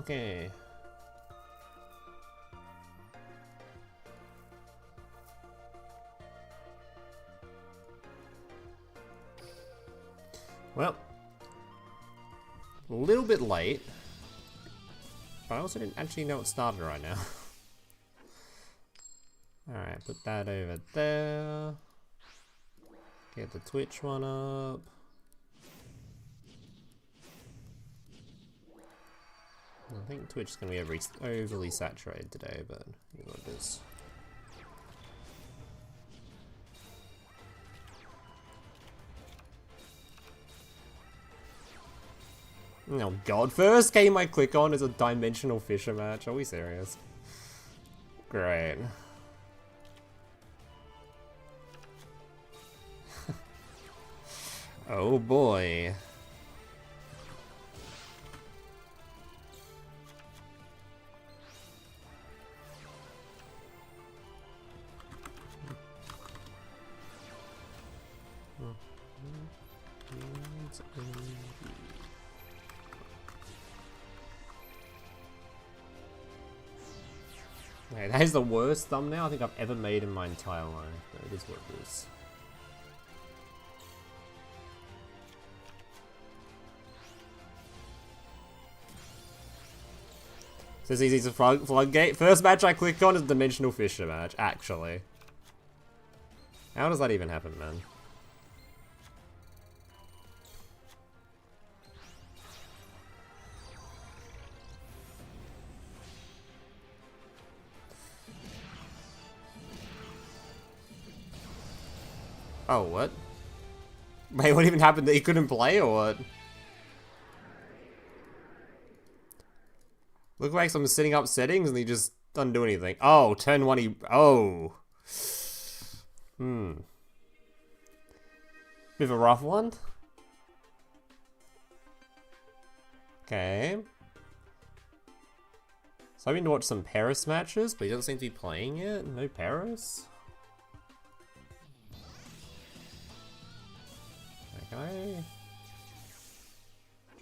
Okay. Well, a little bit late, but I also didn't actually know it started right now. Alright, put that over there. Get the Twitch one up. I think Twitch is going to be overly saturated today, but you know what it is. Oh god, first game I click on is a Dimensional Fisher match. Are we serious? Great. Oh boy. Okay, that is the worst thumbnail I think I've ever made in my entire life, but it is what it is. So it's easy to floodgate. First match I click on is Dimensional Fisher match, actually. How does that even happen, man? Oh, what? Wait, what even happened? That he couldn't play, or what? Look like I'm setting up settings and he just doesn't do anything. Oh, turn one he... Oh. Bit of a rough one. Okay. So I've been to watch some Paris matches, but he doesn't seem to be playing yet. No Paris? Okay.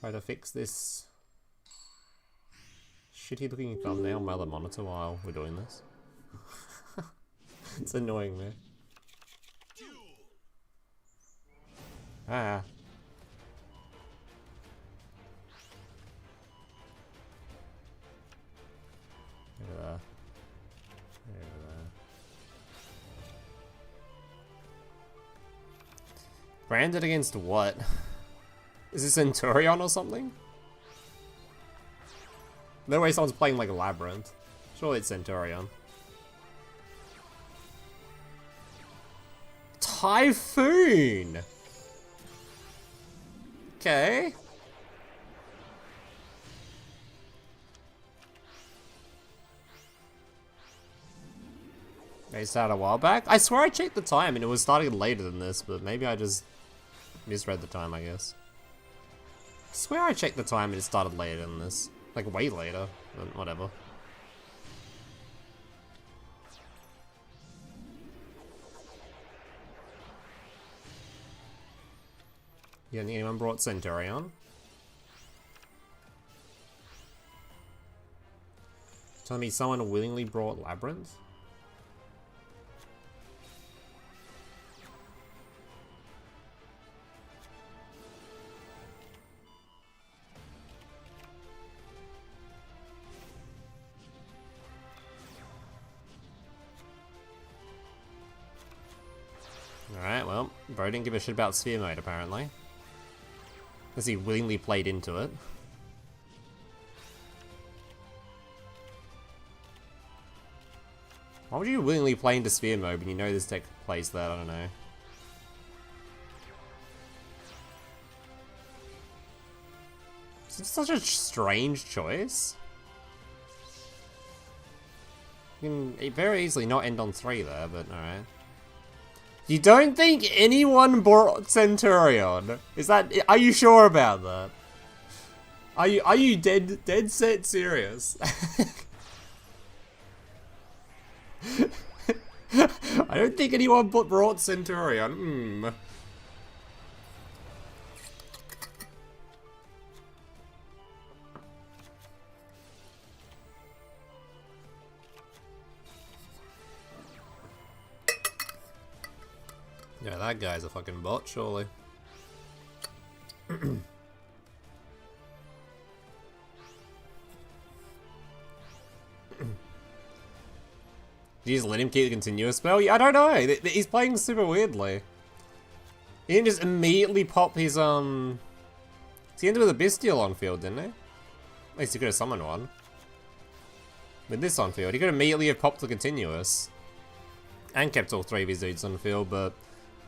Try to fix this shitty looking thumbnail on my other monitor while we're doing this. It's annoying me. Ah. Over there. Over there. Branded against what? Is this Centurion or something? No way someone's playing like a Labyrinth. Surely it's Centurion. Typhoon! Okay. They started a while back. I swear I checked the time and it was starting later than this, but maybe I just misread the time, I guess. I swear I checked the time and it started later than this. Like, way later, but whatever. Yeah, anyone brought Centurion? Telling me someone willingly brought Labyrinth? Alright, well, bro didn't give a shit about Sphere Mode, apparently. Because he willingly played into it. Why would you willingly play into Sphere Mode when you know this deck plays that? I don't know. It's such a strange choice. You can very easily not end on 3 there, but alright. You don't think anyone bought Centurion? Is that... Are you sure about that? Are you dead set serious? I don't think anyone brought Centurion. Yeah, that guy's a fucking bot, surely. Do you just let him keep the continuous spell? Yeah, I don't know. He's playing super weirdly. He didn't just immediately pop his, He ended with a Bestial on field, didn't he? At least he could have summoned one. With this on field, he could immediately have popped the continuous. And kept all three of his dudes on field, but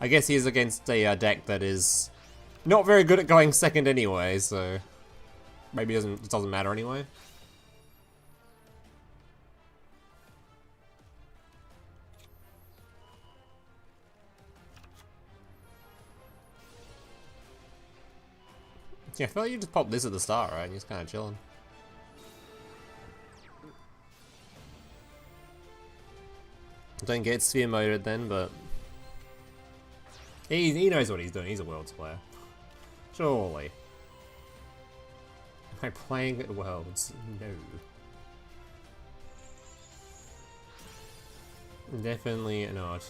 I guess he is against a deck that is not very good at going second anyway, so maybe it doesn't matter anyway. Yeah, I feel like you just pop this at the start, right? And you're just kind of chilling. Don't get sphere moded then, but he knows what he's doing. He's a Worlds player. Surely. Am I playing at Worlds? No. Definitely not.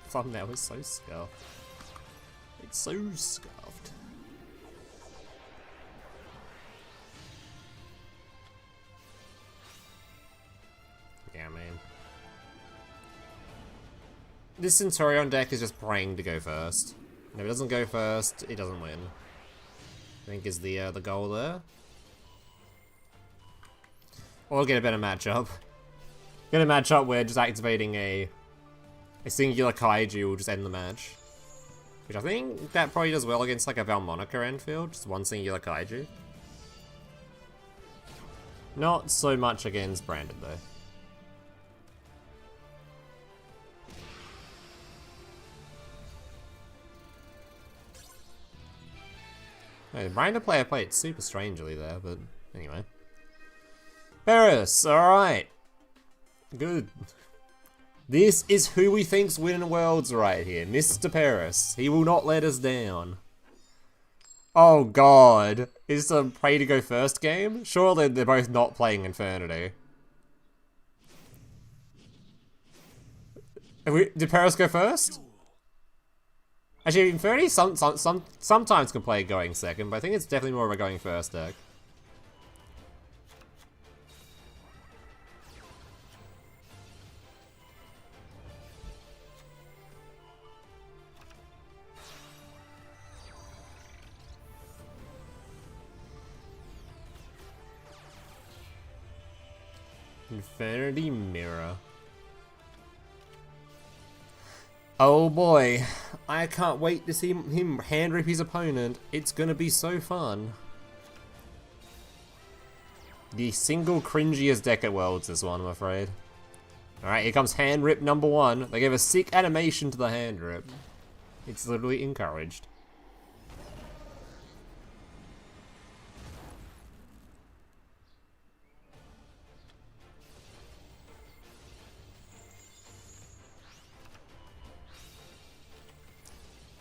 Thumbnail is so scuffed. It's so scuffed. Yeah, man. This Centurion deck is just praying to go first. And if it doesn't go first, it doesn't win. I think is the goal there. Or get a better matchup. Get a matchup where just activating a singular Kaiju will just end the match. Which I think that probably does well against like a Valmonica Enfield, just one singular Kaiju. Not so much against Branded though. Hey, the Branded player played super strangely there, but anyway. Paris, alright. Good. This is who we think's winning Worlds right here. Mr. Paris. He will not let us down. Oh god. Is this a pray to go first game? Surely they're both not playing Infernity. Did Paris go first? Actually, Infernity sometimes can play going second, but I think it's definitely more of a going first deck. Infinity Mirror. Oh boy, I can't wait to see him hand rip his opponent. It's gonna be so fun. The single cringiest deck at Worlds, this one, I'm afraid. Alright, here comes hand rip number one. They gave a sick animation to the hand rip. It's literally encouraged.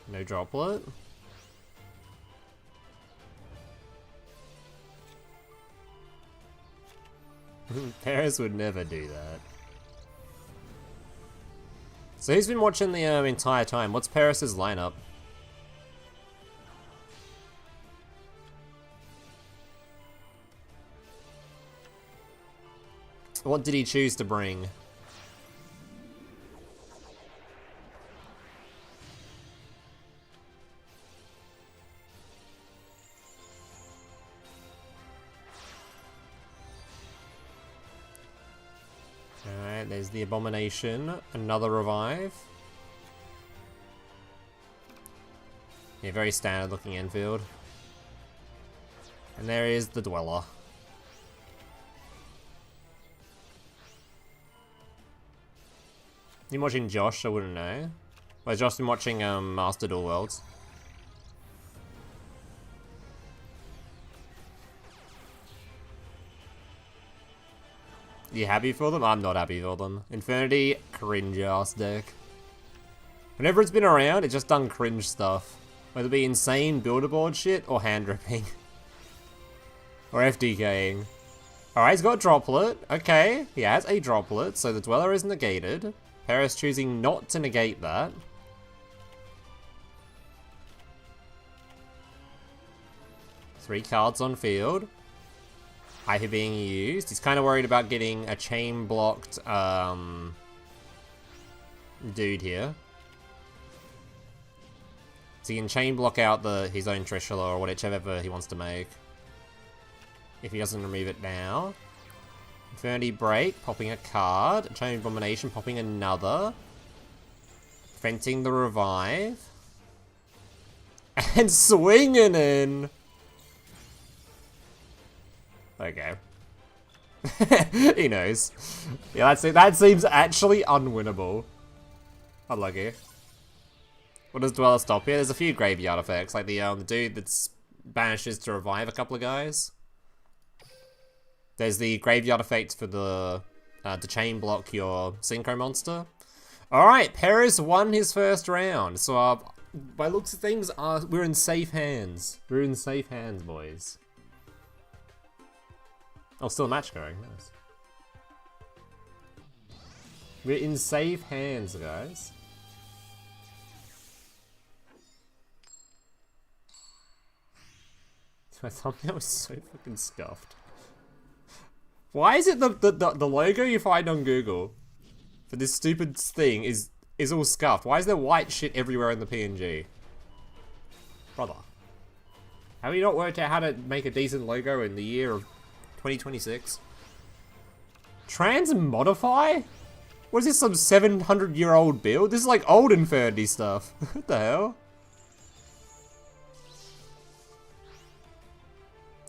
No droplet. Paris would never do that. So he's been watching the entire time. What's Paris's lineup? What did he choose to bring? Alright, there's the Abomination. Another revive. Yeah, very standard looking Enfield. And there is the Dweller. You watching Josh? I wouldn't know. Well, Josh been watching Master Duel Worlds. You happy for them? I'm not happy for them. Infernity, cringe ass deck. Whenever it's been around, it's just done cringe stuff. Whether it be insane builderboard shit or hand ripping. Or FDKing. Alright, he's got a droplet. Okay, he has a droplet, so the Dweller is negated. Paris choosing not to negate that. Three cards on field. Hyper being used. He's kind of worried about getting a chain blocked dude here. So he can chain block out his own Trishula or whichever he wants to make. If he doesn't remove it now. Infernity Break, popping a card. Chain Abomination, popping another. Preventing the revive. And swinging in. Okay. He knows. Yeah, that's it. That seems actually unwinnable. Unlucky. What does Dweller stop here? There's a few graveyard effects, like the dude that's banishes to revive a couple of guys. There's the graveyard effect for the to chain block your synchro monster. Alright, Perez won his first round. So by looks of things, we're in safe hands. We're in safe hands, boys. Oh, still a match going. Nice. We're in safe hands, guys. My thumbnail was so fucking scuffed. Why is it the logo you find on Google for this stupid thing is all scuffed? Why is there white shit everywhere in the PNG? Brother. Have you not worked out how to make a decent logo in the year of 2026? Transmodify? What is this, some 700-year-old build? This is like old Infernity stuff. What the hell?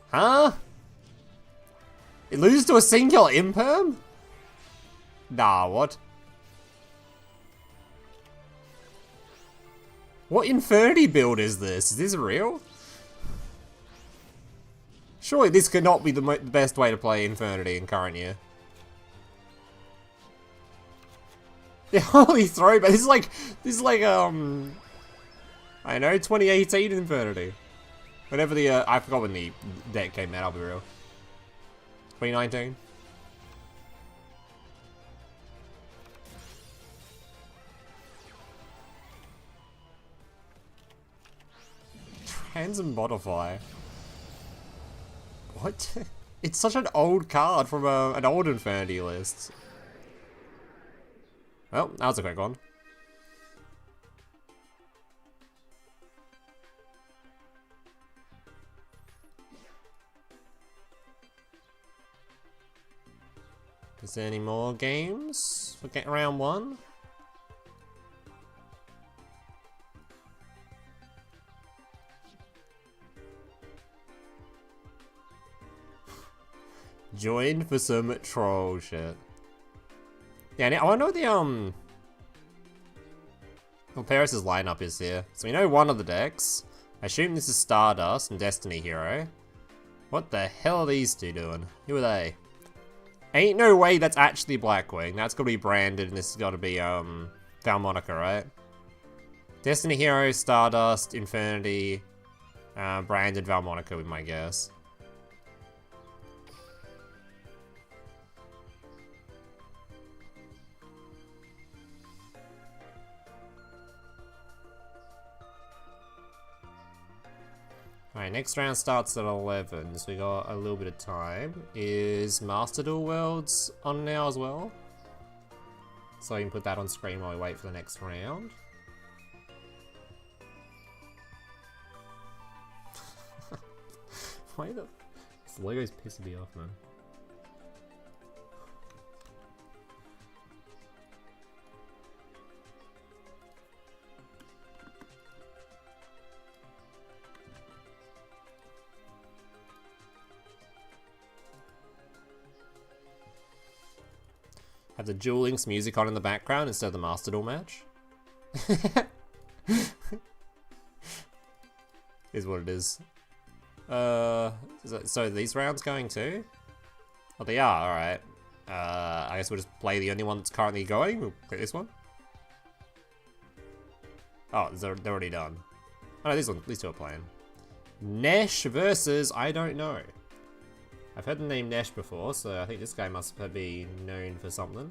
Huh? It loses to a singular imperm? Nah, what? What Infernity build is this? Is this real? Surely this could not be the best way to play Infernity in current year. The holy throwback. This is like I know, 2018 Infernity. Whenever I forgot when the deck came out, I'll be real. 2019? Transmodify. What? It's such an old card from an old Infernity list. Well, that was a quick one. Is there any more games for round one? Join for some troll shit. Yeah, I wanna know what the well, Paris' lineup is here. So we know one of the decks. I assume this is Stardust and Destiny Hero. What the hell are these two doing? Who are they? Ain't no way that's actually Blackwing. That's gotta be branded, and this has gotta be, Valmonica, right? Destiny Hero, Stardust, Infernity, branded Valmonica, with my guess. Alright, next round starts at 11, so we got a little bit of time. Is Master Duel Worlds on now as well? So I can put that on screen while we wait for the next round. Why this logo's pissing me off, man. Have the Duel Links music on in the background instead of the Master Duel match. Is what it is. So these rounds going too? Oh, they are, alright. I guess we'll just play the only one that's currently going. We'll play this one. Oh, they're already done. Oh, no, these two are playing. Nesh versus I don't know. I've heard the name Nesh before, so I think this guy must be known for something.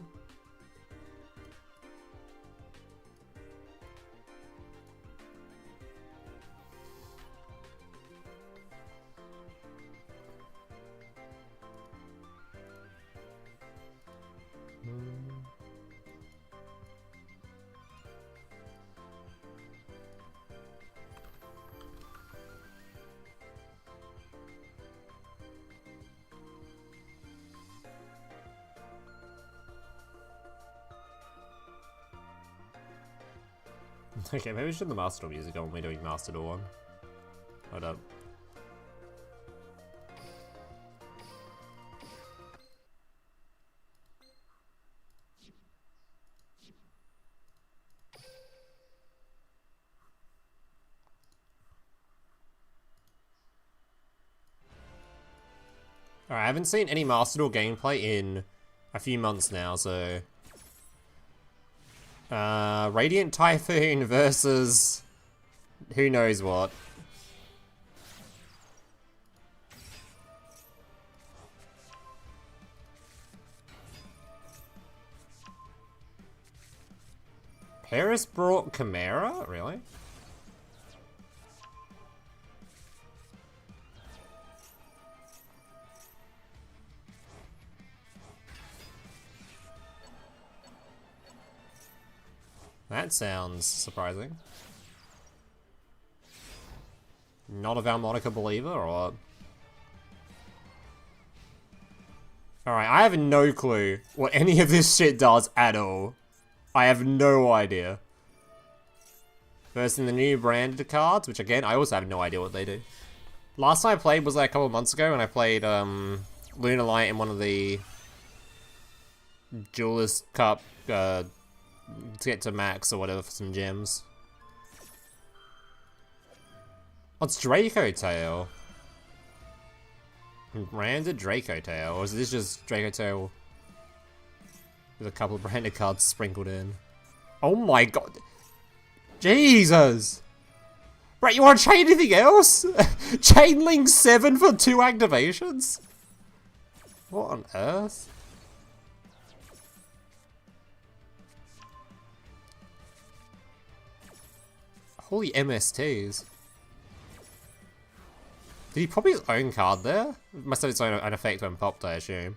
Okay, maybe we should have the Master Duel music on when we're doing Master Duel 1. Hold up. Alright, I haven't seen any Master Duel gameplay in a few months now, so... Radiant Typhoon versus... who knows what. Paris brought Chimera? Really? That sounds surprising. Not a Valmonica believer, or what? Alright, I have no clue what any of this shit does at all. I have no idea. First in the new branded cards, which again, I also have no idea what they do. Last time I played was like a couple months ago, and I played Lunar Light in one of the Duelist Cup to get to max or whatever for some gems. Oh, it's Draco Tail. Branded Draco Tail, or is this just Draco Tail with a couple of branded cards sprinkled in? Oh my god. Jesus! Right, you want to chain anything else? Chain Link 7 for 2 activations? What on earth? Holy MSTs. Did he pop his own card there? It must have its own an effect when popped, I assume.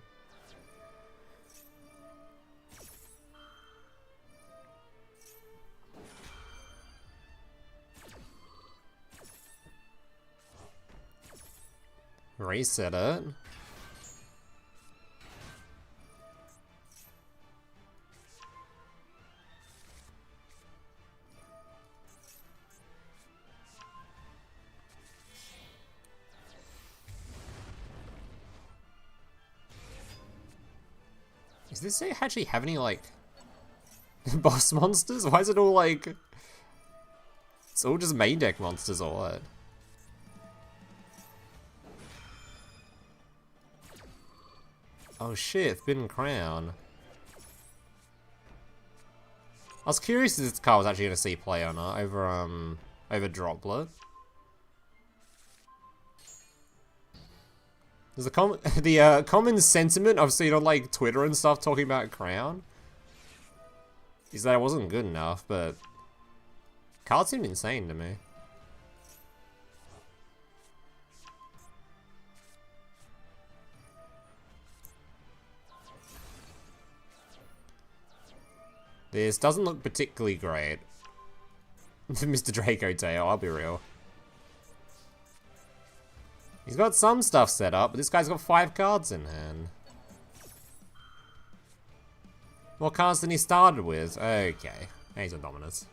Reset it. Does this actually have any, like, boss monsters? Why is it all, like... It's all just main deck monsters or what? Oh shit, Forbidden Crown. I was curious if this card was actually going to see play or not over Droplet. There's the common sentiment I've seen on like Twitter and stuff talking about Crown is that it wasn't good enough, but card seemed insane to me. This doesn't look particularly great. Mr. Draco Tail, I'll be real. He's got some stuff set up, but this guy's got 5 cards in hand. What cards than he started with? Okay. He's on Dominus.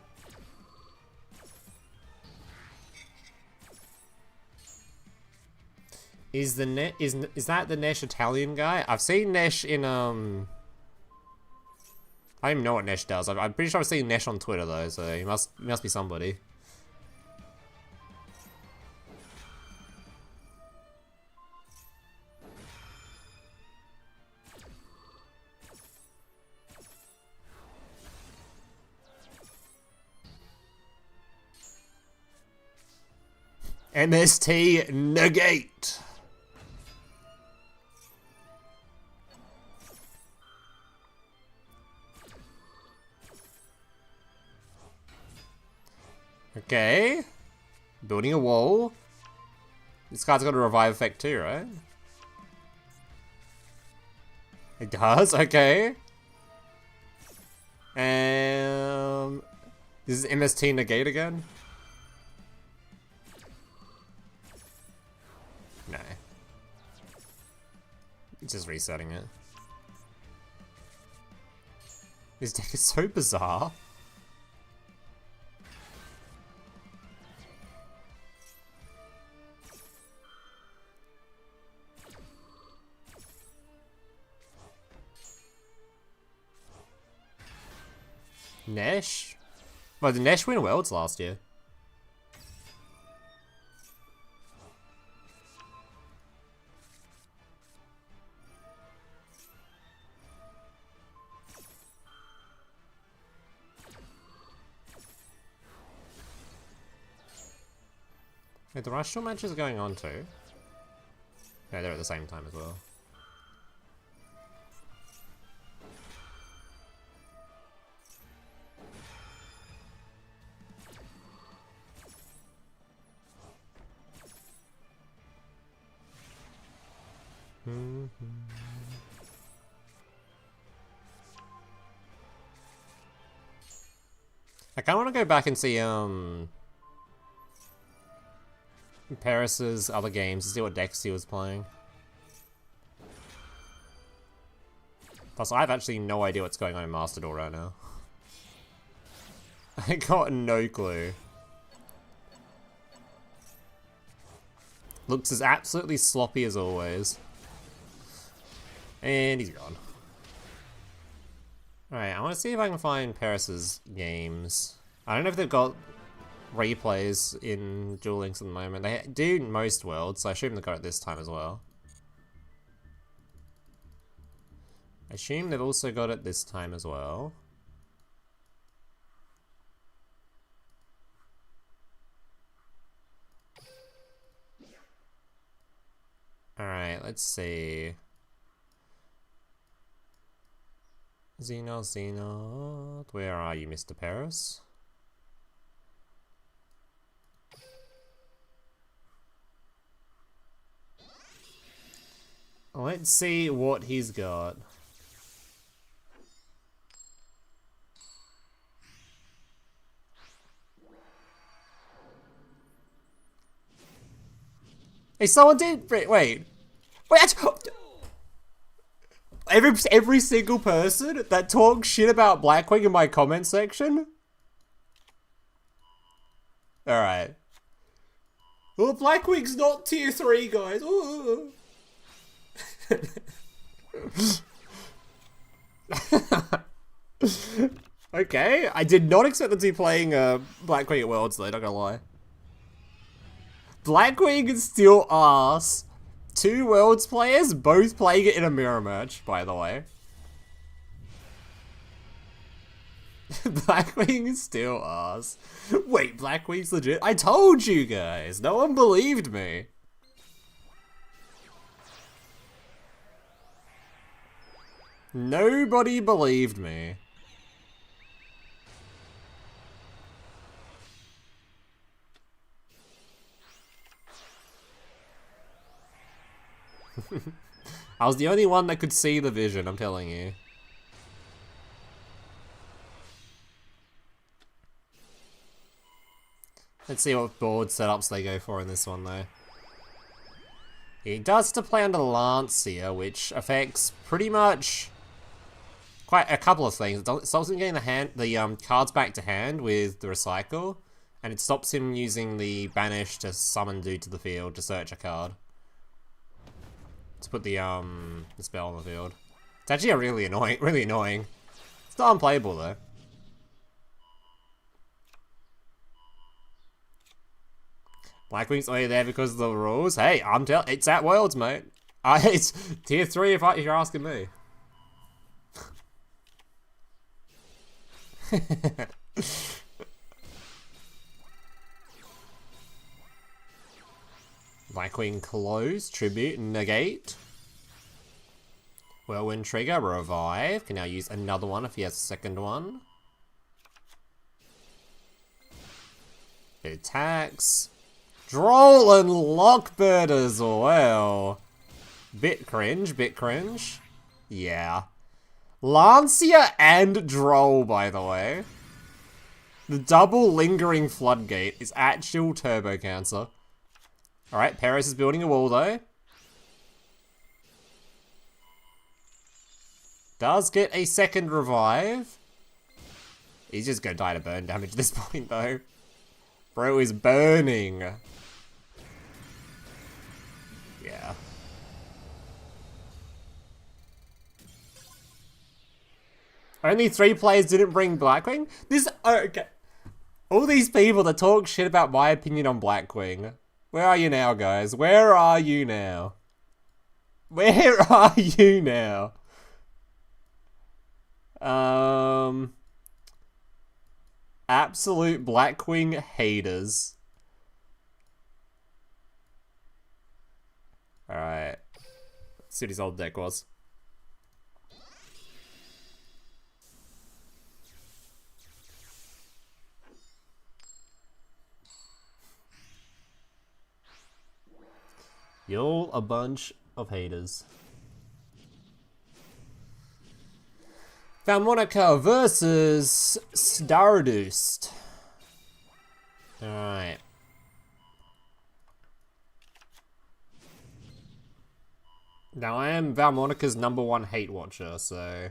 Is that the Nesh Italian guy? I've seen Nesh in I don't even know what Nesh does. I'm pretty sure I've seen Nesh on Twitter though, so he must be somebody. MST negate. Okay. Building a wall. This card's got a revive effect too, right? It does? Okay. This is MST negate again? No. It's just resetting it. This deck is so bizarre. Nesh? Well, did Nesh win Worlds last year? Wait, the Rush matches are going on too? No, they're at the same time as well. I kinda wanna go back and see Paris's other games to see what decks he was playing. Plus, I have actually no idea what's going on in Master Duel right now. I got no clue. Looks as absolutely sloppy as always. And he's gone. Alright, I want to see if I can find Paris's games. I don't know if they've got replays in Duel Links at the moment. They do most worlds, so I assume they've got it this time as well. I assume they've also got it this time as well. Alright, let's see. Xeno, where are you, Mr. Paris? Let's see what he's got. Hey, someone did. Wait. Every single person that talks shit about Blackwing in my comment section. All right. Well, Blackwing's not tier 3, guys. Ooh. Okay, I did not expect them to be playing Blackwing at Worlds though, not gonna lie. Blackwing is still ass. 2 Worlds players, both playing it in a mirror match, by the way. Blackwing is still ass. Wait, Blackwing's legit? I told you guys! No one believed me. Nobody believed me. I was the only one that could see the vision, I'm telling you. Let's see what board setups they go for in this one, though. He does to play under Lancia, which affects pretty much quite a couple of things. It stops him getting the cards back to hand with the recycle, and it stops him using the banish to summon dude to the field to search a card. To put the spell on the field. It's actually a really annoying. It's not unplayable though. Blackwing's only there because of the rules. Hey, it's at Worlds, mate. It's tier 3 if you're asking me. Blackwing close, tribute, negate. Whirlwind trigger, revive. Can now use another one if he has a second one. It attacks. Droll and Lockbird as well. Bit cringe, bit cringe. Yeah. Lancia and Droll, by the way. The double lingering floodgate is actual turbo cancer. Alright, Paris is building a wall though. Does get a second revive. He's just gonna die to burn damage at this point though. Bro is burning. Yeah. Only 3 players didn't bring Blackwing? This, okay. All these people that talk shit about my opinion on Blackwing. Where are you now, guys? Where are you now? Where are you now? Absolute Blackwing haters. Alright. Let's see what his old deck was. You're a bunch of haters. Valmonica versus Stardust. Alright. Now I am Valmonica's #1 hate watcher, so...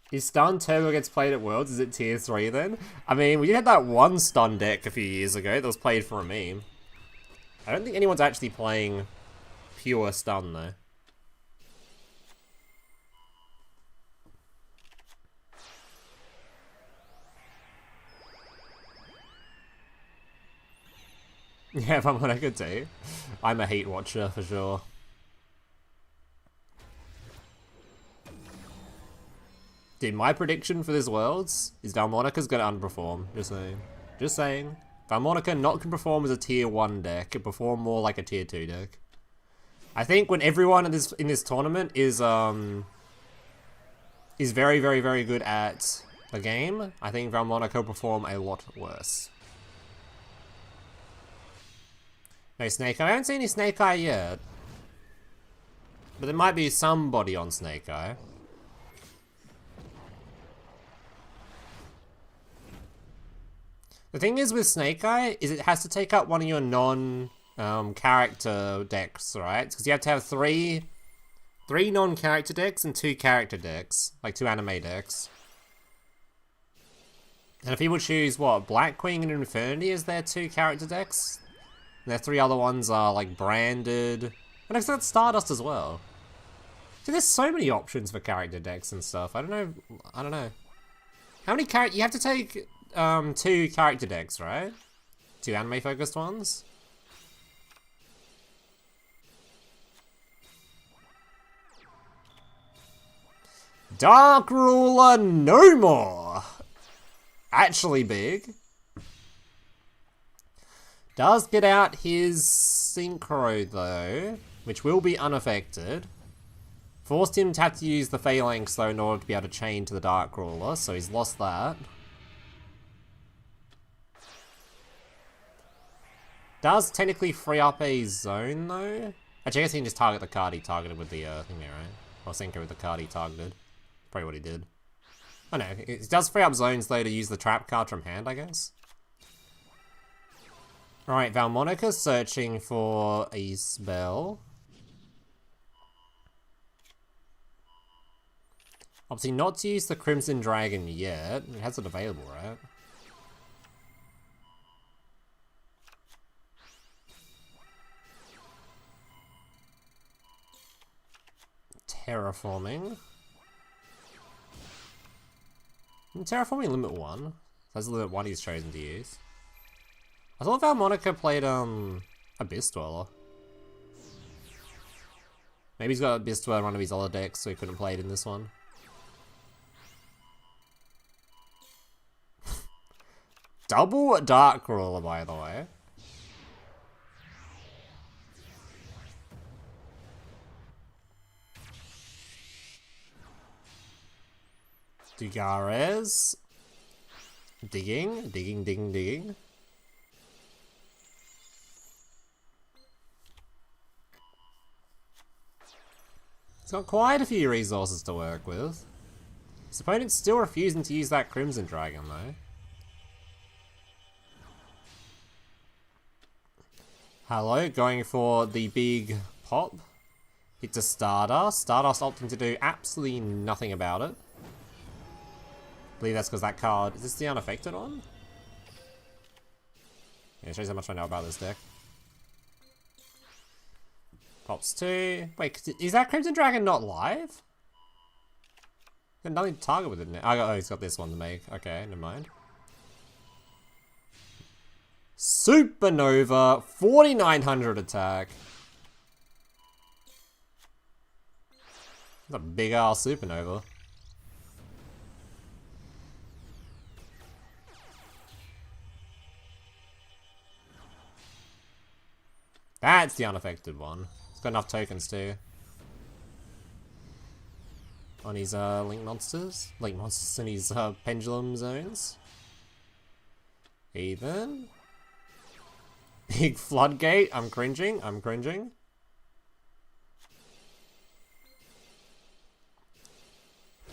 Is Stun Turbo gets played at Worlds? Is it tier 3 then? I mean, we had that one Stun deck a few years ago that was played for a meme. I don't think anyone's actually playing pure Stun though. Yeah, if I'm on a good day. I'm a hate watcher for sure. Dude, my prediction for this Worlds is Valmonica's gonna underperform. Just saying. Just saying. Valmonica not can perform as a tier 1 deck, it perform more like a tier 2 deck. I think when everyone in this tournament is very, very, very good at the game, I think Valmonica will perform a lot worse. No Snake Eye. I haven't seen any Snake Eye yet. But there might be somebody on Snake Eye. The thing is with Snake Eye, is it has to take up one of your non-character decks, right? Because you have to have three non-character decks and 2 character decks. Like 2 anime decks. And if people choose, what, Blackwing and Infinity as their 2 character decks? And their 3 other ones are, like, Branded. And I've got Stardust as well. So there's so many options for character decks and stuff. I don't know. How many character... You have to take... 2 character decks, right? 2 anime-focused ones? Dark Ruler no more! Actually big. Does get out his Synchro, though, which will be unaffected. Forced him to have to use the Phalanx, though, in order to be able to chain to the Dark Ruler, so he's lost that. Does technically free up a zone, though? Actually, I guess he can just target the card he targeted with the thing there, right? Or Synchro with the card he targeted. Probably what he did. Oh no, it does free up zones, though, to use the trap card from hand, I guess. Alright, Valmonica's searching for a spell. Obviously not to use the Crimson Dragon yet. It has it available, right? Terraforming. Terraforming limit 1. That's limit 1 he's chosen to use. I thought Valmonica played Abyss Dweller. Maybe he's got Abyss Dweller in one of his other decks, so he couldn't play it in this one. Double Dark Ruler, by the way. Dugares. Digging. It's got quite a few resources to work with. His opponent's still refusing to use that Crimson Dragon, though. Hello, going for the big pop. It's a Stardust. Stardust opting to do absolutely nothing about it. I believe that's because that card... Is this the unaffected one? Yeah, it shows how much I know about this deck. Pops 2. Wait, is that Crimson Dragon not live? Got nothing to target with it now. Oh, he's got this one to make. Okay, never mind. Supernova, 4900 attack. That's a big ass Supernova. That's the unaffected one. It's got enough tokens too. On his Link Monsters and his Pendulum Zones. Even. Big Floodgate. I'm cringing.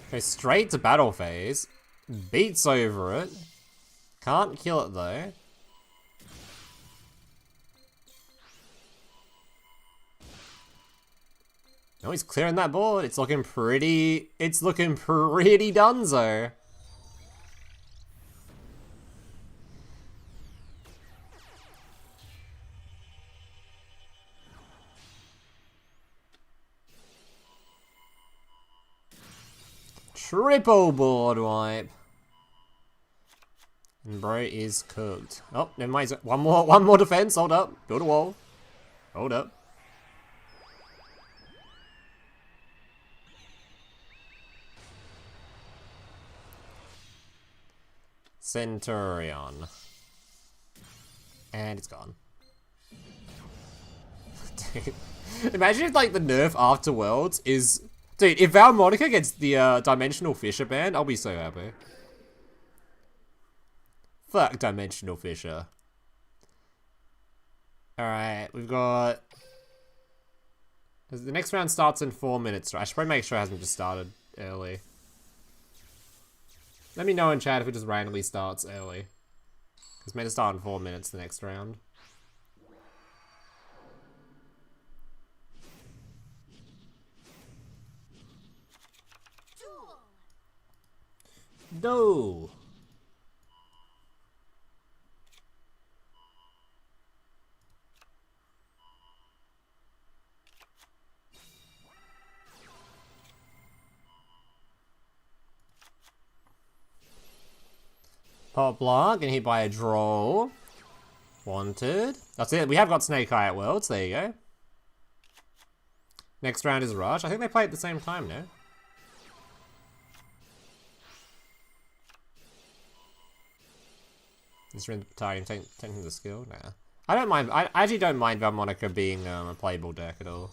Okay, straight to battle phase. Beats over it. Can't kill it though. No, he's clearing that board. It's looking pretty donezo. Triple board wipe. And bro is cooked. Oh, never mind. One more defense. Hold up. Build a wall. Hold up. Centurion. And it's gone. Dude. Imagine if, like, the nerf after Worlds is... Dude, if Valmonica gets the Dimensional Fissure banned, I'll be so happy. Fuck Dimensional Fissure. Alright, we've got... The next round starts in 4 minutes. I should probably make sure it hasn't just started early. Let me know in chat if it just randomly starts early. It's meant to start in 4 minutes the next round. No. Pop block, getting hit by a draw. Wanted. That's it. We have got Snake Eye at Worlds. There you go. Next round is Rush. I think they play at the same time now. This round taking the skill? Nah. I don't mind. I actually don't mind Valmonica being a playable deck at all.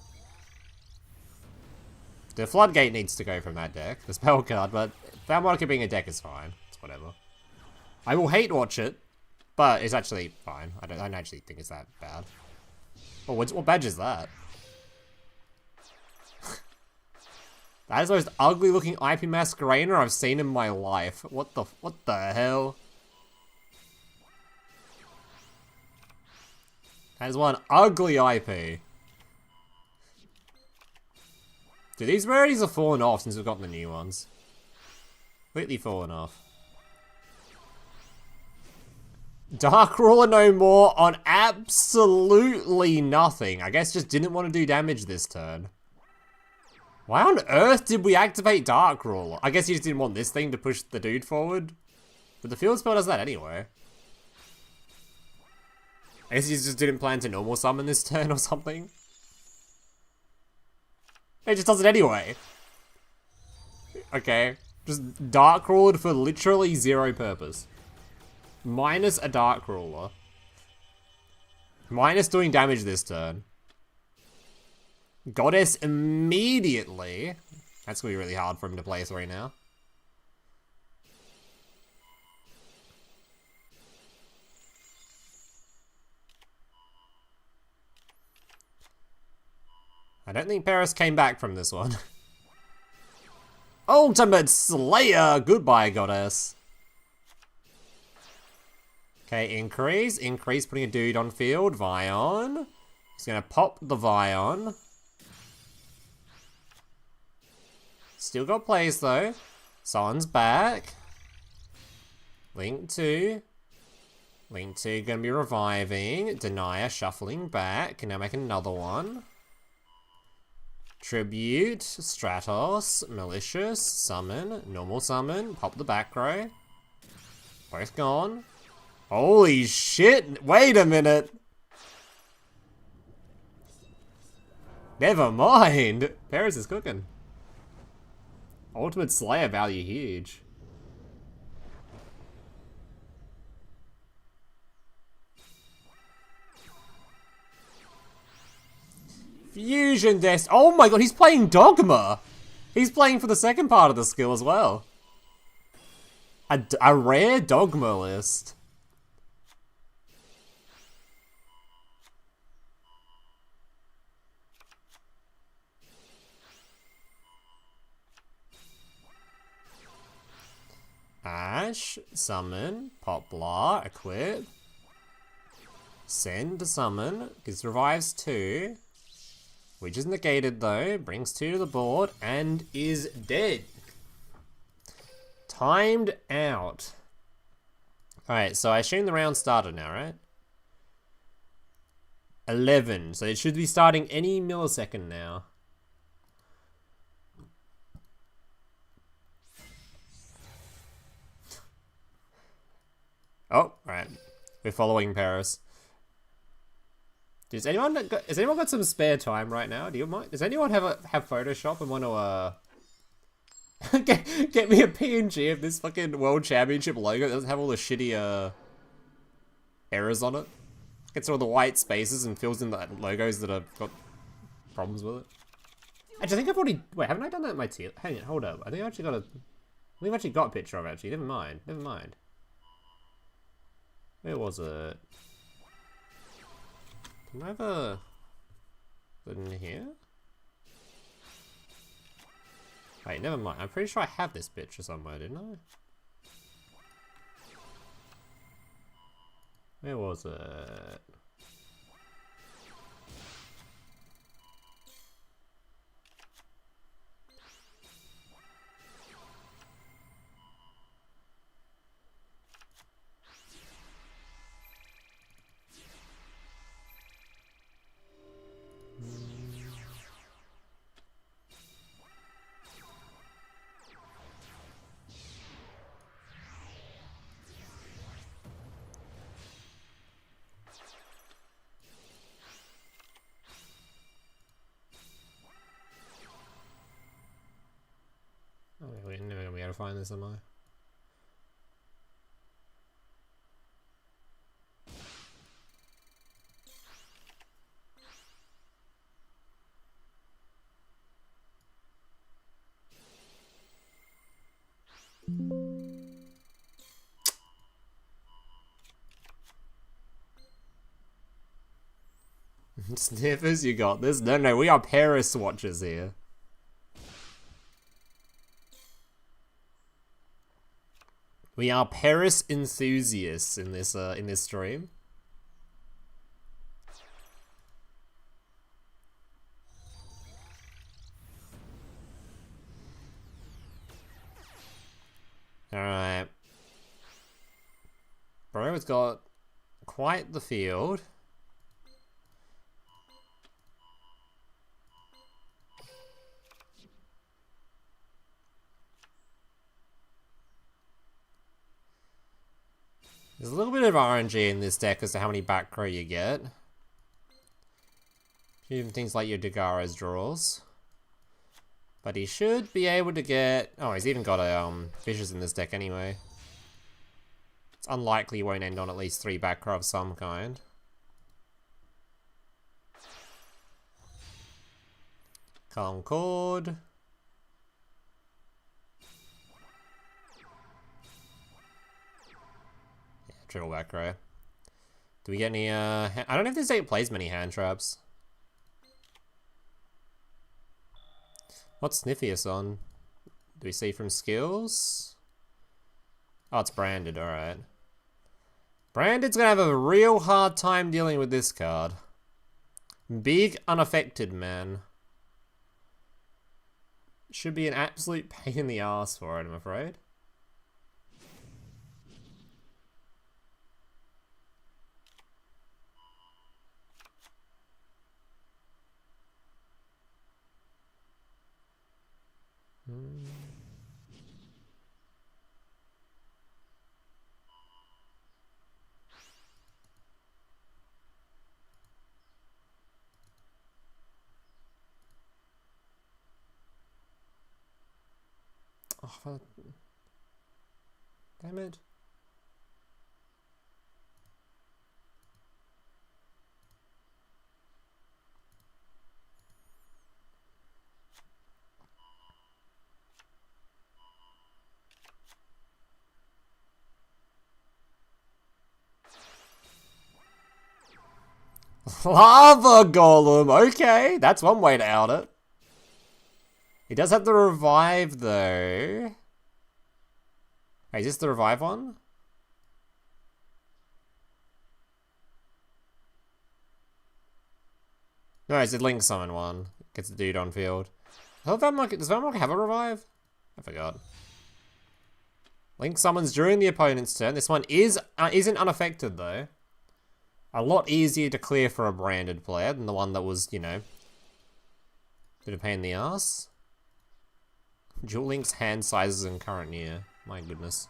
The Floodgate needs to go from that deck, the spell card, but Valmonica being a deck is fine. It's whatever. I will hate watch it, but it's actually fine. I don't actually think it's that bad. Oh, what badge is that? That is the most ugly looking IP Masquerader I've seen in my life. What the hell? That is one ugly IP. Dude, these rarities have fallen off since we've gotten the new ones. Completely fallen off. Dark Ruler no more on absolutely nothing. I guess just didn't want to do damage this turn. Why on earth did we activate Dark Ruler? I guess he just didn't want this thing to push the dude forward. But the field spell does that anyway. I guess he just didn't plan to normal summon this turn or something. It just does it anyway. Okay. Just Dark Ruler for literally zero purpose. Minus a Dark Ruler. Minus doing damage this turn. Goddess immediately. That's gonna be really hard for him to play 3 now. I don't think Paris came back from this one. Ultimate Slayer! Goodbye, Goddess. Okay, increase. Increase, putting a dude on field. Vion. He's gonna pop the Vion. Still got plays, though. Son's back. Link 2. Link 2 gonna be reviving. Denier shuffling back. Can now make another one. Tribute, Stratos, Malicious, Summon, Normal Summon, pop the back row. Both gone. Holy shit! Wait a minute! Never mind! Paris is cooking. Ultimate Slayer value huge. Fusion Dest. Oh my god, he's playing Dogma! He's playing for the second part of the skill as well. A rare Dogma list. Ash, summon, pop blah, equip. Send to summon, gives revives 2. Which is negated though, brings 2 to the board, and is dead. Timed out. Alright, so I assume the round started now, right? 11, so it should be starting any millisecond now. Oh, right. We're following Paris. Has anyone got some spare time right now? Do you mind? Does anyone have Photoshop and want to get me a PNG of this fucking World Championship logo that doesn't have all the shitty errors on it? Gets all the white spaces and fills in the logos that have got problems with it. Actually, I think I've already haven't I done that in my tier? Hang on, hold up. I think I've actually got a picture of it actually. Never mind. Where was it? Didn't I have a... in here? Wait, never mind. I'm pretty sure I have this picture somewhere, didn't I? Where was it? Oh, we're never gonna be able to find this, am I? Sniffers, you got this? No, we are Paris watchers here. We are Paris enthusiasts in this stream. Alright. Bro has got quite the field. There's a little bit of RNG in this deck as to how many back row you get. Even things like your Dagara's draws. But he should be able to get... oh, he's even got a Fishes in this deck anyway. It's unlikely you won't end on at least 3 back row of some kind. Concord. Yeah, triple back row. Do we get any, I don't know if this deck plays many hand traps. What's Sniffius on? Do we see from skills? Oh, it's Branded, alright. Branded's gonna have a real hard time dealing with this card. Big unaffected, man. Should be an absolute pain in the ass for it, I'm afraid. Oh, damn it. Lava Golem, okay, that's one way to out it. He does have the revive though. Wait, is this the revive one? No, it's the Link Summon one. Gets the dude on field. Does Valmok have a revive? I forgot. Link summons during the opponent's turn. This one isn't unaffected though. A lot easier to clear for a Branded player than the one that was, you know, bit of pain in the ass. Dual Link's hand sizes in current year. My goodness.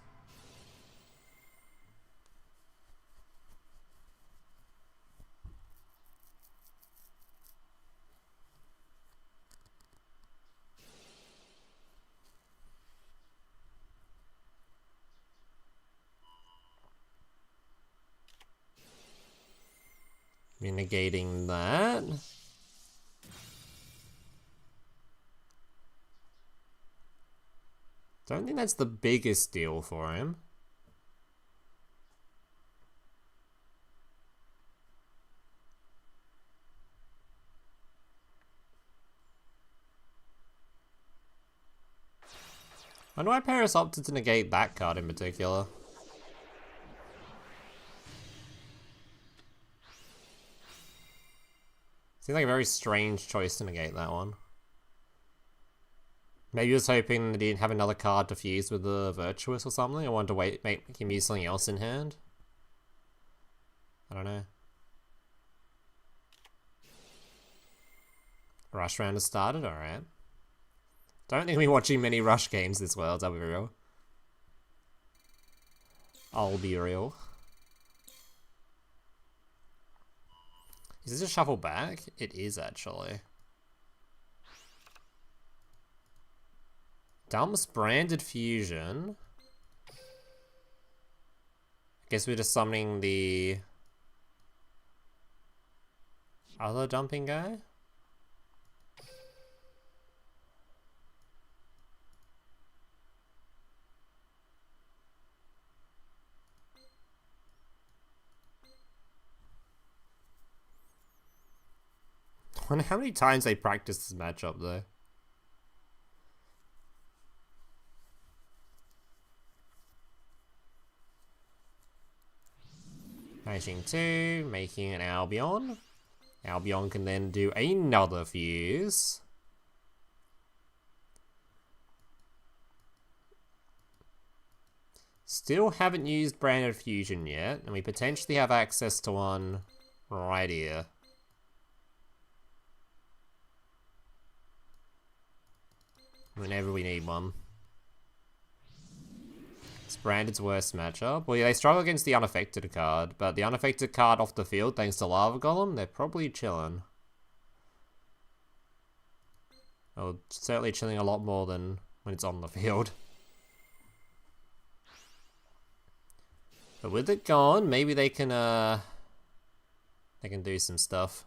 Negating that. Don't think that's the biggest deal for him. Why do I Paris opted to negate that card in particular? Seems like a very strange choice to negate that one. Maybe he was hoping that he didn't have another card to fuse with the Virtuous or something. I wanted to make him use something else in hand. I don't know. Rush round has started, alright. Don't think we'll be watching many Rush games this world, I'll be real. I'll be real. Is this a shuffle back? It is actually. Dumps Branded Fusion. I guess we're just summoning the other dumping guy. I wonder how many times they practiced this matchup though. Managing 2, making an Albion. Albion can then do another fuse. Still haven't used Branded Fusion yet, and we potentially have access to one right here. Whenever we need one. It's Branded's worst matchup. Well, yeah, they struggle against the unaffected card, but the unaffected card off the field, thanks to Lava Golem, they're probably chilling. Oh, certainly chilling a lot more than when it's on the field. But with it gone, maybe they can do some stuff.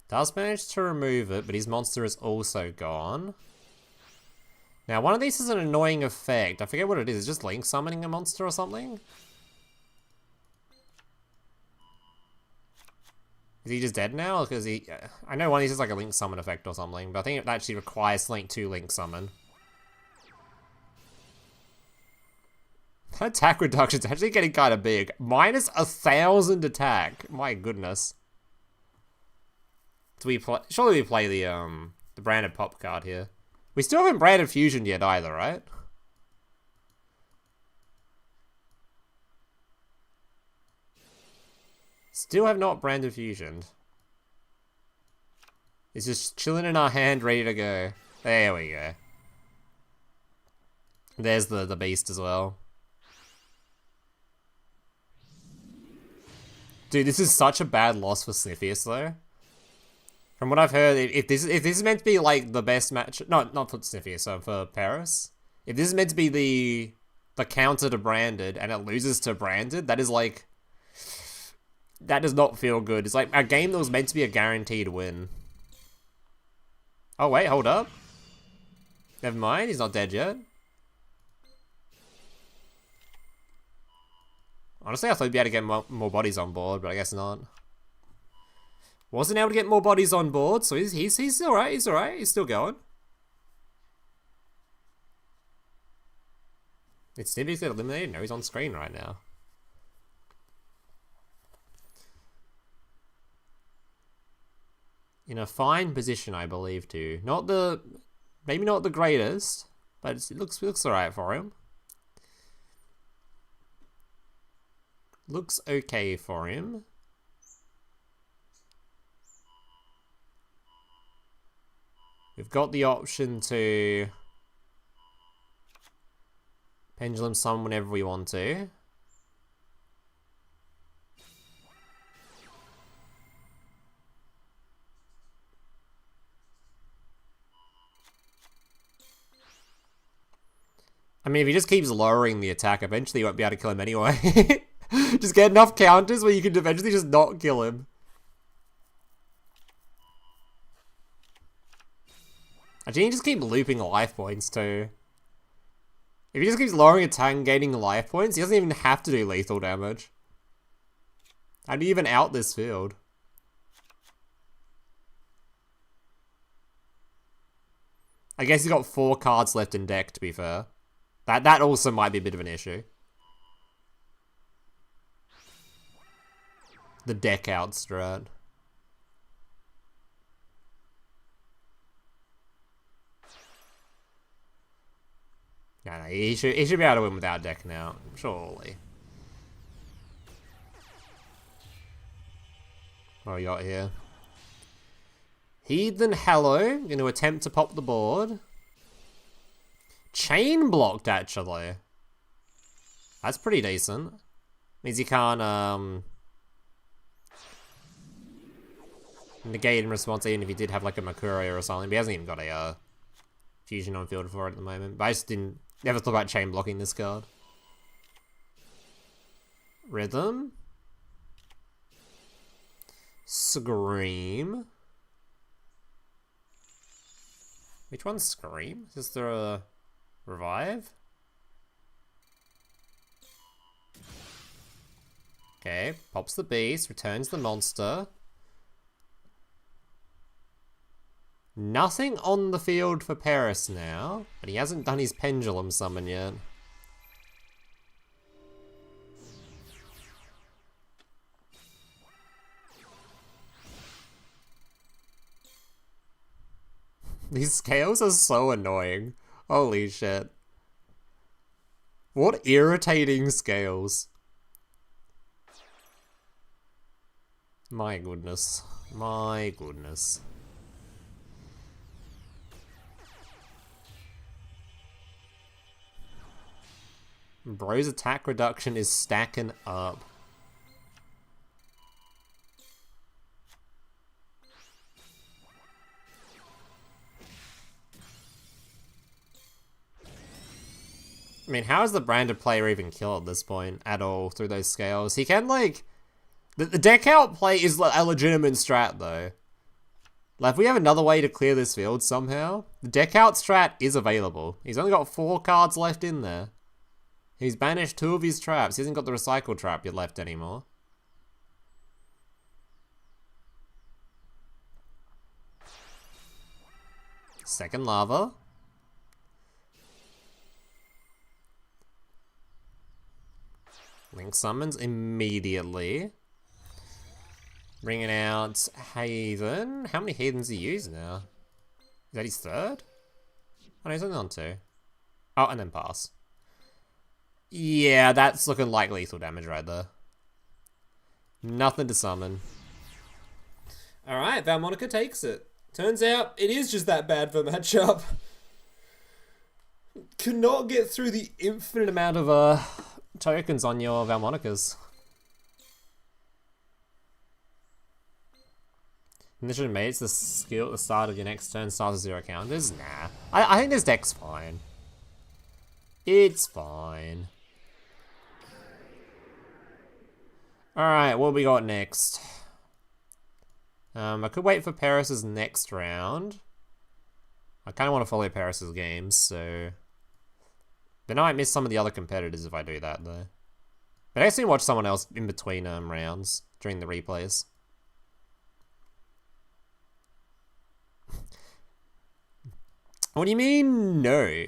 Does manage to remove it, but his monster is also gone. Now, one of these is an annoying effect. I forget what it is. It's just Link summoning a monster or something? Is he just dead now? Because he... I know one of these is like a Link summon effect or something, but I think it actually requires Link to Link summon. That attack reduction is actually getting kind of big. Minus 1,000 attack. My goodness. Do we play? Surely we play the branded pop card here. We still haven't branded fusion yet either, right? Still have not branded fusioned. It's just chilling in our hand, ready to go. There we go. There's the beast as well. Dude, this is such a bad loss for Sniffius though. From what I've heard, if this is meant to be like the best match, not for Sniffius, for Paris. If this is meant to be the counter to branded and it loses to branded, that is like, that does not feel good. It's like a game that was meant to be a guaranteed win. Oh wait, hold up. Never mind, he's not dead yet. Honestly, I thought we'd be able to get more bodies on board, but I guess not. Wasn't able to get more bodies on board, so he's alright, he's alright, he's still going. It's Snivvy's got eliminated? No, he's on screen right now. In a fine position, I believe, too. Maybe not the greatest, but it looks alright for him. Looks okay for him. We've got the option to pendulum summon whenever we want to. I mean, if he just keeps lowering the attack, eventually you won't be able to kill him anyway. Just get enough counters where you can eventually just not kill him. Actually, you just keep looping life points too. If he just keeps lowering attack and gaining life points, he doesn't even have to do lethal damage. How do you even out this field? I guess he's got 4 cards left in deck, to be fair. That also might be a bit of an issue. The deck out strat. No, he should be able to win without deck now, surely. What we got here? Heathen Hallow, going to attempt to pop the board. Chain blocked, actually. That's pretty decent. Means he can't, negate in response even if he did have, like, a Makuria or something. But he hasn't even got a, fusion on field for it at the moment. But I just never thought about chain blocking this card. Rhythm. Scream. Which one's Scream? Is there a revive? Okay, pops the beast, returns the monster. Nothing on the field for Paris now, but he hasn't done his pendulum summon yet. These scales are so annoying. Holy shit. What irritating scales. My goodness. My goodness. Bro's attack reduction is stacking up. mean, how is the branded player even killed at this point at all through those scales? He can, like... The deck out play is a legitimate strat, though. Like, if we have another way to clear this field somehow, the deck out strat is available. He's only got 4 cards left in there. He's banished 2 of his traps. He hasn't got the recycle trap yet left anymore. Second lava. Link summons immediately. Bringing out Haven. How many Heathens he use now? Is that his 3rd? Oh no, he's only on 2. Oh, and then pass. Yeah, that's looking like lethal damage right there. Nothing to summon. Alright, Valmonica takes it. Turns out it is just that bad for matchup. Could not get through the infinite amount of tokens on your Valmonicas. Initially mates the skill at the start of your next turn starts with 0 counters? Nah. I think this deck's fine. It's fine. Alright, what we got next? I could wait for Paris's next round. I kind of want to follow Paris's games, so... But I might miss some of the other competitors if I do that, though. But I actually watch someone else in between rounds during the replays. What do you mean, no?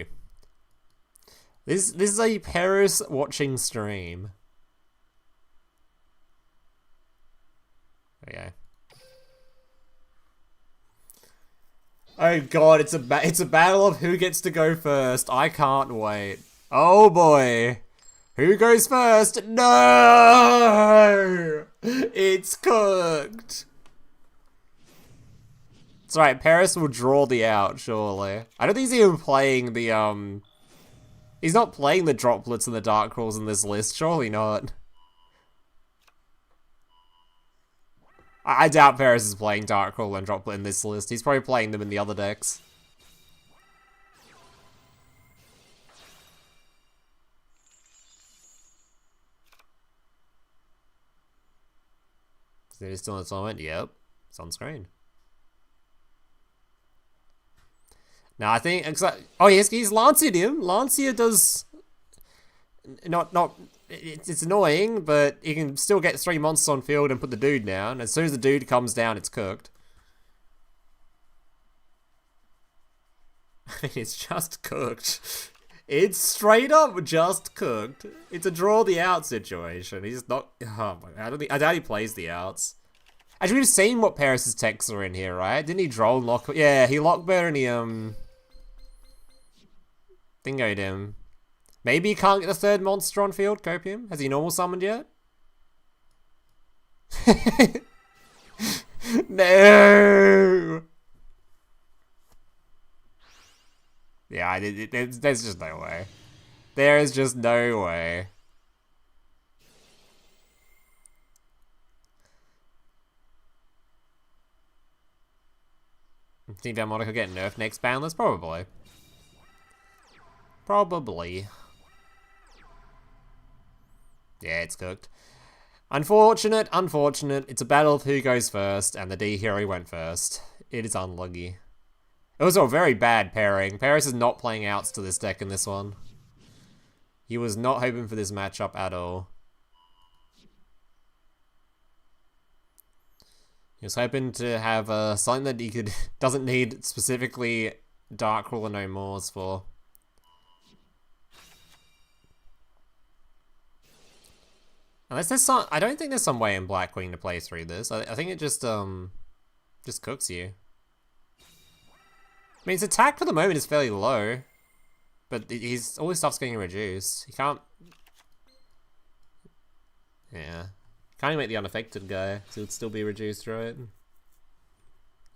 This is a Paris watching stream. Okay. Oh god, it's a battle of who gets to go first. I can't wait. Oh boy. Who goes first? No! It's cooked. It's right, Paris will draw the out, surely. I don't think he's even playing the, He's not playing the droplets and the dark crawls in this list, surely not. I doubt Paris is playing Dark Crawl and Droplet in this list. He's probably playing them in the other decks. Is it still in the tournament? Yep. It's on screen. Now I think... Oh yes, he's Lanced him. Lancia does... It's annoying, but you can still get 3 monsters on field and put the dude down. As soon as the dude comes down, it's cooked. I mean, it's just cooked. It's straight up just cooked. It's a draw the out situation. He's not... Oh my God, I doubt he plays the outs. Actually, we've seen what Paris's techs are in here, right? Didn't he draw and lock... Yeah, he locked better and he, dingoed him. Maybe he can't get the 3rd monster on field, Copium? Has he normal summoned yet? No! Yeah, there's just no way. There is just no way. Think Valmonica get nerfed next banless? Probably. Probably. Yeah, it's cooked. Unfortunate. It's a battle of who goes first, and the D hero went first. It is unlucky. It was a very bad pairing. Paris is not playing outs to this deck in this one. He was not hoping for this matchup at all. He was hoping to have something that he doesn't need specifically Dark Crawler No Mores for. Unless there's some, I don't think there's some way in Black Queen to play through this. I think it just cooks you. I mean, his attack for the moment is fairly low, but all his stuff's getting reduced. He can't. Yeah, can't even make the unaffected guy, so it'd still be reduced, right?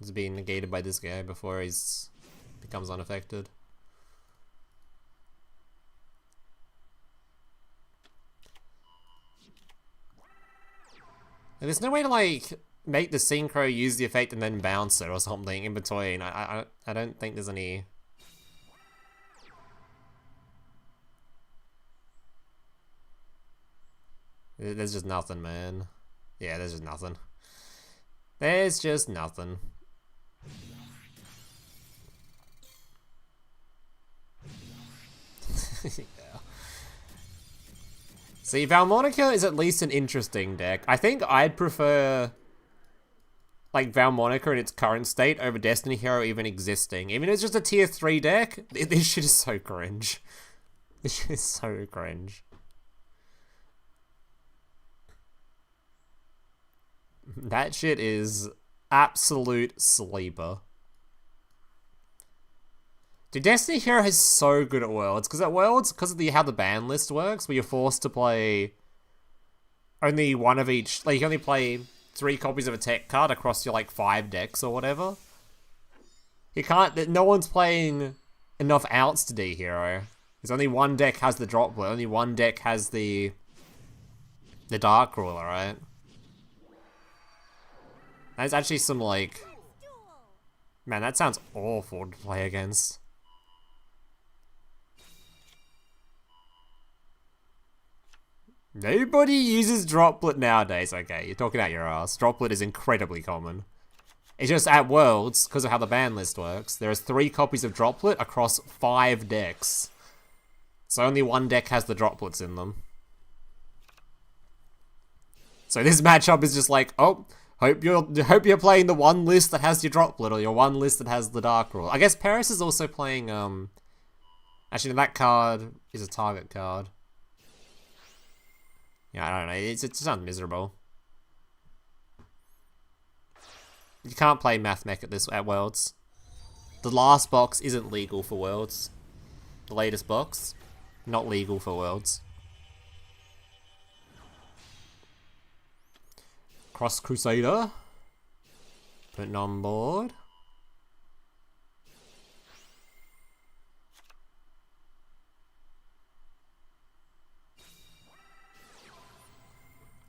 It's being negated by this guy before he's becomes unaffected. And there's no way to, like, make the Synchro use the effect and then bounce it or something in between. I don't think there's any... There's just nothing, man. Yeah, there's just nothing. There's just nothing. Yeah. See, Valmonica is at least an interesting deck. I think I'd prefer like Valmonica in its current state over Destiny Hero even existing. Even if it's just a tier 3 deck, this shit is so cringe. This shit is so cringe. That shit is absolute sleeper. Dude, Destiny Hero is so good at Worlds, because at Worlds, because of how the ban list works, where you're forced to play only one of each, like you can only play 3 copies of a tech card across your like 5 decks or whatever. You can't, no one's playing enough outs to D-Hero. There's only one deck has the Droplet, only one deck has the Dark Ruler, right? There's actually some like, man, that sounds awful to play against. Nobody uses Droplet nowadays. Okay, you're talking out your ass. Droplet is incredibly common. It's just at Worlds, because of how the ban list works, there is 3 copies of Droplet across 5 decks. So only one deck has the Droplets in them. So this matchup is just like, oh, hope you're playing the one list that has your Droplet, or your one list that has the Dark Rule. I guess Paris is also playing, actually that card is a target card. Yeah, I don't know, it sounds miserable. You can't play Math Mech at Worlds. The last box isn't legal for Worlds. The latest box, not legal for Worlds. Cross Crusader. Putting on board.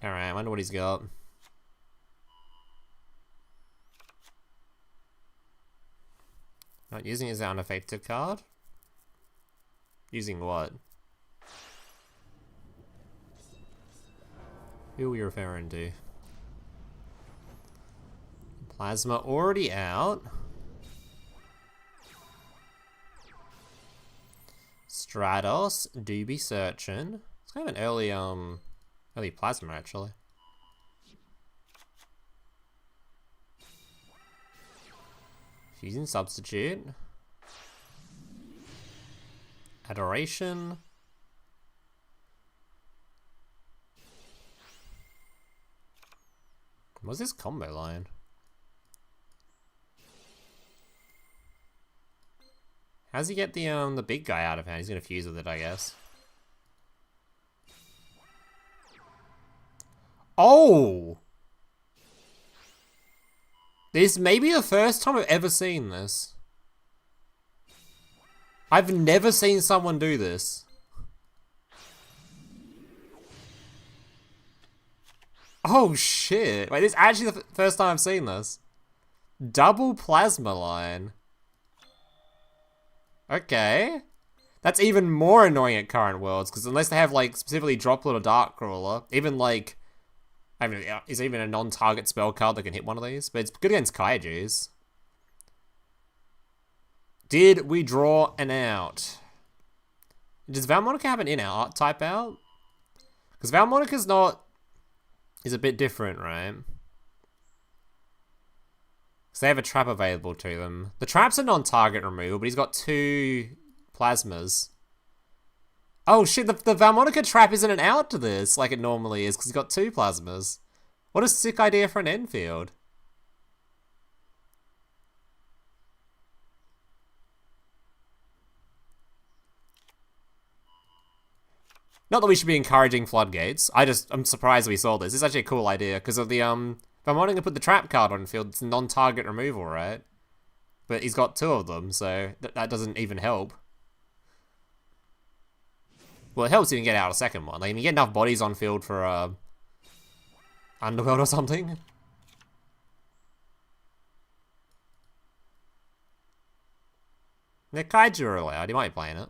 Alright, I wonder what he's got. Not using his unaffected card? Using what? Who are we referring to? Plasma already out. Stratos, do be searching. It's kind of an early Plasma actually. Fusion Substitute. Adoration. What's this combo line? How's he get the big guy out of hand? He's gonna fuse with it, I guess. Oh! This may be the first time I've ever seen this. I've never seen someone do this. Oh shit. Wait, this is actually the first time I've seen this. Double Plasma line. Okay. That's even more annoying at current Worlds, because unless they have like specifically Droplet or Dark Crawler, even like, I mean, is even a non-target spell card that can hit one of these? But it's good against Kaijus. Did we draw an out? Does Valmonica have an in-out type out? Because Valmonica's not... is a bit different, right? Because they have a trap available to them. The trap's a non-target removal, but he's got 2 plasmas. Oh shit, the Valmonica trap isn't an out to this, like it normally is, because he's got 2 plasmas. What a sick idea for an Enfield. Not that we should be encouraging floodgates. I'm surprised we saw this. It's actually a cool idea, because of the, Valmonica put the trap card on field, it's non-target removal, right? But he's got 2 of them, so that doesn't even help. Well, it helps if you can get out a second one. Like, if you get enough bodies on field for, Underworld or something. The Kaiju are allowed, he might be playing it.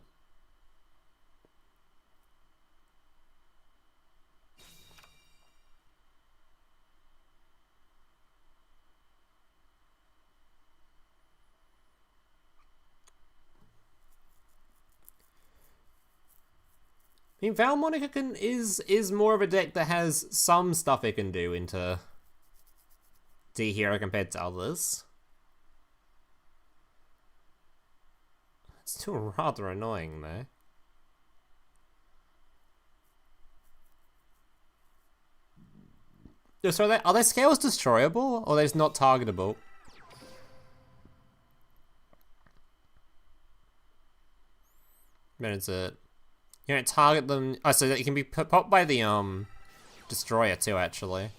mean, Valmonica is more of a deck that has some stuff it can do into D-Hero compared to others. It's still rather annoying, though. So are their scales destroyable, or are they just not targetable? Then it's a... You don't target them... Oh, so that you can be popped by the, Destroyer too, actually.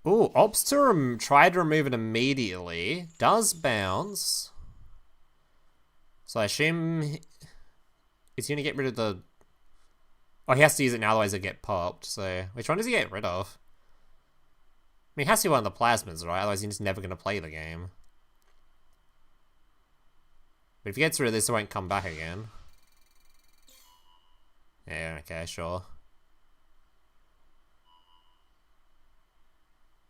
Ooh, opts to try to remove it immediately. Does bounce. So I assume... Is he gonna get rid of the... Oh, he has to use it now, otherwise it'll get popped, so... Which one does he get rid of? I mean, he has to be one of the plasmas, right? Otherwise he's just never gonna play the game. But if he gets rid of this, it won't come back again. Yeah, okay, sure.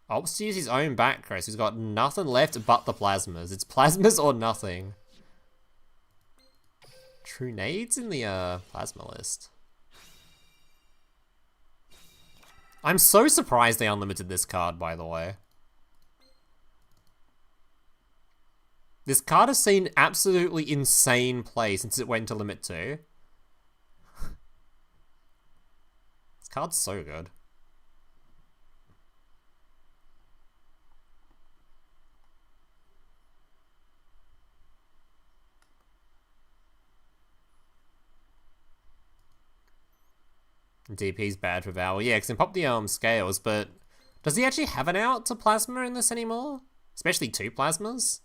Opts to use his own back row, so he's got nothing left but the plasmas. It's plasmas or nothing. True Nades in the plasma list. I'm so surprised they unlimited this card, by the way. This card has seen absolutely insane play since it went to Limit 2. This card's so good. DP's bad for Val. Yeah, because he pop the scales, but does he actually have an out to plasma in this anymore? Especially 2 plasmas?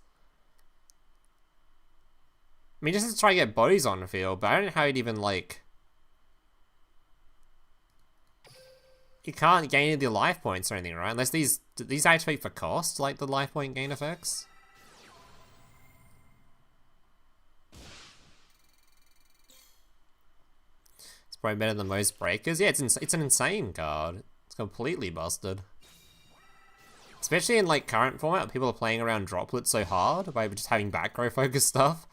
I mean, just to try to get bodies on the field, but I don't know how he'd even, like... You can't gain any of the life points or anything, right? Unless these activate for cost, like the life point gain effects? Probably better than most breakers. Yeah, it's an insane card. It's completely busted. Especially in like current format, people are playing around droplets so hard by just having back row focus stuff.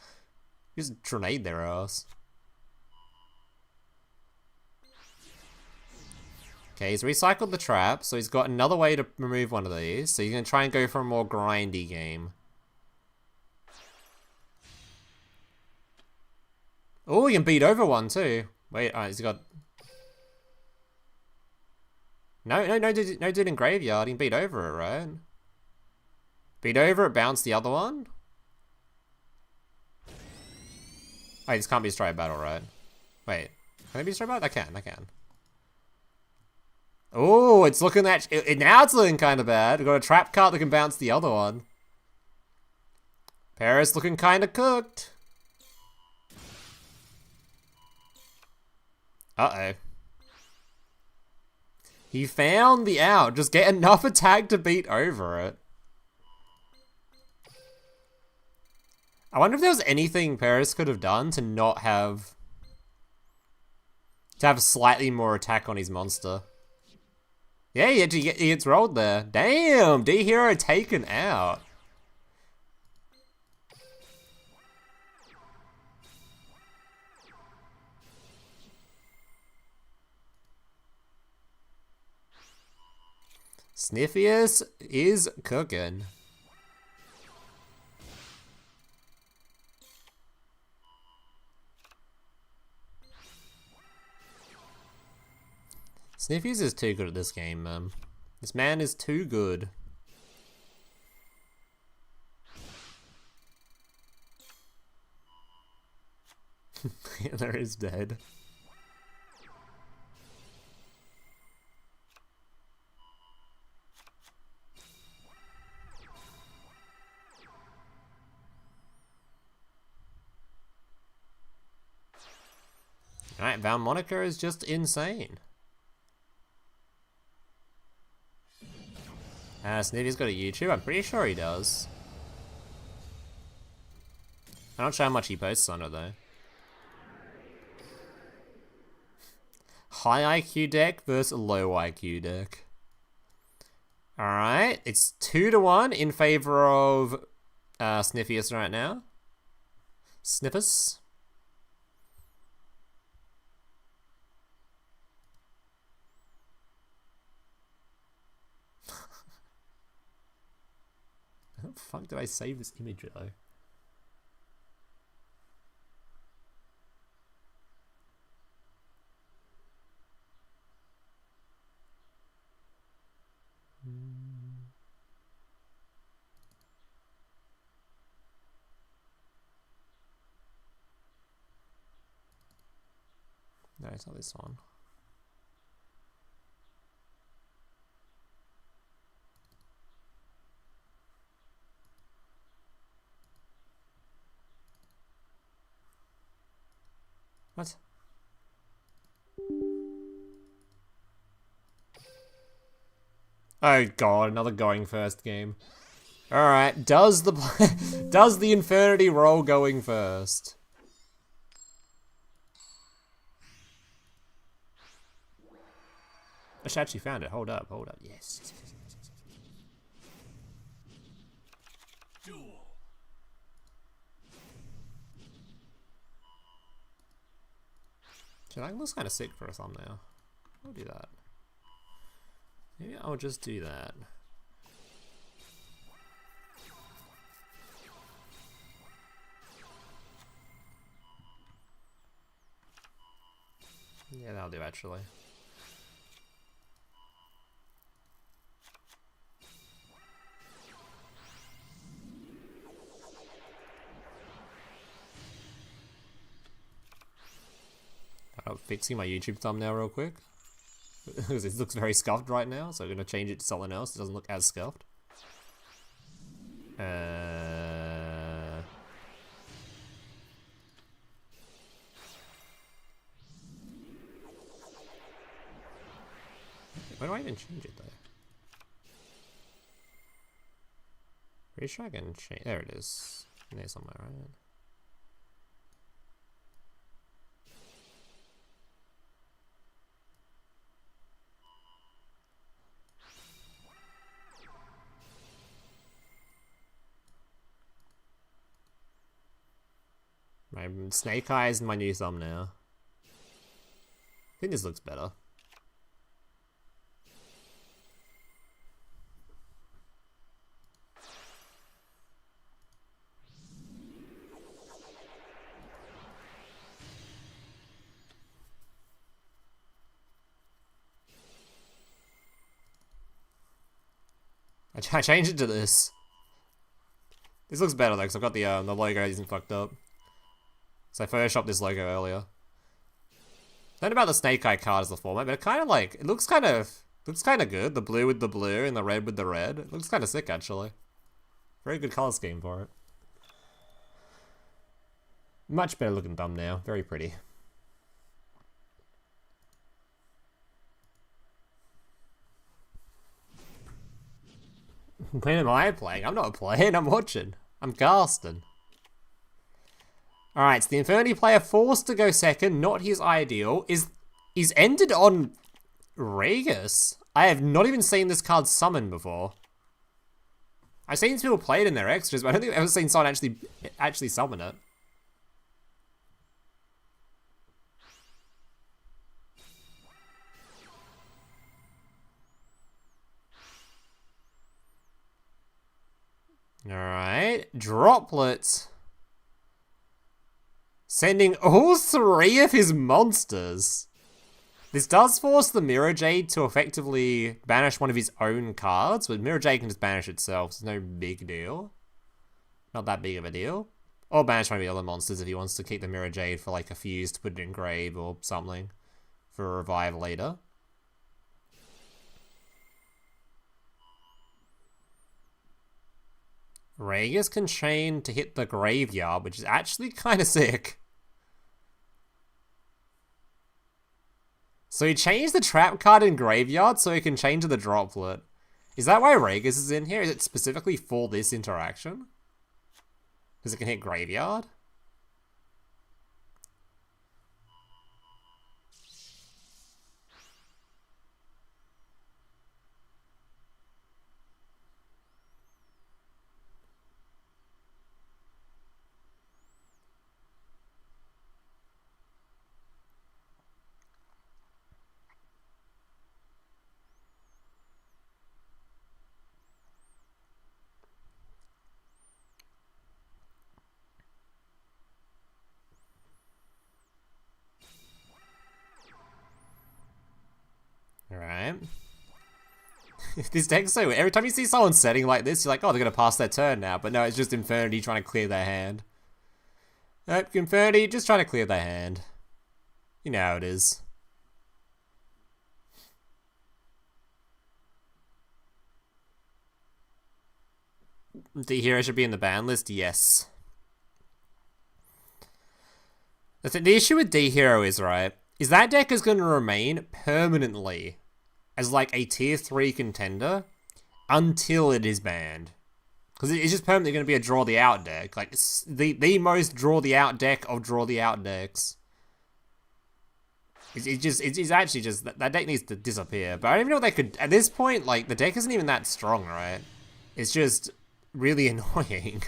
Just grenade their ass. Okay, he's recycled the trap, so he's got another way to remove one of these. So he's gonna try and go for a more grindy game. Oh, he can beat over one too. Wait, he's got... No dude in Graveyard. He can beat over it, right? Beat over it, bounce the other one? Wait, this can't be a straight battle, right? Wait, can it be a straight battle? I can. Oh, it's looking now it's looking kind of bad. We've got a trap card that can bounce the other one. Paris looking kind of cooked. Uh-oh. He found the out. Just get enough attack to beat over it. I wonder if there was anything Paris could have done to not have... To have slightly more attack on his monster. Yeah, he gets rolled there. Damn! D-Hero taken out. Sniffius is cooking. Sniffius is too good at this game, man. This man is too good. There is dead. Alright, Valmonica is just insane. Snivvy's got a YouTube? I'm pretty sure he does. I'm not sure how much he posts on it though. High IQ deck versus low IQ deck. Alright, it's 2-1 in favor of Sniffius right now. Sniffus. How the fuck did I save this image though? No, it's not this one. What? Oh god, another going first game. Alright, does the Infernity roll going first? I actually found it. Hold up. Yes. So that looks kind of sick for a thumbnail. I'll do that. Maybe I'll just do that. Yeah, that'll do actually. I'm fixing my YouTube thumbnail real quick. Because it looks very scuffed right now, so I'm going to change it to something else that doesn't look as scuffed. Where do I even change it though? Pretty sure I can change. There it is. In there somewhere, right? My snake eyes and my new thumbnail. I think this looks better. I changed it to this. This looks better though, because I've got the logo isn't fucked up. So I photoshopped this logo earlier. Not about the snake eye card as the format, but it kind of like it looks kind of good. The blue with the blue and the red with the red. It looks kind of sick actually. Very good color scheme for it. Much better looking thumbnail. Very pretty. When am I playing? I'm not playing, I'm watching. I'm casting. Alright, so the Infernity player forced to go second, not his ideal, is ended on Ragus. I have not even seen this card summoned before. I've seen people play it in their extras, but I don't think I've ever seen someone actually summon it. Alright, droplets. Sending all 3 of his monsters. This does force the Mirror Jade to effectively banish one of his own cards, but Mirror Jade can just banish itself, so it's no big deal. Not that big of a deal. Or banish one of the other monsters if he wants to keep the Mirror Jade for like a fuse to put it in grave or something for a revive later. Ragus can chain to hit the graveyard, which is actually kind of sick. So he changed the trap card in graveyard so he can change the droplet. Is that why Ragus is in here? Is it specifically for this interaction? Because it can hit graveyard? This deck's so weird. Every time you see someone setting like this, you're like, oh, they're gonna pass their turn now. But no, it's just Infernity trying to clear their hand. Nope, Infernity just trying to clear their hand. You know how it is. The hero should be in the ban list? Yes. The issue with D-Hero is, right, is that deck is going to remain permanently as like a tier 3 contender until it is banned. Because it's just permanently going to be a draw the out deck. Like, it's the most draw the out deck of draw the out decks. It's actually just, that deck needs to disappear. But I don't even know if they could, at this point, like, the deck isn't even that strong, right? It's just really annoying.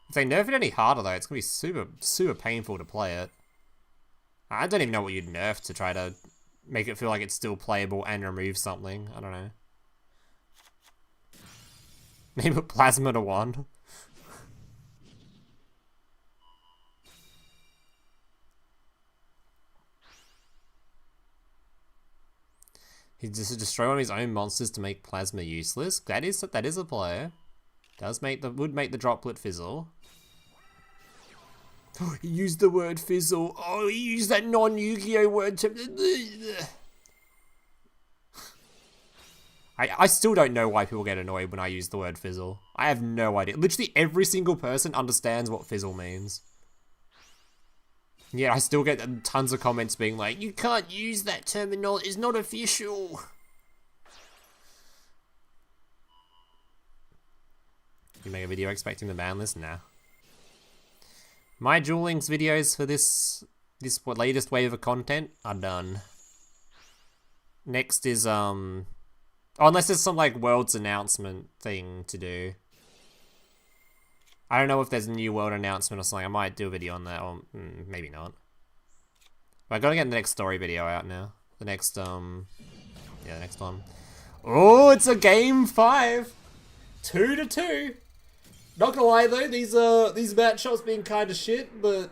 If they nerf it any harder, though, it's going to be super painful to play it. I don't even know what you'd nerf to try to make it feel like it's still playable and remove something. I don't know. Maybe put Plasma to 1. He just destroy one of his own monsters to make Plasma useless. That is a play. Would make the droplet fizzle. Oh, he used the word fizzle. Oh, he used that non-Yu-Gi-Oh word to... I still don't know why people get annoyed when I use the word fizzle. I have no idea. Literally every single person understands what fizzle means. Yeah, I still get tons of comments being like, you can't use that terminology, it's not official. You make a video expecting the ban list? Nah. My Duel Links videos for this latest wave of content are done. Next is, oh, unless there's some, like, Worlds announcement thing to do. I don't know if there's a new World announcement or something. I might do a video on that, or maybe not. But I gotta get the next story video out now. The next, yeah, the next one. Oh, it's a game 5! 2-2! Not gonna lie though, these matchups being kind of shit, but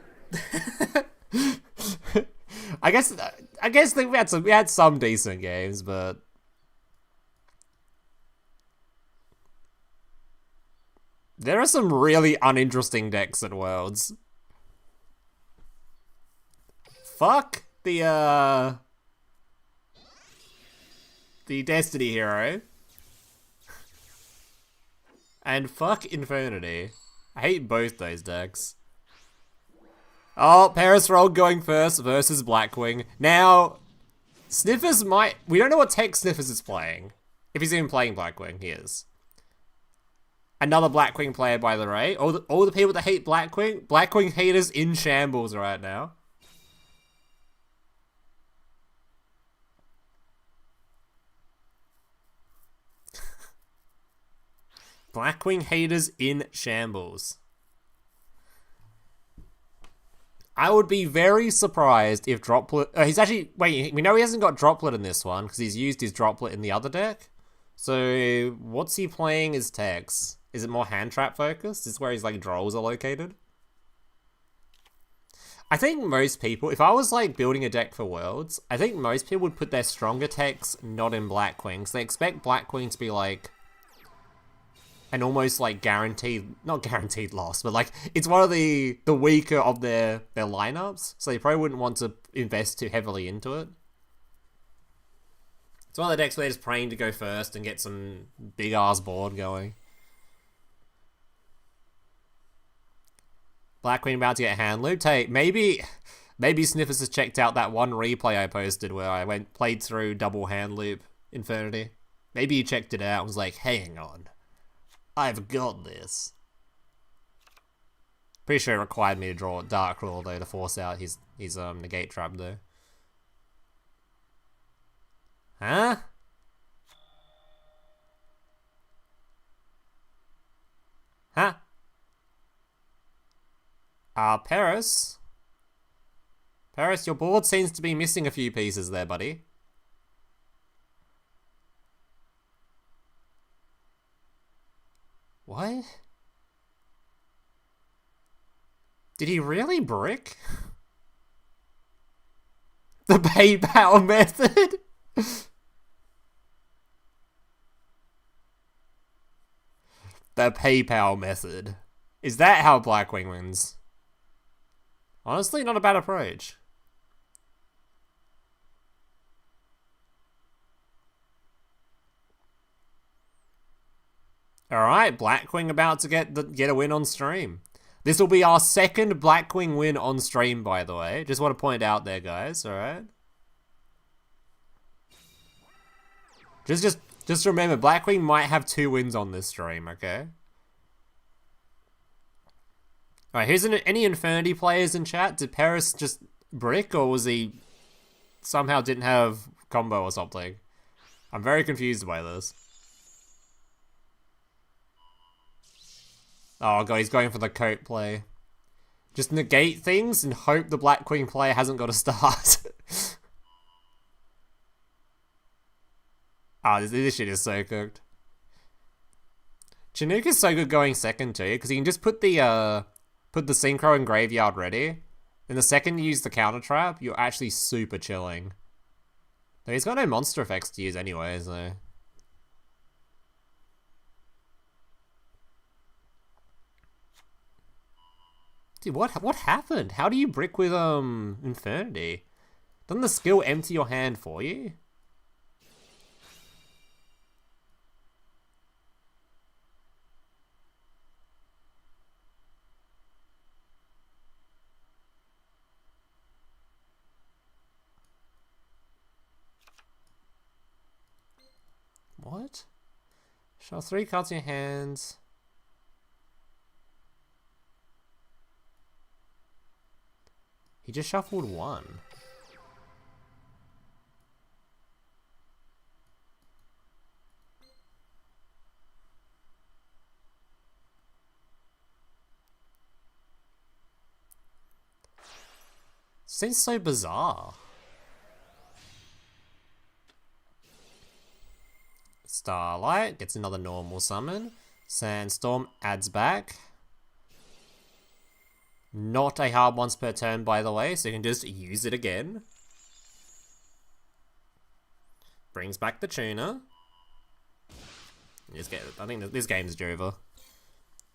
I guess we had some decent games, but there are some really uninteresting decks at Worlds. Fuck the Destiny hero. And fuck Infernity. I hate both those decks. Oh, Paris Rogue going first versus Blackwing. Now, Sniffers might... We don't know what tech Sniffers is playing. If he's even playing Blackwing, he is. Another Blackwing player, by the way. All the people that hate Blackwing haters in shambles right now. Blackwing haters in shambles. I would be very surprised if Droplet... he's actually... Wait, we know he hasn't got Droplet in this one, because he's used his Droplet in the other deck. So, what's he playing as Tex? Is it more hand trap focused? Is this where his, like, Drolls are located? I think most people... If I was, like, building a deck for Worlds, I think most people would put their stronger Tex not in Blackwing. So they expect Blackwing to be, like... an almost, like, guaranteed, not guaranteed loss, but, like, it's one of the weaker of their lineups, so you probably wouldn't want to invest too heavily into it. It's one of the decks where they're just praying to go first and get some big-ass board going. Blackwing about to get hand looped. Hey, maybe Sniffers has checked out that one replay I posted where I played through double hand loop Infernity. Maybe he checked it out and was like, hang on. I've got this. Pretty sure it required me to draw Dark Claw though to force out his negate trap though. Huh? Huh? Paris? Paris, your board seems to be missing a few pieces there, buddy. What? Did he really brick? The PayPal method? The PayPal method. Is that how Blackwing wins? Honestly, not a bad approach. Alright, Blackwing about to get a win on stream. This will be our second Blackwing win on stream, by the way. Just want to point it out there, guys, alright? Just remember, Blackwing might have 2 wins on this stream, okay? Alright, here's any Infinity players in chat. Did Paris just brick, or was he somehow didn't have combo or something? I'm very confused by this. Oh god, he's going for the coat play. Just negate things and hope the Blackwing player hasn't got a start. Ah, this shit is so cooked. Chinook is so good going second too, because he can just put the Synchro in Graveyard ready. Then the second you use the counter trap, you're actually super chilling. Though he's got no monster effects to use anyway, so. Dude, what happened? How do you brick with Infinity? Doesn't the skill empty your hand for you? What? Show 3 cards in your hands. He just shuffled 1. Seems so bizarre. Starlight gets another normal summon. Sandstorm adds back. Not a hard once per turn, by the way, so you can just use it again. Brings back the tuner. I think this game is Jova.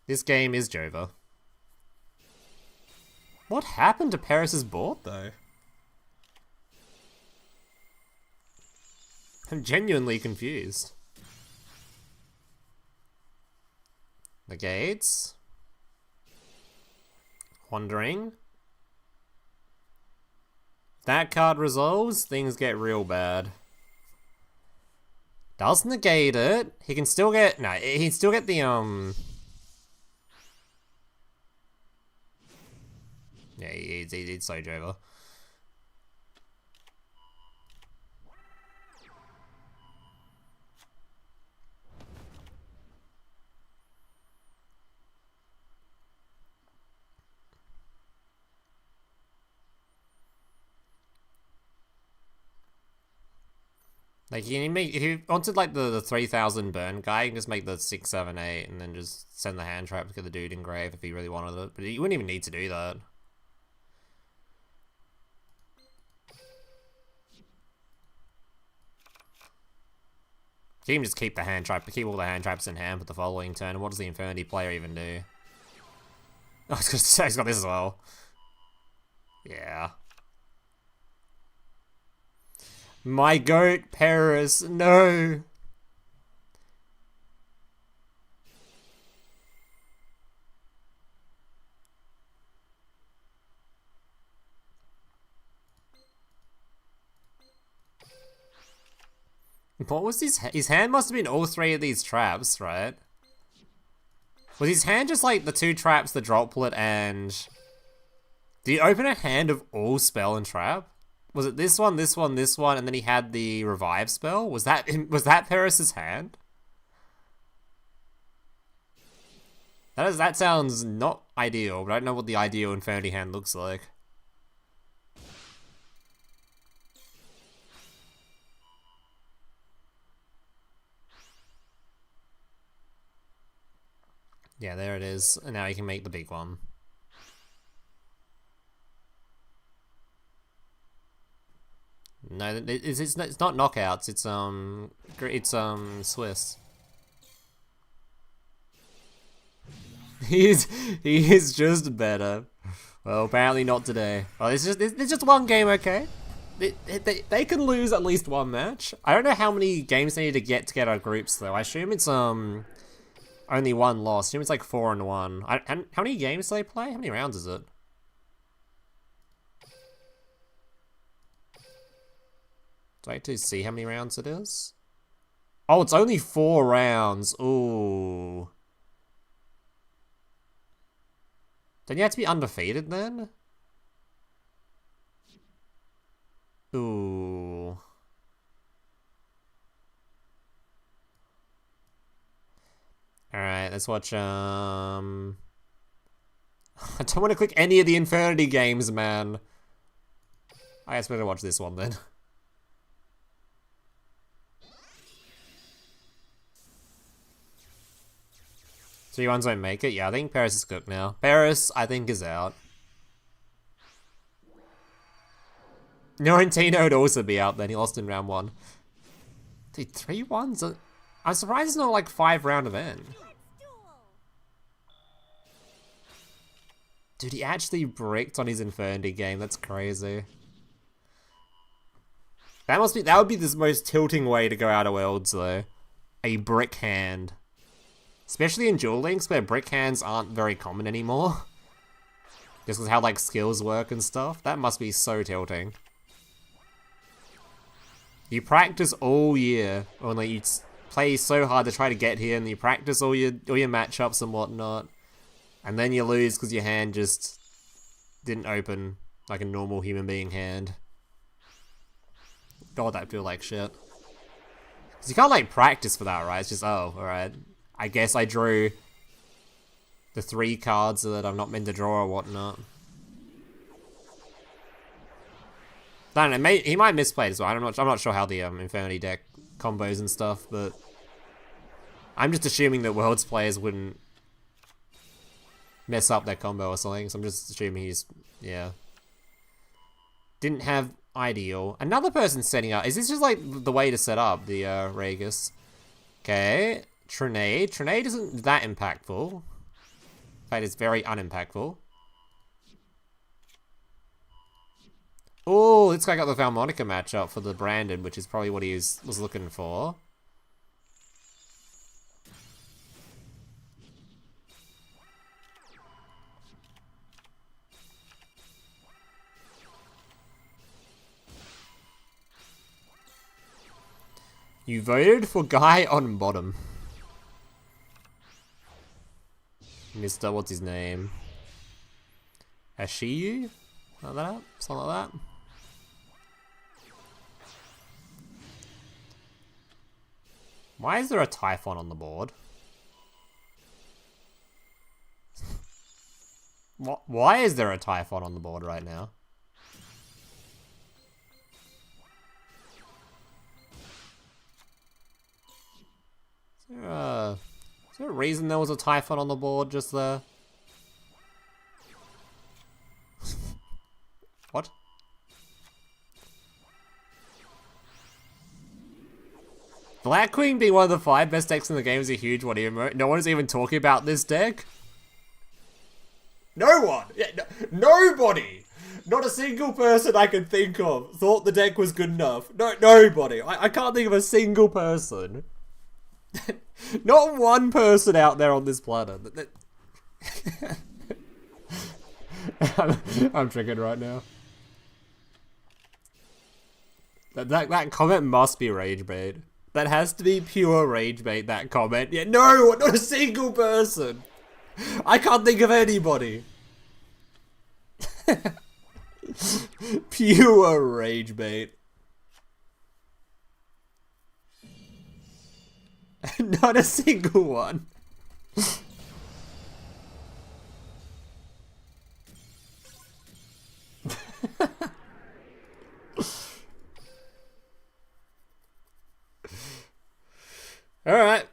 This game is Jova. What happened to Paris's board, though? I'm genuinely confused. Negates. Wandering. If that card resolves, things get real bad. Does negate it. He can still get... No, he can still get the, Yeah, he's so Jova. Like, if you wanted like the 3000 burn guy, you can just make the 6, 7, 8 and then just send the hand trap to get the dude in grave if he really wanted it. But you wouldn't even need to do that. You can just keep the hand trap, keep all the hand traps in hand for the following turn. And what does the Infinity player even do? Oh, I was gonna say he's got this as well. Yeah. My goat, Paris, no! What was his hand must have been all 3 of these traps, right? Was his hand just like the 2 traps, the droplet, and... Did he open a hand of all spell and trap? Was it this one, this one, this one, and then he had the revive spell? Was that Paris's hand? That sounds not ideal, but I don't know what the ideal Infinity hand looks like. Yeah, there it is. And now you can make the big one. No, it's not knockouts. It's Swiss. He is just better. Well, apparently not today. Well, it's just one game, okay? They can lose at least one match. I don't know how many games they need to get our groups though. I assume it's only one loss. I assume it's like 4-1. How many games do they play? How many rounds is it? Do I have to see how many rounds it is? Oh, it's only 4 rounds. Ooh. Don't you have to be undefeated then? Ooh. Alright, let's watch, I don't want to click any of the Infinity games, man. I guess better watch this one then. Three ones won't make it? Yeah, I think Paris is cooked now. Paris, I think, is out. Norrentino would also be out then. He lost in round 1. Dude, 3-1s? I'm surprised it's not like 5-round event. Dude, he actually bricked on his Infinity game. That's crazy. That would be the most tilting way to go out of Worlds though. A brick hand. Especially in Duel Links where brick hands aren't very common anymore. Just with how like skills work and stuff. That must be so tilting. You practice all year, or like you play so hard to try to get here, and you practice all your matchups and whatnot, and then you lose because your hand just didn't open like a normal human being hand. God, that feel like shit. Cause you can't like practice for that, right? It's just, oh, alright. I guess I drew the 3 cards that I'm not meant to draw or whatnot. I don't know, he might misplay as well. I'm not sure how the Infinity deck combos and stuff, but I'm just assuming that Worlds players wouldn't mess up their combo or something, so I'm just assuming he's, yeah. Didn't have ideal. Another person setting up. Is this just like the way to set up the Ragus? Okay. Trinade. Trinade isn't that impactful. In fact, it's very unimpactful. Oh, this guy got the Valmonica matchup for the Brandon, which is probably what he was looking for. You voted for guy on bottom. Mr. What's his name? Ashiyu? Like that? Something like that? Why is there a Typhon on the board? Why is there a Typhon on the board right now? Is there a reason there was a Typhon on the board just there? What? Black Queen being one of the 5 best decks in the game is a huge one here. No one is even talking about this deck. No one! Yeah, nobody! Not a single person I can think of thought the deck was good enough. Nobody. I can't think of a single person. Not one person out there on this planet. I'm triggered right now. That comment must be rage bait. That has to be pure rage bait, that comment. Yeah, no, not a single person. I can't think of anybody. Pure rage bait. Not a single one. Alright.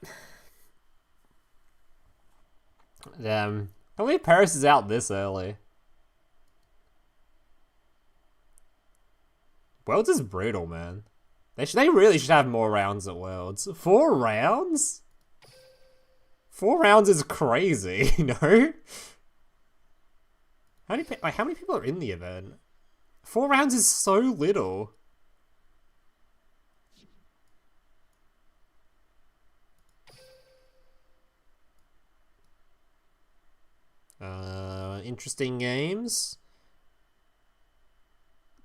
Damn. I believe Paris is out this early. Worlds is brutal, man. They really should have more rounds at Worlds. 4 rounds? 4 rounds is crazy, you know? How many people are in the event? 4 rounds is so little. Interesting games.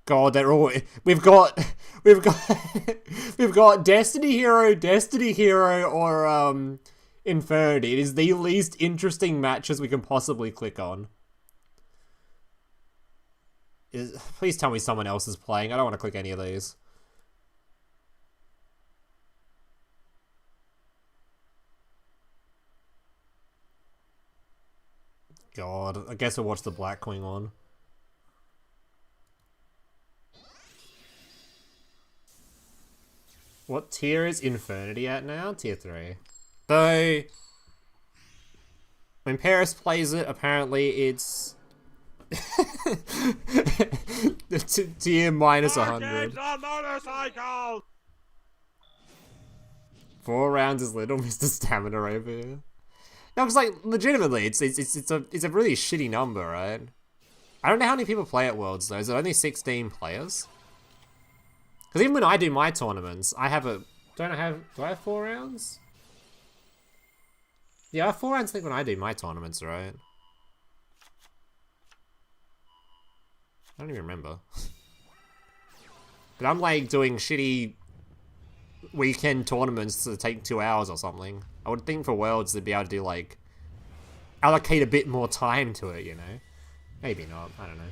God, they're all. We've got we've got Destiny Hero, or Infinity. It is the least interesting matches we can possibly click on. Please tell me someone else is playing. I don't want to click any of these. God, I guess we'll watch the Blackwing one. What tier is Infinity at now? Tier 3. Though, when Paris plays it, apparently it's... tier minus 100. 4 rounds is little, Mr. Stamina over here. No, because like legitimately, it's a really shitty number, right? I don't know how many people play at Worlds though. Is it only 16 players? Because even when I do my tournaments, I have a... Do I have 4 rounds? Yeah, I have 4 rounds I think when I do my tournaments, right? I don't even remember. But I'm like doing shitty weekend tournaments that take 2 hours or something. I would think for Worlds they'd be able to do like... allocate a bit more time to it, you know? Maybe not, I don't know.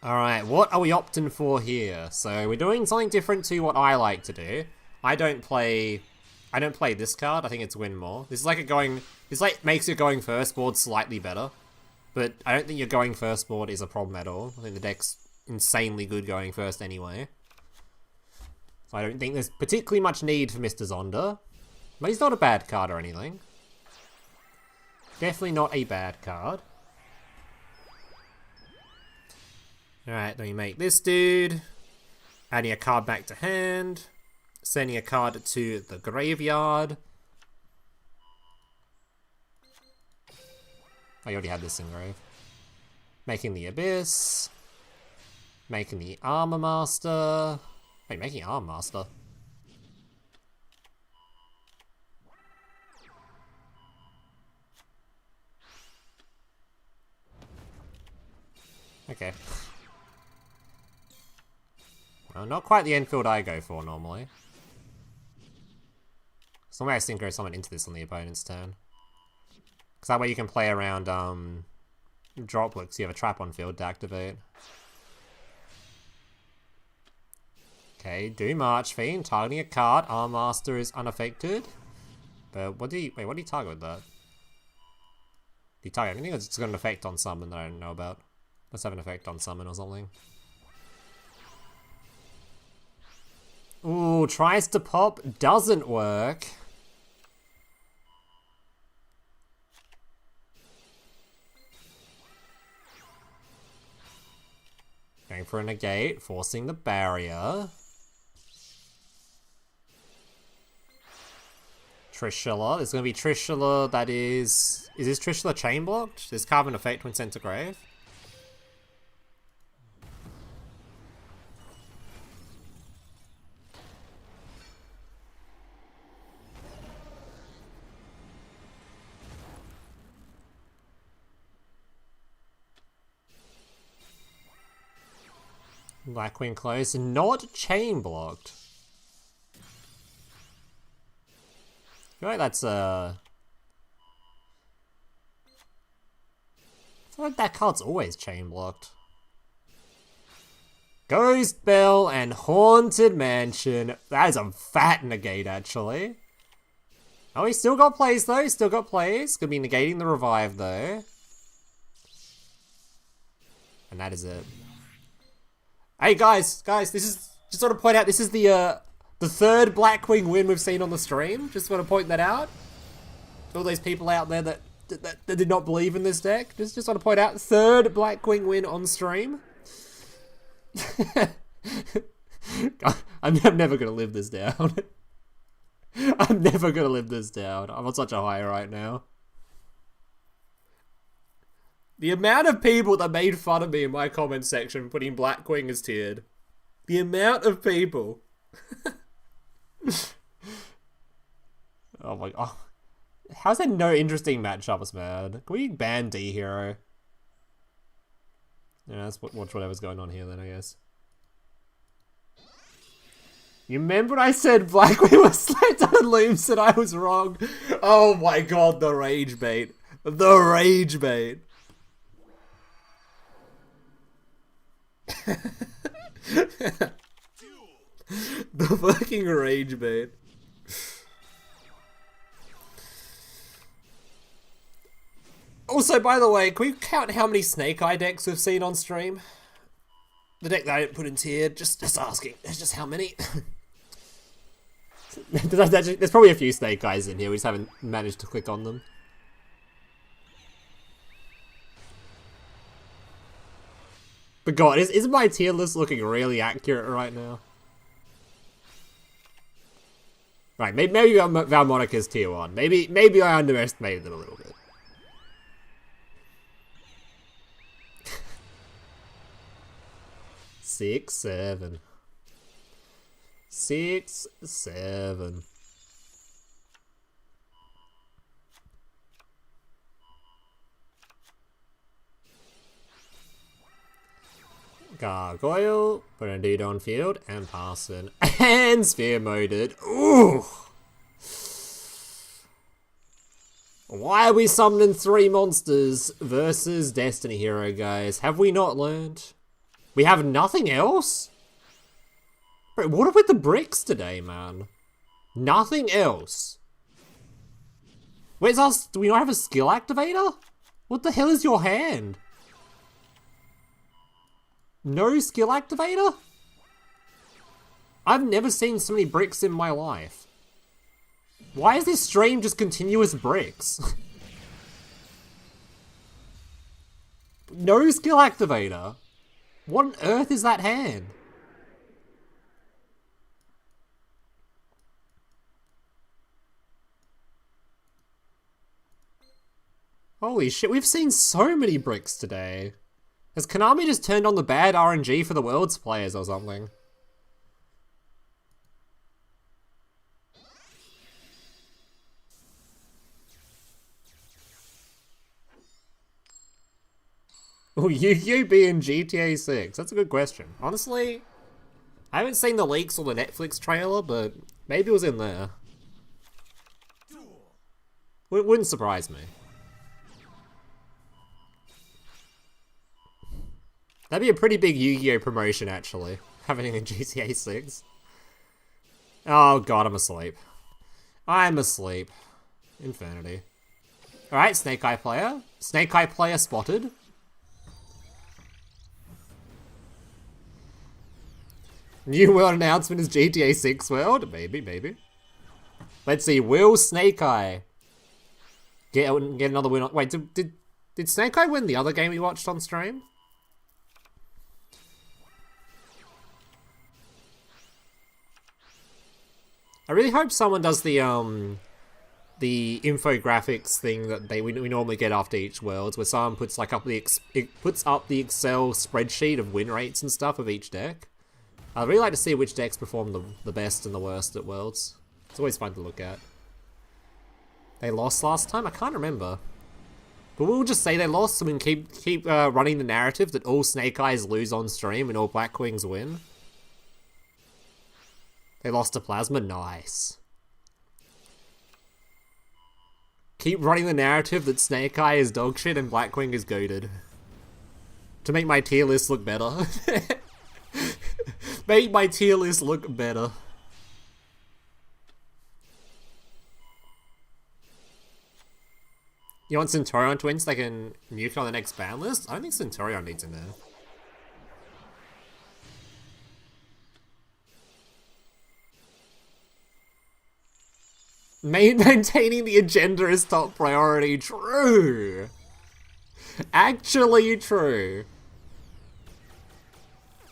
Alright, what are we opting for here? So we're doing something different to what I like to do. I don't play this card, I think it's win more. This is like this like makes your going first board slightly better. But I don't think your going first board is a problem at all. I think the deck's insanely good going first anyway. So I don't think there's particularly much need for Mr. Zonda. But he's not a bad card or anything. Definitely not a bad card. Alright, then we make this dude. Adding a card back to hand. Sending a card to the graveyard. I already had this in grave. Making the Abyss. Making the Armor Master. Wait, making Armor Master? Okay. Well, not quite the end field I go for normally. So I may synchro someone into this on the opponent's turn. Because that way you can play around Droplet, so you have a trap on field to activate. Okay, do March Fiend, targeting a card. Arm Master is unaffected. But what do you target with that? Do you target anything, or is it just got an effect on summon that I don't know about? Let's have an effect on summon or something. Ooh, tries to pop, doesn't work. Going for a negate, forcing the barrier. Trishula. There's going to be Trishula that is... Is this Trishula chain blocked? There's Carbon Effect when sent to grave. Blackwing close, not chain blocked. I feel like that's I feel like that card's always chain blocked. Ghost Bell and Haunted Mansion. That is a fat negate, actually. Oh, he's still got plays, though. Still got plays. Gonna be negating the revive, though. And that is it. Hey, guys, this is... Just want to point out, this is the third Blackwing win we've seen on the stream. Just want to point that out. All those people out there that did not believe in this deck. Just want to point out, third Blackwing win on stream. I'm never gonna live this down. I'm never gonna live this down. I'm on such a high right now. The amount of people that made fun of me in my comment section putting Blackwing as tiered. The amount of people. Oh my god. How's there no interesting matchups, man? Can we ban D-Hero? Yeah, let's watch whatever's going on here then, I guess. You remember when I said Blackwing was slept on Looms and I was wrong? Oh my god, the rage bait. The rage bait. The fucking rage bait. Also, by the way, can we count how many Snake Eye decks we've seen on stream? The deck that I didn't put in tiered, just asking. It's just how many? There's probably a few Snake Eyes in here, we just haven't managed to click on them. But god, is my tier list looking really accurate right now? Right, maybe Valmonica's tier 1. Maybe I underestimated them a little bit. Six, seven. 6, 7. Gargoyle, put a dude on field, and Parson. And sphere moded. Ooh! Why are we summoning 3 monsters versus Destiny Hero, guys? Have we not learned? We have nothing else? Bro, what are with the bricks today, man? Nothing else. Where's us? Do we not have a skill activator? What the hell is your hand? No skill activator? I've never seen so many bricks in my life. Why is this stream just continuous bricks? No skill activator? What on earth is that hand? Holy shit, we've seen so many bricks today. Has Konami just turned on the bad RNG for the Worlds players or something? Oh, Yu-Gi-Oh! Being GTA 6? That's a good question. Honestly, I haven't seen the leaks or the Netflix trailer, but maybe it was in there. Wouldn't surprise me. That'd be a pretty big Yu-Gi-Oh! Promotion, actually. Having it in GTA 6. Oh god, I'm asleep. I'm asleep. Infinity. Alright, Snake Eye player. Snake Eye player spotted. New world announcement is GTA 6 world? Maybe. Let's see, will Snake Eye get another win on... Wait, did Snake Eye win the other game we watched on stream? I really hope someone does the infographics thing that we normally get after each Worlds, where someone puts up the Excel spreadsheet of win rates and stuff of each deck. I'd really like to see which decks perform the best and the worst at Worlds. It's always fun to look at. They lost last time? I can't remember. But we'll just say they lost, so we can keep running the narrative that all Snake Eyes lose on stream and all Blackwings win. They lost to Plasma? Nice. Keep running the narrative that Snake Eye is dogshit and Blackwing is goated. To make my tier list look better. Make my tier list look better. You want Centurion to win so they can nuke on the next ban list? I don't think Centurion needs him there. Maintaining the agenda is top priority. True. Actually true.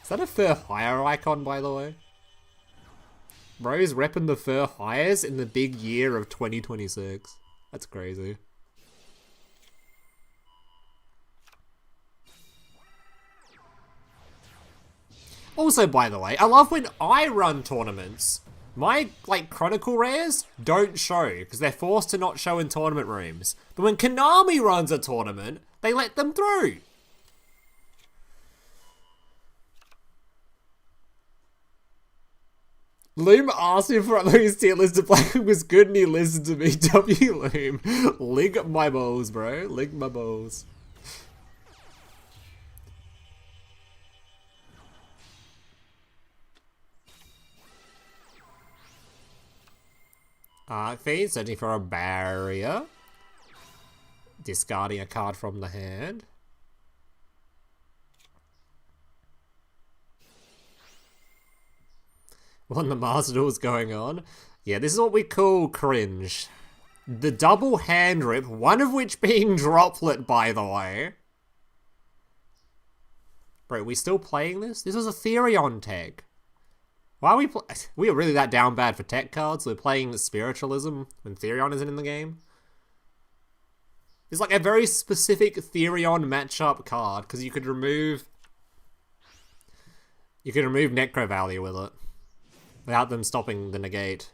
Is that a Fur Hire icon, by the way? Bro's repping the fur highest in the big year of 2026. That's crazy. Also, by the way, I love when I run tournaments. My, like, Chronicle rares don't show, because they're forced to not show in tournament rooms. But when Konami runs a tournament, they let them through. Loom asked me for his tier list to play was good and he listened to me. W Loom. Lick my balls, bro. Lick my balls. Feed, searching for a barrier. Discarding a card from the hand. What the Master Duel's going on? Yeah, this is what we call cringe. The double hand rip, one of which being Droplet, by the way. Bro, we still playing this? This was a Therion tech. Why are we are really that down bad for tech cards? We're playing Spiritualism when Therion isn't in the game? It's like a very specific Therion matchup card, because you could remove... You could remove Necro Value with it. Without them stopping the negate.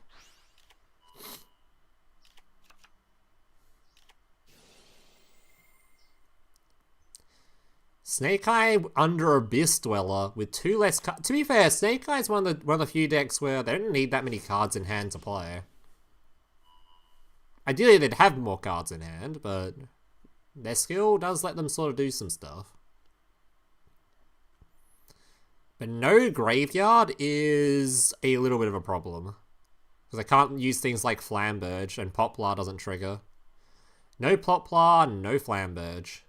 Snake Eye under Abyss Dweller with 2 less cards. To be fair, Snake Eye is one of the few decks where they don't need that many cards in hand to play. Ideally, they'd have more cards in hand, but their skill does let them sort of do some stuff. But no graveyard is a little bit of a problem. Because I can't use things like Flamberge, and Poplar doesn't trigger. No Poplar, no Flamberge.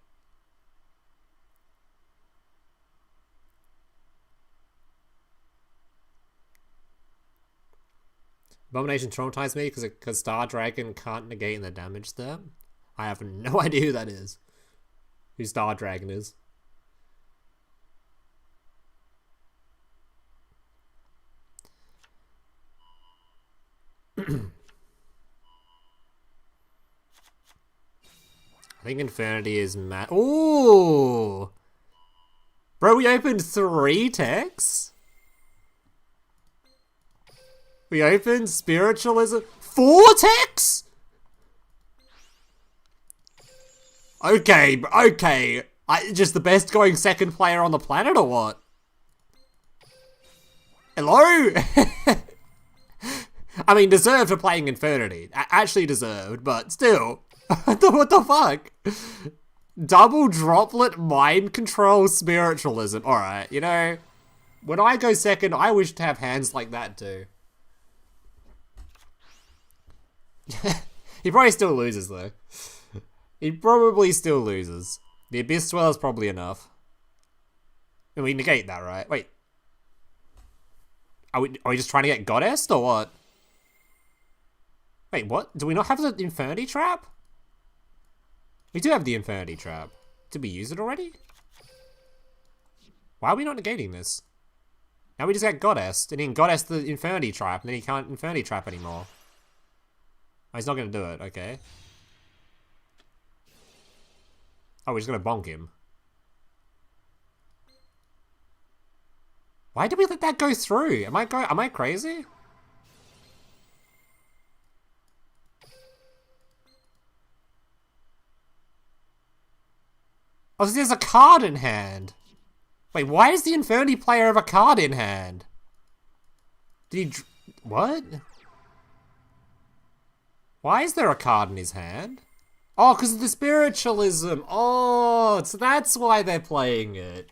Abomination traumatized me because Star Dragon can't negate in the damage step. I have no idea who that is. Who Star Dragon is. I think Infernity is mad. Ooh! Bro, we opened 3 techs? We opened Spiritualism. 4 techs? Okay, okay. Just the best going second player on the planet or what? Hello? I mean, deserved for playing Infernity. Actually deserved, but still. What the fuck? Double Droplet Mind Control Spiritualism. Alright, you know, when I go second, I wish to have hands like that too. He probably still loses though. He probably still loses. The Abyss Dweller is probably enough. And we negate that, right? Wait. Are we just trying to get Goddess or what? Wait, what? Do we not have the Infernity Trap? We do have the Infernity Trap. Did we use it already? Why are we not negating this? Now we just got Goddess, and he can Goddess the Infernity Trap, and then he can't Infernity Trap anymore. Oh, he's not going to do it, okay. Oh, we're just going to bonk him. Why did we let that go through? Am I crazy? Oh, so there's a card in hand. Wait, why does the Infernity player have a card in hand? Did he... What? Why is there a card in his hand? Oh, because of the Spiritualism. Oh, so that's why they're playing it.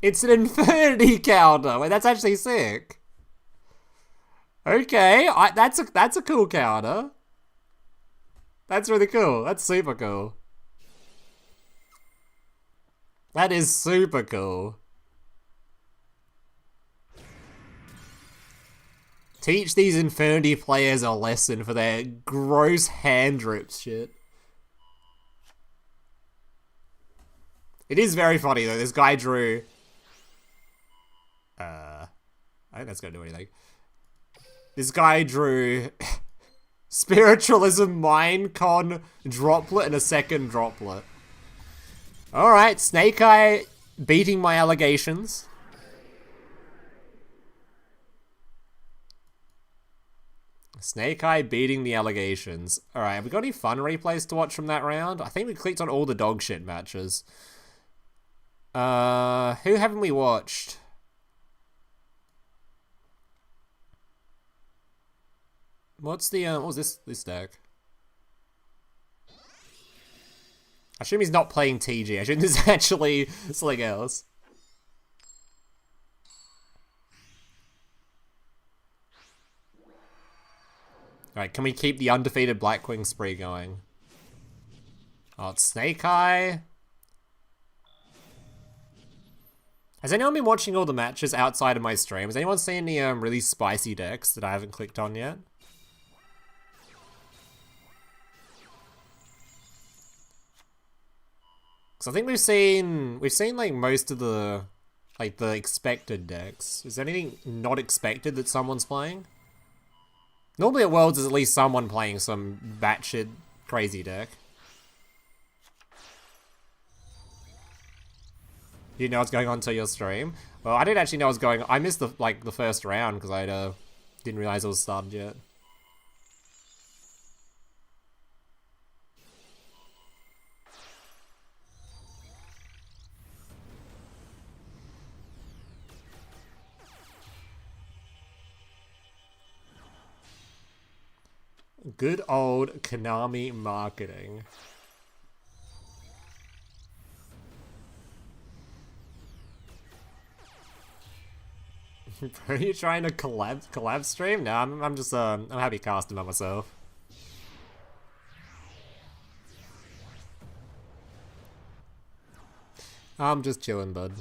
It's an Infernity counter. Wait, that's actually sick. Okay, that's a cool counter. That's really cool. That's super cool. That is super cool. Teach these Infernity players a lesson for their gross hand drips shit. It is very funny though, this guy drew... I think that's gonna do anything. This guy drew Spiritualism, Minecon, Droplet, and a second Droplet. Alright, Snake Eye beating my allegations. Snake Eye beating the allegations. Alright, have we got any fun replays to watch from that round? I think we clicked on all the dog shit matches. Who haven't we watched? What's the, what was this deck? I assume he's not playing TG. I assume this is actually something else. Alright, can we keep the undefeated Blackwing spree going? Oh, it's Snake Eye. Has anyone been watching all the matches outside of my stream? Has anyone seen any really spicy decks that I haven't clicked on yet? Because I think we've seen like most of the the expected decks. Is there anything not expected that someone's playing? Normally at Worlds there's at least someone playing some batshit crazy deck. You didn't know what's going on until your stream? Well, I didn't actually know what was going on. I missed the first round because I didn't realize it was started yet. Good old Konami marketing. Are you trying to collab stream? No, I'm just I'm happy casting by myself. I'm just chilling, bud.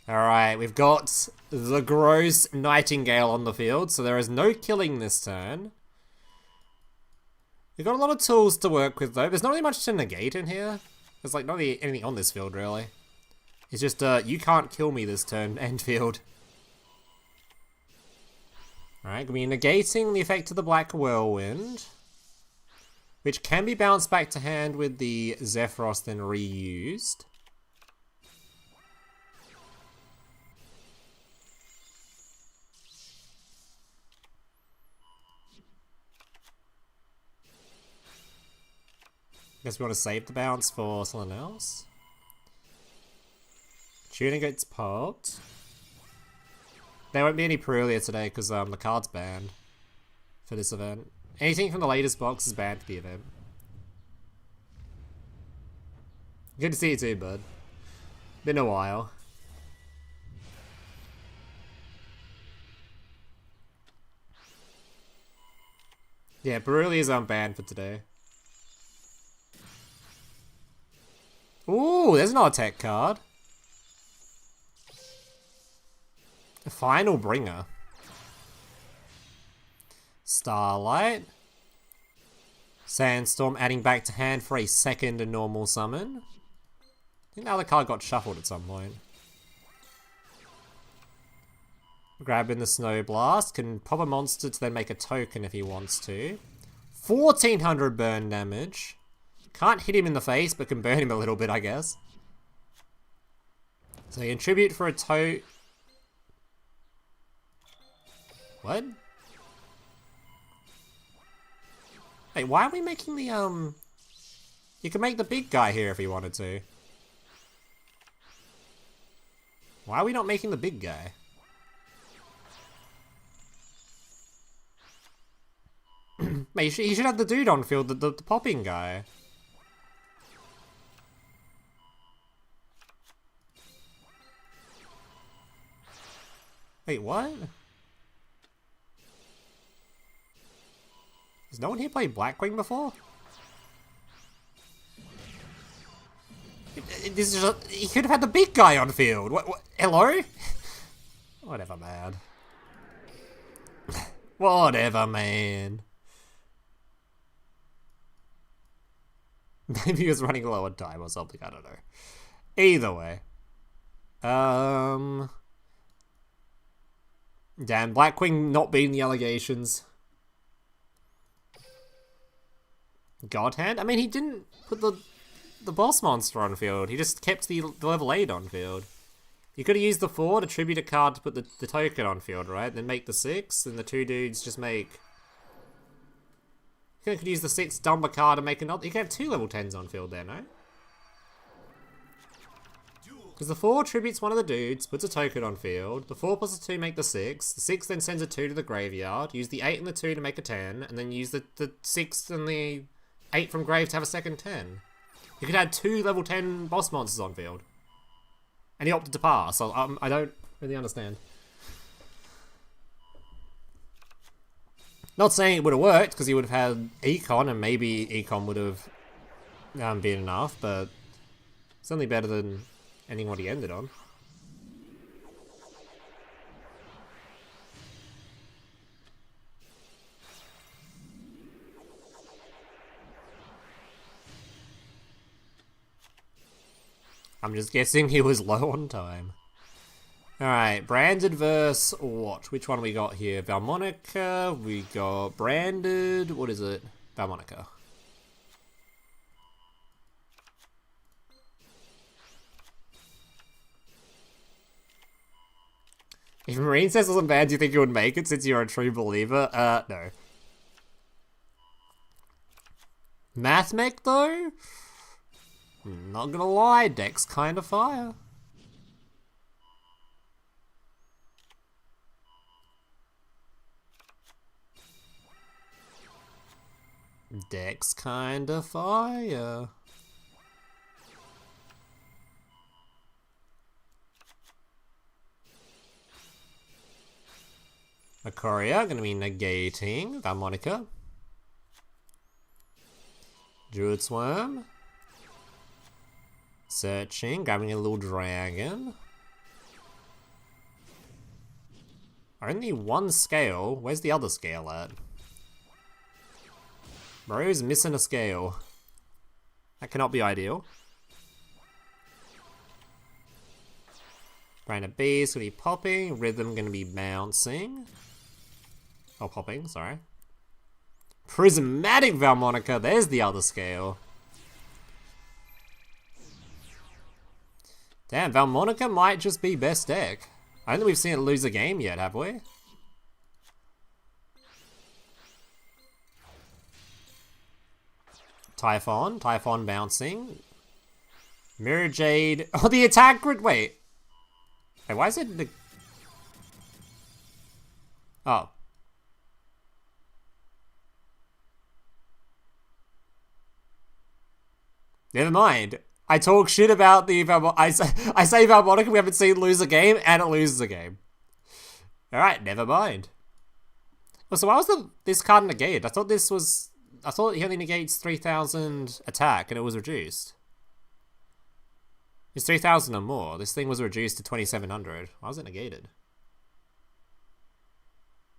Alright, we've got the gross Nightingale on the field, so there is no killing this turn. We've got a lot of tools to work with though. There's not really much to negate in here. There's like not really anything on this field really. It's just, you can't kill me this turn, end field. Alright, gonna be negating the effect of the Black Whirlwind, which can be bounced back to hand with the Zephyros then reused. Guess we want to save the bounce for something else. Tuning gets popped. There won't be any Perulia today because the card's banned for this event. Anything from the latest box is banned for the event. Good to see you too, bud. Been a while. Yeah, Perulia's banned for today. Ooh, there's another tech card. Final Bringer. Starlight. Sandstorm adding back to hand for a second normal summon. I think the other card got shuffled at some point. Grabbing the Snow Blast. Can pop a monster to then make a token if he wants to. 1400 burn damage. Can't hit him in the face, but can burn him a little bit, I guess. So you contribute for a What? Hey, why are we making the, You can make the big guy here if you wanted to. Why are we not making the big guy? Mate, you should have the dude on field, the popping guy. Wait, what? Has no one here played Blackwing before? This is just, he could have had the big guy on field. What hello? Whatever, man. Whatever, man. Maybe he was running low on time or something, I don't know. Either way. Damn, Blackwing not beating the allegations. God Hand? I mean, he didn't put the boss monster on field. He just kept the level 8 on field. You could have used the 4 to tribute a card to put the token on field, right? Then make the 6, and the 2 dudes just make... You could use the 6, dump a card, and make another... You could have 2 level 10s on field there, no? Because the 4 tributes one of the dudes, puts a token on field, the 4 plus the 2 make the 6, the 6 then sends a 2 to the graveyard, use the 8 and the 2 to make a 10, and then use the 6 and the 8 from grave to have a second 10. You could add 2 level 10 boss monsters on field. And he opted to pass, so I don't really understand. Not saying it would have worked, because he would have had Econ, and maybe Econ would have been enough, but certainly better than ending what he ended on. I'm just guessing he was low on time. Alright, Branded versus what? Which one we got here? Valmonica, we got Branded, what is it? Valmonica. If Marine says wasn't bad, do you think you would make it since you're a true believer? No. Mathmech though? Not gonna lie, deck's kinda fire. Deck's kinda fire. Ikoria gonna be negating Valmonica. Druid Swarm. Searching, grabbing a little dragon. Only one scale. Where's the other scale at? Bro's missing a scale. That cannot be ideal. Brain of Beast gonna be popping. Rhythm gonna be bouncing. Oh, popping, sorry. Prismatic Valmonica, there's the other scale. Damn, Valmonica might just be best deck. I don't think we've seen it lose a game yet, have we? Typhon bouncing. Mirror Jade. Oh, the attack grid. Wait, why is it the... Oh. Never mind. I talk shit about the I say Valmonica we haven't seen lose a game, and it loses a game. Alright, never mind. Well, so why was this card negated? I thought he only negates 3,000 attack and it was reduced. It's 3,000 or more. This thing was reduced to 2,700. Why was it negated?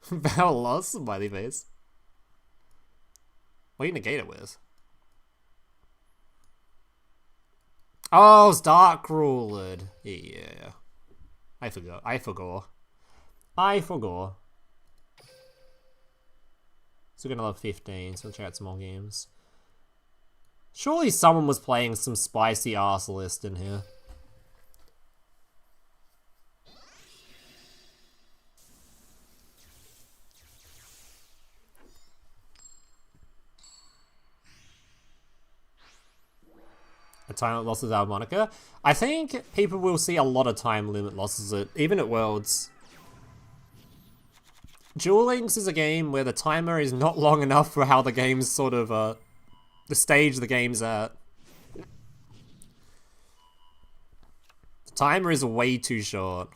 Val lost, smiley face. What do you negate it with? Oh, it's Dark Ruled. Yeah. I forgot. Still got another 15, so we'll check out some more games. Surely someone was playing some spicy ass list in here. A time limit losses at Monica. I think people will see a lot of time limit losses even at Worlds. Duel Links is a game where the timer is not long enough for how the game's sort of the stage the game's at. The timer is way too short.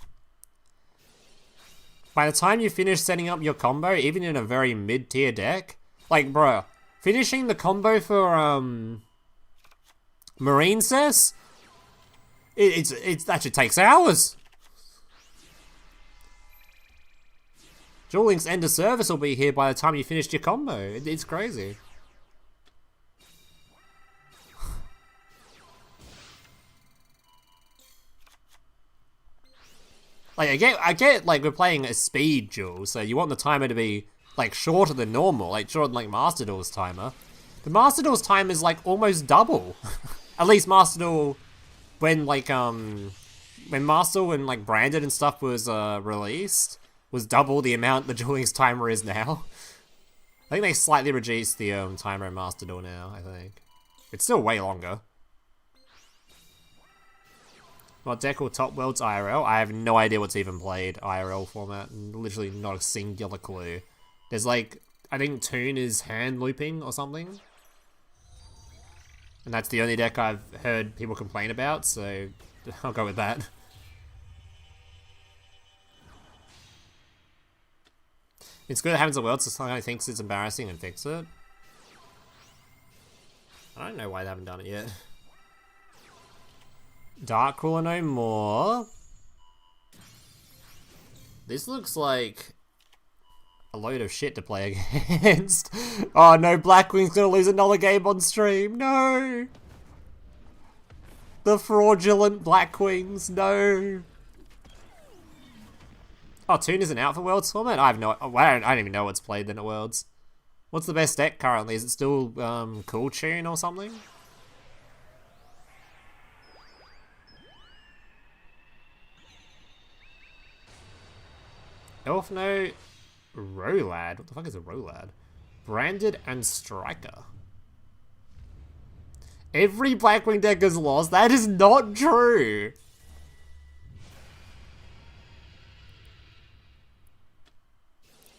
By the time you finish setting up your combo, even in a very mid-tier deck, like bro, finishing the combo for Marine Cess, that should takes hours. Duel Links End of Service will be here by the time you finished your combo. It's crazy. Like, I get, like, we're playing a speed duel, so you want the timer to be, like, shorter than normal, like, shorter than, like, Master Duel's timer. The Master Duel's time is, like, almost double. At least Master Duel, when, like, when Master Duel and, like, Branded and stuff was, released, was double the amount the dueling's timer is now. I think they slightly reduced the, timer in Master Duel now, I think. It's still way longer. What deck will top Worlds IRL? I have no idea what's even played IRL format. Literally not a singular clue. There's like, I think Toon is hand looping or something. And that's the only deck I've heard people complain about, so I'll go with that. It's good it happens at Worlds, so someone thinks it's embarrassing and fix it. I don't know why they haven't done it yet. Dark Ruler no more. This looks like a load of shit to play against. Oh no, Blackwing's gonna lose another game on stream. No! The fraudulent Blackwings, no! Oh, Toon isn't out for Worlds format? I have no... I don't even know what's played then at Worlds. What's the best deck currently? Is it still Cool Tune or something? Elfno Rolad. What the fuck is a Rolad? Branded and Striker. Every Blackwing deck is lost. That is not true.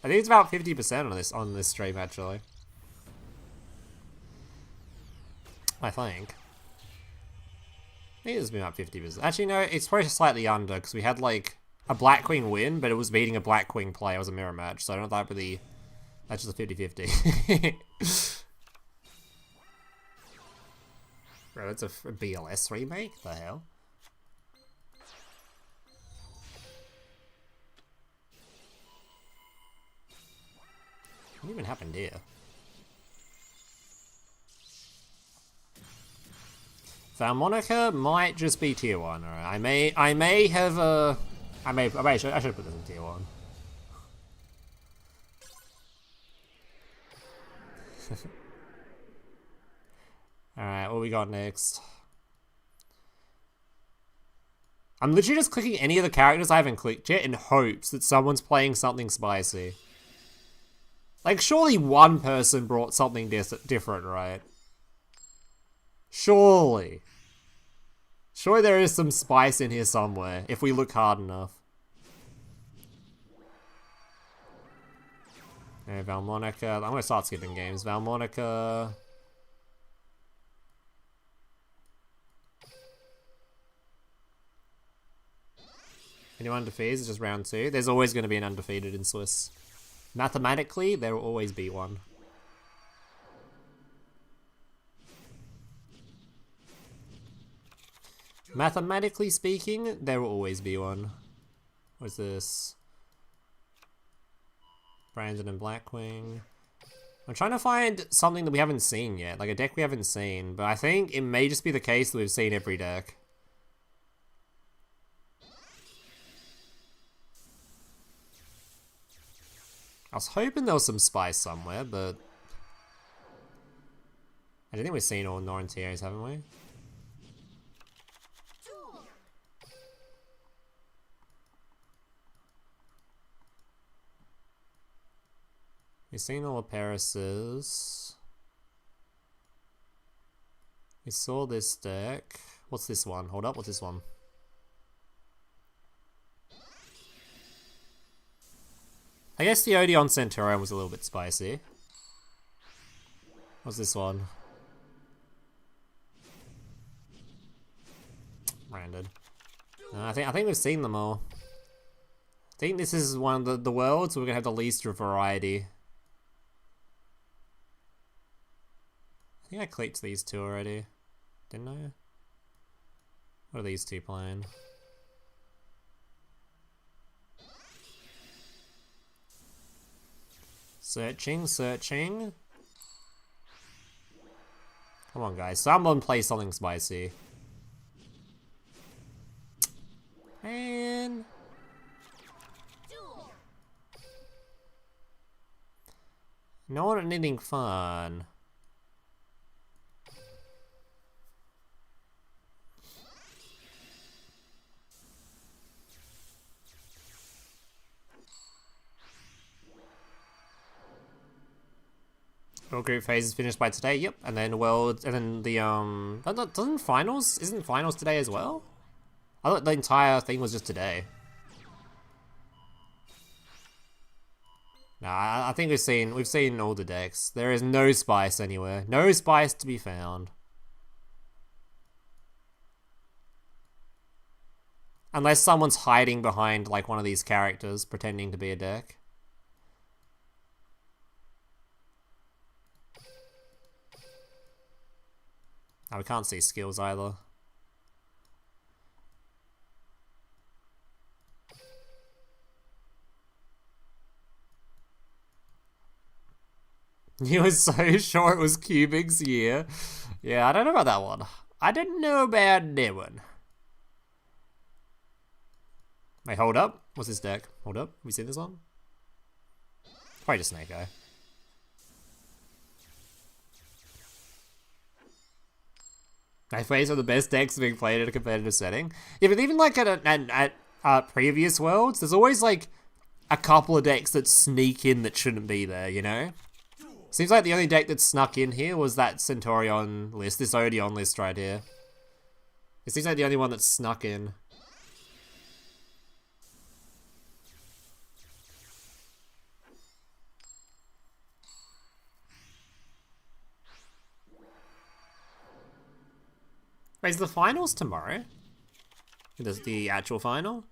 I think it's about 50% on this stream actually. I think it's been about 50%. Actually, no, it's probably slightly under because we had like a Blackwing win, but it was beating a Blackwing play. It was a mirror match, so I don't know if that really... That's just a 50-50. Bro, that's a BLS remake? The hell? What even happened here? Valmonica might just be tier 1, alright. I may have I should have put this in tier 1. Alright, what we got next? I'm literally just clicking any of the characters I haven't clicked yet in hopes that someone's playing something spicy. Like, surely one person brought something different, right? Surely. Surely there is some spice in here somewhere, if we look hard enough. Okay, Valmonica. I'm gonna start skipping games. Valmonica. Anyone undefeated? It's just round 2. There's always going to be an undefeated in Swiss. Mathematically, there will always be one. Mathematically speaking, there will always be one. What's this? Brandon and Blackwing. I'm trying to find something that we haven't seen yet, like a deck we haven't seen, but I think it may just be the case that we've seen every deck. I was hoping there was some spice somewhere, but I don't think we've seen all Norn TAs, haven't we? We've seen all the Parises. We saw this deck. What's this one? Hold up, what's this one? I guess the Odeon Centurion was a little bit spicy. What's this one? Branded. I think we've seen them all. I think this is one of the worlds where we're gonna have the least variety. I think I clicked these two already. Didn't I? What are these two playing? Searching, searching. Come on, guys. Someone play something spicy. Man. Not anything fun. World group phase is finished by today. Yep, and then world, and then the doesn't finals? Isn't finals today as well? I thought the entire thing was just today. Nah, I think we've seen all the decks. There is no spice anywhere. No spice to be found. Unless someone's hiding behind like one of these characters pretending to be a deck. Oh, we can't see skills either. You were so sure it was Cubic's year. Yeah, I don't know about that one. I didn't know about that one. Wait, hold up. What's this deck? Hold up. Have we seen this one? Probably just Snake Eye. Phase are the best decks being played in a competitive setting. Yeah, but even like at previous worlds, there's always like a couple of decks that sneak in that shouldn't be there, you know? Seems like the only deck that snuck in here was that Centurion list, this Odeon list right here. It seems like the only one that snuck in. Wait, is the finals tomorrow? Is the actual final?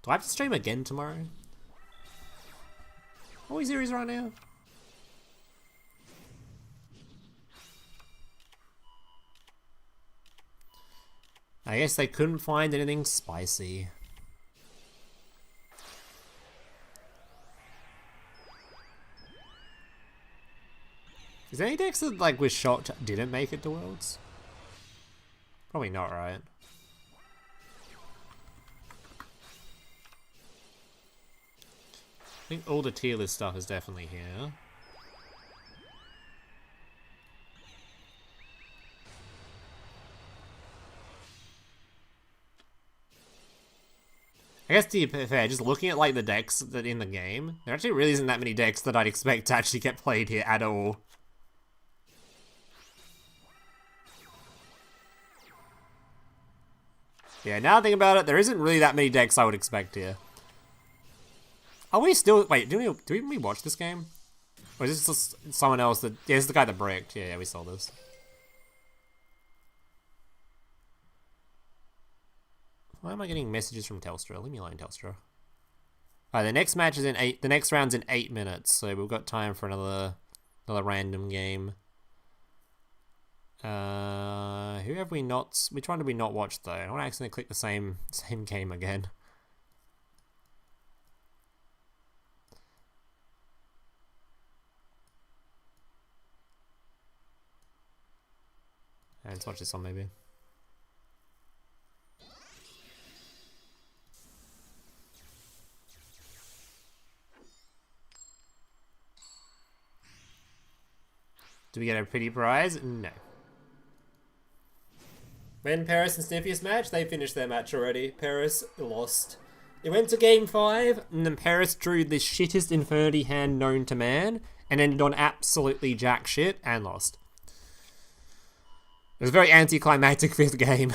Do I have to stream again tomorrow? What are series right now? I guess they couldn't find anything spicy. Is there any decks that like was shocked didn't make it to Worlds? Probably not, right? I think all the tier list stuff is definitely here. I guess to be fair, just looking at like the decks that in the game, there actually really isn't that many decks that I'd expect to actually get played here at all. Yeah, now I think about it, there isn't really that many decks I would expect here. Are we still... Wait, do we watch this game? Or is this just someone else that... Yeah, this is the guy that bricked. Yeah, we saw this. Why am I getting messages from Telstra? Leave me alone, Telstra. Alright, the next match is in 8... The next round's in 8 minutes, so we've got time for another random game. Who have we not... Which one did we not watch, though? I want to accidentally click the same game again. Let's watch this one, maybe. Do we get a pretty prize? No. When Paris and Snifius match, they finished their match already. Paris lost. It went to game 5, and then Paris drew the shittest Infinity hand known to man, and ended on absolutely jack shit, and lost. It was a very anticlimactic 5th game.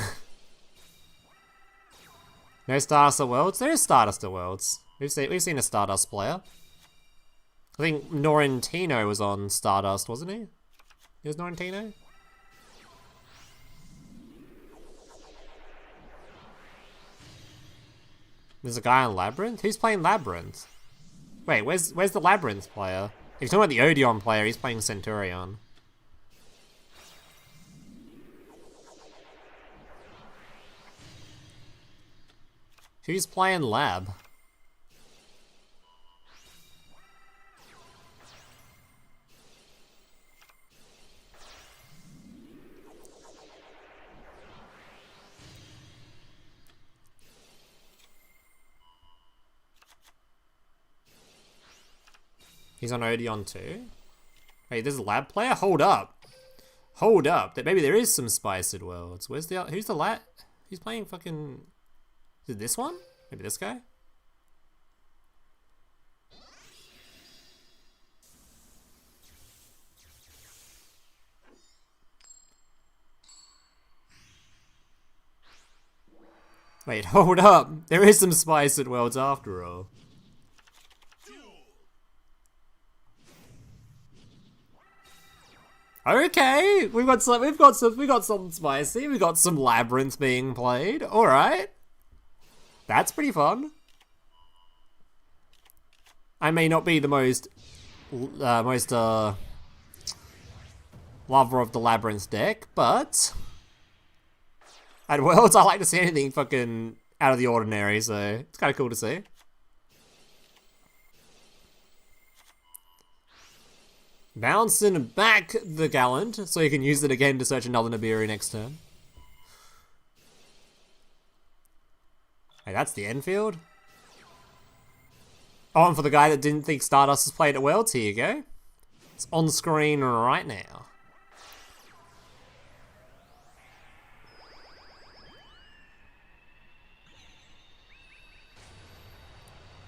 No Stardust at Worlds? There is Stardust at Worlds. We've seen a Stardust player. I think Norrentino was on Stardust, wasn't he? He was Norrentino? There's a guy on Labyrinth? Who's playing Labyrinth? Wait, where's the Labyrinth player? If you're talking about the Odeon player, he's playing Centurion. Who's playing Lab? He's on Odeon too? Hey, there's a lab player? Hold up. Hold up. Maybe there is some Spiced Worlds. Who's the lab? Who's playing fucking... Is it this one? Maybe this guy? Wait, hold up. There is some Spiced Worlds after all. Okay, we got something spicy. We got some Labyrinth being played. All right, that's pretty fun. I may not be the most lover of the Labyrinth deck, but at Worlds I like to see anything fucking out of the ordinary, so it's kind of cool to see. Bouncing back the Gallant, so you can use it again to search another Nibiru next turn. Hey, that's the Enfield. Oh, and for the guy that didn't think Stardust was played at Worlds, here you go. It's on screen right now.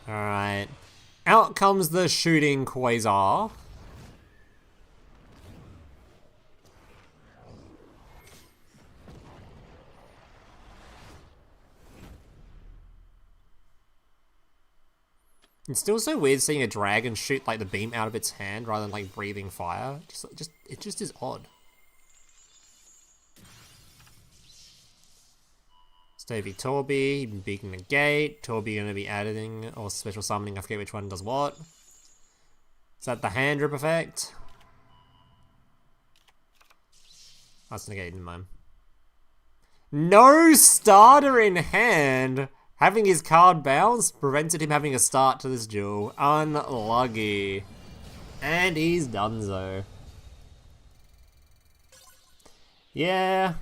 Alright. Out comes the shooting Quasar. It's still so weird seeing a dragon shoot like the beam out of its hand rather than like breathing fire. It just is odd. Stovey Torby, Beacon Negate. Torby gonna be adding or special summoning, I forget which one does what. Is that the hand rip effect? That's negated in mine. No starter in hand! Having his card bounce prevented him having a start to this duel. Unlucky. And he's donezo. Yeah.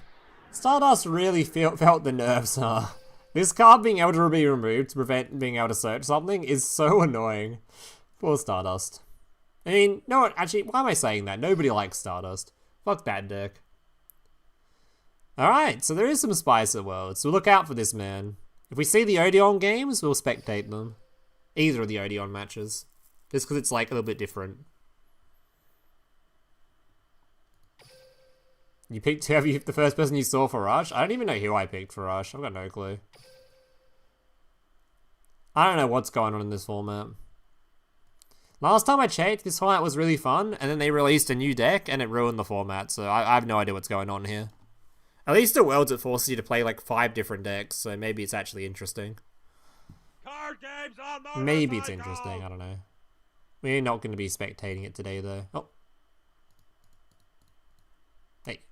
Stardust really felt the nerves, huh? This card being able to be removed to prevent being able to search something is so annoying. Poor Stardust. I mean, no one, actually, why am I saying that? Nobody likes Stardust. Fuck that deck. Alright, so there is some spice at Worlds, so look out for this man. If we see the Odeon games, we'll spectate them. Either of the Odeon matches. Just because it's like a little bit different. You picked the first person you saw for Rush? I don't even know who I picked for Rush. I've got no clue. I don't know what's going on in this format. Last time I checked, this format was really fun, and then they released a new deck, and it ruined the format, so I have no idea what's going on here. At least at Worlds it forces you to play like 5 different decks, so maybe it's actually interesting. Card games on maybe it's interesting, I don't know. We're not going to be spectating it today though. Oh. Hey.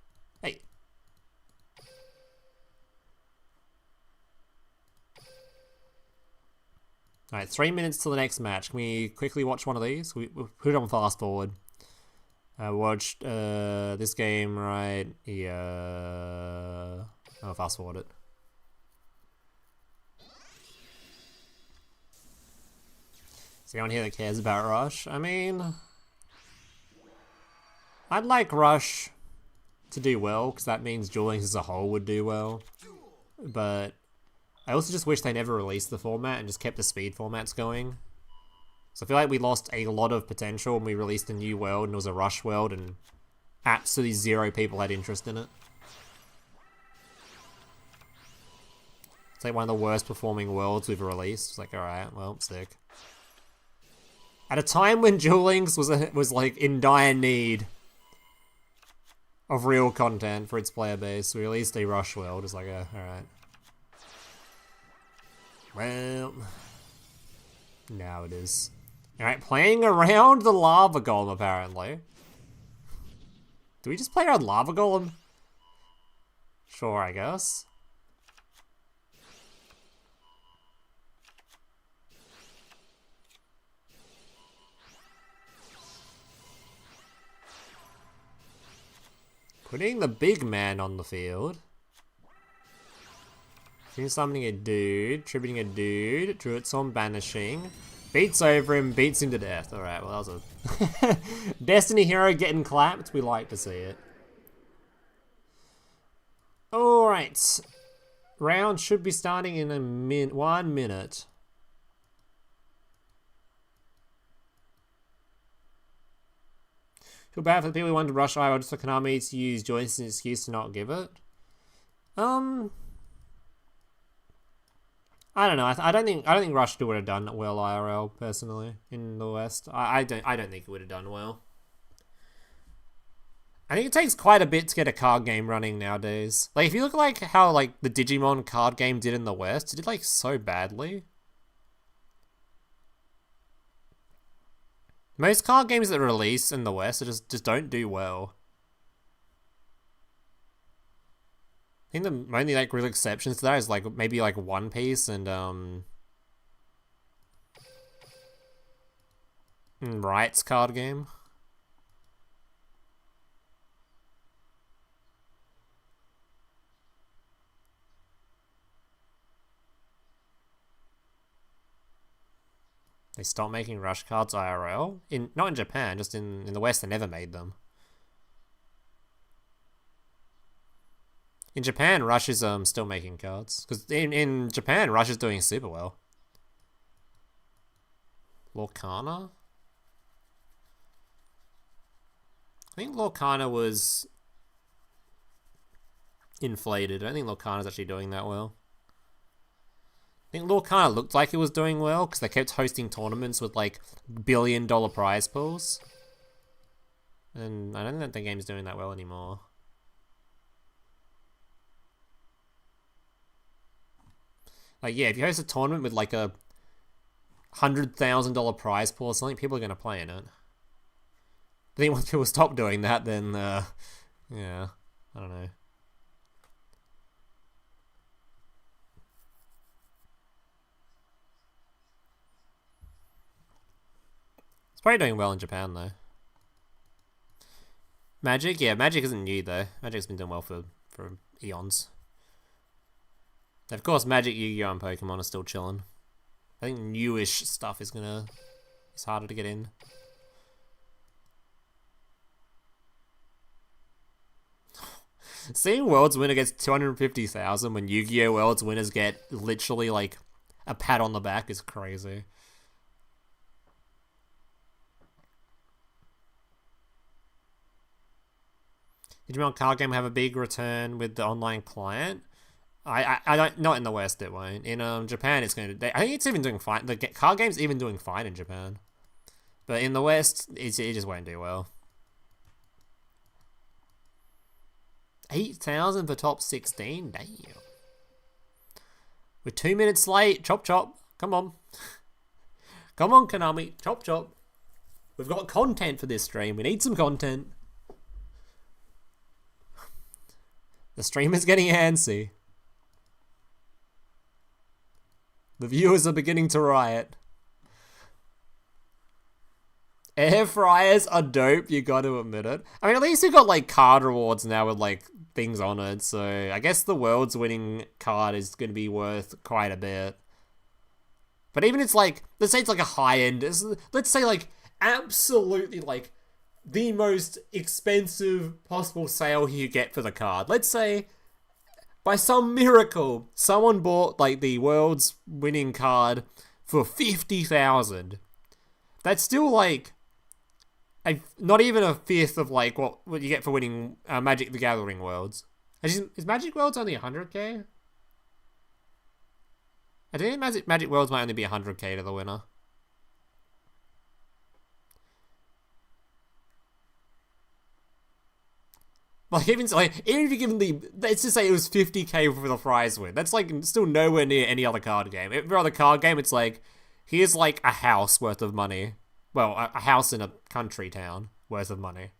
Hey. Alright, 3 minutes till the next match. Can we quickly watch one of these? We'll put it on fast forward. Watched this game right here. I'll fast forward it. Is there anyone here that cares about Rush? I mean, I'd like Rush to do well, because that means Duel Links as a whole would do well. But I also just wish they never released the format and just kept the speed formats going. So I feel like we lost a lot of potential when we released a new world and it was a Rush world and absolutely 0 people had interest in it. It's like one of the worst performing worlds we've released. It's like, alright, well, sick. At a time when Duel Links was like in dire need of real content for its player base, we released a Rush world. It's like, alright. Well, now it is. Alright, playing around the Lava Golem, apparently. Do we just play around Lava Golem? Sure, I guess. Putting the big man on the field. Summoning a dude, tributing a dude, Druid's on banishing. Beats over him, beats him to death. Alright, well that was a... Destiny hero getting clapped, we like to see it. Alright. Round should be starting in 1 minute. Feel bad for the people who wanted to rush IRL just for Konami to use Joyce as an excuse to not give it. I don't know. I don't think Rush would have done well IRL personally in the West. I don't think it would have done well. I think it takes quite a bit to get a card game running nowadays. Like if you look at like how like the Digimon card game did in the West, it did like so badly. Most card games that release in the West just don't do well. I think the only like real exceptions to that is like maybe like One Piece and Riot's card game. They stopped making Rush cards IRL not in Japan, just in the West. They never made them. In Japan, Rush is still making cards because in Japan, Rush is doing super well. Lorcana? I think Lorcana was inflated. I don't think Lorcana's actually doing that well. I think Lorcana looked like it was doing well because they kept hosting tournaments with like $1 billion prize pools. And I don't think the game's doing that well anymore. Like, yeah, if you host a tournament with like a $100,000 prize pool or something, people are going to play in it. I think once people stop doing that, then, yeah, I don't know. It's probably doing well in Japan, though. Magic? Yeah, Magic isn't new, though. Magic's been doing well for eons. Of course, Magic, Yu-Gi-Oh! And Pokemon are still chilling. I think newish stuff is it's harder to get in. Seeing World's winner gets 250,000 when Yu-Gi-Oh! World's winners get literally like a pat on the back is crazy. Digimon card game have a big return with the online client. I don't, not in the West it won't. In Japan it's going to, I think it's even doing fine. The card game's even doing fine in Japan. But in the West, it just won't do well. 8,000 for top 16? Damn. We're 2 minutes late. Chop chop. Come on. Come on, Konami. Chop chop. We've got content for this stream. We need some content. The stream is getting antsy. The viewers are beginning to riot. Air fryers are dope, you gotta admit it. I mean, at least you've got, like, card rewards now with, like, things on it, so I guess the world's winning card is gonna be worth quite a bit. But even it's, like, let's say it's, like, a high-end, let's say, like, absolutely, like, the most expensive possible sale you get for the card. Let's say, by some miracle, someone bought, like, the world's winning card for 50,000. That's still, like, not even a fifth of, like, what you get for winning Magic the Gathering Worlds. Is Magic Worlds only 100k? I think Magic Worlds might only be 100k to the winner. Like, even if you give them let's just say it was 50k for the prize win. That's, like, still nowhere near any other card game. Every other card game, it's like, here's, like, a house worth of money. Well, a house in a country town worth of money.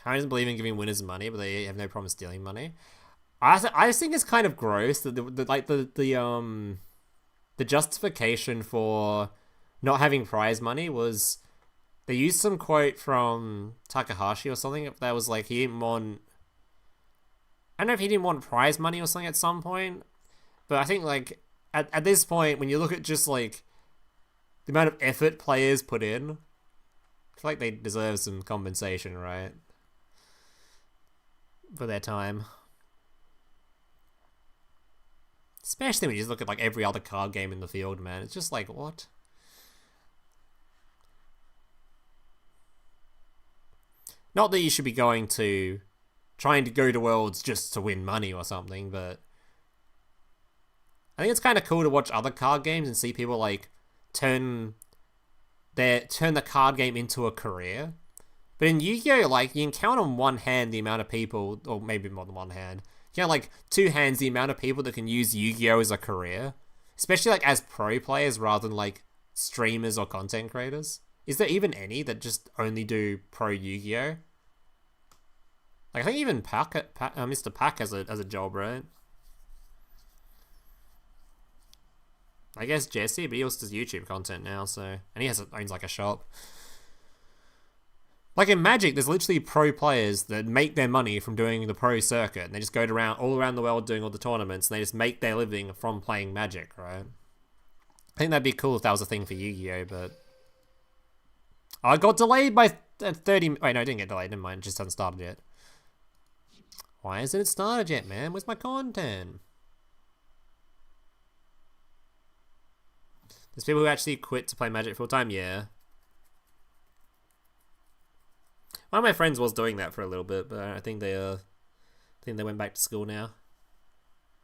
Kind doesn't believe in giving winners money, but they have no problem stealing money. I just think it's kind of gross that the justification for not having prize money was they used some quote from Takahashi or something that was like he didn't want. I don't know if he didn't want prize money or something at some point, but I think like at this point when you look at just like the amount of effort players put in, I feel like they deserve some compensation, right? For their time. Especially when you just look at like every other card game in the field, man. It's just like, what? Not that you should be trying to go to Worlds just to win money or something, but I think it's kind of cool to watch other card games and see people like turn the card game into a career. But in Yu-Gi-Oh, like, you can count on one hand the amount of people, or maybe more than one hand. You count, like, two hands the amount of people that can use Yu-Gi-Oh as a career. Especially, like, as pro players rather than, like, streamers or content creators. Is there even any that just only do pro Yu-Gi-Oh? Like, I think even Mr. Pack has a job, right? I guess Jesse, but he also does YouTube content now, so... And he owns, like, a shop. Like in Magic, there's literally pro players that make their money from doing the pro circuit, and they just go all around the world doing all the tournaments, and they just make their living from playing Magic, right? I think that'd be cool if that was a thing for Yu-Gi-Oh, but... Oh, it got delayed by 30... Wait, no, it didn't get delayed, never mind, it just hasn't started yet. Why hasn't it started yet, man? Where's my content? There's people who actually quit to play Magic full-time? Yeah. One of my friends was doing that for a little bit, but I think they went back to school now.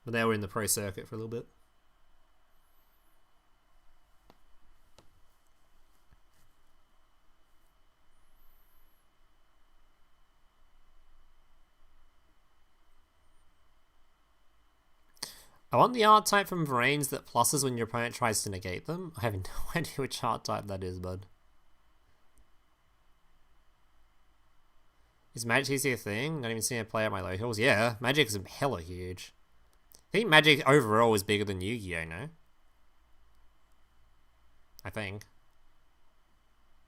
But they were in the pro circuit for a little bit. I want the art type from Vrains that pluses when your opponent tries to negate them. I have no idea which art type that is, bud. Is Magic TC a thing? Not even seeing it play at my locals. Yeah, Magic is hella huge. I think Magic overall is bigger than Yu-Gi-Oh, no? I think.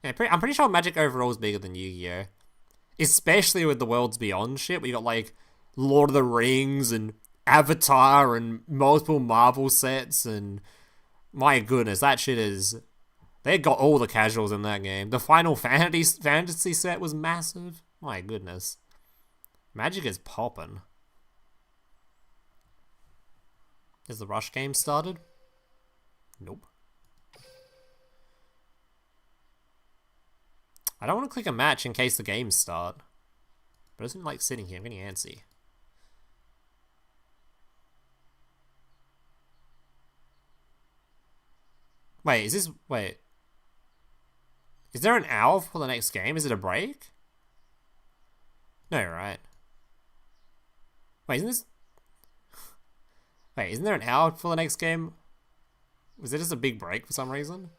Yeah, I'm pretty sure Magic overall is bigger than Yu-Gi-Oh. Especially with the Worlds Beyond shit, where you got like Lord of the Rings and Avatar and multiple Marvel sets, and my goodness, that shit is... They got all the casuals in that game. The Final Fantasy set was massive. My goodness. Magic is poppin'. Is the Rush game started? Nope. I don't want to click a match in case the games start. But I isn't like sitting here, I'm getting antsy. Wait, is there an hour for the next game? Is it a break? No, right? Wait, isn't there an hour for the next game? Was it just a big break for some reason?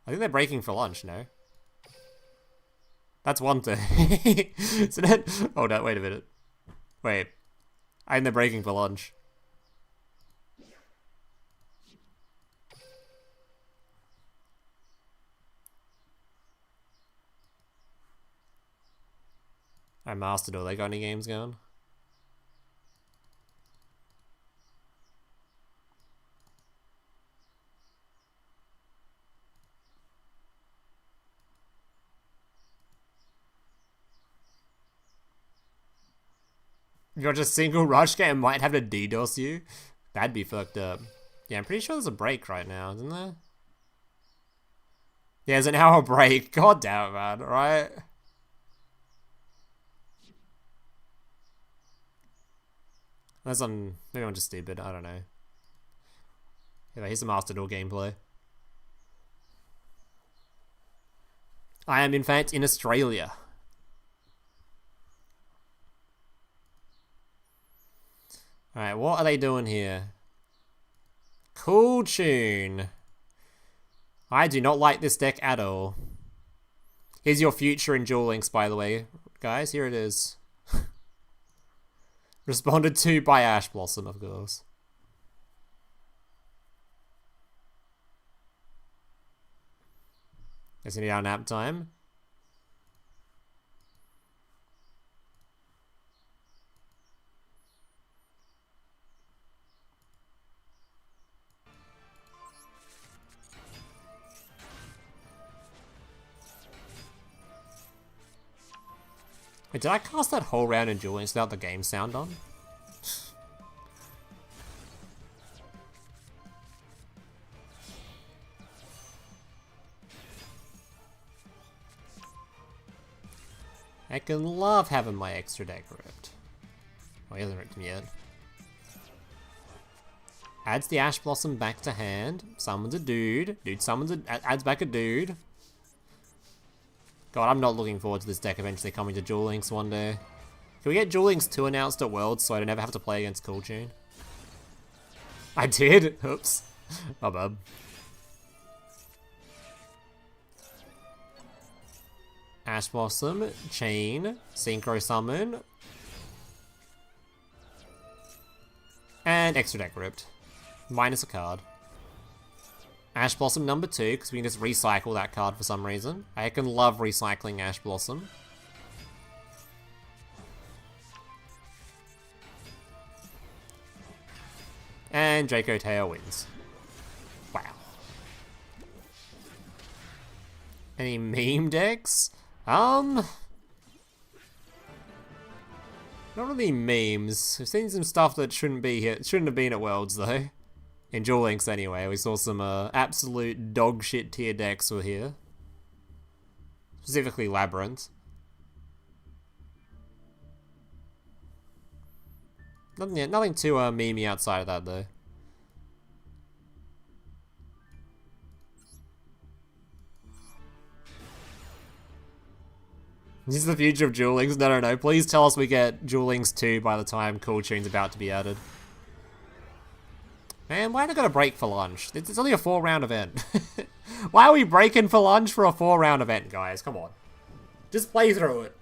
I think they're breaking for lunch, no? That's one thing. Isn't it? Oh, no, wait a minute. Wait. I think they're breaking for lunch. I mastered all. They got any games going? You're just single rush game might have to DDoS you? That'd be fucked up. Yeah, I'm pretty sure there's a break right now, isn't there? Yeah, there's an hour break. God damn it, man, right? Unless maybe I'm just stupid, I don't know. Yeah, here's some Master Duel gameplay. I am in fact in Australia. Alright, what are they doing here? Cool tune. I do not like this deck at all. Here's your future in Duel Links, by the way. Guys, here it is. Responded to by Ash Blossom, of course. Guess we need our nap time. Wait, did I cast that whole round in Duel Links without the game sound on? I can love having my extra deck ripped. Oh, he hasn't ripped him yet. Adds the Ash Blossom back to hand. Summons a dude. Dude summons adds back a dude. God, I'm not looking forward to this deck eventually coming to Duel Links one day. Can we get Duel Links 2 announced at Worlds so I don't ever have to play against Cool Tune? I did? Oops. My bad. Ash Blossom, Chain, Synchro Summon, and extra deck ripped. Minus a card. Ash Blossom number 2, because we can just recycle that card for some reason. I can love recycling Ash Blossom. And Draco Tail wins. Wow. Any meme decks? Not really memes. We've seen some stuff that shouldn't be here. Shouldn't have been at Worlds though. In Duel Links anyway, we saw some absolute dog shit tier decks were here. Specifically Labyrinth. Nothing too memey outside of that though. This is the future of Duel Links? No. Please tell us we get Duel Links 2 by the time Cool Tune's about to be added. Man, why have I got to break for lunch? It's only a 4-round event. Why are we breaking for lunch for a 4-round event, guys? Come on. Just play through it.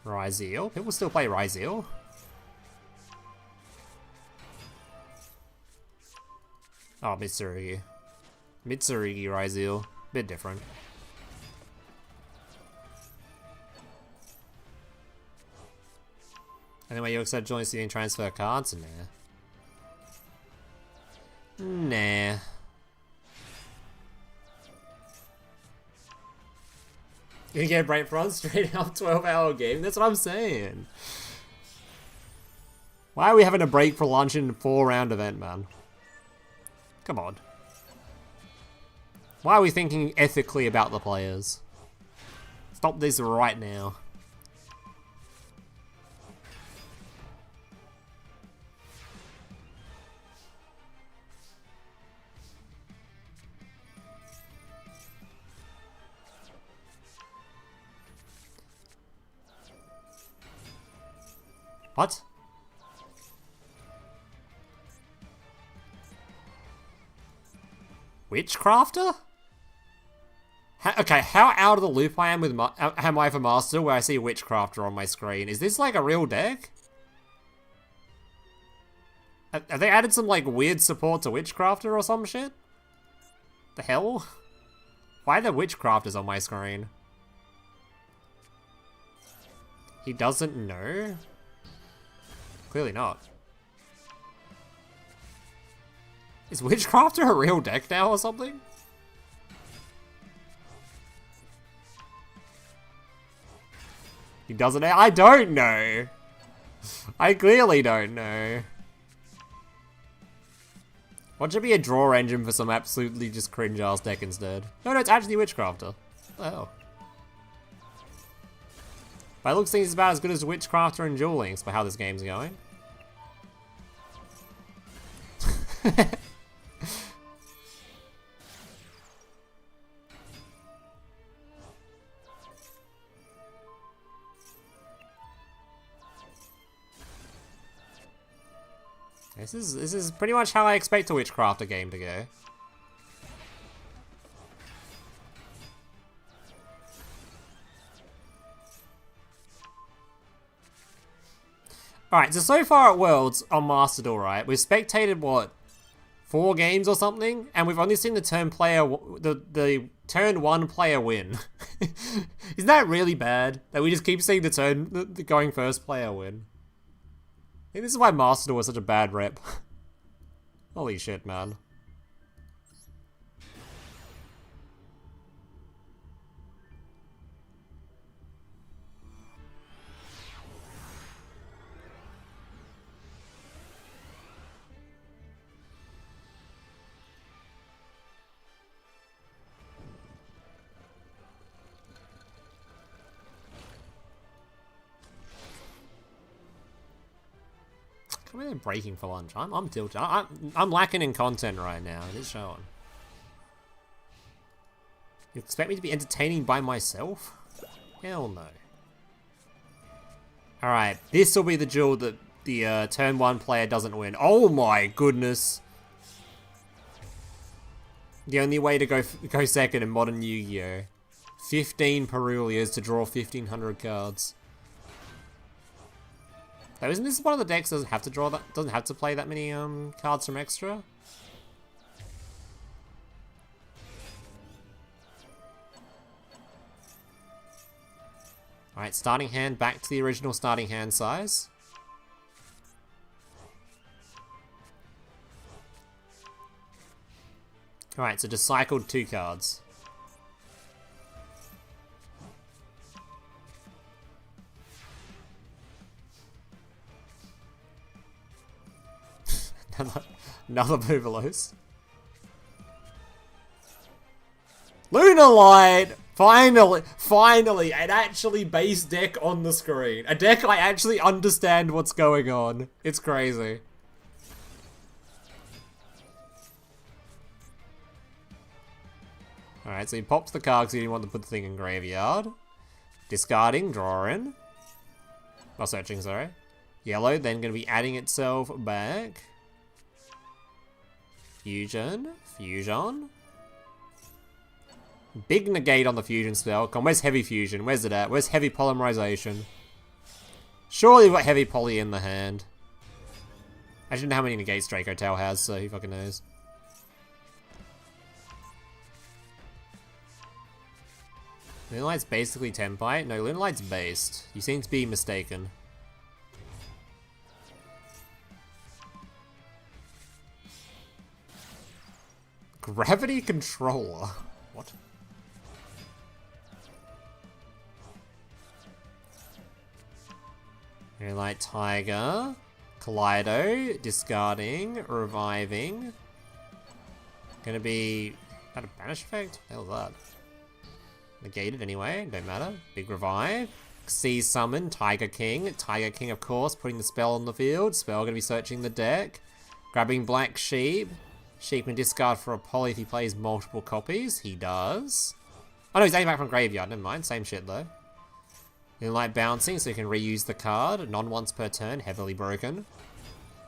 Ryzeal? People still play Ryzeal? Oh, Mitsurugi. Mitsurugi Ryzeal. Bit different. Anyway, you accept joint seating transfer cards? Nah. Nah. Gonna get a break for a straight up 12-hour game? That's what I'm saying. Why are we having a break for lunch in a 4-round event, man? Come on. Why are we thinking ethically about the players? Stop this right now. What? Witchcrafter? Okay, how out of the loop I am with am I for Master where I see Witchcrafter on my screen? Is this like a real deck? Have they added some like weird support to Witchcrafter or some shit? The hell? Why are the Witchcrafters on my screen? He doesn't know? Clearly not. Is Witchcrafter a real deck now or something? He doesn't know? I don't know! I clearly don't know. What should be a draw engine for some absolutely just cringe-ass deck instead? No, it's actually Witchcrafter. What the hell? By looks, things is about as good as Witchcrafter and Duel Links by how this game's going. This is pretty much how I expect a Witchcrafter game to go. Alright, so far at Worlds on Master Duel, right, we've spectated, what, 4 games or something? And we've only seen the turn turn 1 player win. Isn't that really bad? That we just keep seeing the going first player win? I think this is why Master Duel was such a bad rep. Holy shit, man. Come in breaking for lunch. I'm tilted. I'm lacking in content right now. It is showing. You expect me to be entertaining by myself? Hell no. Alright, this will be the duel that the turn 1 player doesn't win. Oh my goodness. The only way to go second in modern Yu-Gi-Oh! 15 Perulias to draw 1,500 cards. Though, isn't this one of the decks that doesn't have to play that many cards from extra? Alright, starting hand back to the original starting hand size. Alright, so just cycled 2 cards. Another Boovalos. Lunalight! Finally, an actually base deck on the screen. A deck I actually understand what's going on. It's crazy. Alright, so he popped the card because he didn't want to put the thing in graveyard. Discarding, drawing. Oh, searching, sorry. Yellow, then going to be adding itself back. Fusion. Big negate on the fusion spell. Come on, where's heavy fusion? Where's it at? Where's heavy polymerization? Surely we've got heavy poly in the hand. I shouldn't know how many negates Draco Tail has, so who fucking knows. Lunalight's basically Tempite? No, Lunalight's based. You seem to be mistaken. Gravity Controller? What? Lunalight Tiger. Kaleido. Discarding. Reviving. Gonna be... Is that a banish effect? What the hell is that? Negated anyway, don't matter. Big revive. Sea summon, Tiger King. Tiger King, of course, putting the spell on the field. Spell gonna be searching the deck. Grabbing Black Sheep. Sheep can discard for a poly if he plays multiple copies. He does. Oh no, he's aiming back from graveyard. Never mind, same shit though. Lunalight bouncing so he can reuse the card. Non-once per turn, heavily broken.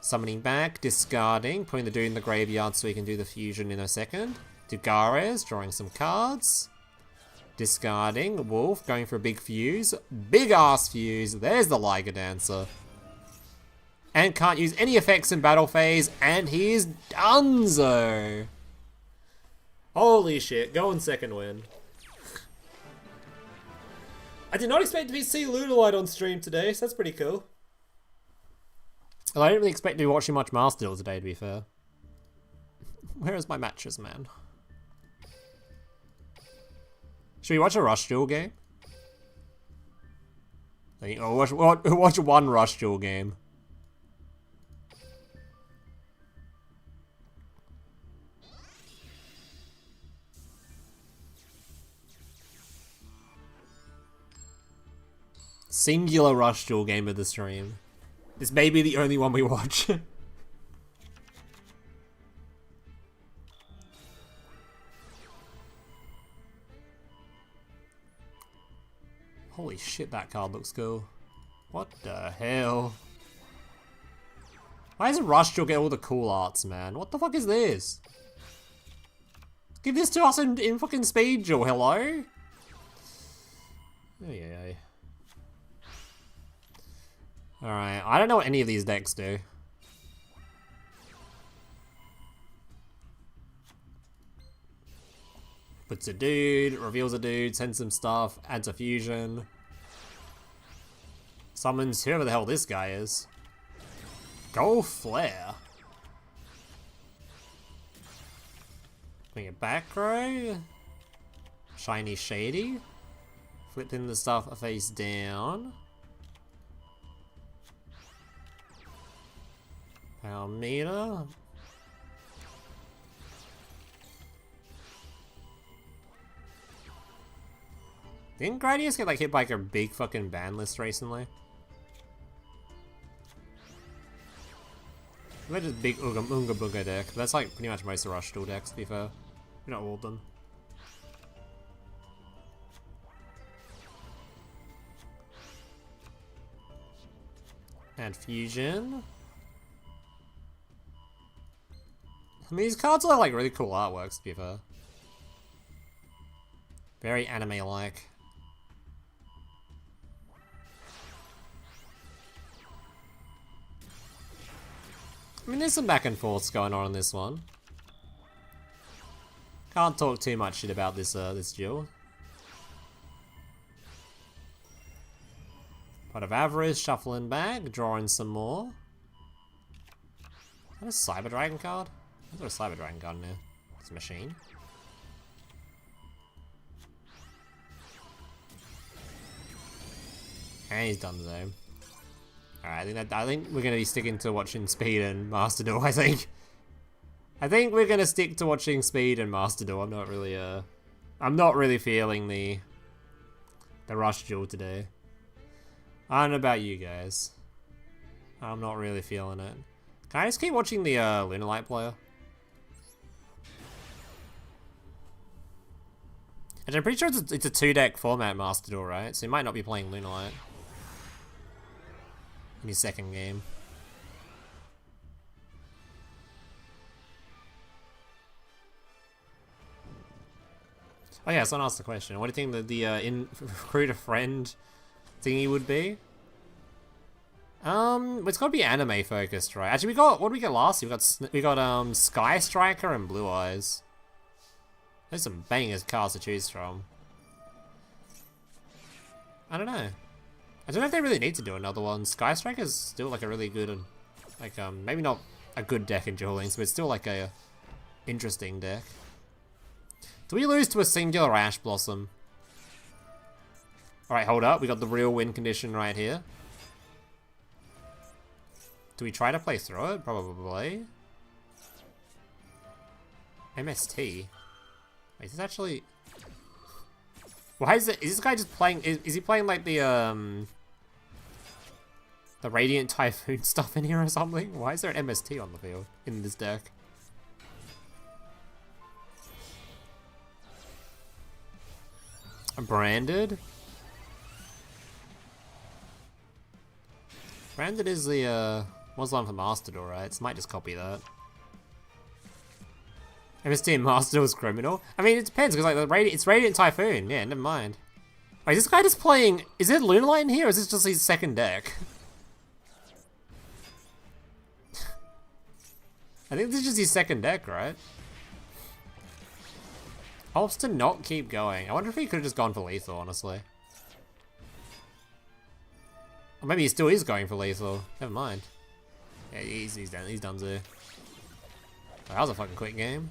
Summoning back, discarding, putting the dude in the graveyard so he can do the fusion in a second. Dugares, drawing some cards. Discarding, Wolf, going for a big fuse. Big ass fuse, there's the Liger Dancer. And can't use any effects in battle phase, and he's donezo. Holy shit, going second win. I did not expect to see Lunalight on stream today, so that's pretty cool. Well, I didn't really expect to be watching much Master Duel today, to be fair. Where is my matches, man? Should we watch a Rush Duel game? Watch one Rush Duel game. Singular Rush Duel game of the stream. This may be the only one we watch. Holy shit, that card looks cool. What the hell? Why does Rush still get all the cool arts, man? What the fuck is this? Give this to us in fucking speed, Jewel, hello? Yeah. Alright, I don't know what any of these decks do. Puts a dude, reveals a dude, sends some stuff, adds a fusion. Summons whoever the hell this guy is. Go Flare. Bring it back row. Shiny Shady. Flipping the stuff face down. Power meter. Didn't Gradius get like hit by like a big fucking ban list recently? They're just big Unga Bunga deck. That's like pretty much most of Rush Duel decks, to be fair. Not all of them. Add fusion. I mean, these cards are like really cool artworks, to be fair. Very anime-like. I mean, there's some back and forths going on in this one. Can't talk too much shit about this this duel. Pot of Avarice, shuffling back, drawing some more. Is that a Cyber Dragon card? I've got a Cyber Dragon card in there. It's a machine. And he's done though. Alright, I think we're gonna be sticking to watching Speed and Master Duel, I think. I think we're gonna stick to watching Speed and Master Duel. I'm not really feeling the Rush Duel today. I don't know about you guys. I'm not really feeling it. Can I just keep watching the Lunalight player? And I'm pretty sure it's a 2-deck format Master Duel, right? So you might not be playing Lunalight in your second game. Oh yeah, someone asked the question. What do you think the recruit a friend thingy would be? It's gotta be anime focused, right? Actually, what did we get last year? We got Sky Striker and Blue Eyes. There's some bangers cards to choose from. I don't know. I don't know if they really need to do another one. Sky Striker is still like a really good, like maybe not a good deck in Duel Links, but it's still like a interesting deck. Do we lose to a singular Ash Blossom? Alright, hold up. We got the real win condition right here. Do we try to play through it? Probably. MST. Wait, is this actually... Why is it? Is this guy just playing... Is he playing like the Radiant Typhoon stuff in here or something? Why is there an MST on the field in this deck? Branded? Branded is the, was the one for Master Duel, right? So I might just copy that. MST and Master Duel is criminal? I mean, it depends, because like it's Radiant Typhoon. Yeah, never mind. Wait, is this guy just playing... Is there Lunalight in here, or is this just his second deck? I think this is just his second deck, right? Helps to not keep going. I wonder if he could have just gone for lethal, honestly. Or maybe he still is going for lethal. Never mind. Yeah, he's done. He's done too. That was a fucking quick game.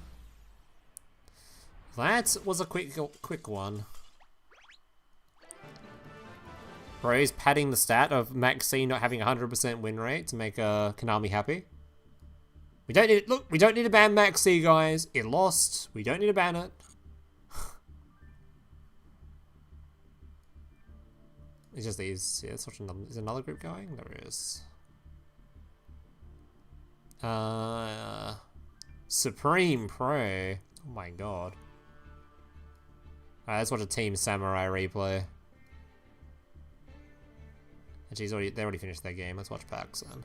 That was a quick one. Bro's padding the stat of Maxine not having 100% win rate to make Konami happy. We don't need we don't need to ban Maxi, guys. It lost. We don't need to ban it. It's just these. Yeah, is another group going? There is. Supreme Pro. Oh my god. Alright, let's watch a Team Samurai replay. Actually, they already finished their game. Let's watch packs then.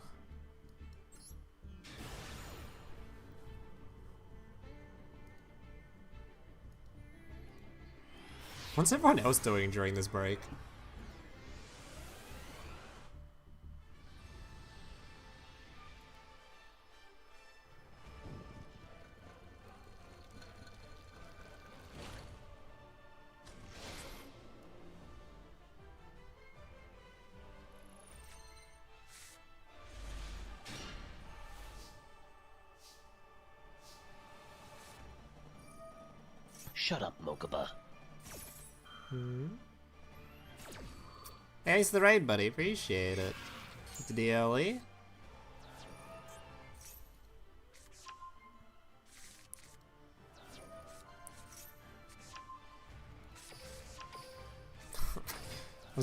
What's everyone else doing during this break? Shut up, Mokuba. Thanks for the raid, buddy. Appreciate it. The DLE.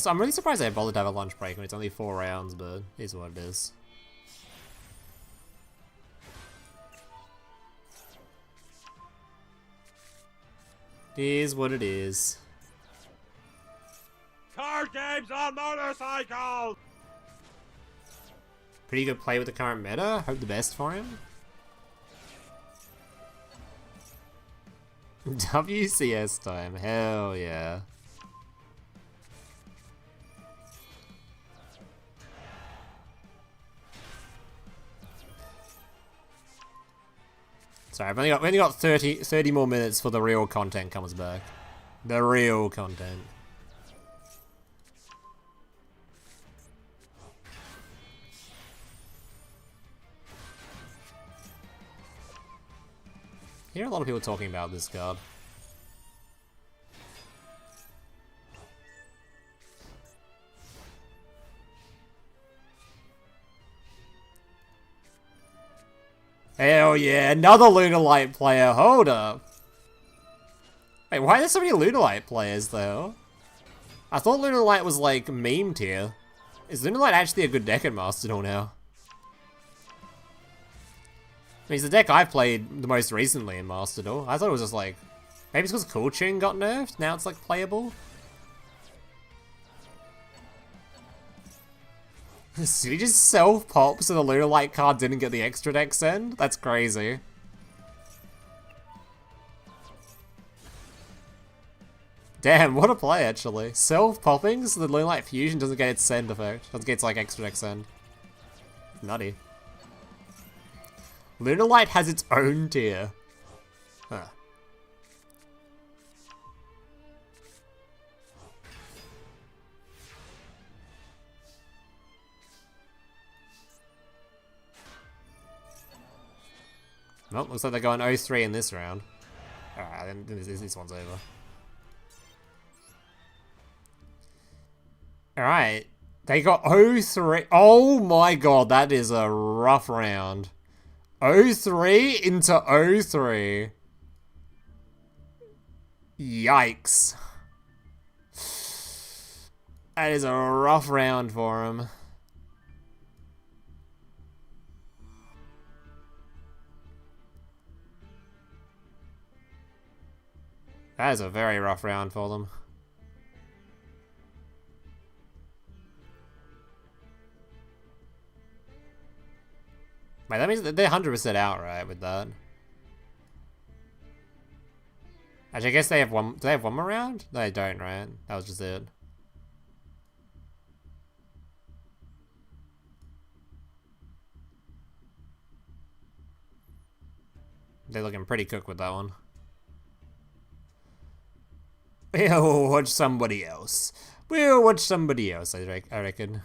I'm really surprised they bothered to have a lunch break when it's only 4 rounds, but it is what it is. It is what it is. Card games on motorcycles! Pretty good play with the current meta. Hope the best for him. WCS time. Hell yeah. Sorry, I've only got 30 more minutes for the real content comes back. The real content. I hear a lot of people talking about this card. Hell yeah, another Lunalight player, hold up. Wait, why are there so many Lunalight players though? I thought Lunalight was like meme tier. Is Lunalight actually a good deck in Master Duel now? I mean, it's the deck I've played the most recently in Master Duel. I thought it was just like, maybe it's because Cool Tune got nerfed, now it's like playable. Did he just self-pop so the Lunalight card didn't get the extra deck send? That's crazy. Damn, what a play actually. Self-popping so the Lunalight Fusion doesn't get its send effect. Doesn't get its like extra deck send. Nutty. Lunalight has its own tier. Huh. Well, looks like they're going 0-3 in this round. Alright, then this one's over. Alright. They got 0-3. Oh my god, that is a rough round. 0-3 into 0-3. Yikes. That is a rough round for him. That is a very rough round for them. Wait, that means that they're 100% out, right, with that? Actually, I guess they have one. Do they have one more round? No, they don't, right? That was just it. They're looking pretty cooked with that one. We'll watch somebody else. We'll watch somebody else, I reckon.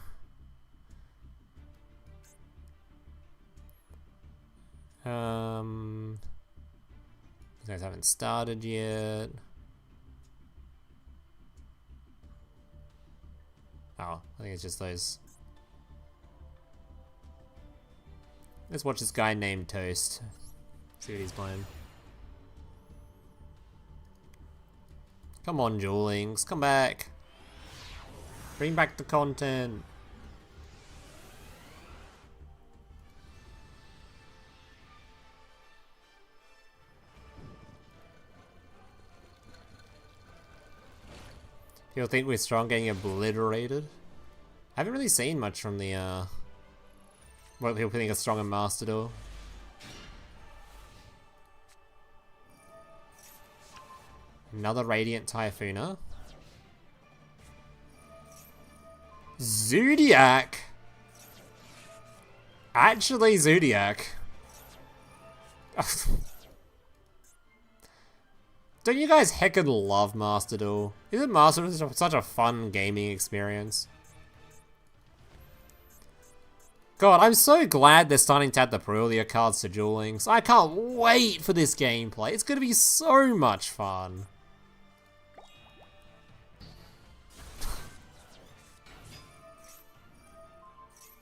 These guys haven't started yet. Oh, I think it's just those. Let's watch this guy named Toast. See what he's playing. Come on, Duelings, come back. Bring back the content. People think we're strong getting obliterated? I haven't really seen much from the, what people think are strong in Master Duel. Another Radiant Typhooner. Zodiac. Actually, Zodiac. Don't you guys heckin' love Master Duel? Isn't Master Duel such a fun gaming experience? God, I'm so glad they're starting to add the Prulia cards to Duel Links. I can't wait for this gameplay. It's gonna be so much fun.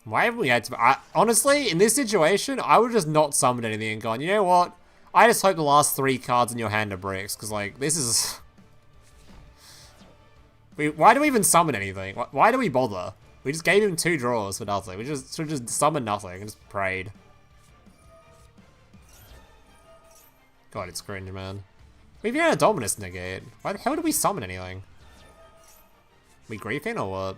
Why haven't we had to... honestly, in this situation, I would just not summon anything and gone, you know what? I just hope the last 3 cards in your hand are bricks, because, like, this is... Why do we even summon anything? Why do we bother? We just gave him 2 draws for nothing. We just should just summon nothing and just prayed. God, it's cringe, man. We've even had a Dominus negate. Why the hell did we summon anything? We griefing or what?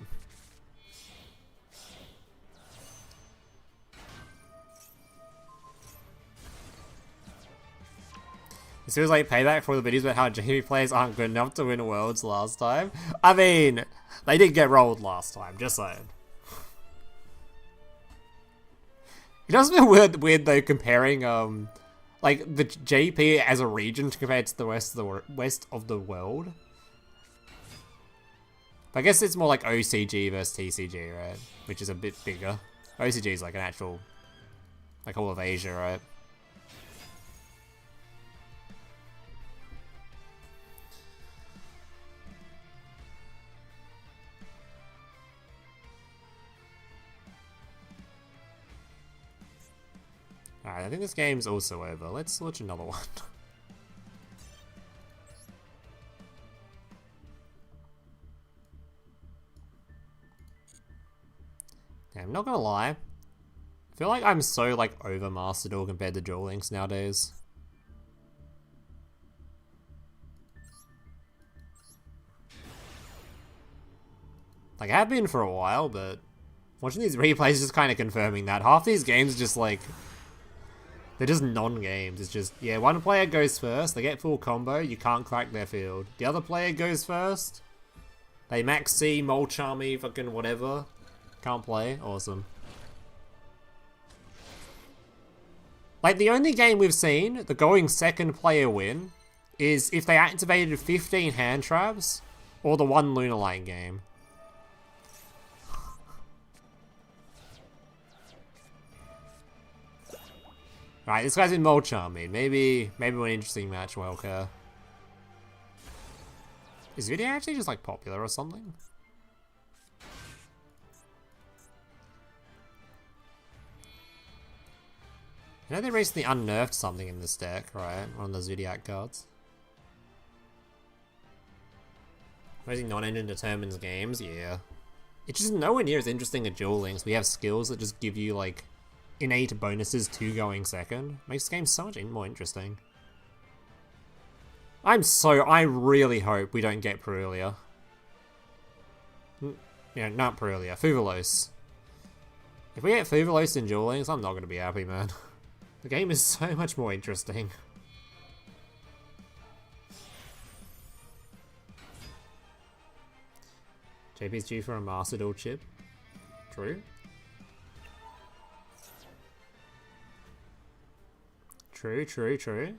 This feels like payback for the videos about how Jamie players aren't good enough to win Worlds last time. I mean, they did get rolled last time, just saying. It does feel weird though, comparing like the JP as a region compared to the rest of the world. But I guess it's more like OCG versus TCG, right? Which is a bit bigger. OCG is like an actual, like all of Asia, right? Alright, I think this game's also over. Let's watch another one. Yeah, I'm not gonna lie. I feel like I'm so, like, over Master Duel compared to Duel Links nowadays. Like, I have been for a while, but watching these replays is just kind of confirming that. Half these games just, like... They're just non-games. It's just, yeah, one player goes first, they get full combo, you can't crack their field. The other player goes first, they max C, Molcharm me, fucking whatever. Can't play. Awesome. Like, the only game we've seen, the going second player win, is if they activated 15 hand traps, or the one Lunalight game. Right, this guy's in Molcharm me. Maybe one interesting match will occur. Is Video actually just like popular or something? I know they recently unnerfed something in this deck, right? One of the Zodiac cards. Raising non-engine determines games, yeah. It's just nowhere near as interesting as Duel Links. We have skills that just give you like innate bonuses to going second. Makes the game so much more interesting. I really hope we don't get Prulia. Yeah, not Prulia, Fuvalos. If we get Fuvalos in Duel Links, I'm not going to be happy, man. The game is so much more interesting. JP's due for a Master Duel chip. True. True.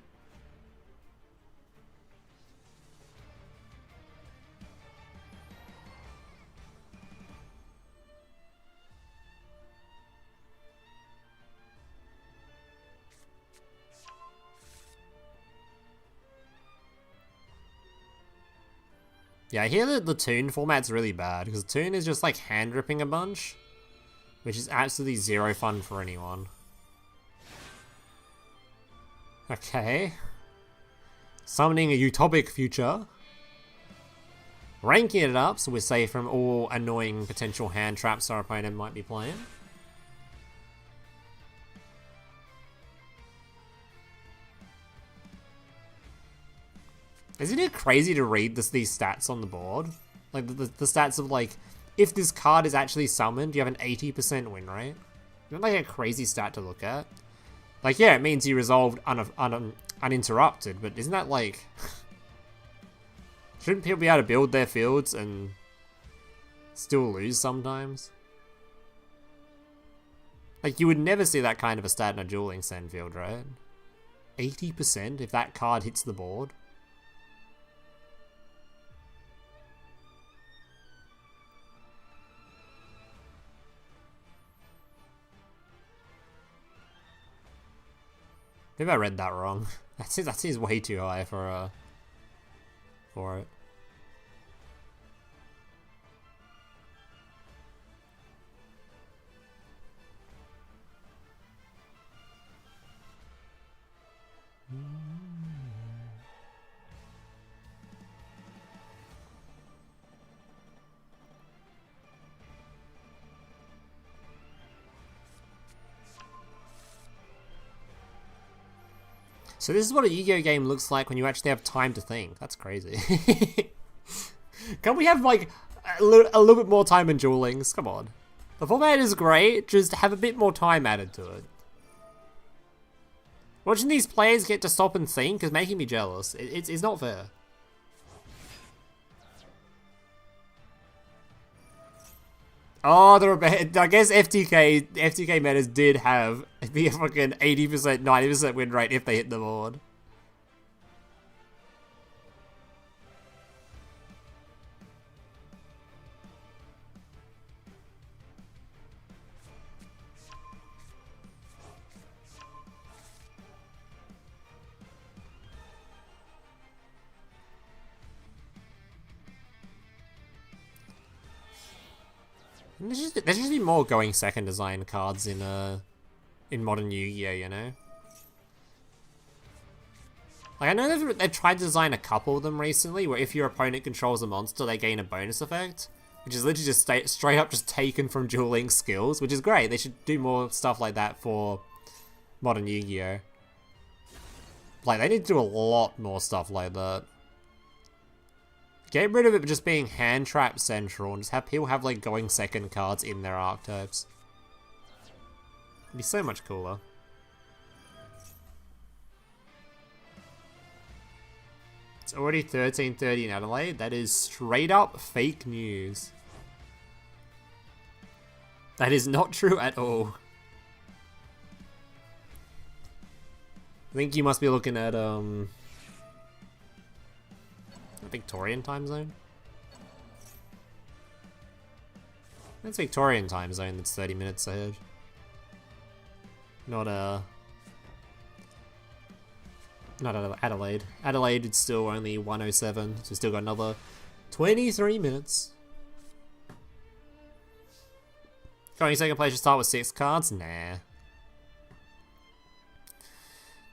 Yeah, I hear that the Toon format's really bad, because Toon is just like hand ripping a bunch, which is absolutely zero fun for anyone. Okay. Summoning a utopic future. Ranking it up so we're safe from all annoying potential hand traps our opponent might be playing. Isn't it crazy to read these stats on the board? Like the stats of like, if this card is actually summoned, you have an 80% win rate. Isn't that like a crazy stat to look at? Like, yeah, it means you resolved uninterrupted, but isn't that like... Shouldn't people be able to build their fields and still lose sometimes. Like, you would never see that kind of a stat in a Duel Links Sand Field, right? 80% if that card hits the board. Maybe I read that wrong. That seems way too high for it. So this is what a Yu-Gi-Oh game looks like when you actually have time to think. That's crazy. Can we have like a little bit more time in Duel Links? Come on. The format is great, just have a bit more time added to it. Watching these players get to stop and think is making me jealous. It's not fair. Oh, I guess FTK metas did have the fucking 80%, 90% win rate if they hit the board. There should be more going second design cards in modern Yu-Gi-Oh, you know? Like, I know they've tried to design a couple of them recently, where if your opponent controls a monster, they gain a bonus effect. Which is literally just straight up just taken from Duel Links skills, which is great. They should do more stuff like that for modern Yu-Gi-Oh. Like, they need to do a lot more stuff like that. Get rid of it just being hand trap central and just have people have like going second cards in their archetypes. It'd be so much cooler. It's already 13:30 in Adelaide. That is straight up fake news. That is not true at all. I think you must be looking at Victorian time zone? That's Victorian time zone that's 30 minutes ahead. Not Adelaide. Adelaide, it's still only 1:07, so we've still got another 23 minutes. Going second place should start with 6 cards? Nah.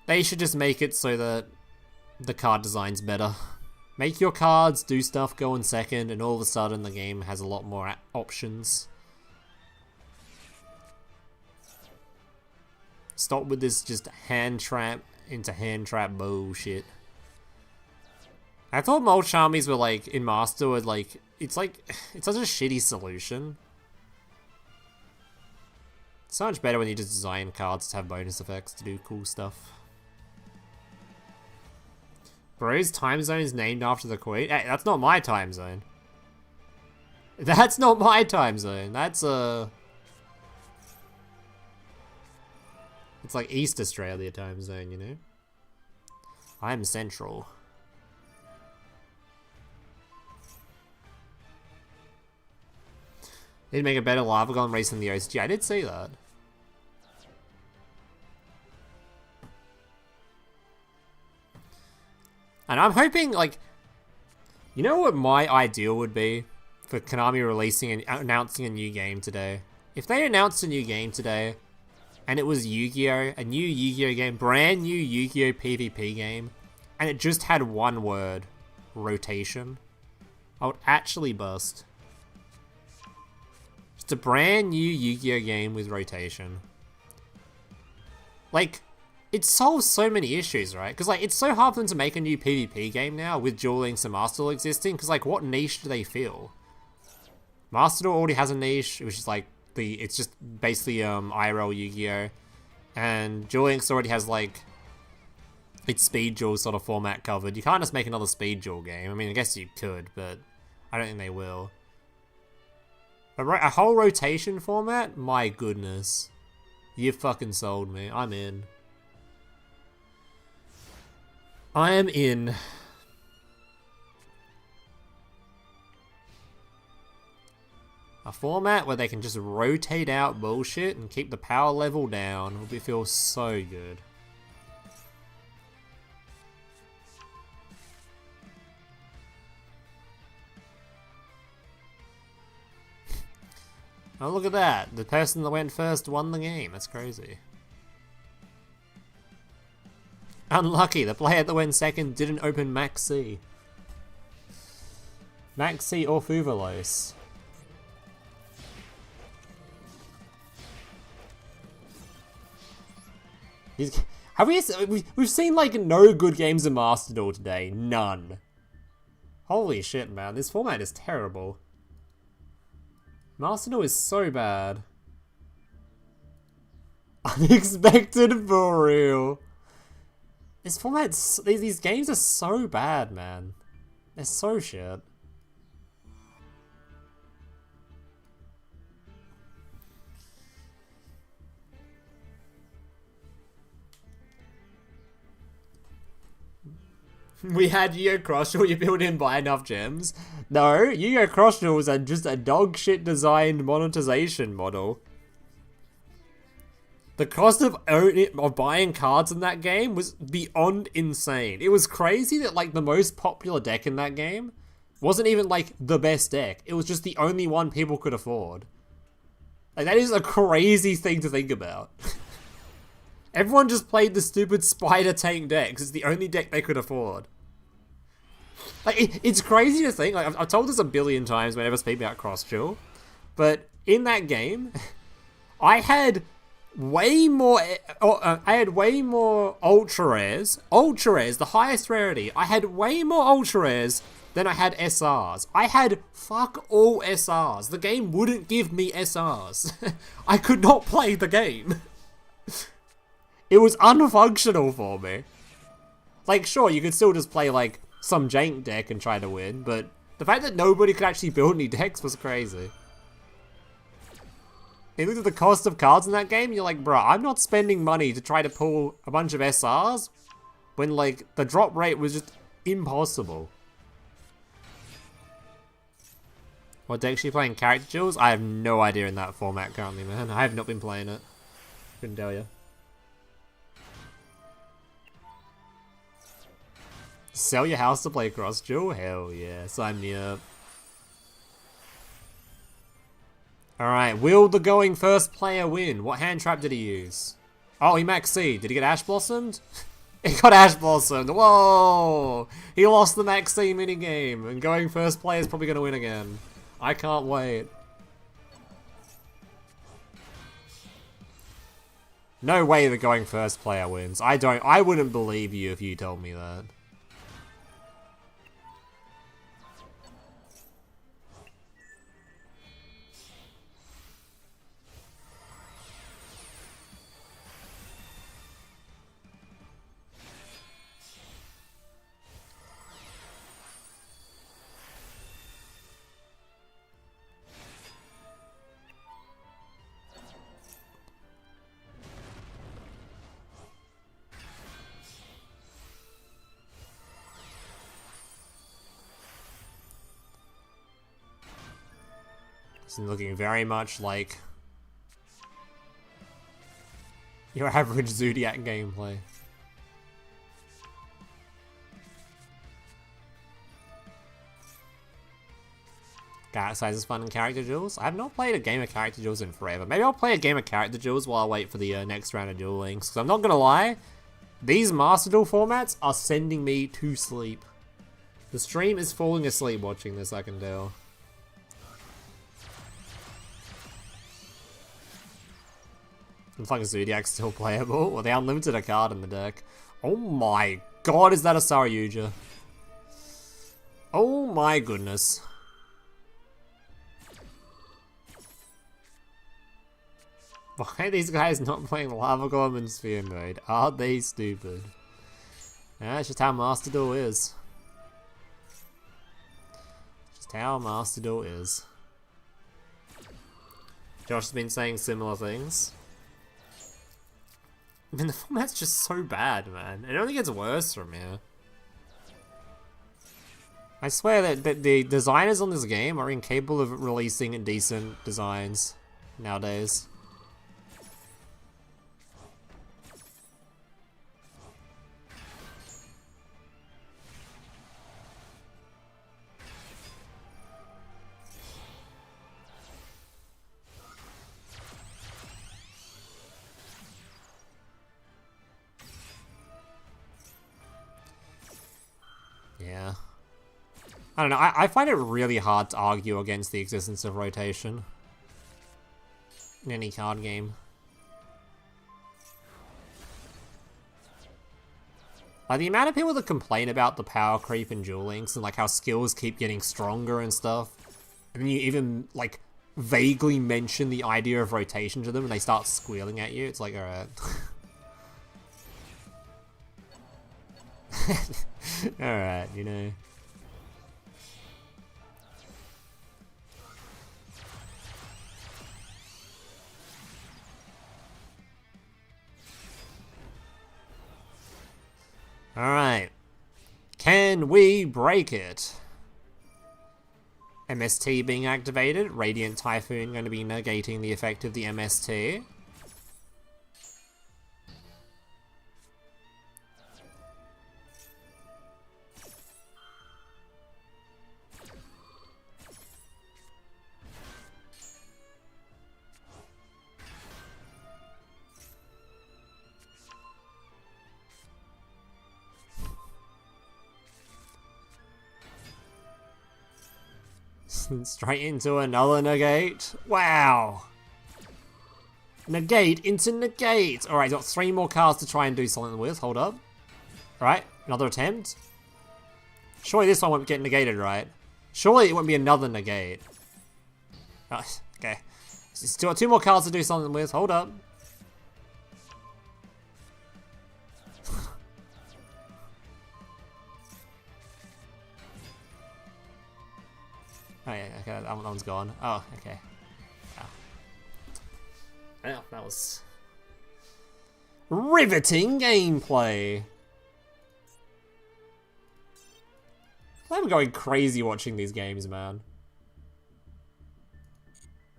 They should just make it so that the card design's better. Make your cards do stuff, go in second, and all of a sudden the game has a lot more options. Stop with this just hand trap into hand trap bullshit. I thought mulch armies were like, in Master were like, it's such a shitty solution. It's so much better when you just design cards to have bonus effects to do cool stuff. Bro's time zone is named after the Queen. Hey, that's not my time zone. That's not my time zone. That's it's like East Australia time zone, you know? I'm Central. Need to make a better Lava Golem race than the OCG. I did see that. And I'm hoping, like, you know what my ideal would be for Konami releasing and announcing a new game today? If they announced a new game today, and it was Yu-Gi-Oh, a new Yu-Gi-Oh game, brand new Yu-Gi-Oh PvP game, and it just had one word, rotation, I would actually bust. Just a brand new Yu-Gi-Oh game with rotation. Like, it solves so many issues, right? Because, like, it's so hard for them to make a new PvP game now with Duel Links and Master Duel existing, because, like, what niche do they fill? Master Duel already has a niche, which is, like, it's just basically, IRL Yu-Gi-Oh! And Duel Links already has, like, its Speed Duel sort of format covered. You can't just make another Speed Duel game. I mean, I guess you could, but I don't think they will. A whole rotation format? My goodness. You fucking sold me. I'm in. I am in. A format where they can just rotate out bullshit and keep the power level down will feel so good. Oh, look at that. The person that went first won the game. That's crazy. Unlucky. The player that went second didn't open Max C. Max C or Fuvalos. We've seen like no good games of Master Duel today. None. Holy shit, man. This format is terrible. Master Duel is so bad. Unexpected for real. This format's... These games are so bad, man. They're so shit. We had Yu-Gi-Oh! Cross Duel, you build in buy enough gems. No, Yu-Gi-Oh! Cross Duel was just a dog shit designed monetization model. The cost of buying cards in that game was beyond insane. It was crazy that like the most popular deck in that game wasn't even like the best deck. It was just the only one people could afford. Like that is a crazy thing to think about. Everyone just played the stupid spider tank deck because it's the only deck they could afford. Like, it's crazy to think, like, I've told this a billion times whenever speaking about Cross Duel, but in that game, I had way more Ultra Rares. Ultra Rares, the highest rarity. I had way more Ultra Rares than I had SRs. I had fuck all SRs. The game wouldn't give me SRs. I could not play the game. It was unfunctional for me. Like, sure, you could still just play, like, some jank deck and try to win, but the fact that nobody could actually build any decks was crazy. You look at the cost of cards in that game, you're like, bro, I'm not spending money to try to pull a bunch of SRs when, like, the drop rate was just impossible. What deck's she playing? Character Duels? I have no idea in that format currently, man. I have not been playing it. Couldn't tell you. Sell your house to play Cross Duel? Hell yeah, sign me up. Alright, will the going first player win? What hand trap did he use? Oh, he Max C. Did he get Ash Blossomed? He got Ash Blossomed. Whoa! He lost the Max C minigame, and going first player is probably going to win again. I can't wait. No way the going first player wins. I wouldn't believe you if you told me that. It's looking very much like your average Zodiac gameplay. Character size is fun in Character Duels. I have not played a game of Character Duels in forever. Maybe I'll play a game of Character Duels while I wait for the next round of Duel Links. Because I'm not gonna lie, these Master Duel formats are sending me to sleep. The stream is falling asleep watching this, I can tell. Looks like Zodiac's still playable. Well, they unlimited a card in the deck. Oh my god, is that a Saryuja? Oh my goodness. Why are these guys not playing Lava Golem and Sphere mode? Are they stupid? Yeah, it's just how Master Duel is. Just how Master Duel is. Josh has been saying similar things. I mean, the format's just so bad, man. It only gets worse from here. I swear that the designers on this game are incapable of releasing decent designs nowadays. Yeah. I don't know, I find it really hard to argue against the existence of rotation in any card game. Like, the amount of people that complain about the power creep in Duel Links and like how skills keep getting stronger and stuff, and then you even like vaguely mention the idea of rotation to them and they start squealing at you, it's like, alright. Alright, you know. Alright. Can we break it? MST being activated. Radiant Typhoon going to be negating the effect of the MST. Straight into another negate. Wow. Negate into negate. Alright, got 3 more cards to try and do something with. Hold up. Alright, another attempt. Surely this one won't get negated, right? Surely it won't be another negate. Oh, okay. Still got 2 more cards to do something with. Hold up. Oh yeah, okay, that one's gone. Oh, okay. Wow. Well, that was riveting gameplay. I'm going crazy watching these games, man.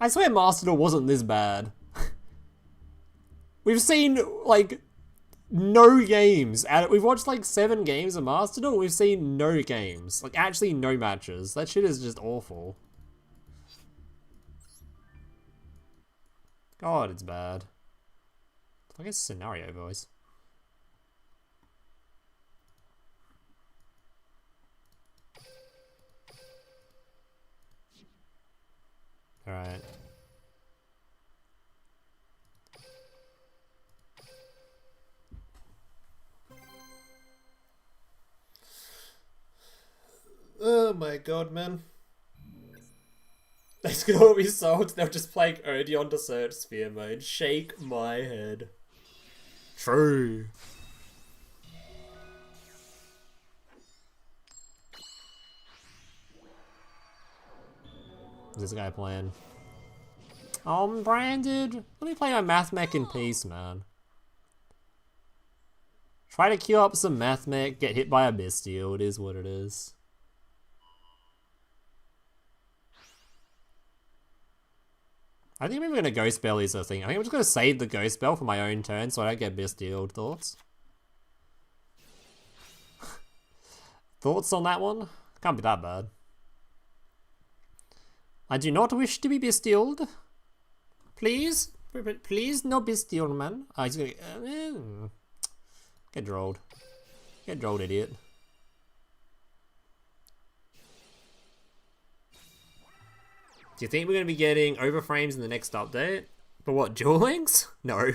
I swear Master Duel wasn't this bad. We've seen, like, no games. We've watched, like, 7 games of Master Duel. We've seen no games. Like, actually no matches. That shit is just awful. God, it's bad. It's like a scenario, boys. Alright. Oh my god, man. It's gonna be sold. They'll just play Odeon to search sphere mode. Shake my head. True. What's this guy playing? Oh, I'm branded. Let me play my Math Mech in peace, man. Try to queue up some Math Mech, get hit by a Bestial. It is what it is. I think I'm even gonna Ghost Bell is the thing. I think I'm just gonna save the Ghost Bell for my own turn so I don't get Bestialed. Thoughts? Thoughts on that one? Can't be that bad. I do not wish to be Bestialed. Please? Please, no Bestial, man. Oh, he's gonna get drolled. Get drolled, idiot. Do you think we're going to be getting overframes in the next update? But what, Duel Links? No.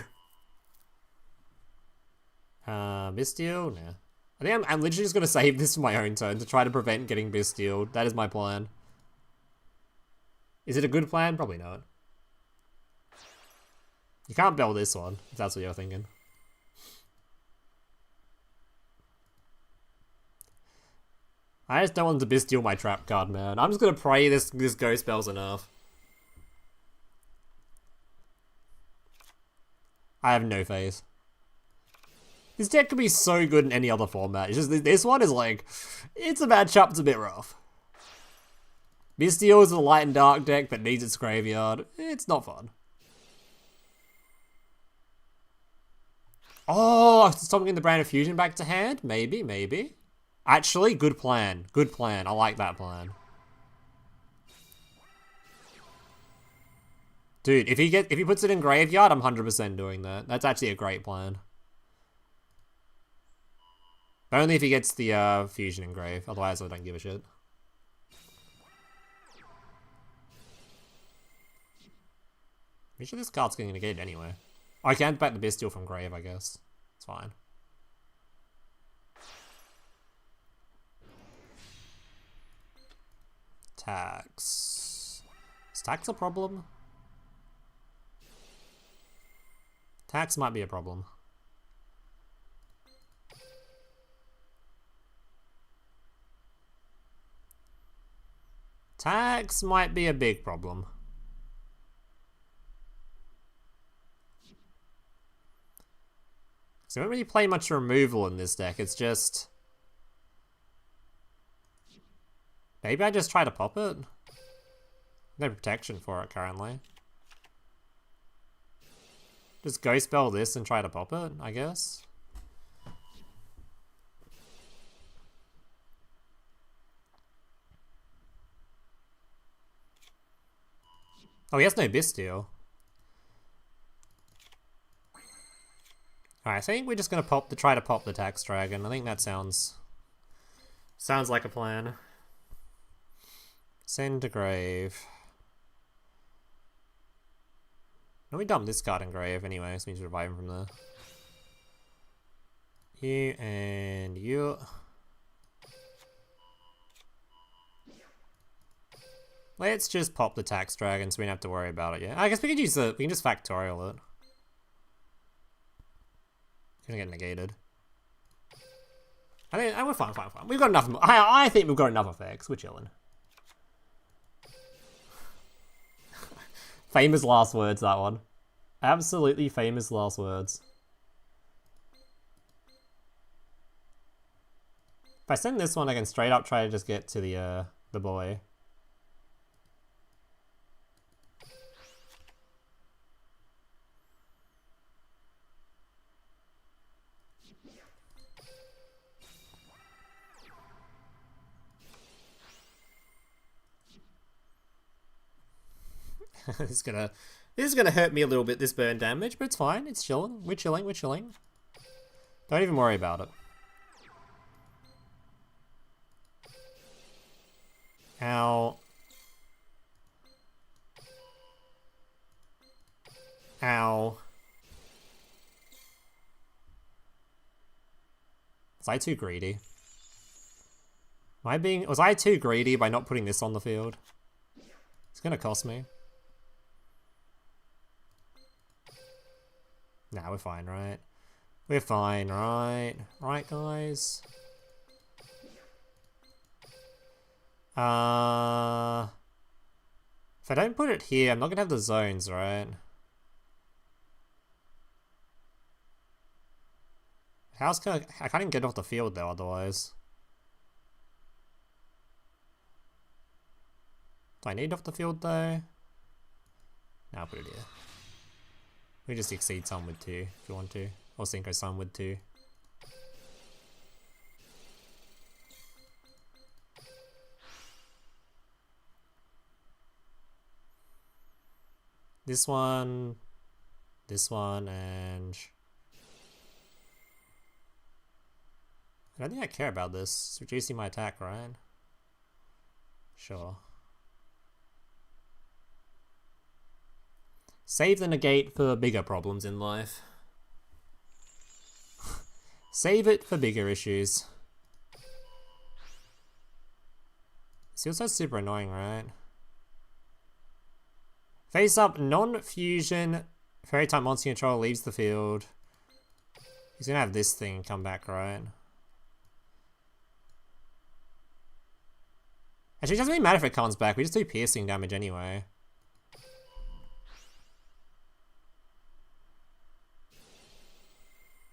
Bestial? Nah. I think I'm literally just going to save this for my own turn to try to prevent getting Bestialed. That is my plan. Is it a good plan? Probably not. You can't bell this one, if that's what you're thinking. I just don't want to Bestial my trap card, man. I'm just gonna pray this Ghost Bell's enough. I have no faith. This deck could be so good in any other format. It's just this one is like, it's a matchup that's a bit rough. Misteel is a light and dark deck that needs its graveyard. It's not fun. Oh, stop getting the Brand of Fusion back to hand? Maybe, maybe. Actually, good plan. Good plan. I like that plan. Dude, if he puts it in graveyard, I'm 100% doing that. That's actually a great plan. Only if he gets the fusion in grave. Otherwise, I don't give a shit. Pretty sure this card's getting negated anyway. I can't back the Bestial from grave, I guess. It's fine. Tax. Is tax a problem? Tax might be a problem. Tax might be a big problem. So I don't really play much removal in this deck, it's just... Maybe I just try to pop it? No protection for it currently. Just Ghost Spell this and try to pop it, I guess. Oh, he has no Bestial. Alright, so I think we're just gonna try to pop the Tax Dragon. I think that sounds like a plan. Send to grave. No, we dump this card in grave anyway, so we need to revive him from there. You and you. Let's just pop the Tax Dragon so we don't have to worry about it yet. I guess we can just Factorial it. Gonna get negated. I think we're fine. We've got enough. I think we've got enough effects. We're chilling. Famous last words, that one. Absolutely famous last words. If I send this one, I can straight up try to just get to the boy. This is gonna hurt me a little bit, this burn damage, but it's fine. It's chilling. We're chilling. Don't even worry about it. Ow. Ow. Was I too greedy? Was I too greedy by not putting this on the field? It's gonna cost me. Nah, we're fine, right? We're fine, right? Right, guys? If I don't put it here, I'm not gonna have the zones, right? I can't even get off the field though, otherwise. Do I need off the field though? No, I'll put it here. We just exceed some with 2 if you want to. Or synchro some with 2. This one, and... I don't think I care about this. It's reducing my attack, right? Sure. Save the negate for bigger problems in life. Save it for bigger issues. It's also super annoying, right? Face up, non-fusion. Fairy type monster control leaves the field. He's gonna have this thing come back, right? Actually, it doesn't really matter if it comes back. We just do piercing damage anyway.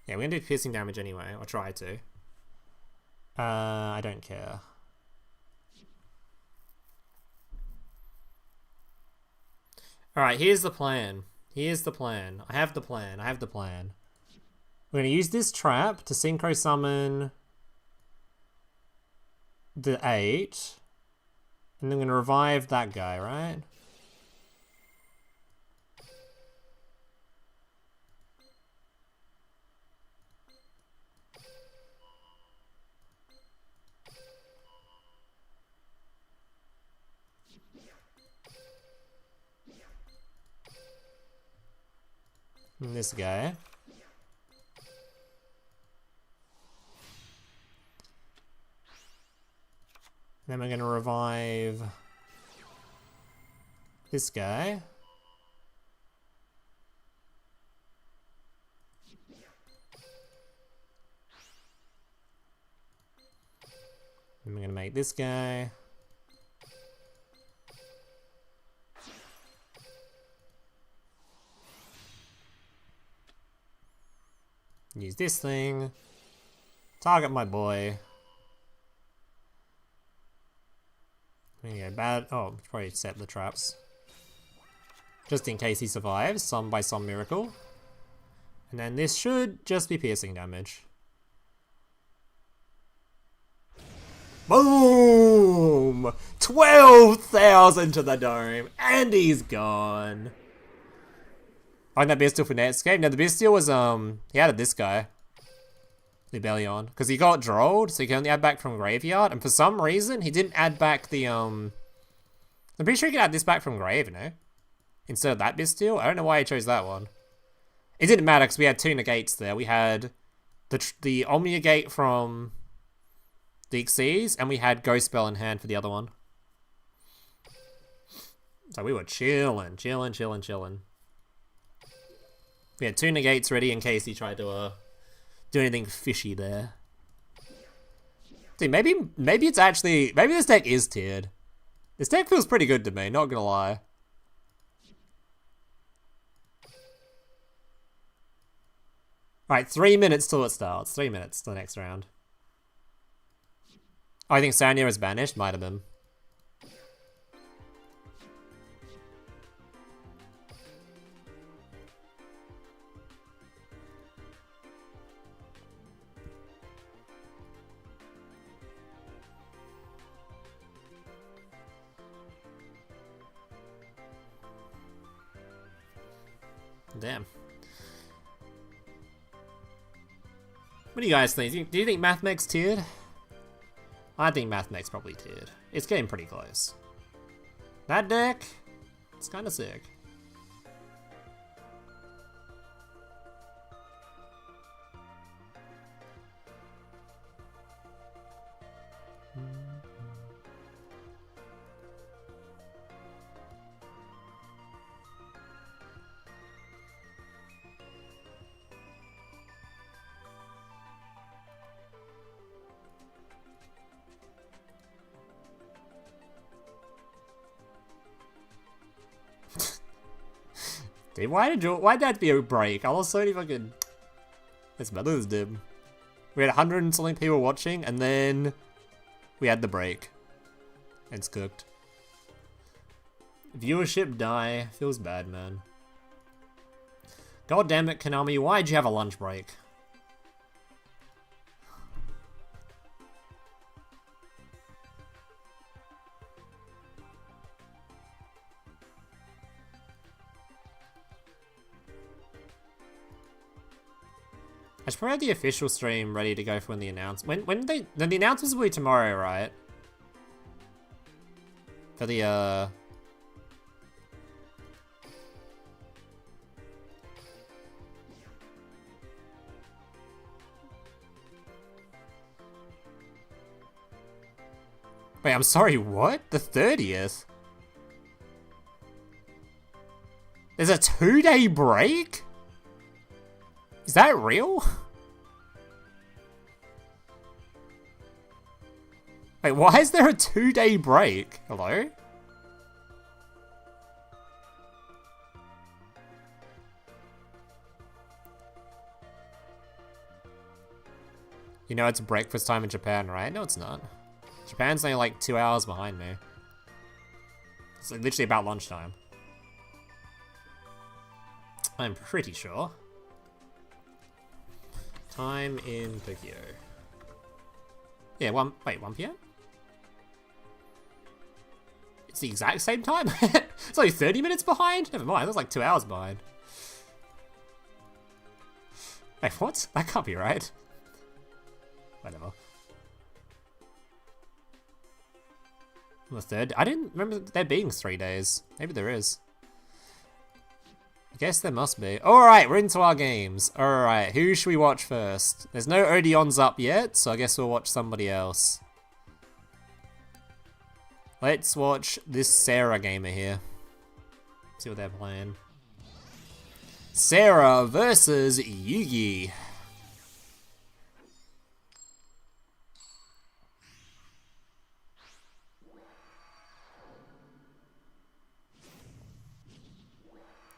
Yeah, we're gonna do piercing damage anyway, or try to. I don't care. Alright, here's the plan. Here's the plan. I have the plan. I have the plan. We're gonna use this trap to synchro summon the 8. And then I'm gonna revive that guy, right? And this guy. Then we're gonna revive this guy. And we're gonna make this guy. Use this thing. Target my boy. There you go, bad. Oh, probably set the traps. Just in case he survives, by some miracle. And then this should just be piercing damage. Boom! 12,000 to the dome, and he's gone. Oh, that Bestial for Netscape? No, the Bestial was, he added this guy. Libellion. Because he got drolled, so he can only add back from Graveyard, and for some reason, he didn't add back the, I'm pretty sure he could add this back from Grave, you know? Instead of that Bestial. I don't know why he chose that one. It didn't matter, because we had 2 negates there. We had the Omnia Gate from the Xyz, and we had Ghost Spell in hand for the other one. So we were chilling. We had 2 negates ready in case he tried to do anything fishy there. See, maybe it's actually, maybe this deck is tiered. This deck feels pretty good to me, not gonna lie. Alright, 3 minutes till it starts. 3 minutes to the next round. Oh, I think Sanya is banished? Might have been. Damn. What do you guys think? Do you think Mathmech's tiered? I think Mathmech's probably tiered. It's getting pretty close. That deck, it's kind of sick. Dude, why'd that be a break? I was so many fucking... It's better than dim. We had 100 and something people watching, and then we had the break. It's cooked. Viewership die. Feels bad, man. God damn it, Konami, why'd you have a lunch break? I should probably have the official stream ready to go for when the announcement. When the announcements will be tomorrow, right? For the Wait, I'm sorry, what? The 30th? There's a 2-day break? Is that real? Wait, why is there a 2-day break? Hello? You know it's breakfast time in Japan, right? No, it's not. Japan's only like 2 hours behind me. It's like literally about lunchtime. I'm pretty sure. Time in Tokyo. Yeah, 1 p.m.? It's the exact same time? It's only 30 minutes behind? Never mind, that's like 2 hours behind. Wait, what? That can't be right. Whatever. On the third? I didn't remember there being 3 days. Maybe there is. I guess there must be. Alright, we're into our games. Alright, who should we watch first? There's no Odeons up yet, so I guess we'll watch somebody else. Let's watch this Sarah gamer here. See what they're playing. Sarah versus Yugi.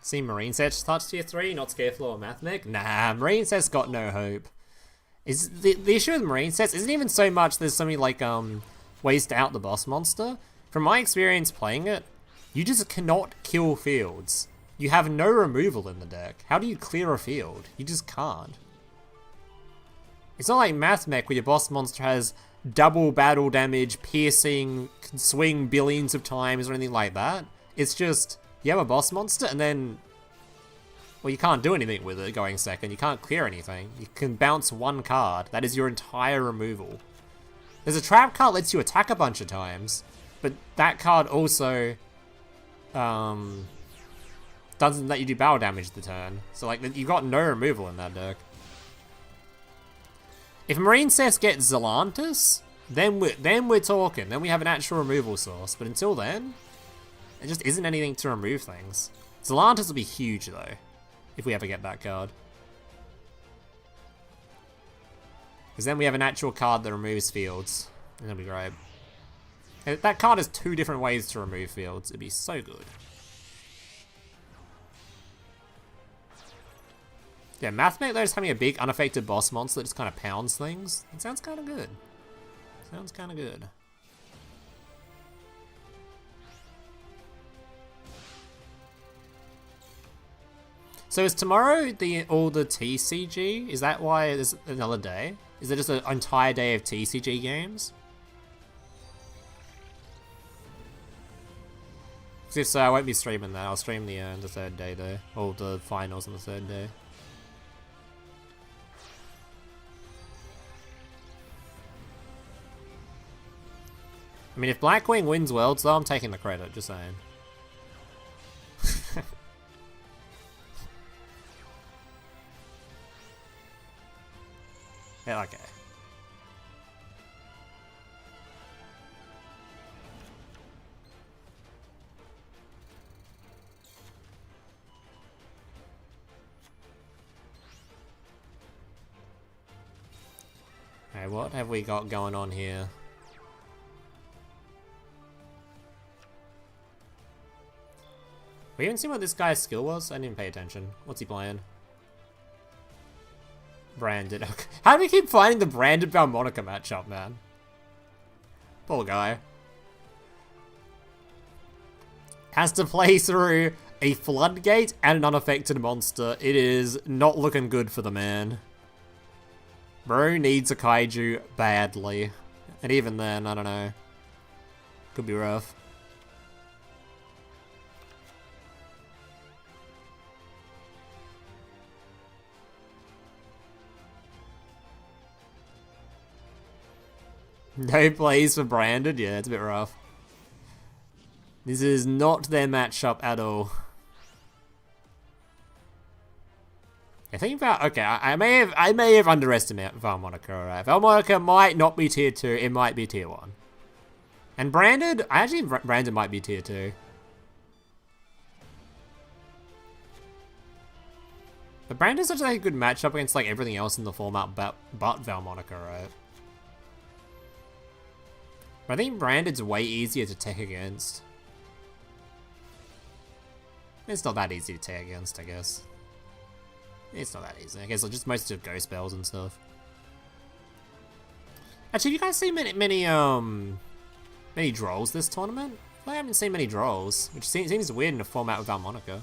See Marine Set starts tier 3, not Scareflow or Mathmech? Nah, Marine Set's got no hope. Is the issue with Marine Sets isn't even so much there's so many like ways to out the boss monster. From my experience playing it, you just cannot kill fields. You have no removal in the deck. How do you clear a field? You just can't. It's not like Mathmech where your boss monster has double battle damage, piercing, can swing billions of times or anything like that. It's just, you have a boss monster and then, well, you can't do anything with it going second. You can't clear anything. You can bounce 1 card. That is your entire removal. There's a trap card that lets you attack a bunch of times, but that card also doesn't let you do battle damage the turn. So like, you got no removal in that deck. If Marine Cess gets Zelantis, then we're talking. Then we have an actual removal source. But until then, there just isn't anything to remove things. Zelantis will be huge though, if we ever get that card. Because then we have an actual card that removes fields. And that'll be great. And that card has 2 different ways to remove fields. It'd be so good. Yeah, Mathmech though is having a big unaffected boss monster that just kind of pounds things. It sounds kind of good. Sounds kind of good. So is tomorrow all the TCG? Is that why there's another day? Is it just an entire day of TCG games? Because if so, I won't be streaming that. I'll stream the 3rd day though, or the finals on the 3rd day. I mean, if Blackwing wins Worlds though, I'm taking the credit, just saying. Yeah, okay. Okay, what have we got going on here? We haven't seen what this guy's skill was? I didn't pay attention. What's he playing? Branded. Okay. How do we keep finding the Branded Valmonica matchup, man? Poor guy. Has to play through a Floodgate and an unaffected monster. It is not looking good for the man. Bro needs a kaiju badly. And even then, I don't know. Could be rough. No plays for Branded? Yeah, it's a bit rough. This is not their matchup at all. I think about, okay, I may have underestimated Valmonica, alright. Valmonica might not be tier 2, it might be tier 1. And Branded, Branded might be tier 2. But Branded's such a good matchup against like everything else in the format but Valmonica, right? I think Branded's way easier to tech against. It's not that easy to tech against, I guess. It's not that easy. I guess it's just most of Ghost Spells and stuff. Actually, have you guys seen many drolls this tournament? I haven't seen many drolls, which seems weird in a format with Valmonica.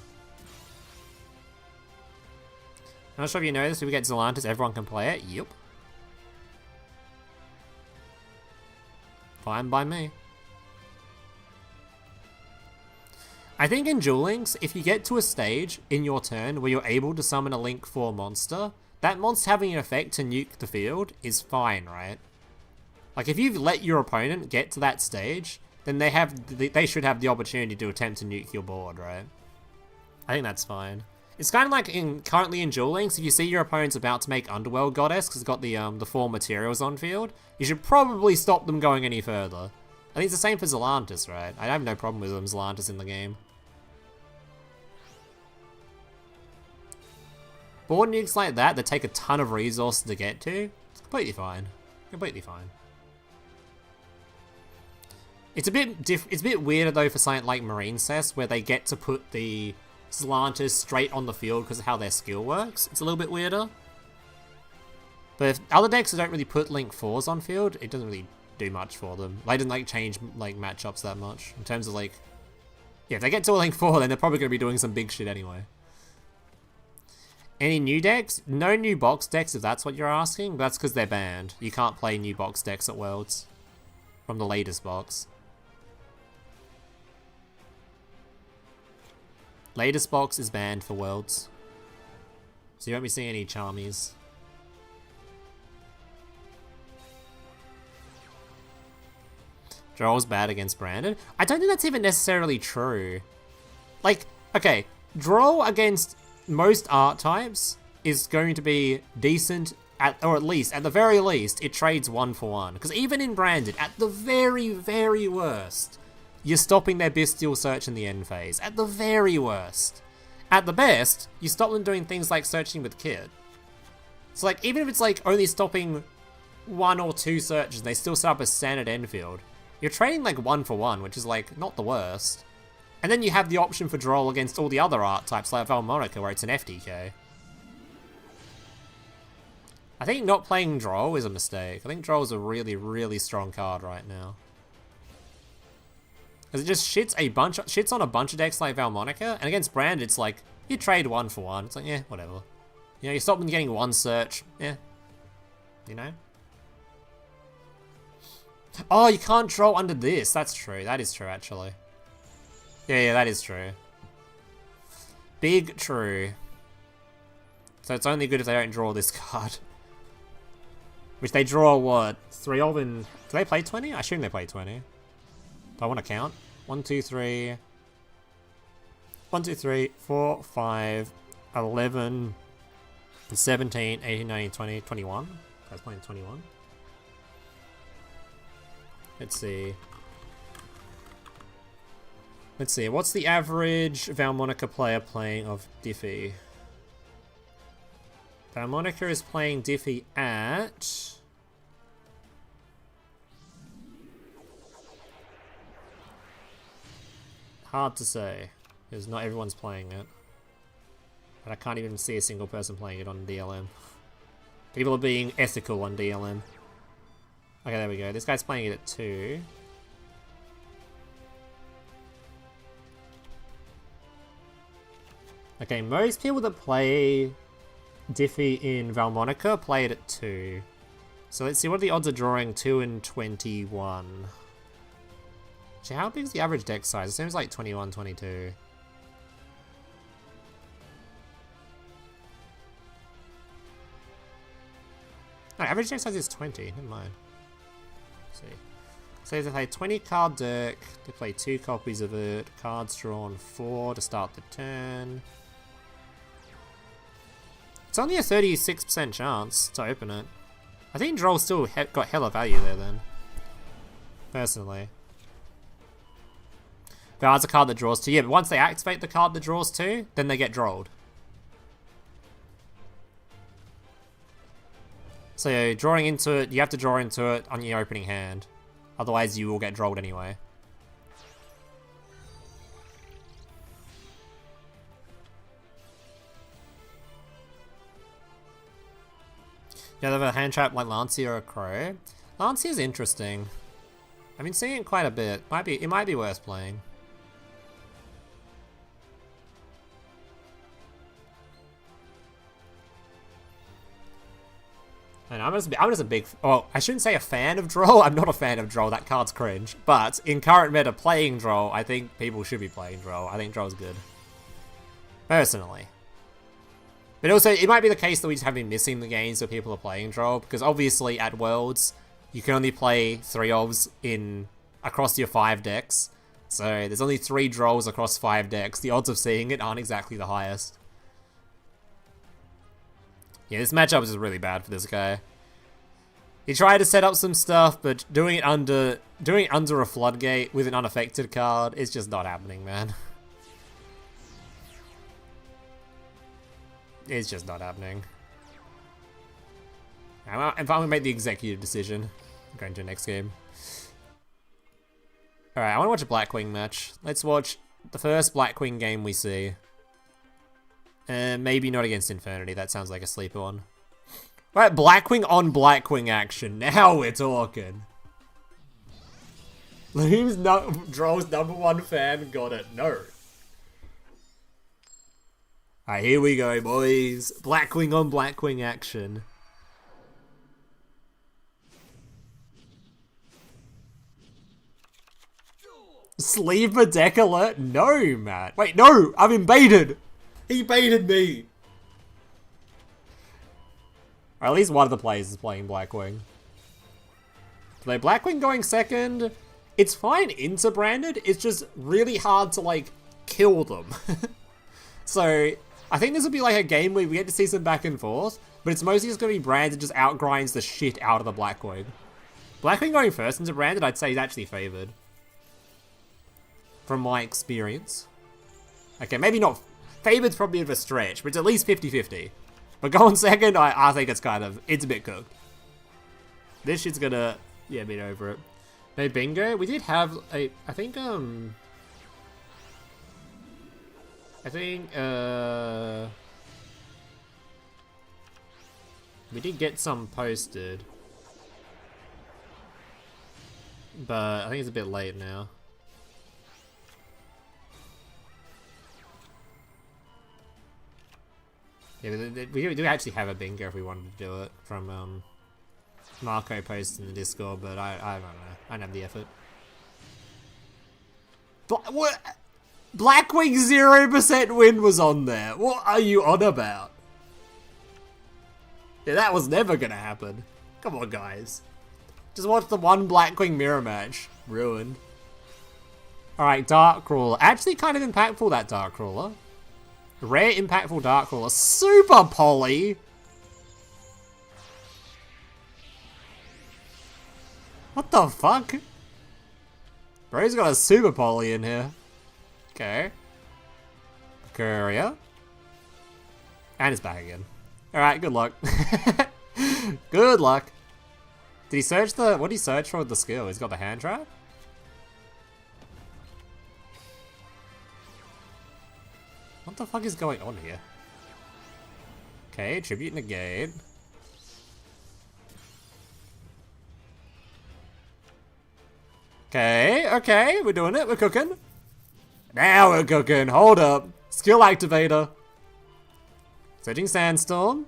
I'm not sure if you know this, if we get Zelantis, everyone can play it. Yup. Fine by me. I think in Duel Links, if you get to a stage in your turn where you're able to summon a Link 4 monster, that monster having an effect to nuke the field is fine, right? Like, if you've let your opponent get to that stage, then they should have the opportunity to attempt to nuke your board, right? I think that's fine. It's kind of like currently in Duel Links, if you see your opponent's about to make Underworld Goddess because it's got the 4 materials on field, you should probably stop them going any further. I think it's the same for Zelantis, right? I have no problem with Zelantis in the game. Board nukes like that take a ton of resources to get to, it's completely fine. Completely fine. It's a bit weirder though for something like Marine Cess, where they get to put the Zelantis straight on the field because of how their skill works. It's a little bit weirder. But if other decks don't really put Link 4s on field, it doesn't really do much for them. They didn't change matchups that much in terms of yeah, if they get to a Link 4, then they're probably going to be doing some big shit anyway. Any new decks? No new box decks if that's what you're asking, but that's because they're banned. You can't play new box decks at Worlds from the latest box. Latest box is banned for Worlds. So you won't be seeing any Charmies. Droll's bad against Branded. I don't think that's even necessarily true. Like, okay, Droll against most art types is going to be decent, or at least, at the very least, it trades 1-for-1. Because even in Branded, at the very, very worst, you're stopping their Bestial Search in the end phase. At the very worst. At the best, you stop them doing things like searching with Kit. So even if it's only stopping 1 or 2 searches, they still set up a standard end field. You're trading 1-for-1, which is not the worst. And then you have the option for Droll against all the other art types like Valmonica, where it's an FDK. I think not playing Droll is a mistake. I think Droll is a really, really strong card right now. Because it just shits on a bunch of decks like Valmonica, and against Brand, it's you trade 1-for-1. It's yeah, whatever. You know, you stop them getting 1 search. Yeah. You know? Oh, you can't Droll under this. That's true. That is true, actually. Yeah, that is true. Big true. So it's only good if they don't draw this card. Which they draw, what? 3 of in... Do they play 20? I assume they play 20. Do I want to count? 1, 2, 3... 1, 2, 3, 4, 5, 11, 17, 18, 19, 20, 21. I was playing 21. Let's see. Let's see, what's the average Valmonica player playing of Diffie? Valmonica is playing Diffie at... Hard to say, because not everyone's playing it. But I can't even see a single person playing it on DLM. People are being ethical on DLM. Okay, there we go. This guy's playing it at 2. Okay, most people that play Diffie in Valmonica play it at 2. So let's see what are the odds of drawing 2 and 21. Actually, how big is the average deck size? It seems like 21, 22. No, average deck size is 20. Never mind. Let's see. So they play 20 card deck, they play 2 copies of it, cards drawn 4 to start the turn. It's only a 36% chance to open it. I think Droll still got hella value there then. Personally. Guard's a card that draws 2. Yeah, but once they activate the card that draws 2, then they get Drolled. So drawing into it, you have to draw into it on your opening hand. Otherwise you will get Drolled anyway. You have a hand trap like Lancia or a Crow. Lancier's interesting. I've been seeing it quite a bit. It might be worth playing. And I'm just a big, well, I shouldn't say a fan of Droll. I'm not a fan of Droll. That card's cringe. But in current meta, playing Droll, I think people should be playing Droll. I think Droll's good. Personally. But also, it might be the case that we just have been missing the games where people are playing Droll, because obviously at Worlds, you can only play 3 ofs across your 5 decks. So there's only 3 Drolls across 5 decks. The odds of seeing it aren't exactly the highest. Yeah, this matchup is really bad for this guy. He tried to set up some stuff, but doing it under a floodgate with an unaffected card is just not happening, man. It's just not happening. I'm finally make the executive decision. I'm going to the next game. Alright, I want to watch a Blackwing match. Let's watch the first Blackwing game we see. Maybe not against Infernity. That sounds like a sleeper one. Right, Blackwing on Blackwing action. Now we're talking. Liam's Droll's #1 fan got it. No. Alright, here we go, boys. Blackwing on Blackwing action. Sleeper deck alert? No, Matt. Wait, no! I've been baited! He baited me! Or at least one of the players is playing Blackwing. Play Blackwing going second. It's fine inter-branded, it's just really hard to, like, kill them. So, I think this will be like a game where we get to see some back and forth, but it's mostly just going to be branded just outgrinds the shit out of the Blackwing. Blackwing going first into branded, I'd say is actually favored. From my experience. Okay, maybe not. Favored's probably a bit of a stretch, but it's at least 50-50. But going second, I think it's a bit cooked. This shit's gonna, yeah, beat over it. No bingo? We did have a, I think, we did get some posted. But I think it's a bit late now. Yeah, we do actually have a bingo if we wanted to do it from Marco posted in the Discord, but I don't know. I don't have the effort. What? Blackwing 0% win was on there. What are you on about? Yeah, that was never gonna happen. Come on, guys. Just watch the one Blackwing mirror match. Ruined. Alright, Darkcrawler. Actually kind of impactful, that Darkcrawler. Rare impactful Darkcrawler. Super Poly! What the fuck? Bro's got a Super Poly in here. Okay. Courier. And it's back again. Alright, good luck. Good luck. Did he search what did he search for with the skill? He's got the hand trap? What the fuck is going on here? Okay, tribute negate. Okay, we're doing it, we're cooking. Now we're cooking, hold up. Skill activator. Searching Sandstorm.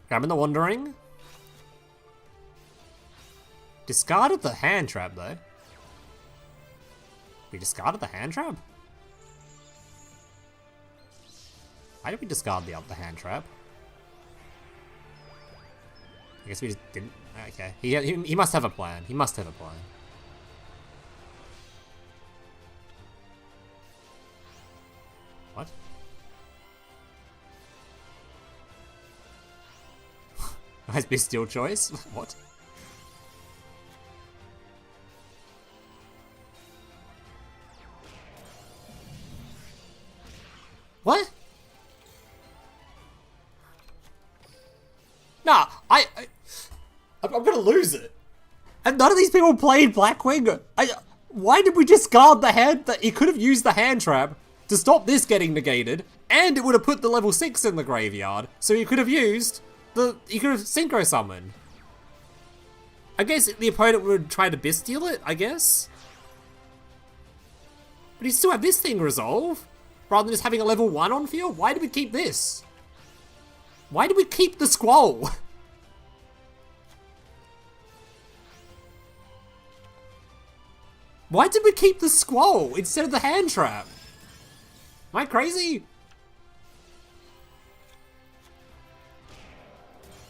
Grabbing the Wandering. Discarded the hand trap though. We discarded the hand trap? Why did we discard the hand trap? I guess we just didn't. Okay, he must have a plan. He must have a plan. What? Nice big steel choice. What? What? Nah, I'm gonna lose it. And none of these people played Blackwing. Why did we discard the hand? That he could have used the hand trap to stop this getting negated, and it would have put the level 6 in the graveyard. So he could have used he could have synchro summoned. I guess the opponent would try to Bystial it, I guess. But you still have this thing resolve, rather than just having a level 1 on field. Why did we keep this? Why did we keep the Squall? Why did we keep the Squall instead of the hand trap? Am I crazy?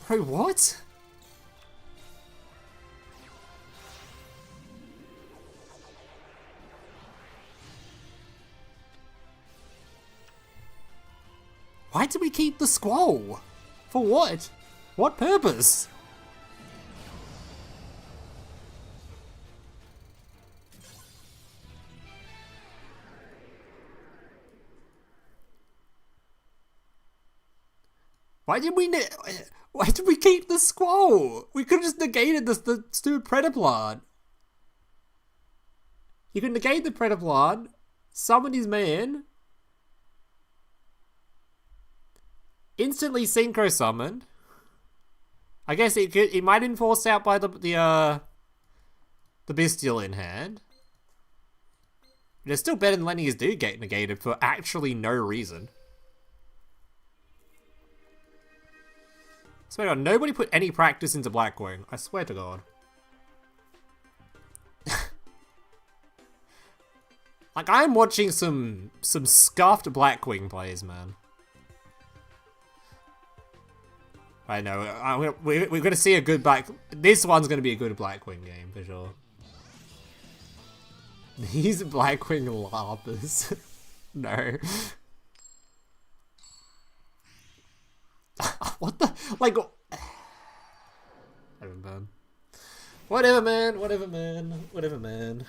Bro, what? Why did we keep the Squall? For what? What purpose? Why did we keep the Squall? We could have just negated the stupid Predaplant. You could negate the Predaplant, summon his man, instantly synchro summoned. I guess it might have been forced out by the Bystial in hand. But it's still better than letting his dude get negated for actually no reason. I swear to God, nobody put any practice into Blackwing. I swear to God. Like, I'm watching some scuffed Blackwing plays, man. I know. We're going to see a good This one's going to be a good Blackwing game, for sure. These Blackwing larpers. No. What the? Like... Whatever, man. Whatever, man.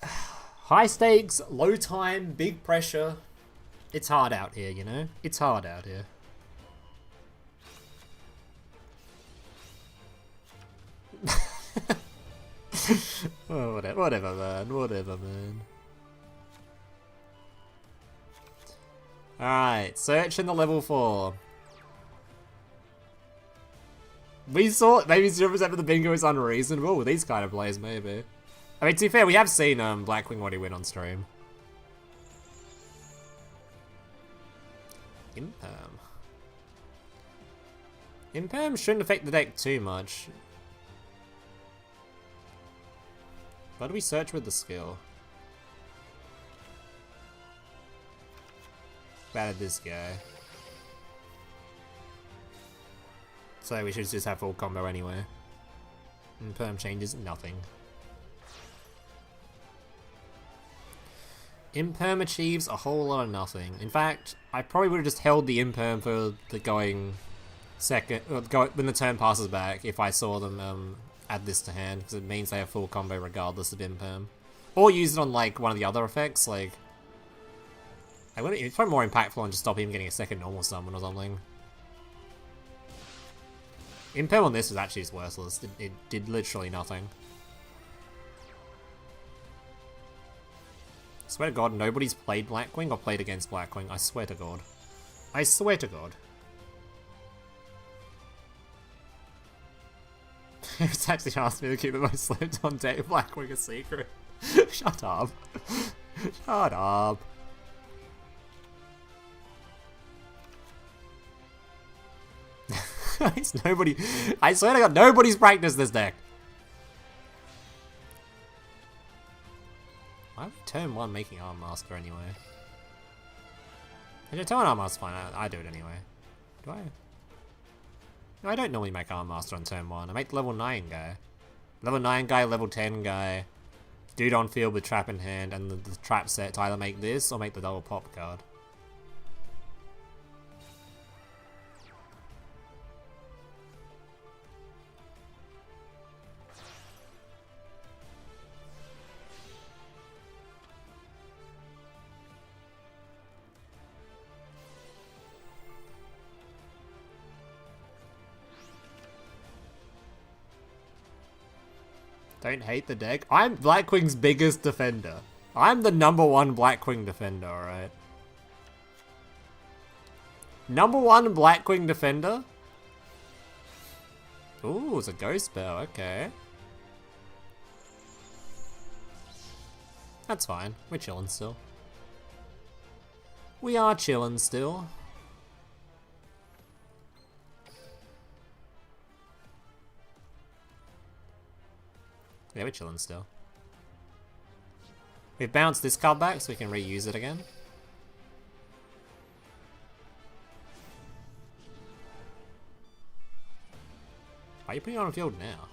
High stakes, low time, big pressure. It's hard out here, you know? It's hard out here. Oh, whatever, man. Whatever, man. Alright, search in the level 4. We saw maybe 0% of the bingo is unreasonable with these kind of plays, maybe. I mean, to be fair, we have seen Blackwing Waddy win on stream. Imperm. Imperm shouldn't affect the deck too much. Why do we search with the skill? Batted this guy. So we should just have full combo anyway. Imperm changes nothing. Imperm achieves a whole lot of nothing. In fact, I probably would have just held the Imperm for the going second, when the turn passes back, if I saw them add this to hand, because it means they have full combo regardless of Imperm. Or use it on like one of the other effects, like... It's probably more impactful on just stopping him getting a second normal summon or something. Imperm on this was actually just worthless. It did literally nothing. I swear to God, nobody's played Blackwing or played against Blackwing. I swear to God. I swear to God. It's actually asked me to keep the most slept on day of Blackwing a secret. Shut up. Shut up. It's nobody. I swear to God, nobody's practiced this deck. Why are we turn 1 making Arm Master anyway? If turn 1 Arm Master's fine, I do it anyway. Do I? No, I don't normally make Arm Master on turn 1. I make the level 9 guy. Level 9 guy, level 10 guy. Dude on field with trap in hand, and the trap set to either make this or make the double pop card. Don't hate the deck. I'm Blackwing's biggest defender. I'm the #1 Blackwing defender, alright? #1 Blackwing defender. Ooh, it's a ghost spell, okay. That's fine, we're chilling still. We are chilling still. Yeah, we're chilling still. We've bounced this card back so we can reuse it again. Why are you putting it on field now?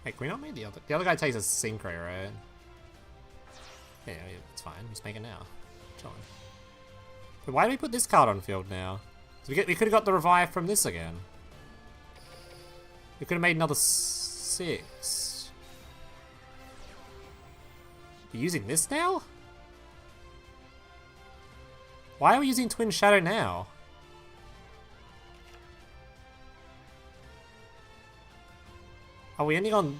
Hey, can we not make the other guy takes a synchro, right? Yeah, it's fine. Just make it now. Chilling. But why do we put this card on field now? We could have got the revive from this again. We could have made another 6. You're using this now? Why are we using Twin Shadow now? Are we ending on...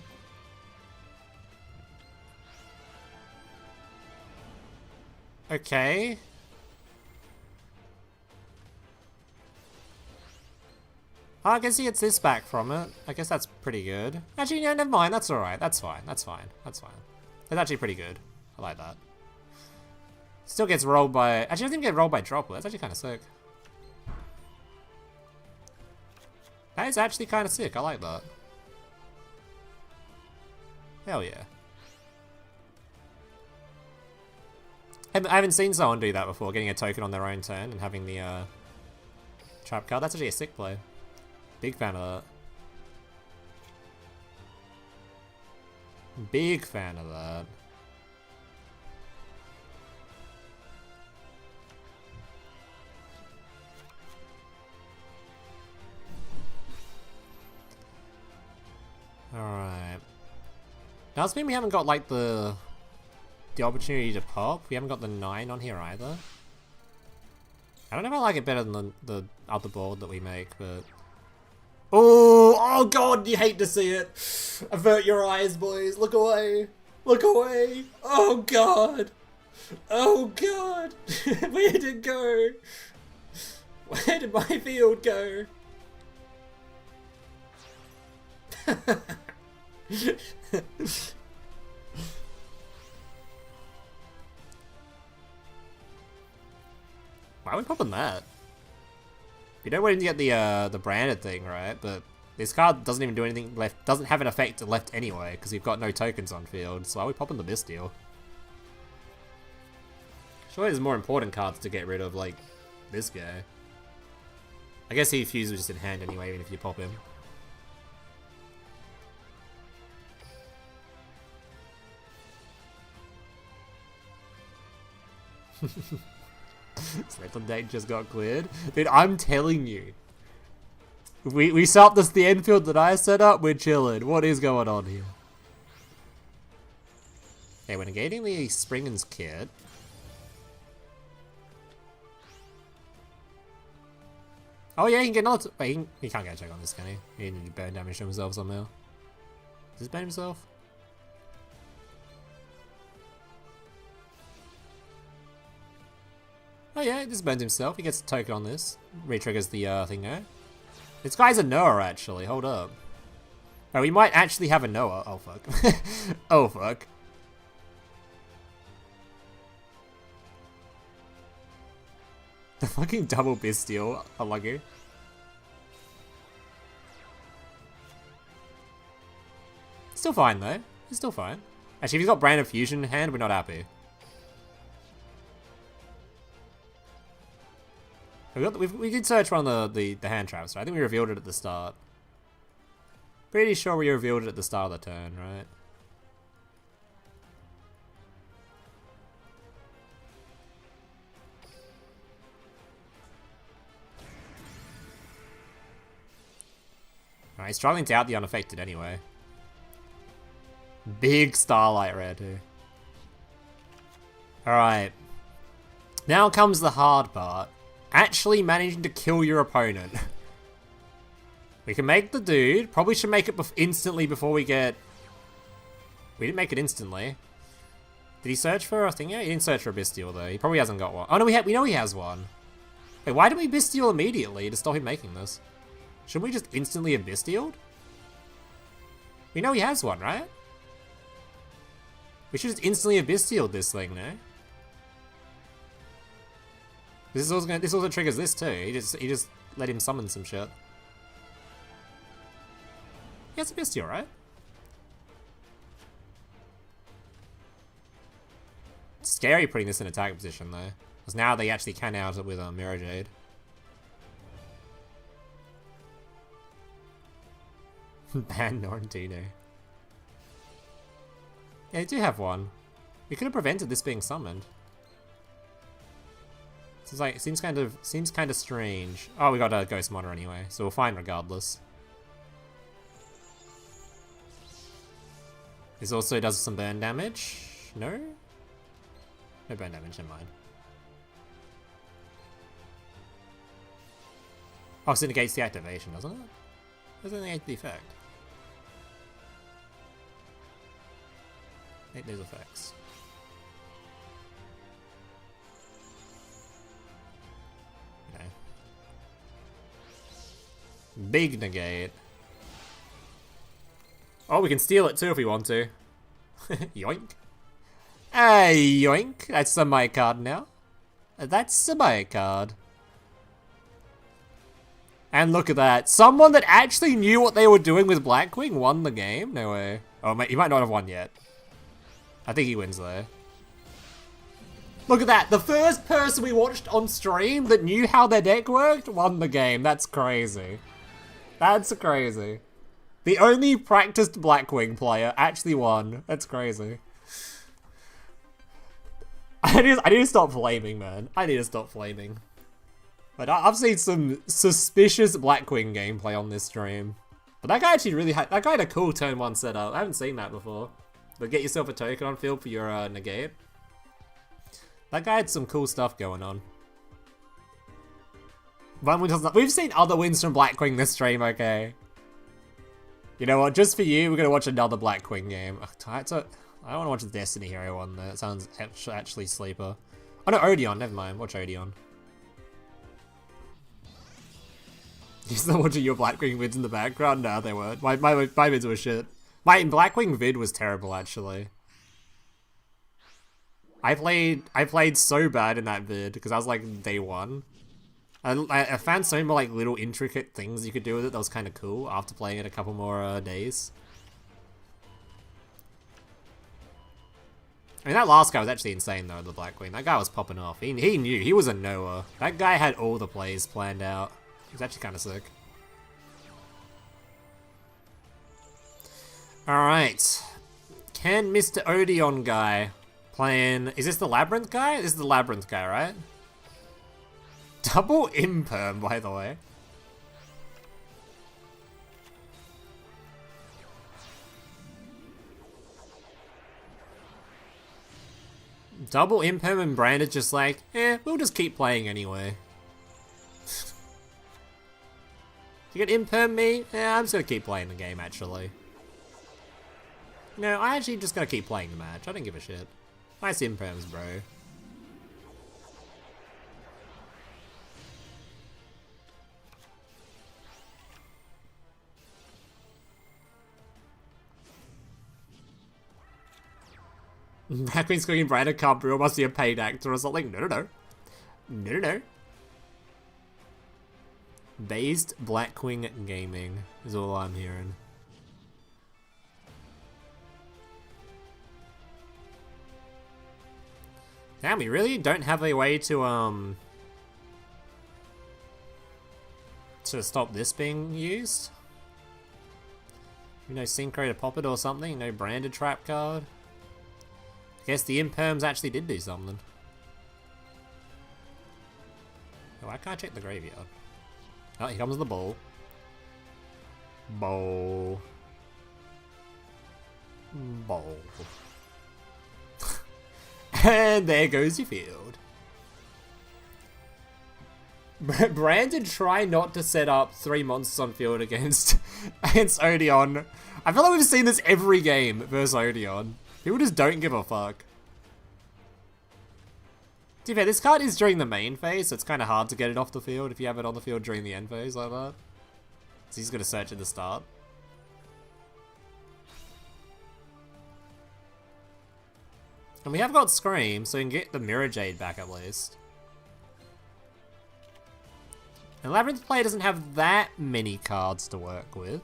Okay. Oh, I guess he gets this back from it. I guess that's pretty good. Actually, no, never mind. That's alright. That's fine. That's fine. That's fine. That's actually pretty good. I like that. Still gets rolled by... Actually, I didn't get rolled by Droplet. That's actually kind of sick. That is actually kind of sick. I like that. Hell yeah. I haven't seen someone do that before, getting a token on their own turn and having the trap card. That's actually a sick play. Big fan of that. Big fan of that. Alright. Now it's mean we haven't got like the opportunity to pop. We haven't got the 9 on here either. I don't know if I like it better than the other board that we make, but... Oh god, you hate to see it. Avert your eyes, boys. Look away. Look away. Oh god. Oh god. Where did it go? Where did my field go? Why are we popping that? We know we didn't get the branded thing, right? But this card doesn't even do anything left. Doesn't have an effect left anyway because we've got no tokens on field. So why are we popping the Bestial? Surely there's more important cards to get rid of, like this guy. I guess he fuses just in hand anyway, even if you pop him. Slip date just got cleared. Dude, I'm telling you. We set up the end field that I set up, we're chilling. What is going on here? Okay, we're negating the Springen's kit. Oh yeah, he can get another... Wait, he can't get a check on this, can he? He needed to burn damage to himself somehow. Does he burn himself? Oh yeah, this burns himself. He gets a token on this. Re-triggers the thing there. This guy's a Noah, actually. Hold up. Oh, we might actually have a Noah. Oh, fuck. Oh, fuck. The fucking double Bestial. Unlucky. Still fine, though. He's still fine. Actually, if he's got Brand of Fusion in hand, we're not happy. We did search one of the hand traps, right? I think we revealed it at the start. Pretty sure we revealed it at the start of the turn, right? Alright, he's struggling to out the unaffected anyway. Big Starlight Rare too. Alright. Now comes the hard part. Actually managing to kill your opponent. We can make the dude. Probably should make it instantly before we get... We didn't make it instantly. Did he search for a thing yet? He didn't search for a Bestial though. He probably hasn't got one. Oh no, we know he has one. Wait, why didn't we Bestial immediately to stop him making this? Shouldn't we just instantly have Bestialed? We know he has one, right? We should just instantly have Bestialed this thing, no? This also triggers this too. He just let him summon some shit. He has a Bestial, right? It's scary putting this in attack position though. Because now they actually can out it with Mirror Jade. Ban Norrentino. Yeah, they do have one. We could have prevented this being summoned. Seems kind of strange. Oh, we got a Ghost Monitor anyway, so we're fine regardless. This also does some burn damage. No? No burn damage, never mind. Oh, so it negates the activation, doesn't it? Doesn't it negate the effect? Negate those effects. Okay. Big negate. Oh, we can steal it too if we want to. Yoink. Hey, yoink. That's a my card now. That's a my card. And look at that. Someone that actually knew what they were doing with Blackwing won the game? No way. Oh, he might not have won yet. I think he wins though. Look at that. The first person we watched on stream that knew how their deck worked won the game. That's crazy. That's crazy. The only practiced Blackwing player actually won. That's crazy. I need to stop flaming, man. I need to stop flaming. But I've seen some suspicious Blackwing gameplay on this stream. But that guy actually really had a cool turn 1 setup. I haven't seen that before. But get yourself a token on field for your negate. That guy had some cool stuff going on. We've seen other wins from Blackwing this stream, okay? You know what? Just for you, we're gonna watch another Blackwing game. I don't want to watch the Destiny Hero one though. That sounds actually sleeper. Oh no, Odeon. Never mind. Watch Odeon. You're still watching your Blackwing vids in the background? Nah, they weren't. My vids were shit. My Blackwing vid was terrible actually. I played so bad in that vid because I was like day 1. I found so many like little intricate things you could do with it that was kind of cool after playing it a couple more days. I mean, that last guy was actually insane though, the Blackwing. That guy was popping off. He knew. He was a knower. That guy had all the plays planned out. He was actually kind of sick. Alright. Can Mr. Odeon guy playing... Is this the Labyrinth guy? This is the Labyrinth guy, right? Double imperm, by the way. Double imperm and Brand is just like, we'll just keep playing anyway. You can imperm me? Yeah, I'm just gonna keep playing the game, actually. No, I actually just gonna keep playing the match. I don't give a shit. Nice imperms, bro. Blackwing's cooking Brandon Carbrill must be a paid actor or something. No. No. Based Blackwing Gaming is all I'm hearing. Damn, we really don't have a way to stop this being used? No synchro to pop it or something? No branded trap card? I guess the imperms actually did do something. Oh, I can't check the graveyard. Oh, here comes the ball. Ball. And there goes your field. Brandon, try not to set up 3 monsters on field against Odeon. I feel like we've seen this every game versus Odeon. People just don't give a fuck. To be fair, this card is during the main phase, so it's kind of hard to get it off the field if you have it on the field during the end phase like that. So he's going to search at the start. And we have got Scream, so we can get the Mirror Jade back at least. And Labyrinth player doesn't have that many cards to work with.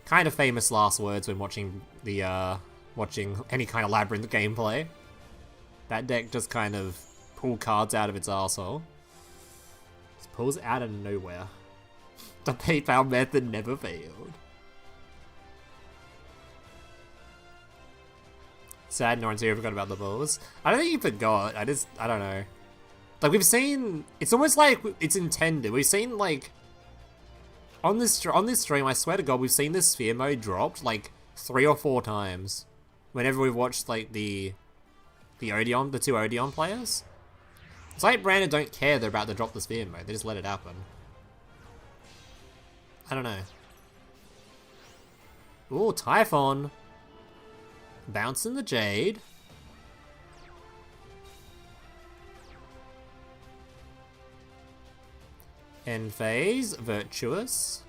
Kind of famous last words when watching the watching any kind of Labyrinth gameplay. That deck just kind of pull cards out of its arsehole. Just pulls it out of nowhere. The PayPal method never failed. Sad no one's here forgot about the balls. I don't think he forgot, I don't know. Like, we've seen, it's almost like it's intended. We've seen, like, on this stream, I swear to God, we've seen this sphere mode dropped, like, 3 or 4 times. Whenever we've watched, like, the Odeon, the 2 Odeon players. It's like Brandon don't care they're about to drop the sphere mode, they just let it happen. I don't know. Ooh, Typhon. Bouncing the Jade. End phase, Virtuous.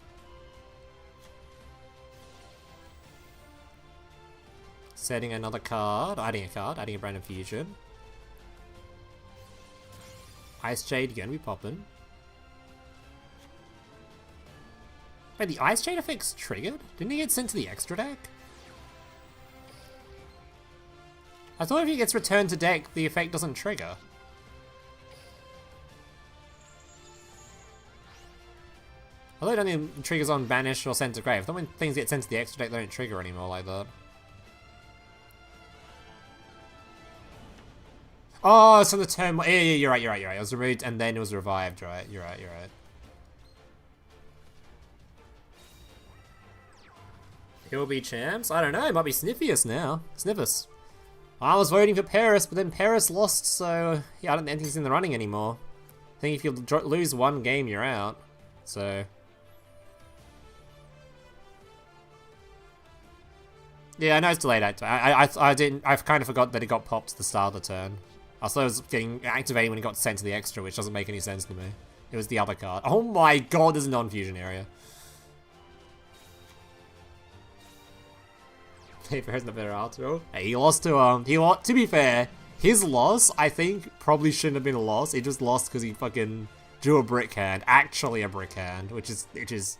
Setting another card, adding a Brandon Fusion. Ice Jade gonna be popping. Wait, the Ice Jade effect's triggered? Didn't he get sent to the extra deck? I thought if he gets returned to deck, the effect doesn't trigger. Although it only triggers on Banish or Sent to Grave. I thought when things get sent to the extra deck, they don't trigger anymore like that. Oh, so the turn... Yeah, you're right. It was removed and then it was revived, right? You're right. It will be Champs? I don't know, it might be Sniffius now. Sniffus. I was voting for Paris, but then Paris lost, so... Yeah, I don't think he's in the running anymore. I think if you lose one game, you're out. So... Yeah, I know it's delayed. I kind of forgot that it got popped at the start of the turn. I thought it was getting activated when it got sent to the extra, which doesn't make any sense to me. It was the other card. Oh my god, there's a non-fusion area. Paper has no better outro. Hey, he lost to to be fair, his loss I think probably shouldn't have been a loss. He just lost because he fucking drew a brick hand, actually a brick hand, which is.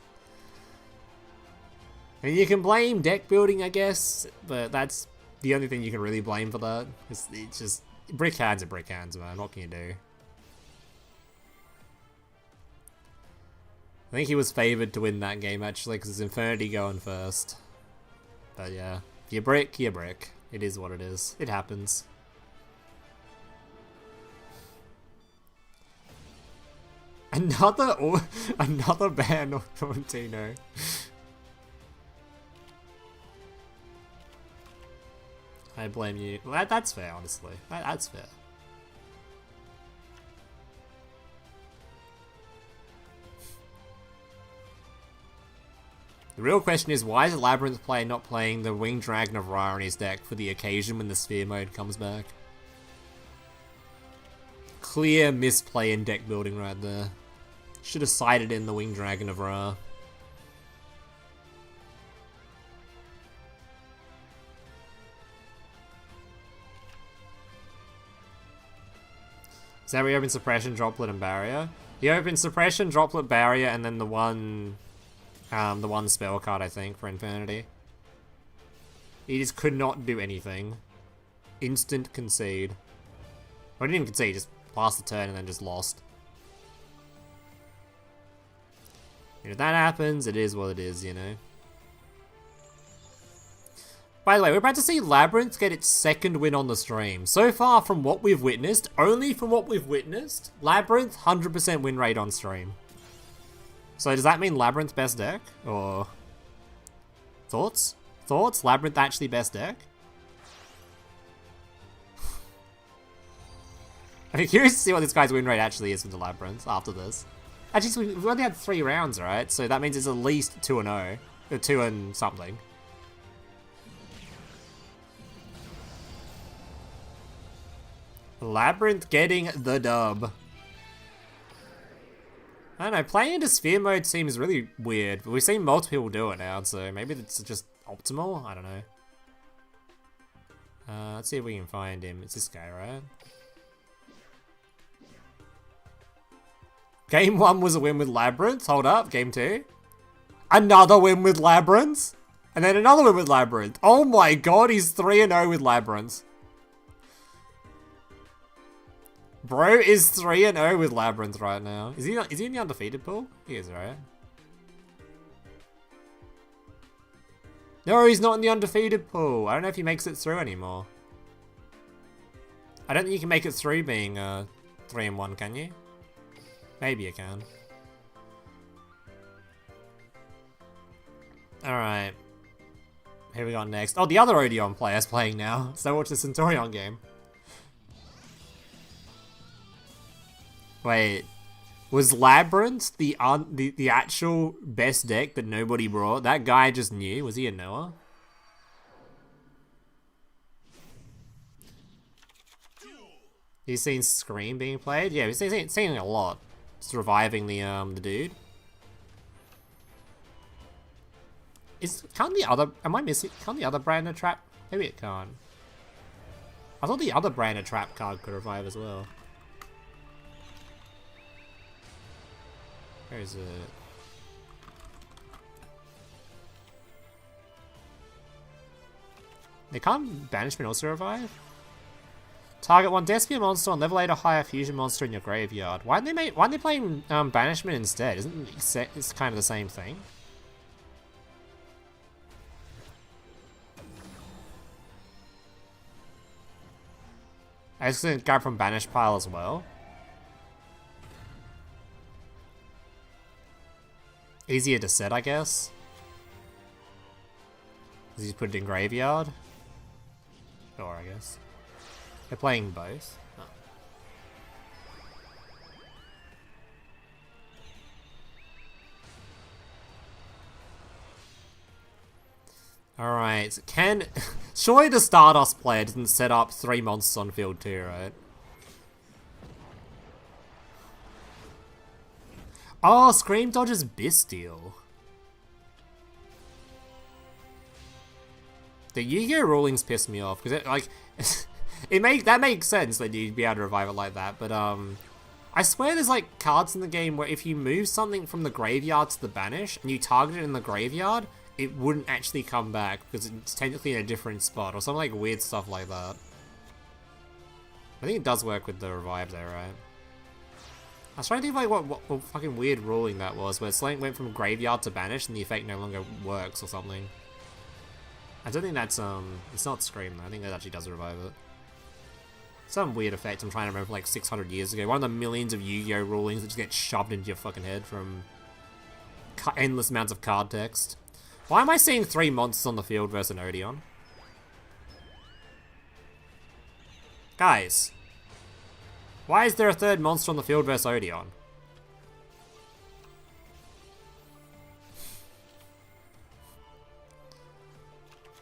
I mean, you can blame deck building, I guess, but that's the only thing you can really blame for that. It's just brick hands are brick hands, man. What can you do? I think he was favored to win that game actually because it's Infernity going first. But yeah. You brick, you brick. It is what it is. It happens. Another ban on Torrentino. I blame you. Well, that's fair, honestly. That's fair. The real question is, why is a Labyrinth player not playing the Winged Dragon of Ra in his deck for the occasion when the Sphere mode comes back? Clear misplay in deck building right there. Should have sided in the Winged Dragon of Ra. Is that where you open Suppression, Droplet, and Barrier? You open Suppression, Droplet, Barrier, and then the one spell card, I think, for Infernity. He just could not do anything. Instant concede. Well, he didn't concede, just passed the turn and then just lost. And if that happens, it is what it is, you know. By the way, we're about to see Labyrinth get its second win on the stream. So far, from what we've witnessed, only from what we've witnessed, Labyrinth 100% win rate on stream. So does that mean Labyrinth best deck? Or... Thoughts? Thoughts? Labyrinth actually best deck? I'm curious to see what this guy's win rate actually is for the Labyrinth after this. Actually, so we've only had 3 rounds, right? So that means it's at least 2-0. Or 2 and something. Labyrinth getting the dub. I don't know, playing into sphere mode seems really weird, but we've seen multiple people do it now, so maybe it's just optimal? I don't know. Let's see if we can find him. It's this guy, right? Game 1 was a win with Labyrinth. Hold up, game 2. Another win with Labyrinth. And then another win with Labyrinth. Oh my god, he's 3-0 with Labyrinth. Bro is 3-0 with Labyrinth right now. Is he in the undefeated pool? He is, right? No, he's not in the undefeated pool. I don't know if he makes it through anymore. I don't think you can make it through being 3-1, can you? Maybe you can. Alright. Here we go next. Oh, the other Odeon player's playing now. So watch the Centurion game. Wait. Was Labyrinth the actual best deck that nobody brought? That guy just knew. Was he a Noah? He's seen Scream being played? Yeah, we've seen it a lot. Just reviving the dude. Can't the other, am I missing, can't the other Branded Trap? Maybe it can't. I thought the other Branded Trap card could revive as well. Where is it? They can't Banishment also revive? Target one Despia monster on level 8 or higher fusion monster in your graveyard. Why aren't they playing Banishment instead? Isn't it's kind of the same thing? I just didn't grab from Banish Pile as well. Easier to set, I guess. Does he put it in graveyard? Sure, I guess. They're playing both. Oh. Alright, surely the Stardust player didn't set up 3 monsters on field 2, right? Oh, Scream dodges Bestial. The Yu-Gi-Oh rulings piss me off, because that makes sense that you'd be able to revive it like that, but I swear there's like cards in the game where if you move something from the graveyard to the banish and you target it in the graveyard, it wouldn't actually come back because it's technically in a different spot or something like weird stuff like that. I think it does work with the revive though, right? I was trying to think like what fucking weird ruling that was, where something went from graveyard to banish and the effect no longer works or something. I don't think that's it's not Scream though. I think that actually does revive it. Some weird effect I'm trying to remember from like 600 years ago. One of the millions of Yu-Gi-Oh rulings that just get shoved into your fucking head from endless amounts of card text. Why am I seeing 3 monsters on the field versus an Odeon? Guys. Why is there a 3rd monster on the field versus Odeon?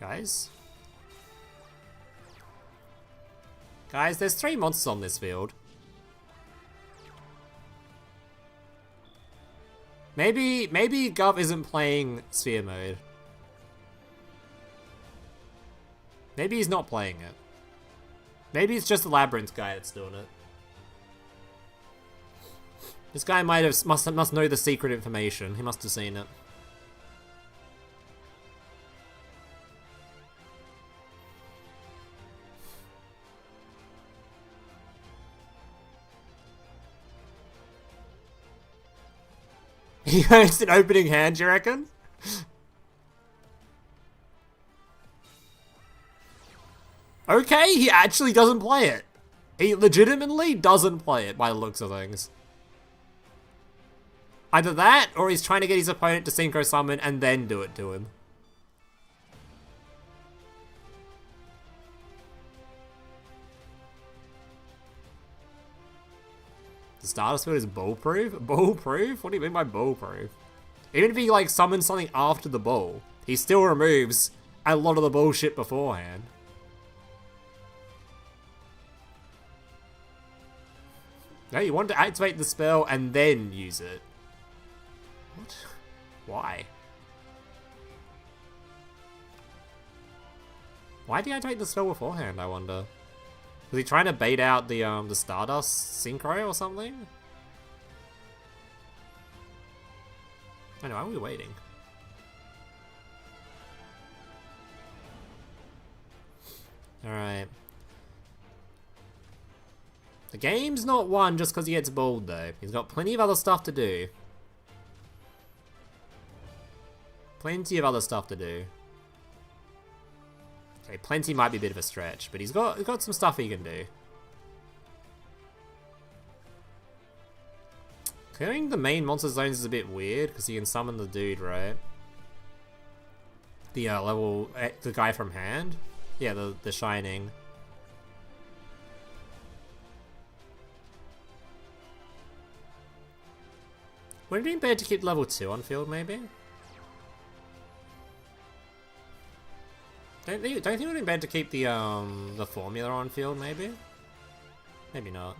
Guys? Guys, there's 3 monsters on this field. Maybe Gov isn't playing Sphere mode. Maybe he's not playing it. Maybe it's just the Labyrinth guy that's doing it. This guy must know the secret information. He must have seen it. He earns an opening hand, you reckon? Okay, he actually doesn't play it. He legitimately doesn't play it by the looks of things. Either that, or he's trying to get his opponent to Synchro Summon and then do it to him. The Stardust field is bull-proof? Bull-proof? What do you mean by bull-proof? Even if he, like, summons something after the bull, he still removes a lot of the bullshit beforehand. No, you want to activate the spell and then use it. What? Why? Why did he activate the spell beforehand, I wonder? Was he trying to bait out the Stardust Synchro or something? I know, why are we waiting? Alright. The game's not won just because he gets balled, though. He's got plenty of other stuff to do. Plenty of other stuff to do. Okay, plenty might be a bit of a stretch, but he's got some stuff he can do. Clearing the main monster zones is a bit weird, because he can summon the dude, right? The the guy from hand? Yeah, the Shining. Would it be better to keep level 2 on field, maybe? Don't you think it would be better to keep the formula on field, maybe? Maybe not.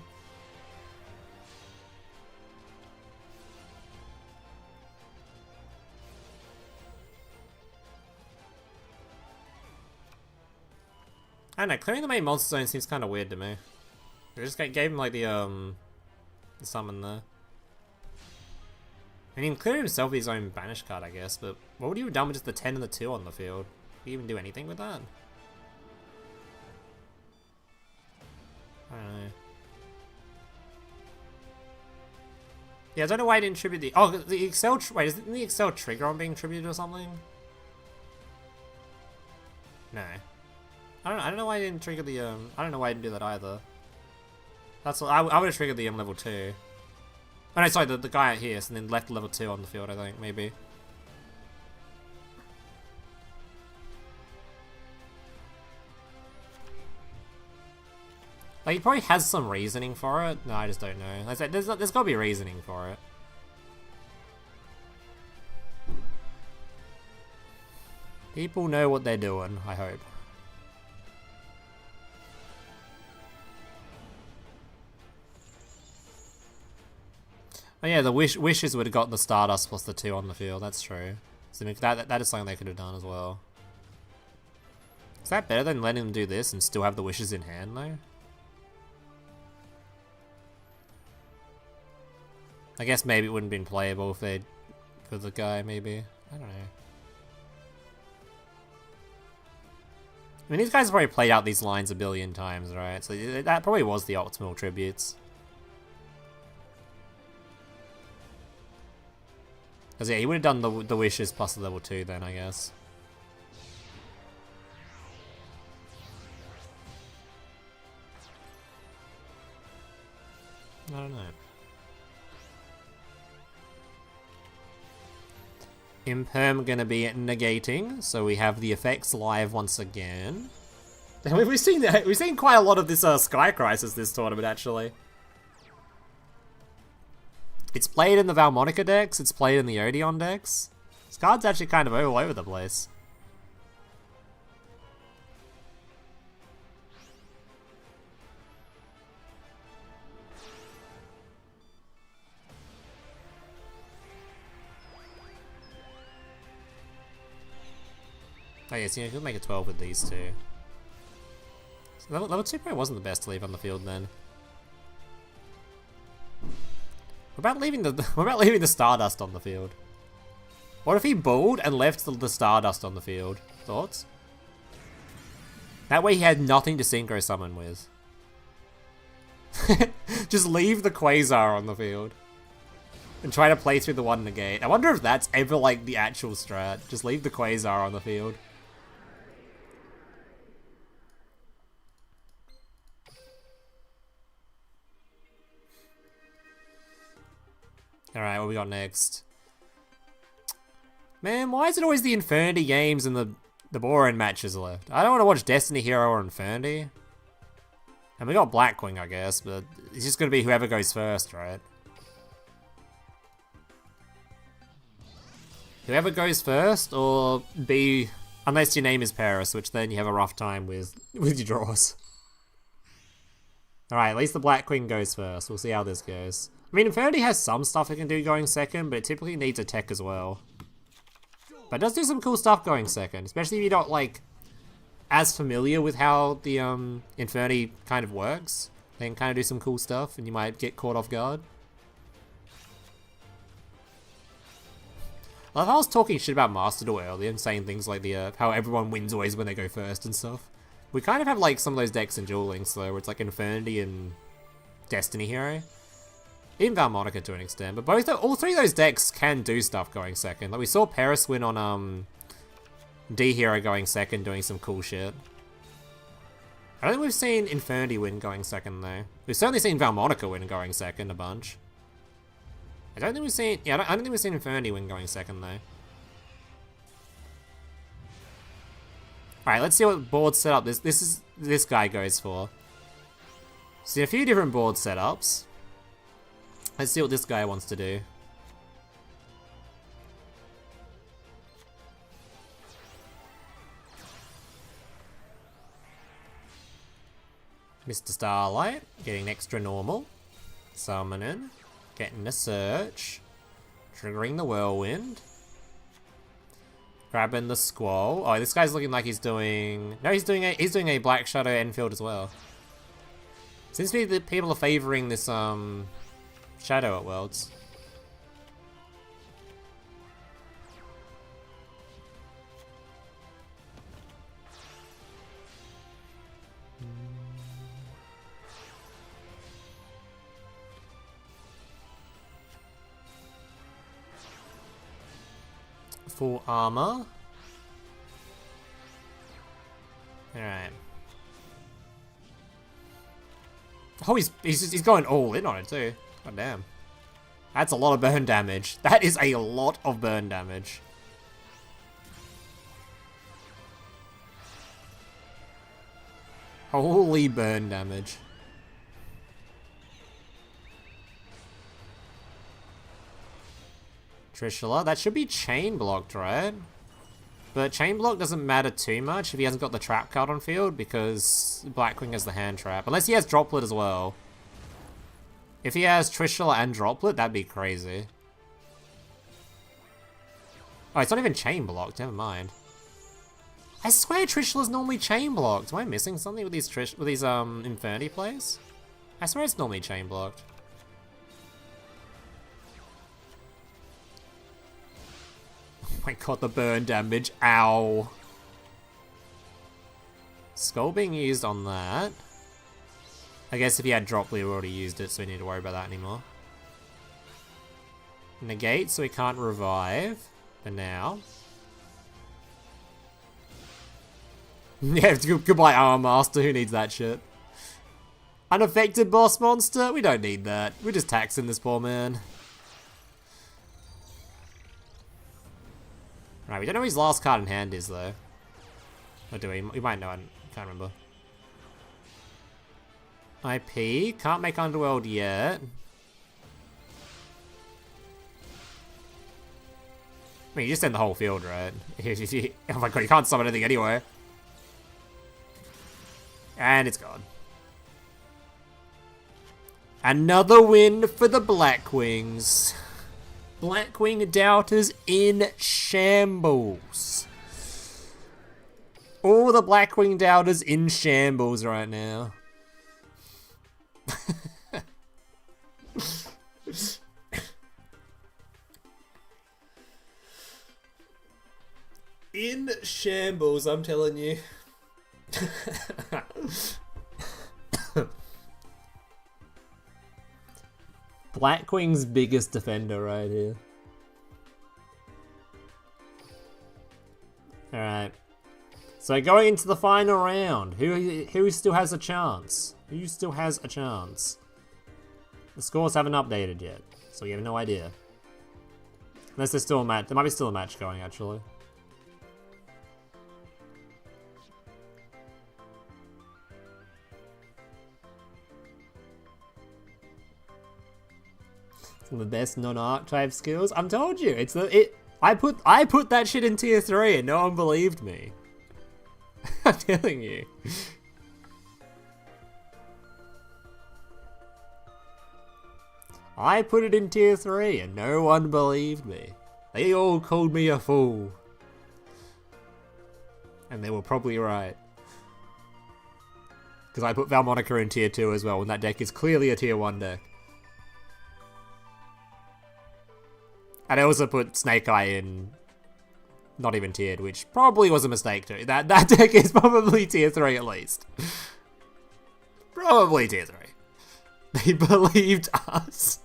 I don't know, clearing the main monster zone seems kind of weird to me. They just gave him like the summon there. I mean, he can clear himself with his own banish card, I guess, but what would he have done with just the 10 and the 2 on the field? Did he even do anything with that? I don't know. Yeah, I don't know why I didn't tribute the... Oh, the Excel... Wait, isn't the Excel trigger on being tributed or something? No. I don't know why I didn't trigger the... I don't know why I didn't do that either. That's what... I would have triggered the level 2. Oh no, sorry, the guy out here, and then left level 2 on the field, I think, maybe. Like, he probably has some reasoning for it. No, I just don't know. I said, there's got to be reasoning for it. People know what they're doing, I hope. Oh yeah, the wishes would have got the Stardust plus the 2 on the field, that's true. So that is something they could have done as well. Is that better than letting them do this and still have the wishes in hand, though? I guess maybe it wouldn't have been playable if they'd... for the guy, maybe. I don't know. I mean, these guys have probably played out these lines a billion times, right? So that probably was the optimal tributes. Because yeah, he would have done the wishes plus the level 2 then, I guess. I don't know. Imperm gonna be negating, so we have the effects live once again. We've seen quite a lot of this Sky Crisis this tournament, actually. It's played in the Valmonica decks, it's played in the Odeon decks. This card's actually kind of all over the place. Oh yes, you could make a 12 with these two. So level 2 probably wasn't the best to leave on the field then. What about leaving the Stardust on the field? What if he balled and left the Stardust on the field? Thoughts? That way he had nothing to Synchro Summon with. Just leave the Quasar on the field. And try to play through the one negate. I wonder if that's ever like the actual strat. Just leave the Quasar on the field. Alright, what we got next? Man, why is it always the Infernity games and the boring matches left? I don't want to watch Destiny Hero or Infernity. And we got Blackwing, I guess, but it's just going to be whoever goes first, right? Whoever goes first, or B, unless your name is Paris, which then you have a rough time with your draws. Alright, at least the Black Queen goes first. We'll see how this goes. I mean, Infinity has some stuff it can do going second, but it typically needs a tech as well. But it does do some cool stuff going second, especially if you're not, like, as familiar with how the Infinity kind of works. They can kind of do some cool stuff, and you might get caught off guard. I love how I was talking shit about Master Duel earlier and saying things like the how everyone wins always when they go first and stuff. We kind of have like some of those decks in Duel Links though, where it's like Infinity and Destiny Hero. Even Valmonica to an extent, but all three of those decks can do stuff going second. Like we saw Paris win on D Hero going second, doing some cool shit. I don't think we've seen Infinity win going second though. We've certainly seen Valmonica win going second a bunch. I don't think we've seen, I don't think we've seen Infinity win going second though. Alright, let's see what board setup this guy goes for. See a few different board setups. Let's see what this guy wants to do. Mr. Starlight, getting extra normal. Summoning. Getting a search. Triggering the whirlwind. Grabbing the squall. Oh, this guy's looking like he's doing... No, he's doing a Black Shadow Enfield as well. Seems to be that people are favoring this Shadow at Worlds. Full armor. Alright. Oh, he's going all in on it too. God damn. That's a lot of burn damage. That is a lot of burn damage. Holy burn damage. Trishula, that should be chain blocked, right? But chain block doesn't matter too much if he hasn't got the trap card on field because Blackwing has the hand trap. Unless he has Droplet as well. If he has Trishula and Droplet, that'd be crazy. Oh, it's not even chain blocked, never mind. I swear Trishula's normally chain blocked. Am I missing something with these Infinity plays? I swear it's normally chain blocked. Oh my god, the burn damage. Ow. Skull being used on that. I guess if he had Droplet, we already used it, so we need to worry about that anymore. Negate, so he can't revive. For now. Yeah, goodbye Armor Master, who needs that shit? Unaffected boss monster? We don't need that. We're just taxing this poor man. Right, we don't know what his last card in hand is, though. Or do we? We might know, I can't remember. IP, can't make Underworld yet. I mean, you just end the whole field, right? Oh my god, you can't summon anything anyway. And it's gone. Another win for the Blackwings. Blackwing Doubters in shambles. All the Blackwing Doubters in shambles right now. In shambles, I'm telling you. Blackwing's biggest defender right here. Alright. So going into the final round, who still has a chance? Who still has a chance? The scores haven't updated yet, so we have no idea. Unless there's still a match. There might be still a match going, actually. Some of the best non-archetype skills. I'm told you, it's I put that shit in tier 3 and no one believed me. I'm telling you. I put it in tier 3 and no one believed me. They all called me a fool. And they were probably right. Because I put Valmonica in tier 2 as well, and that deck is clearly a tier 1 deck. And I also put Snake Eye in not even tiered, which probably was a mistake too. That deck is probably tier 3 at least. Probably tier 3. They believed us.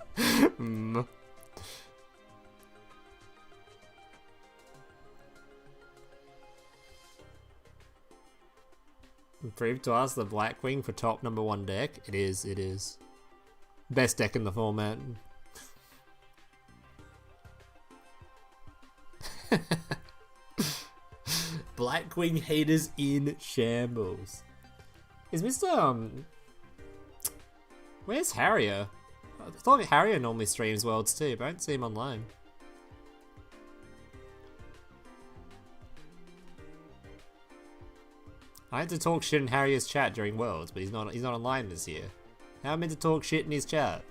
Proved to us the Blackwing for top number 1 deck. It is. Best deck in the format. Blackwing haters in shambles. Is Mr. Where's Harrier? I thought Harrier normally streams Worlds too, but I don't see him online. I had to talk shit in Harrier's chat during Worlds, but he's not online this year. How am I meant to talk shit in his chat?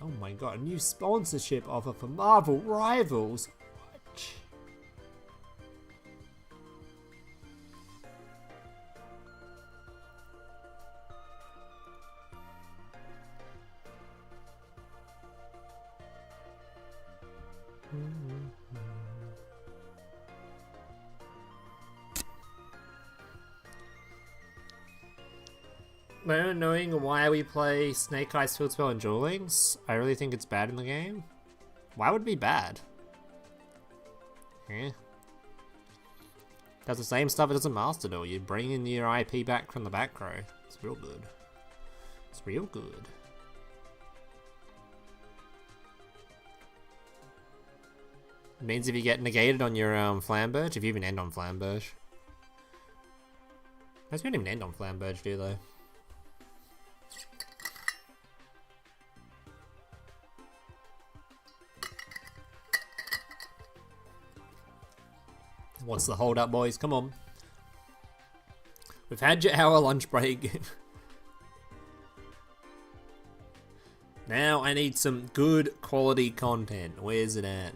Oh my god, a new sponsorship offer for Marvel Rivals. What? Not knowing why we play Snake Eyes, Field Spell, and Duel Links, I really think it's bad in the game. Why would it be bad? Eh. Does the same stuff it does in Master Duel. You bring in your IP back from the back row. It's real good. It's real good. It means if you get negated on your Flamberge, if you even end on Flamberge. Most people don't even end on Flamberge, do they? What's the hold up, boys? Come on. We've had your hour lunch break. Now I need some good quality content. Where's it at?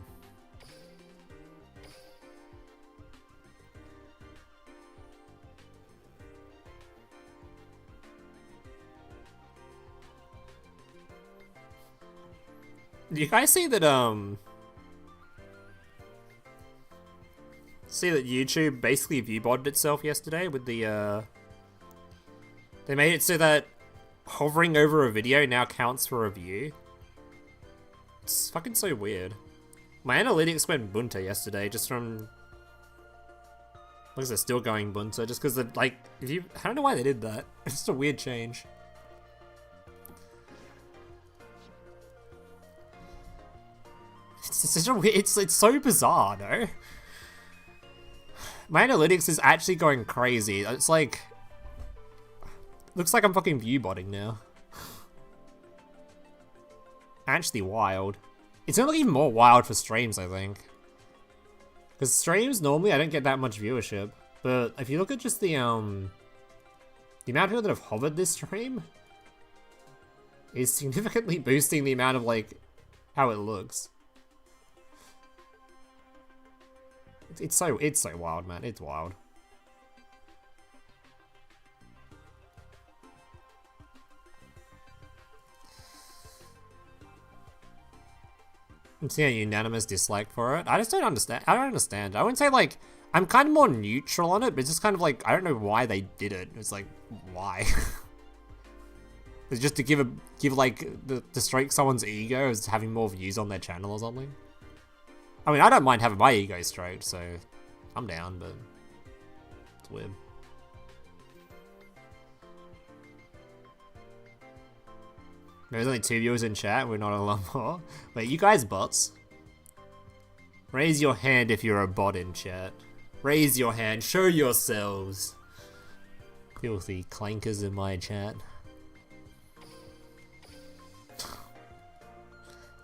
Do you guys see that YouTube basically view-botted itself yesterday with the they made it so that hovering over a video now counts for a view. It's fucking so weird. My analytics went bunta yesterday just from, looks like they're still going bunta just because like if you, I don't know why they did that. It's just a weird change. It's such a weird, it's so bizarre, no? My analytics is actually going crazy. It's like, looks like I'm fucking view-botting now. Actually wild. It's gonna look even more wild for streams, I think. Because streams, normally I don't get that much viewership. But if you look at just the amount of people that have hovered this stream is significantly boosting the amount of, like, how it looks. It's so wild, man. It's wild. I'm seeing a unanimous dislike for it. I just don't understand. I don't understand. I wouldn't say, like, I'm kind of more neutral on it, but it's just kind of like, I don't know why they did it. It's like, why? It's just to give like, to stroke someone's ego as having more views on their channel or something. I mean, I don't mind having my ego stroked, so I'm down, but it's weird. There's only 2 viewers in chat, we're not a lot more. Wait, you guys bots? Raise your hand if you're a bot in chat. Raise your hand, show yourselves. Filthy clankers in my chat.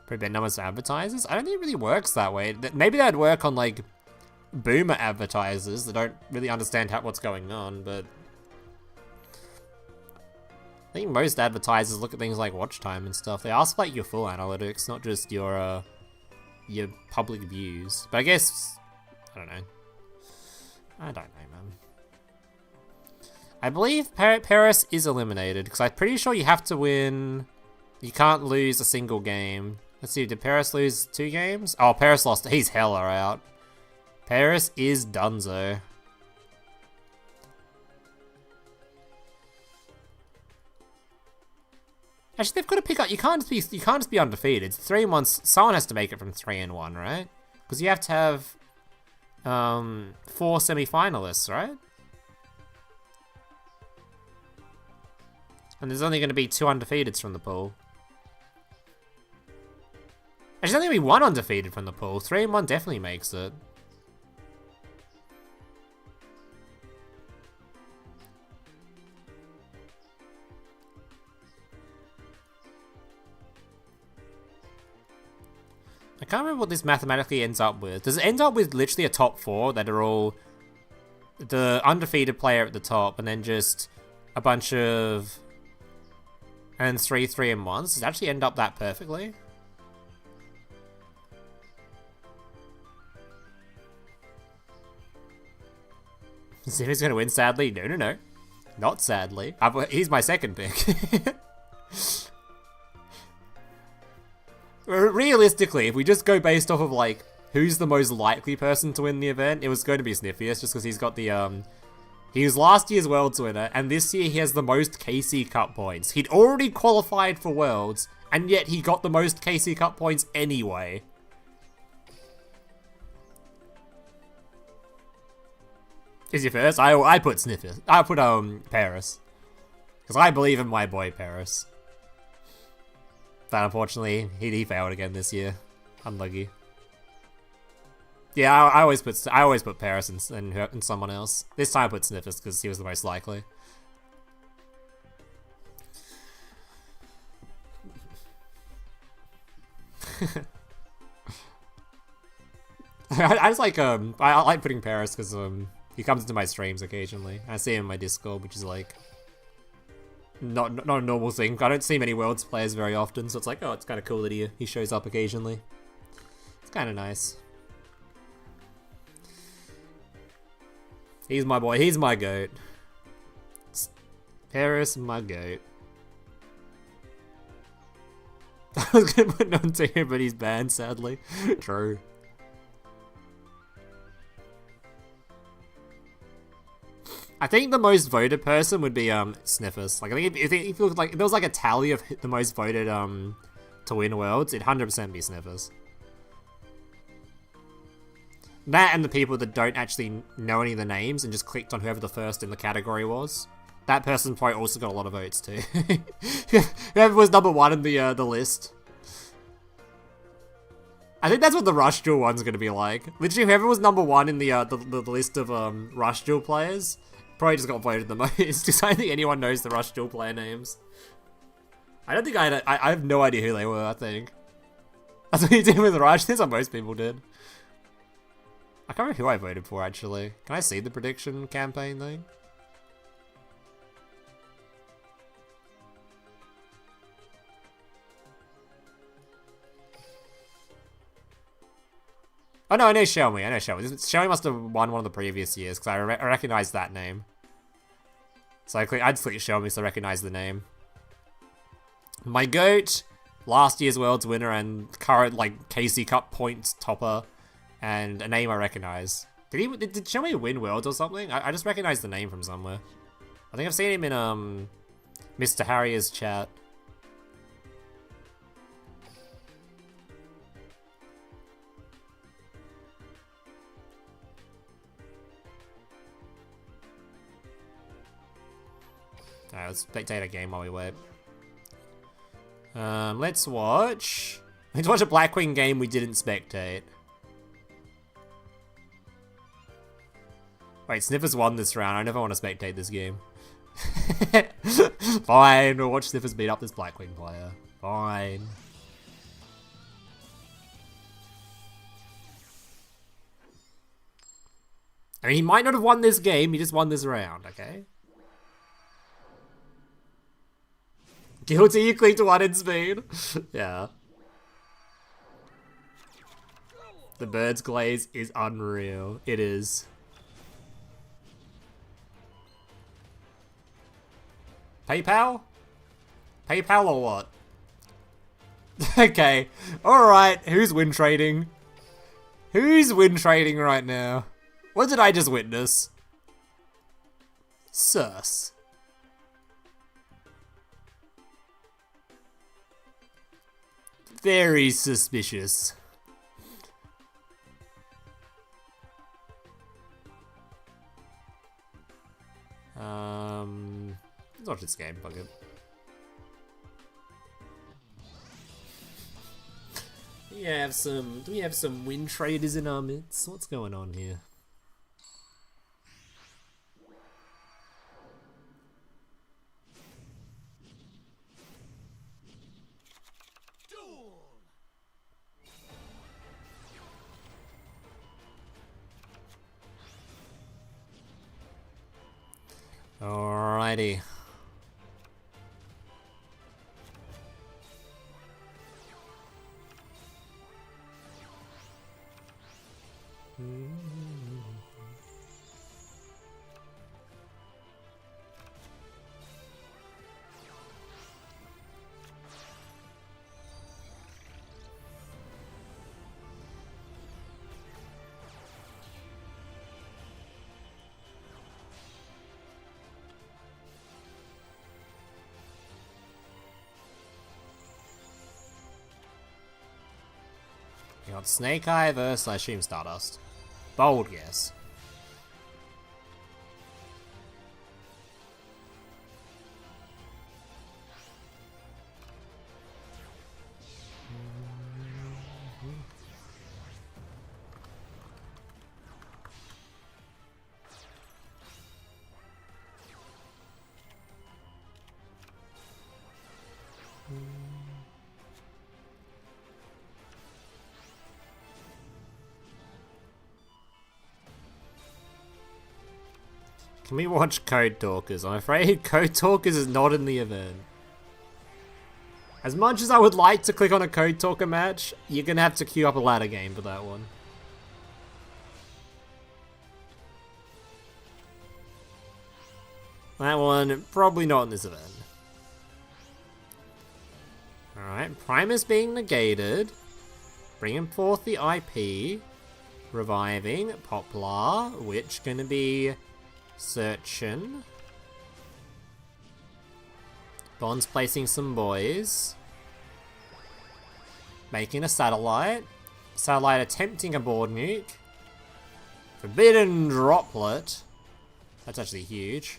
Pretty big numbers of advertisers? I don't think it really works that way. Maybe that'd work on, like, boomer advertisers that don't really understand what's going on, but I think most advertisers look at things like watch time and stuff. They ask, like, your full analytics, not just your public views. But I guess, I don't know. I don't know, man. I believe Paris is eliminated, because I'm pretty sure you have to win. You can't lose a single game. Let's see, did Paris lose 2 games? Oh, Paris lost. He's hella out. Paris is donezo. Actually, they've got to pick up. You can't just be undefeated. It's 3 months. Someone has to make it from 3-1, right? Because you have to have 4 semi-finalists, right? And there's only going to be 2 undefeateds from the pool. There's only going to be 1 undefeated from the pool. 3-1 definitely makes it. I can't remember what this mathematically ends up with. Does it end up with literally a top 4 that are all the undefeated player at the top and then just a bunch of... and 3 3-1s? Does it actually end up that perfectly? Zimmy's gonna win, sadly? No. Not sadly. He's my second pick. Realistically, if we just go based off of, like, who's the most likely person to win the event, it was going to be Sniffius, just because he's got the, he was last year's Worlds winner, and this year he has the most KC Cup points. He'd already qualified for Worlds, and yet he got the most KC Cup points anyway. Is he first? I put Sniffius. I put, Paris. Because I believe in my boy, Paris. But unfortunately, he failed again this year. Unlucky. Yeah, I always put Paris and someone else. This time I put Sniffius because he was the most likely. I just like I like putting Paris because he comes into my streams occasionally. I see him in my Discord, which is like not a normal thing. I don't see many Worlds players very often, so it's like, oh, it's kind of cool that he shows up occasionally. It's kind of nice. He's my boy. He's my goat. Paris, my goat. I was gonna put Nontair, but he's banned, sadly. True. I think the most voted person would be Sniffius. Like, I think if like if there was like a tally of the most voted to win Worlds, it'd 100% be Sniffius. That and the people that don't actually know any of the names and just clicked on whoever the first in the category was. That person probably also got a lot of votes too. Whoever was number 1 in the list. I think that's what the Rush Duel one's gonna be like. Literally, whoever was number 1 in the list of Rush Duel players probably just got voted the most. Because I don't think anyone knows the Rush Duel player names. I don't think I have no idea who they were. I think that's what you did with Rush. That's what most people did. I can't remember who I voted for actually. Can I see the prediction campaign thing? Oh no, I know Xiaomi. Xiaomi must have won one of the previous years because I recognize that name. So I'd click Xiaomi so I recognize the name. My GOAT, last year's Worlds winner and current like KC Cup points topper, and a name I recognize. Did Xiaomi win Worlds or something? I just recognize the name from somewhere. I think I've seen him in Mr. Harrier's chat. Alright, let's spectate a game while we wait. Let's watch a Black Queen game we didn't spectate. Wait, Sniffius won this round. I never want to spectate this game. Fine, we'll watch Sniffius beat up this Black Queen player. Fine. I mean, he might not have won this game, he just won this round, okay? Guilty, you clicked 1 in speed. Yeah. The bird's glaze is unreal. It is. PayPal? PayPal or what? Okay. Alright, who's win trading? Who's win trading right now? What did I just witness? Sus. Very suspicious. Let's watch this game, fuck it. Do we have some win traders in our midst? What's going on here? Alrighty. You got Snake Eye versus, I assume, Stardust. Bold guess. Can we watch Code Talkers? I'm afraid Code Talkers is not in the event. As much as I would like to click on a Code Talker match, you're gonna have to queue up a ladder game for that one. That one, probably not in this event. Alright, Primus being negated. Bringing forth the IP. Reviving Poplar, which gonna be Searchin. Bond's placing some boys. Making a satellite. Satellite attempting a board nuke. Forbidden Droplet. That's actually huge.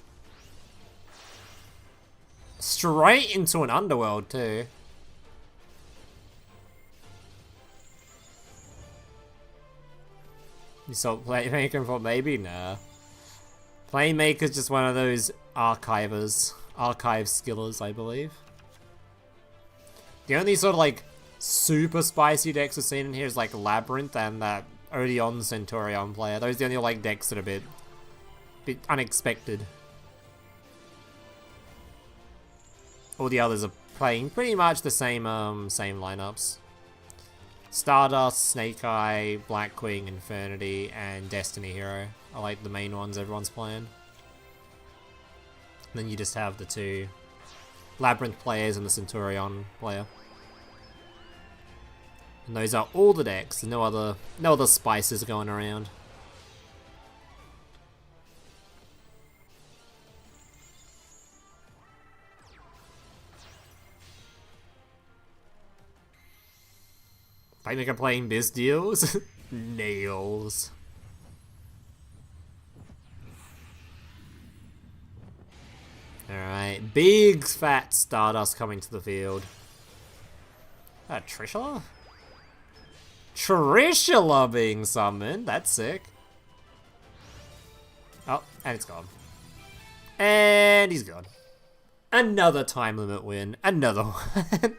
Straight into an underworld too. You saw Playmaker and thought maybe? Nah. Playmaker's just one of those archive skillers, I believe. The only sort of like super spicy decks we've seen in here is like Labyrinth and that Odeon Centurion player. Those are the only like decks that are a bit unexpected. All the others are playing pretty much the same lineups. Stardust, Snake Eye, Blackwing, Infernity, and Destiny Hero are like the main ones everyone's playing. And then you just have the two Labyrinth players and the Centurion player. And those are all the decks, no other spices going around. Playmaker playing this deals? Nails. Alright, big fat Stardust coming to the field. Trishula? Trishula being summoned, that's sick. Oh, and it's gone. And he's gone. Another time limit win. Another one.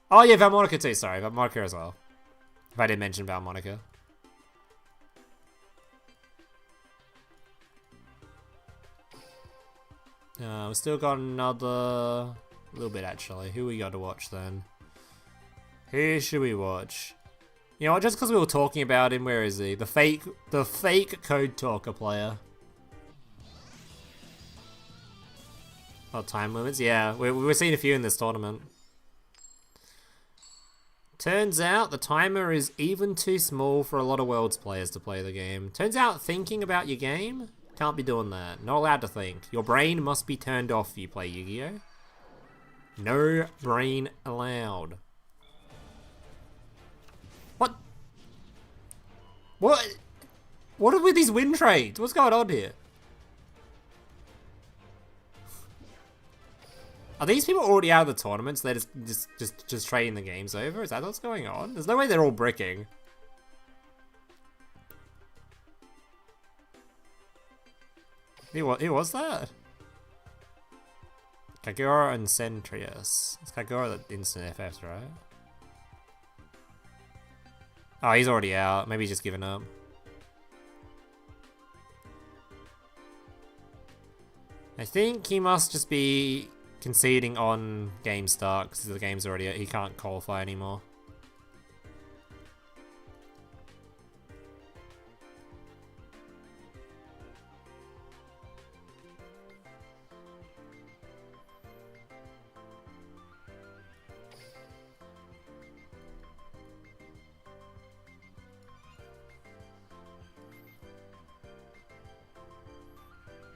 Oh yeah, Valmonica too, sorry, Valmonica as well. If I didn't mention Valmonica. We've still got another little bit actually. Who we got to watch then? Who should we watch? You know what, just because we were talking about him, where is he? The fake Code Talker player. Oh, time limits? Yeah, we were seeing a few in this tournament. Turns out the timer is even too small for a lot of Worlds players to play the game. Turns out thinking about your game, can't be doing that. Not allowed to think. Your brain must be turned off if you play Yu-Gi-Oh! No brain allowed. What? What are with these win trades? What's going on here? Are these people already out of the tournaments? They're just trading the games over? Is that what's going on? There's no way they're all bricking. Who was that? Kagura and Centrius. It's Kagura that instant FFs, right? Oh, he's already out. Maybe he's just given up. I think he must just be conceding on game start because the game's already, he can't qualify anymore.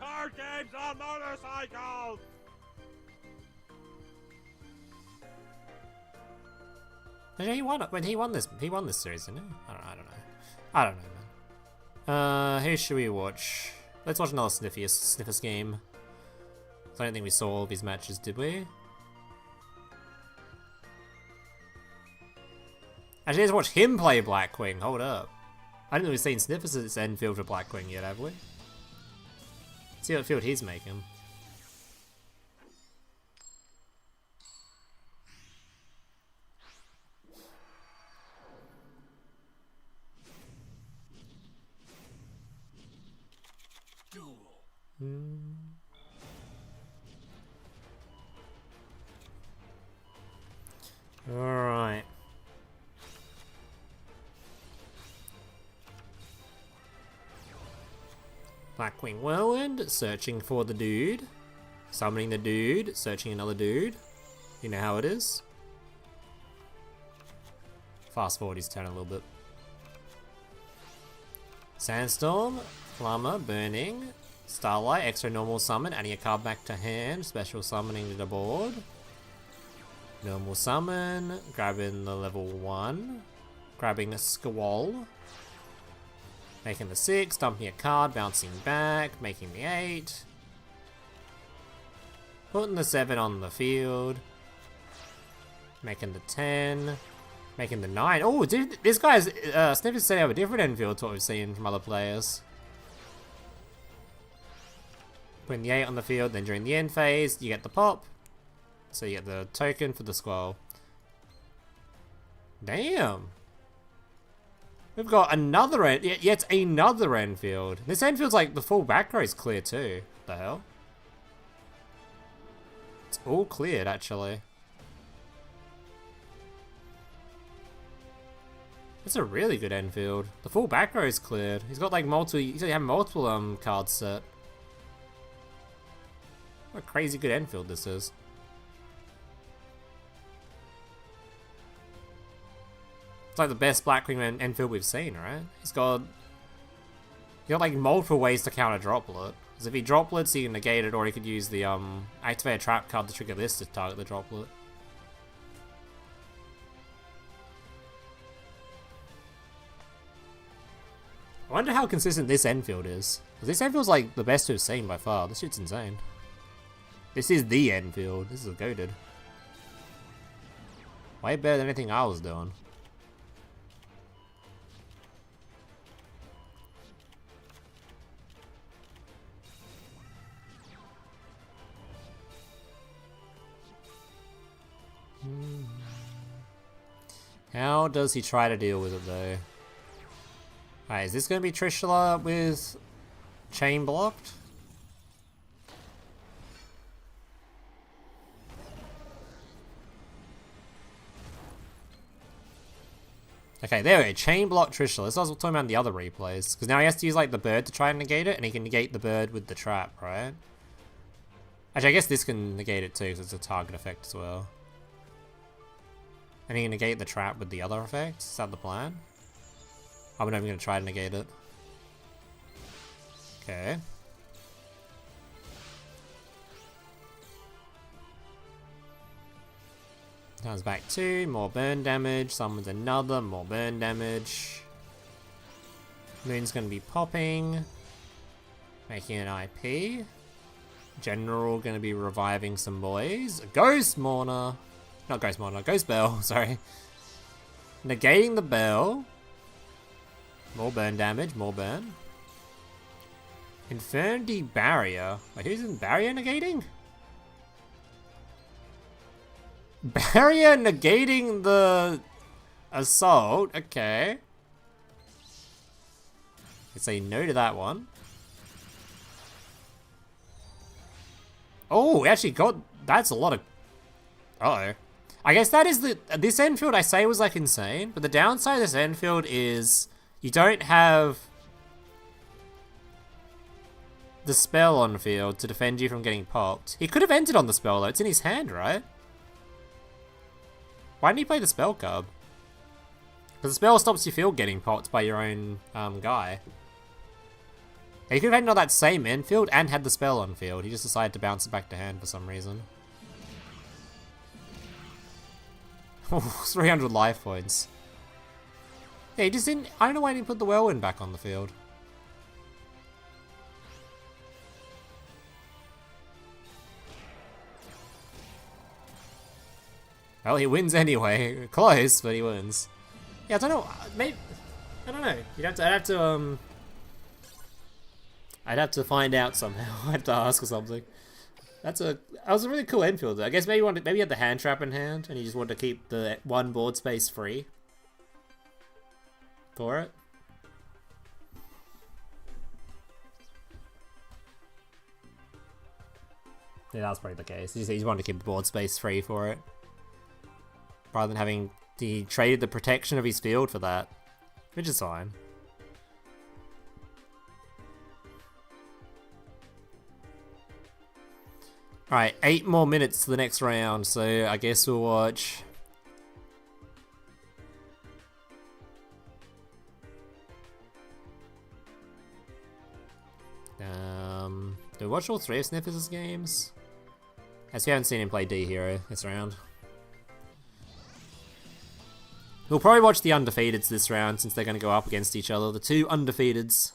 Card games on motorcycles! He won it when he won this series, didn't he? I don't know, man. Who should we watch? Let's watch another Sniffus game. I don't think we saw all of his matches, did we? Actually, let's watch him play Blackwing. Hold up. I don't think we've seen Sniffus' end field for Blackwing yet, have we? Let's see what field he's making. Alright. Blackwing Whirlwind, searching for the dude. Summoning the dude, searching another dude. You know how it is. Fast forward his turn a little bit. Sandstorm, Plumber, Burning, Starlight, extra normal summon, adding a card back to hand, special summoning to the board. Normal summon, grabbing the level 1, grabbing a Squall, making the 6, dumping a card, bouncing back, making the 8, putting the 7 on the field, making the 10, making the 9. Oh, dude, this guy's Sniffus set up a different end field to what we've seen from other players. Putting the 8 on the field, then during the end phase, you get the pop. So you get the token for the Squall. Damn. We've got another end, yet another Enfield. This Enfield's like the full back row is clear too. What the hell? It's all cleared actually. It's a really good Enfield. The full back row is cleared. He's got like multiple. He's have multiple cards set. What a crazy good Enfield this is. It's like the best Blackwing Enfield we've seen, right? He's got like multiple ways to counter Droplet. Because if he Droplets, he can negate it, or he could use the activate a trap card to trigger this to target the Droplet. I wonder how consistent this Enfield is. Because this Enfield's like the best we've seen by far. This shit's insane. This is the Enfield. This is a goated. Way better than anything I was doing. How does he try to deal with it though? Alright, is this going to be Trishula with chain blocked? Okay, there we go. Chain block Trishula. This was talking about the other replays. Because now he has to use like the bird to try and negate it, and he can negate the bird with the trap, right? Actually, I guess this can negate it too, because it's a target effect as well. And he can negate the trap with the other effect? Is that the plan? I'm not even going to try to negate it. Okay. Comes back 2, more burn damage, summons another, more burn damage. Moon's gonna be popping, making an IP. General gonna be reviving some boys. Ghost Mourner, not Ghost Mourner, Ghost Bell, sorry. Negating the bell. More burn damage, more burn. Infernity Barrier. Wait, who's in Barrier negating? Barrier negating the assault. Okay. Let's say no to that one. Oh, we actually got... That's a lot of... Uh-oh. I guess that is the... This Enfield I say was like insane, but the downside of this Enfield is you don't have the spell on field to defend you from getting popped. He could have entered on the spell though. It's in his hand, right? Why didn't he play the spell card? Because the spell stops your field getting popped by your own guy. He could have had on that same Enfield and had the spell on field. He just decided to bounce it back to hand for some reason. Oh, 300 life points. Yeah, he just didn't... I don't know why he didn't put the Whirlwind back on the field. Well, he wins anyway. Close, but he wins. Yeah, I don't know. Maybe... I don't know. I'd have to find out somehow. I'd have to ask or something. That was a really cool Enfield. I guess maybe he had the hand trap in hand and he just wanted to keep the one board space free for it. Yeah, that's probably the case. He just wanted to keep the board space free for it. Rather than having... He traded the protection of his field for that. Which is fine. Alright, 8 more minutes to the next round, so I guess we'll watch... Do we watch all 3 of Sniffers' games? As we haven't seen him play D-Hero this round. We'll probably watch the undefeateds this round since they're going to go up against each other. The 2 undefeateds.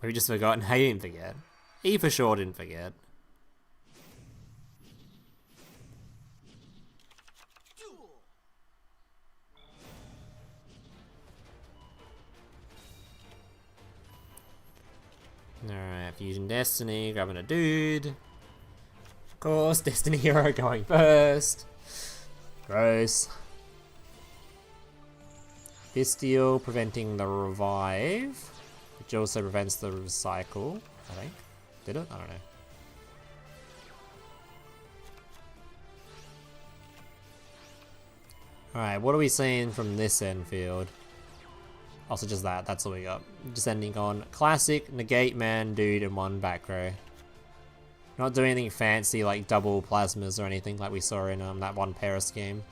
We've just forgotten. Hey, he didn't forget. He for sure didn't forget. Alright, Fusion Destiny, grabbing a dude. Of course, Destiny Hero going first. Gross. Bestial preventing the revive, which also prevents the recycle, I think. Did it? I don't know. Alright, what are we seeing from this Enfield? Also just that, that's all we got. Just ending on classic, negate man, dude, and 1 back row. Not doing anything fancy like double plasmas or anything like we saw in that one Paris game.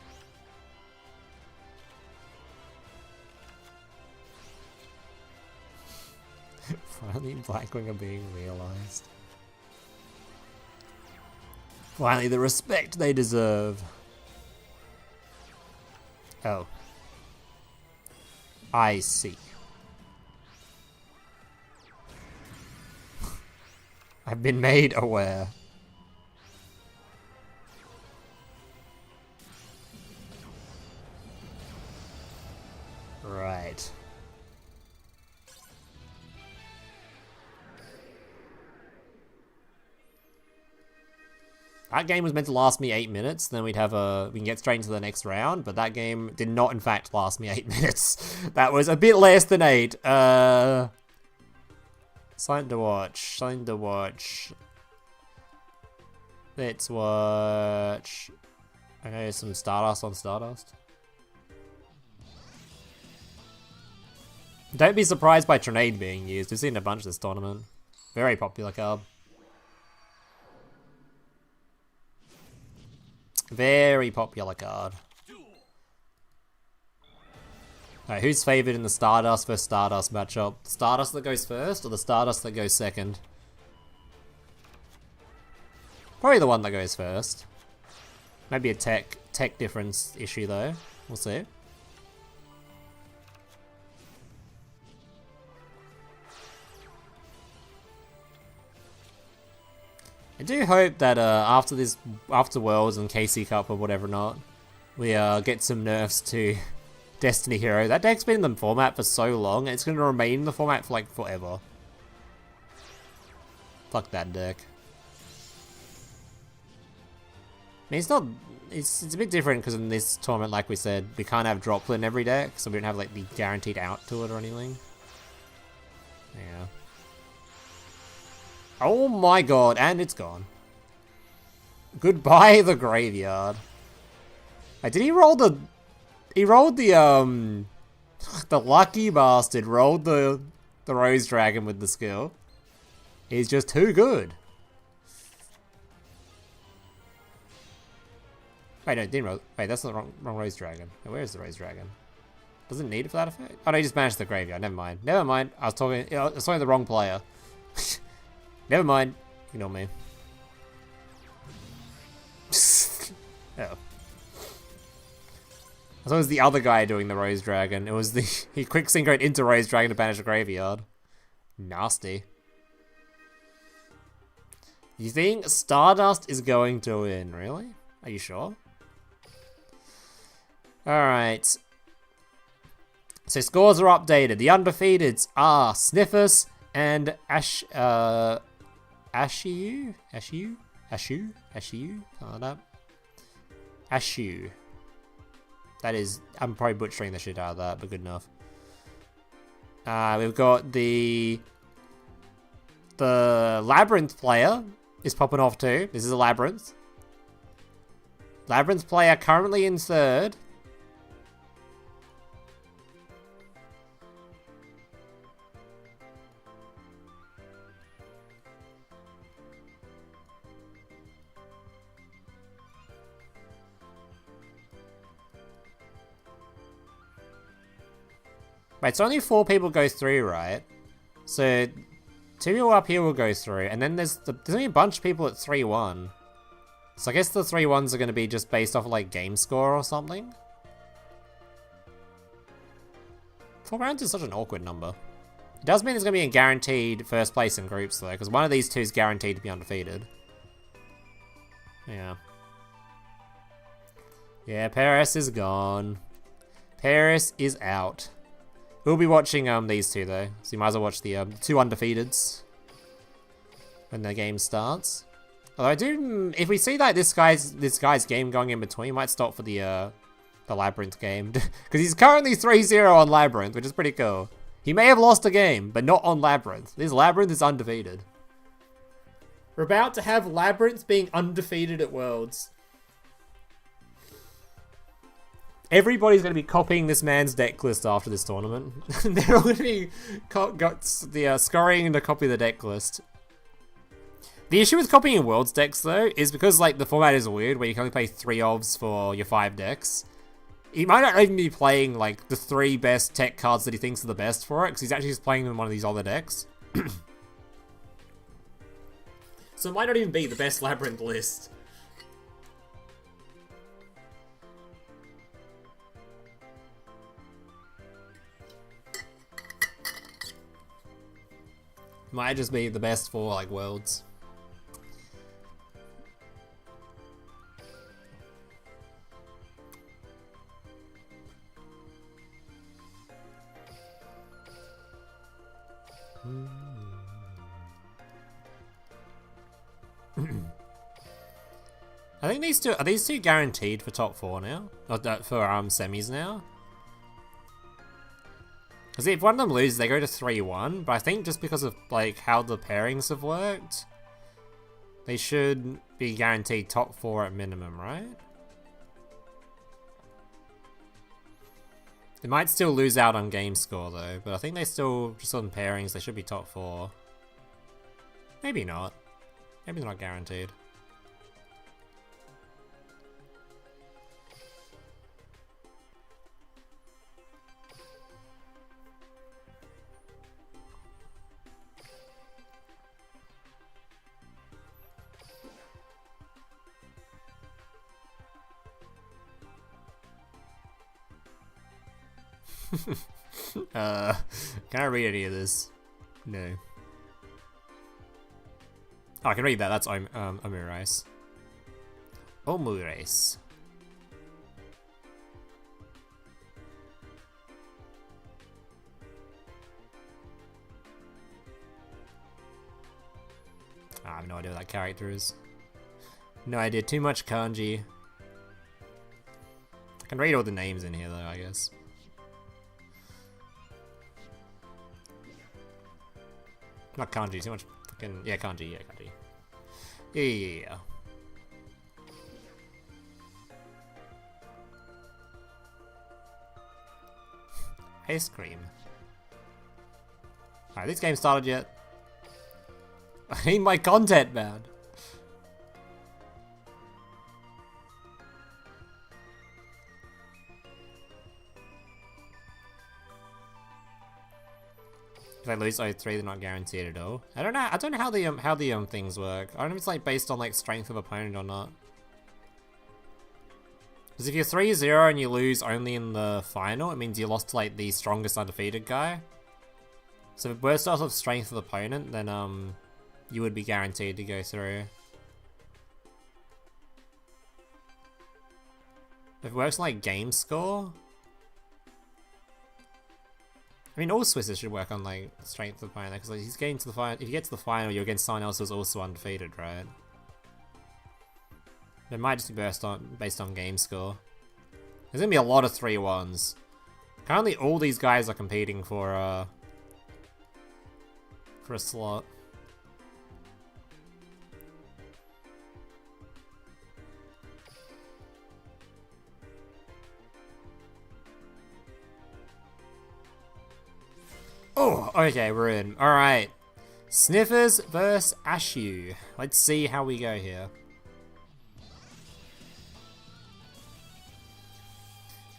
Finally, Blackwing are being realized. Finally, the respect they deserve. Oh. I see. I've been made aware. Right. That game was meant to last me 8 minutes, then we can get straight into the next round, but that game did not in fact last me 8 minutes. That was a bit less than 8. Something to watch, something to watch. Let's watch... I know some Stardust on Stardust. Don't be surprised by Trinade being used. We've seen a bunch this tournament. Very popular card. Very popular card. Alright, who's favored in the Stardust versus Stardust matchup? The Stardust that goes first or the Stardust that goes second? Probably the one that goes first. Maybe a tech difference issue though. We'll see. I do hope that after Worlds and KC Cup or whatever not, we get some nerfs to Destiny Hero. That deck's been in the format for so long, it's going to remain in the format for like forever. Fuck that deck. I mean, it's a bit different because in this tournament, like we said, we can't have Droplet in every deck, so we don't have like the guaranteed out to it or anything. Yeah. Oh my god, and it's gone. Goodbye the graveyard. Did he roll the... He rolled the, the lucky bastard rolled the Rose Dragon with the skill. He's just too good. Wait, no, didn't roll... Wait, that's the wrong Rose Dragon. Now, where is the Rose Dragon? Doesn't need it for that effect? Oh, no, he just managed the graveyard. Never mind. Never mind. I was talking to the wrong player. Never mind. Ignore me. Oh. I thought it was the other guy doing the Rose Dragon. It was the... He quick synchroed into Rose Dragon to banish the graveyard. Nasty. You think Stardust is going to win? Really? Are you sure? Alright. So scores are updated. The undefeateds are Sniffus and Ashiu? Something like that. Ashiu. That is, I'm probably butchering the shit out of that, but good enough. We've got the Labyrinth player is popping off too. This is a Labyrinth. Labyrinth player currently in third. Wait, so only 4 people go through, right? So 2 people up here will go through, and then there's only a bunch of people at 3-1. So I guess the 3-1s are going to be just based off of like game score or something. 4 rounds is such an awkward number. It does mean there's going to be a guaranteed first place in groups though, because one of these two is guaranteed to be undefeated. Yeah. Yeah, Paris is gone. Paris is out. We'll be watching these two though, so you might as well watch the 2 undefeateds when the game starts. Although I do, if we see that this guy's game going in between, we might stop for the Labyrinth game because he's currently 3-0 on Labyrinth, which is pretty cool. He may have lost a game, but not on Labyrinth. This Labyrinth is undefeated. We're about to have Labyrinth being undefeated at Worlds. Everybody's going to be copying this man's deck list after this tournament. They're all going to be scurrying to copy the deck list. The issue with copying Worlds decks, though, is because like the format is weird, where you can only play 3 ofs for your 5 decks. He might not even be playing like the 3 best tech cards that he thinks are the best for it, because he's actually just playing in one of these other decks. So it might not even be the best Labyrinth list. Might just be the best for like Worlds. I think are these two guaranteed for top 4 now? Or for semis now? Because if one of them loses, they go to 3-1, but I think just because of like how the pairings have worked, they should be guaranteed top 4 at minimum, right? They might still lose out on game score though, but I think they still, just on pairings, they should be top 4. Maybe not. Maybe they're not guaranteed. Can I read any of this? No. Oh, I can read that. That's Omurice. Omurice. I have no idea what that character is. No idea. Too much kanji. I can read all the names in here though, I guess. Not kanji, too much fucking... Yeah, kanji, yeah, kanji. Yeah. Ice cream. Alright, this game started yet? I need my content, man. If I lose 03, they're not guaranteed at all. I don't know how the things work. I don't know if it's like based on like strength of opponent or not. Because if you're 3-0 and you lose only in the final, it means you lost to like the strongest undefeated guy. So if it works off of strength of opponent, then you would be guaranteed to go through. If it works on like game score, I mean, all Swisses should work on like strength of opponent, because like, he's getting to the final. If you get to the final, you're against someone else who's also undefeated, right? It might just be based on game score. There's gonna be a lot of 3-1s. Currently, all these guys are competing for a slot. Oh, okay, we're in. Alright. Sniffers vs. Ashu. Let's see how we go here.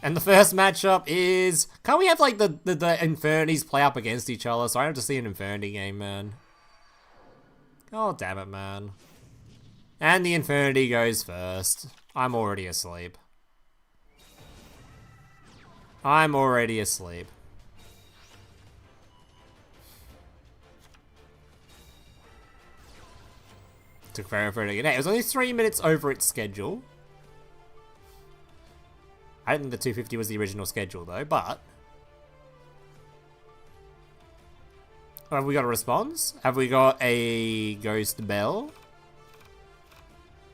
And the first matchup is... Can't we have like the Infernities play up against each other so I don't have to see an Infernity game, man? Oh, damn it, man. And the Infernity goes first. I'm already asleep. I'm already asleep. Took forever for it again. Hey, it was only 3 minutes over its schedule. I didn't think the 250 was the original schedule though, but... Have we got a response? Have we got a Ghost Bell?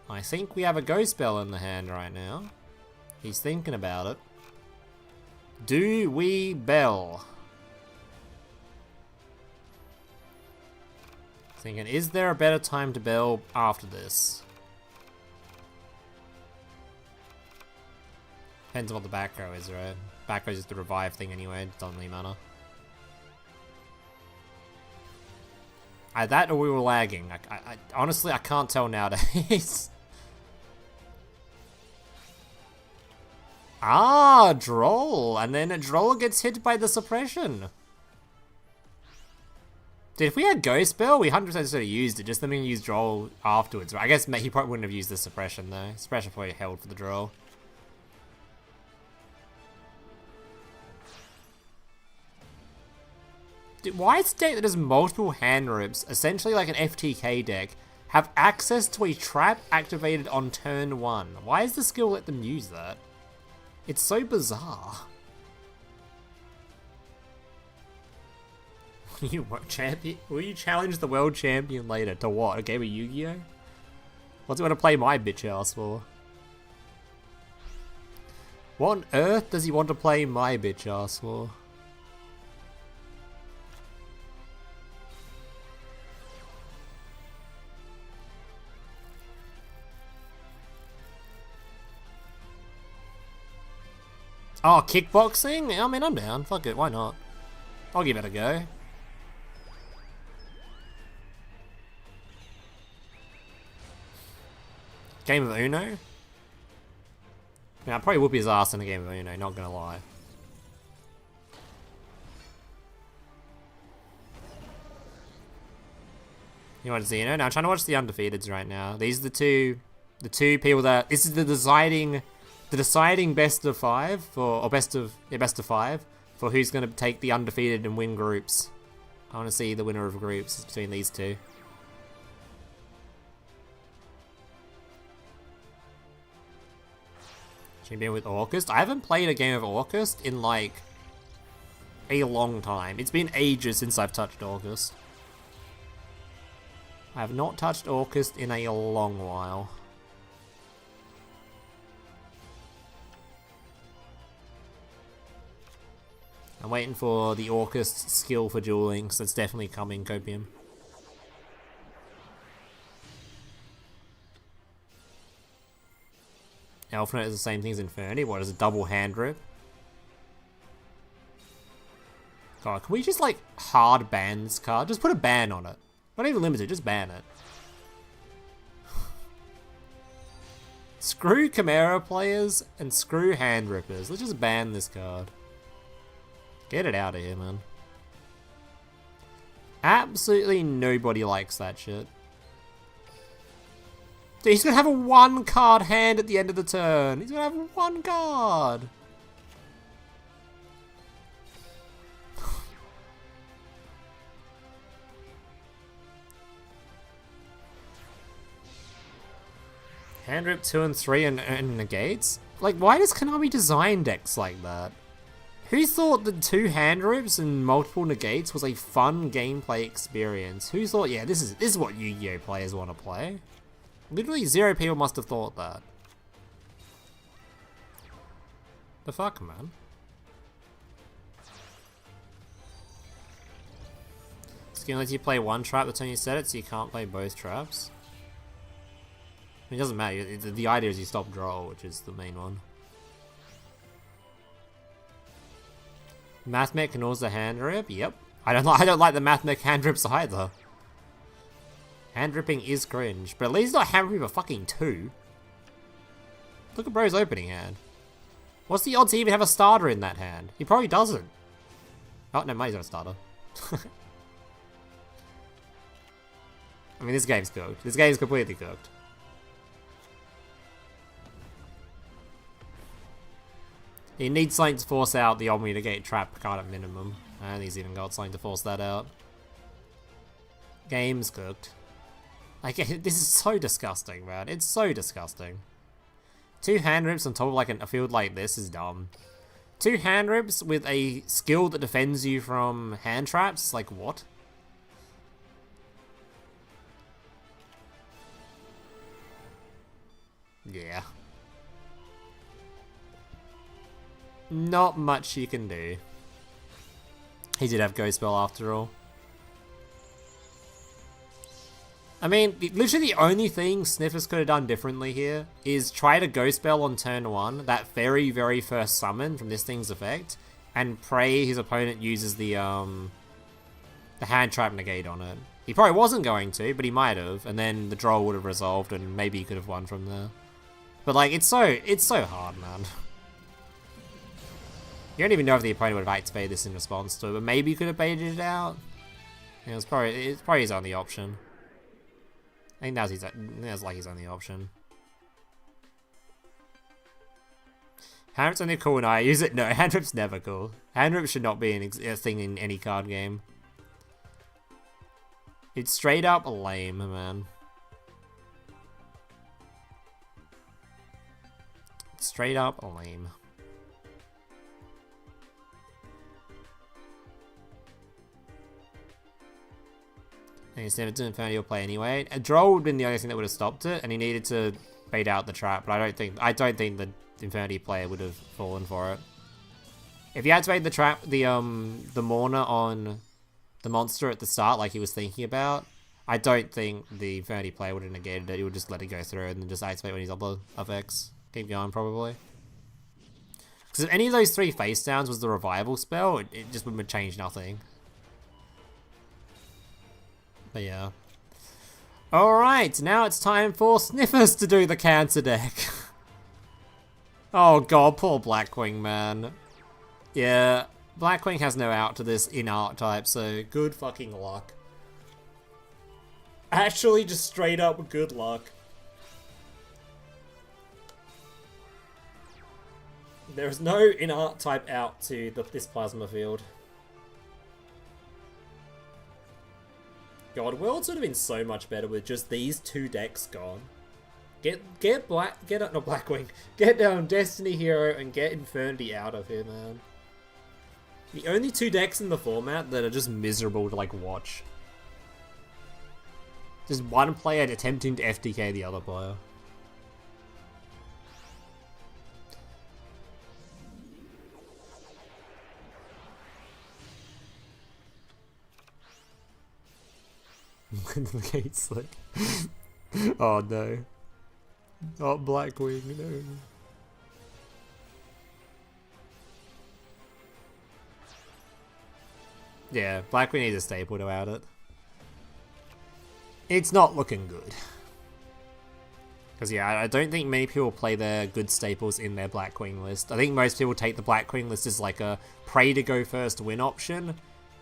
I think we have a Ghost Bell in the hand right now. He's thinking about it. Do we bell? Thinking, is there a better time to bell after this? Depends on what the back row is, right? Back row is just the revive thing anyway, it doesn't really matter. That or we were lagging. I honestly, I can't tell nowadays. Ah, Droll! And then Droll gets hit by the suppression. Dude, if we had Ghost Bell, we 100% should have used it, just then we can use Droll afterwards. I guess he probably wouldn't have used the suppression though. Suppression probably held for the Droll. Dude, why is a deck that has multiple hand rips, essentially like an FTK deck, have access to a trap activated on turn 1? Why does the skill let them use that? It's so bizarre. Will you challenge the world champion later to what? A game of Yu-Gi-Oh? What's he want to play my bitch ass for? What on earth does he want to play my bitch ass for? Oh, kickboxing? I mean, I'm down. Fuck it, why not? I'll give it a go. Game of Uno? Yeah, I probably whoop his ass in a game of Uno, not gonna lie. You want to see, Now I'm trying to watch the undefeateds right now. These are the two people that, this is the deciding best of five best of five for who's gonna take the undefeated and win groups. I want to see the winner of groups between these two. Champion with Orcust? I haven't played a game of Orcust in like a long time. It's been ages since I've touched Orcust. I have not touched Orcust in a long while. I'm waiting for the Orcust skill for dueling, so it's definitely coming, Copium. Elfnet is the same thing as Infinity. What is a double hand rip? God, can we just like hard ban this card? Just put a ban on it. Not even limited, just ban it. Screw Chimera players and screw hand rippers. Let's just ban this card. Get it out of here, man. Absolutely nobody likes that shit. Dude, he's gonna have a 1-card hand at the end of the turn. He's gonna have 1 card. Hand rip 2 and 3 and negates? Like, why does Konami design decks like that? Who thought that 2 hand rips and multiple negates was a fun gameplay experience? Who thought, yeah, this is what Yu-Gi-Oh players want to play? Literally 0 people must have thought that. The fuck, man? Skin lets you play 1 trap the turn you set it, so you can't play both traps. I mean, it doesn't matter. The idea is you stop draw, which is the main one. Mathmech ignores the hand rip. Yep. I don't like the Mathmech hand rips either. Hand ripping is cringe, but at least not hand ripping a fucking 2. Look at bro's opening hand. What's the odds he even have a starter in that hand? He probably doesn't. Oh, no, he's got a starter. I mean, this game's cooked. This game's completely cooked. He needs something to force out the Omni Negate trap card at minimum. I don't think he's even got something to force that out. Game's cooked. Like, this is so disgusting, man. It's so disgusting. 2 hand rips on top of like a field like this is dumb. 2 hand rips with a skill that defends you from hand traps? Like, what? Yeah. Not much you can do. He did have Ghost Spell after all. I mean, literally the only thing Sniffers could have done differently here is try to Ghost Spell on turn 1, that very, very first summon from this thing's effect, and pray his opponent uses the hand trap negate on it. He probably wasn't going to, but he might have, and then the draw would have resolved, and maybe he could have won from there. But like, it's so hard, man. You don't even know if the opponent would have activated this in response to it, but maybe you could have baited it out. Yeah, it's probably his only option. I think that's his only option. Hand rip's only cool when I use it. No, hand rip's never cool. Hand rip should not be a thing in any card game. It's straight up lame, man. It's straight up lame. And he's never done Infinity play anyway. A draw would have been the only thing that would have stopped it, and he needed to bait out the trap, but I don't think the Infinity player would have fallen for it. If you activate the trap, the Mourner on the monster at the start, like he was thinking about, I don't think the Infinity player would have negated it. He would just let it go through and then just activate when he's other effects. Keep going, probably. Because if any of those 3 face downs was the revival spell, it just would change nothing. But yeah. Alright, now it's time for Sniffers to do the cancer deck. Oh god, poor Blackwing, man. Yeah, Blackwing has no out to this in archetype, so good fucking luck. Actually, just straight up good luck. There is no in archetype out to this plasma field. God, Worlds would have been so much better with just these 2 decks gone. Get Blackwing. Get Destiny Hero and get Infernity out of here, man. The only 2 decks in the format that are just miserable to like watch. Just one player attempting to FTK the other player. The gate's slick. Oh no. Oh, Blackwing, no. Yeah, Blackwing needs a staple to out it. It's not looking good. Because yeah, I don't think many people play their good staples in their Blackwing list. I think most people take the Blackwing list as like a pray to go first win option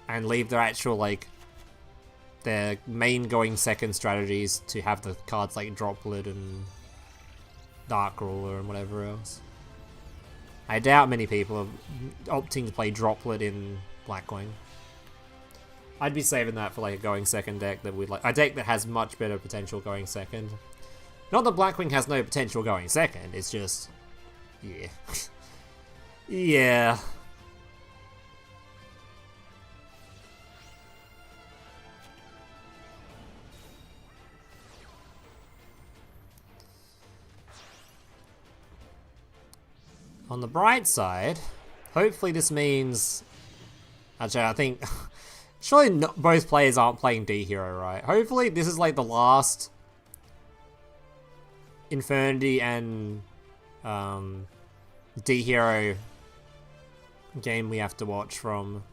and leave their actual like their main going second strategies to have the cards like Droplet and Dark Ruler and whatever else. I doubt many people are opting to play Droplet in Blackwing. I'd be saving that for like a going second deck that would like a deck that has much better potential going second. Not that Blackwing has no potential going second, it's just yeah. Yeah. On the bright side, hopefully this means... Actually, I think... Surely both players aren't playing D-Hero, right? Hopefully this is like the last... Infernity and... D-Hero... game we have to watch from...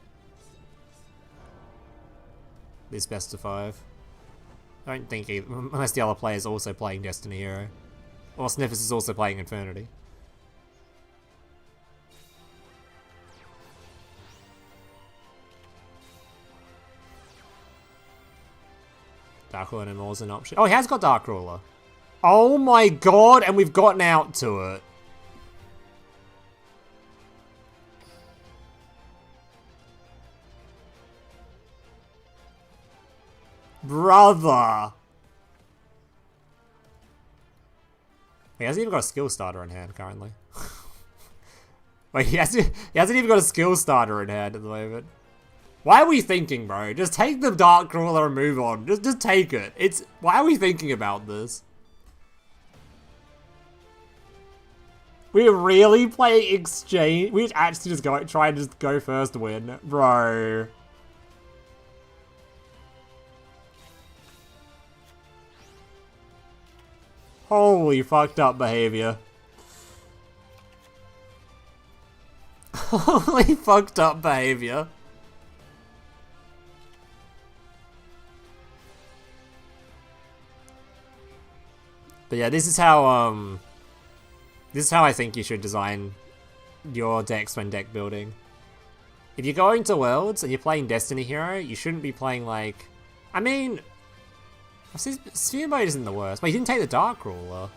this best of 5. I don't think either, unless the other player is also playing Destiny Hero. Or Sniffers is also playing Infernity. Dark Ruler no more is an option. Oh, he has got Dark Ruler. Oh my god, and we've gotten out to it. Brother. He hasn't even got a skill starter in hand currently. Wait, he hasn't even got a skill starter in hand at the moment. Why are we thinking, bro? Just take the Dark Ruler and move on. Just take it. Why are we thinking about this? We're really playing exchange. We actually just try and just go first win, bro. Holy fucked up behavior. Holy fucked up behavior. But yeah, this is how I think you should design your decks when deck building. If you're going to Worlds and you're playing Destiny Hero, you shouldn't be playing like... I mean... Sphere Mode isn't the worst. But he didn't take the Dark Ruler.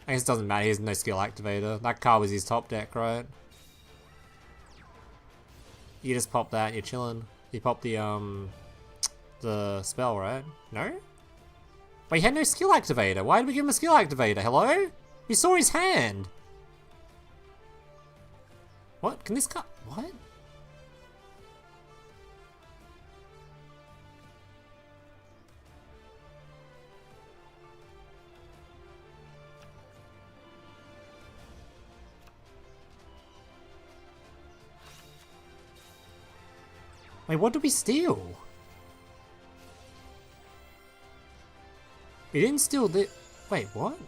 I guess it doesn't matter, he has no skill activator. That card was his top deck, right? You just pop that and you're chilling. You pop the spell, right? No? But he had no skill activator. Why did we give him a skill activator? Hello? We saw his hand. What? Can this card... What? Wait, what did we steal? We didn't steal the... Wait, what?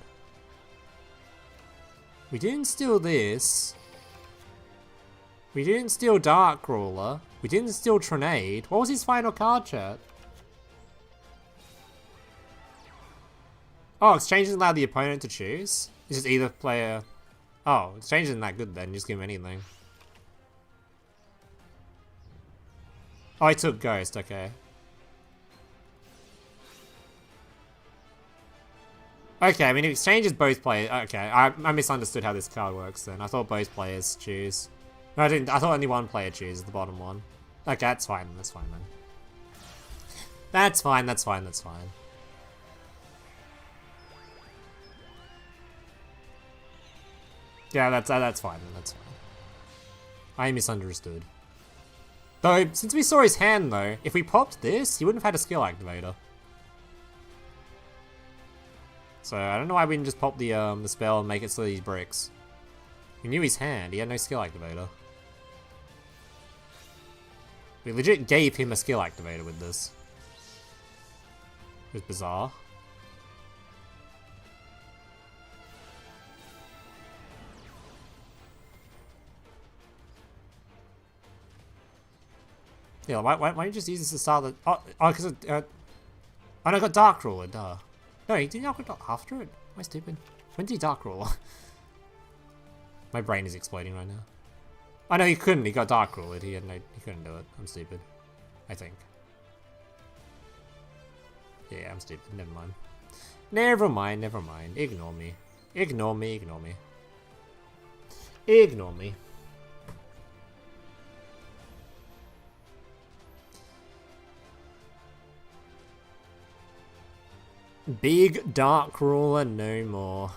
We didn't steal this. We didn't steal Darkruler. We didn't steal Trinade. What was his final card, chat? Oh, exchange allow the opponent to choose? It's just either player... Oh, exchange isn't that good then, just give him anything. Oh, he took Ghost, okay. Okay, I mean, if exchanges both players... Okay, I misunderstood how this card works then. I thought both players choose. No, I didn't. I thought only one player chooses the bottom one. Okay, that's fine. That's fine then. That's fine, that's fine, that's fine. Yeah, that's fine then, that's fine. I misunderstood. Though, since we saw his hand though, if we popped this, he wouldn't have had a skill activator. So I don't know why we didn't just pop the spell and make it so these bricks. We knew his hand, he had no skill activator. We legit gave him a skill activator with this. It was bizarre. Yeah, why don't you just use this to start the... Oh, because oh, no, I got Darkruler, duh. No, he didn't go after it? Am I stupid? When did he Darkruler? My brain is exploding right now. Oh no, he couldn't, he got Darkruler, he couldn't do it. I'm stupid. I think. Yeah, I'm stupid, never mind. Never mind, never mind. Ignore me. Ignore me, ignore me. Ignore me. Big Darkruler no more.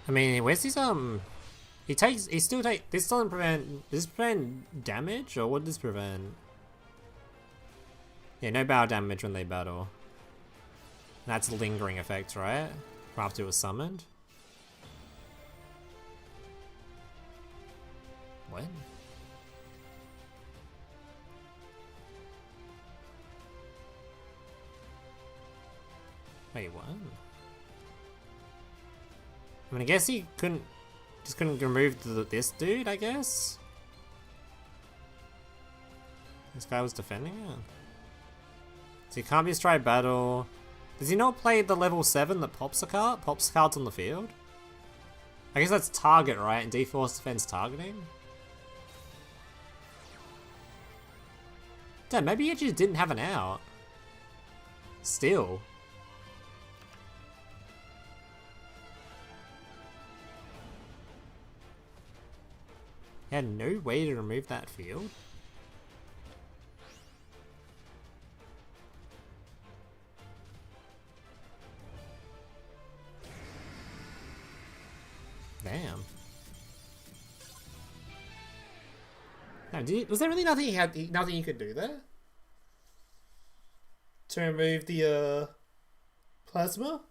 I mean, where's his he still take, this doesn't prevent, does this prevent damage, or what does this prevent? Yeah, no battle damage when they battle. That's lingering effects, right? After it was summoned? What? Wait, what? I mean, I guess he couldn't remove this dude, I guess? This guy was defending it? So he can't be destroyed battle. Does he not play the level 7 that pops a card? Pops cards on the field? I guess that's target, right? And D-Force defense targeting? Damn, maybe he just didn't have an out. Still. He had no way to remove that field? Damn. No, was there really nothing nothing you could do there? To remove the plasma?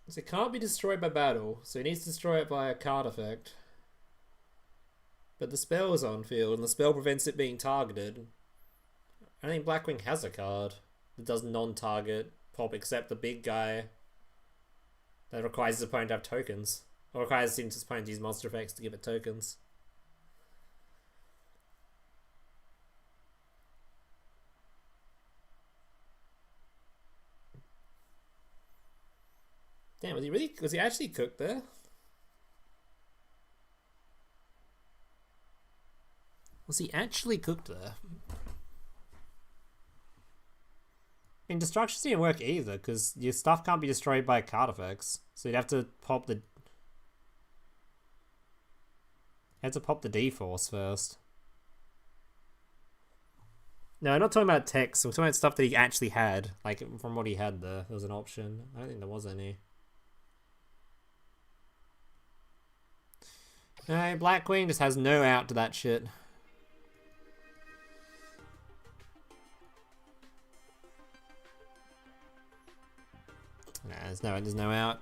So it can't be destroyed by battle, so he needs to destroy it by a card effect. But the spell is on field, and the spell prevents it being targeted. I think Blackwing has a card that does non-target pop except the big guy that requires his opponent to have tokens. Or requires his opponent to use monster effects to give it tokens. Damn, was he actually cooked there? Was he actually cooked there? I mean, destructions didn't work either, because your stuff can't be destroyed by card effects. So you'd have to pop the... You had to pop the D-Force first. No, I'm not talking about text. We're talking about stuff that he actually had. Like, from what he had there was an option. I don't think there was any. No, Blackwing just has no out to that shit. Nah, there's no out.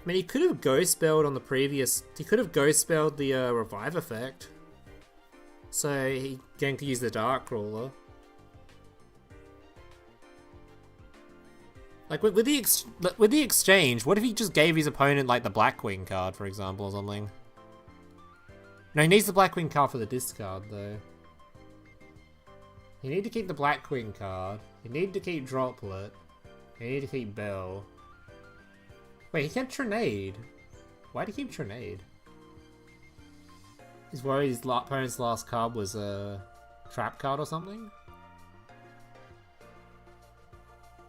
I mean, he could have ghost spelled on the previous. He could have ghost spelled the revive effect, so he again could use the Dark Crawler. Like with the exchange, what if he just gave his opponent like the Blackwing card, for example, or something? No, he needs the Blackwing card for the discard though. You need to keep the Blackwing card. You need to keep Droplet. You need to keep Bell. Wait, he kept Trinade. Why did he keep Trinade? He's worried his opponent's last card was a trap card or something?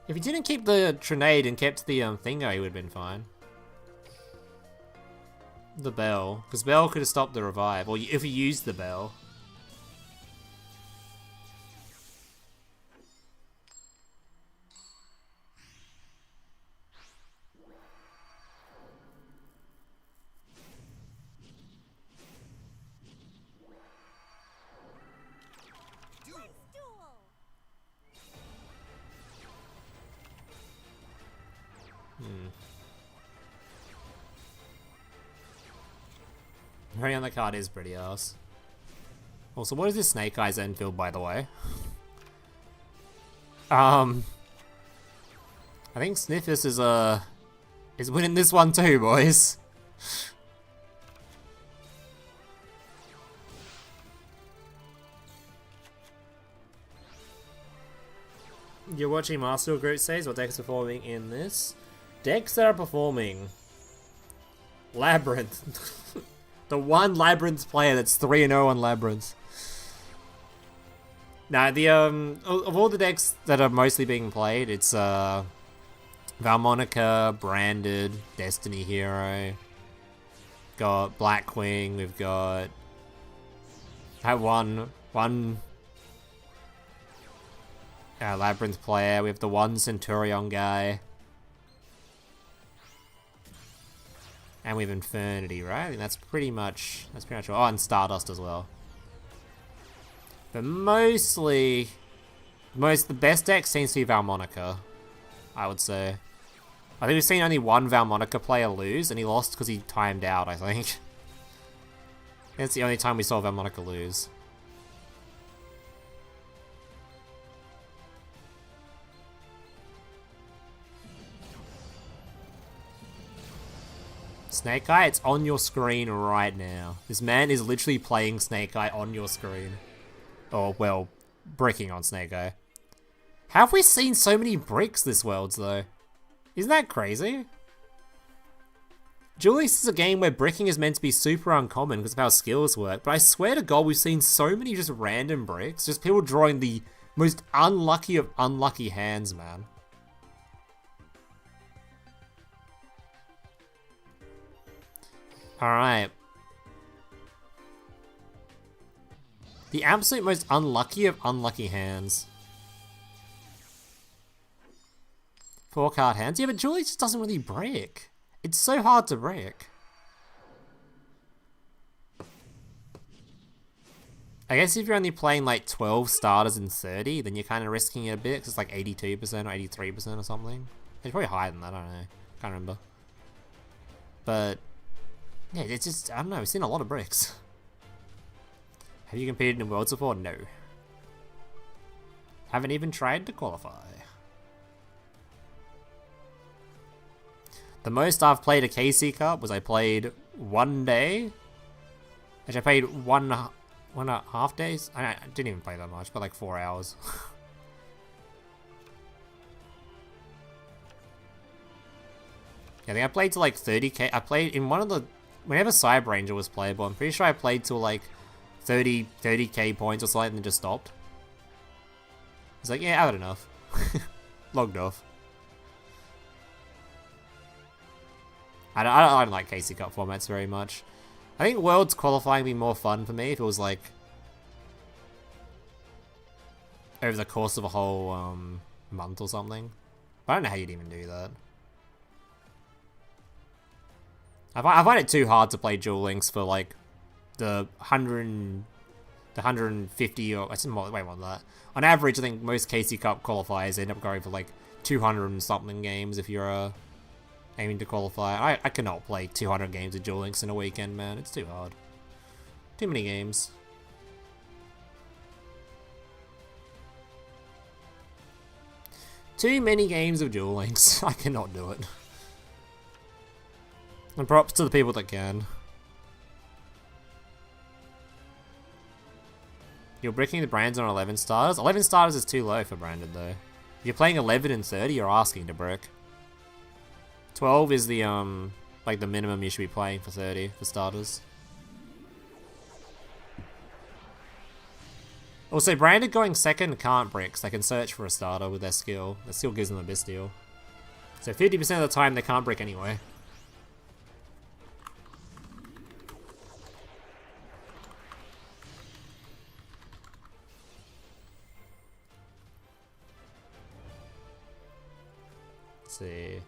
If he didn't keep the Trinade and kept the Thingo, he would have been fine. The Bell. Because Bell could have stopped the revive. Or if he used the Bell. Very on the card is pretty ass. Also, what is this Snake Eyes Enfield, by the way? I think Sniffus is winning this one too, boys. You're watching Master Group says what decks are performing in this. Decks that are performing. Labyrinth. The one Labyrinth player that's 3-0 on Labyrinth. Nah, the of all the decks that are mostly being played, it's Valmonica, Branded, Destiny Hero. Got Blackwing, we've got one Labyrinth player, we have the one Centurion guy. And we have Infernity, right? I think that's pretty much all. Oh, and Stardust as well. But the best deck seems to be Valmonica, I would say. I think we've seen only one Valmonica player lose, and he lost because he timed out, I think. That's the only time we saw Valmonica lose. Snake Eye, it's on your screen right now. This man is literally playing Snake Eye on your screen. Or, well, bricking on Snake Eye. How have we seen so many bricks this Worlds, though? Isn't that crazy? Julius is a game where bricking is meant to be super uncommon because of how skills work, but I swear to God we've seen so many just random bricks. Just people drawing the most unlucky of unlucky hands, man. Alright. The absolute most unlucky of unlucky hands. 4-card hands. Yeah, but Julie just doesn't really break. It's so hard to break. I guess if you're only playing like 12 starters in 30, then you're kind of risking it a bit, because it's like 82% or 83% or something. It's probably higher than that, I don't know. Can't remember. But yeah, it's just, I don't know, we've seen a lot of bricks. Have you competed in Worlds before? No. Haven't even tried to qualify. The most I've played a KC Cup was I played one day. Actually, I played one and a half days. I didn't even play that much, but like 4 hours. Yeah, I think I played to like 30k. I played in one of the, whenever Cyber Ranger was playable, I'm pretty sure I played to like 30k points or something and then just stopped. It's like, yeah, I've had enough. Logged off. I don't like KC Cup formats very much. I think Worlds qualifying would be more fun for me if it was like over the course of a whole month or something. But I don't know how you'd even do that. I find it too hard to play Duel Links for like the 150 or it's more, way more than that. On average, I think most KC Cup qualifiers end up going for like 200 and something games if you're aiming to qualify. I cannot play 200 games of Duel Links in a weekend, man. It's too hard. Too many games. Too many games of Duel Links. I cannot do it. And props to the people that can. You're bricking the brands on 11 stars? 11 stars is too low for branded though. If you're playing 11 and 30, you're asking to brick. 12 is the like the minimum you should be playing for 30 for starters. Also, branded going second can't bricks. They can search for a starter with their skill. That still gives them a Bisteel. So 50% of the time they can't brick anyway. Let's see.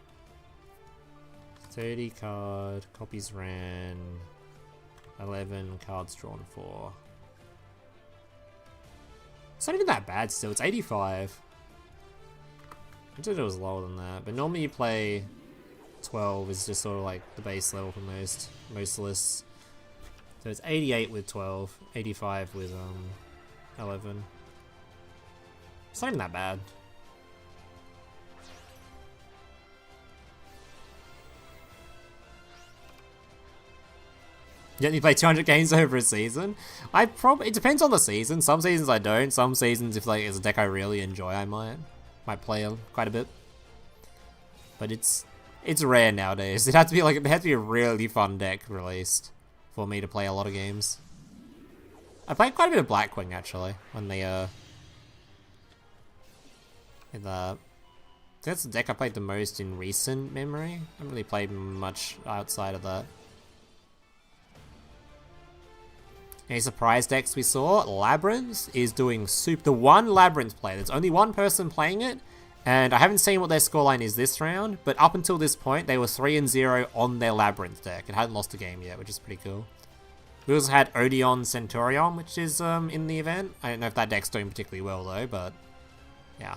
30 card, copies ran, 11 cards drawn 4. It's not even that bad still, it's 85. I thought it was lower than that, but normally you play 12 is just sort of like the base level for most lists. So it's 88 with 12, 85 with 11. It's not even that bad. Yeah, you play 200 games over a season? It depends on the season. Some seasons I don't. Some seasons, if like it's a deck I really enjoy, I might play quite a bit. But it's rare nowadays. It has to be a really fun deck released for me to play a lot of games. I played quite a bit of Blackwing actually when they that's the deck I played the most in recent memory. I haven't really played much outside of that. Any surprise decks we saw? Labyrinth is doing the one Labyrinth player. There's only one person playing it, and I haven't seen what their scoreline is this round, but up until this point, they were 3-0 on their Labyrinth deck. It hadn't lost a game yet, which is pretty cool. We also had Odeon Centurion, which is in the event. I don't know if that deck's doing particularly well though, but yeah.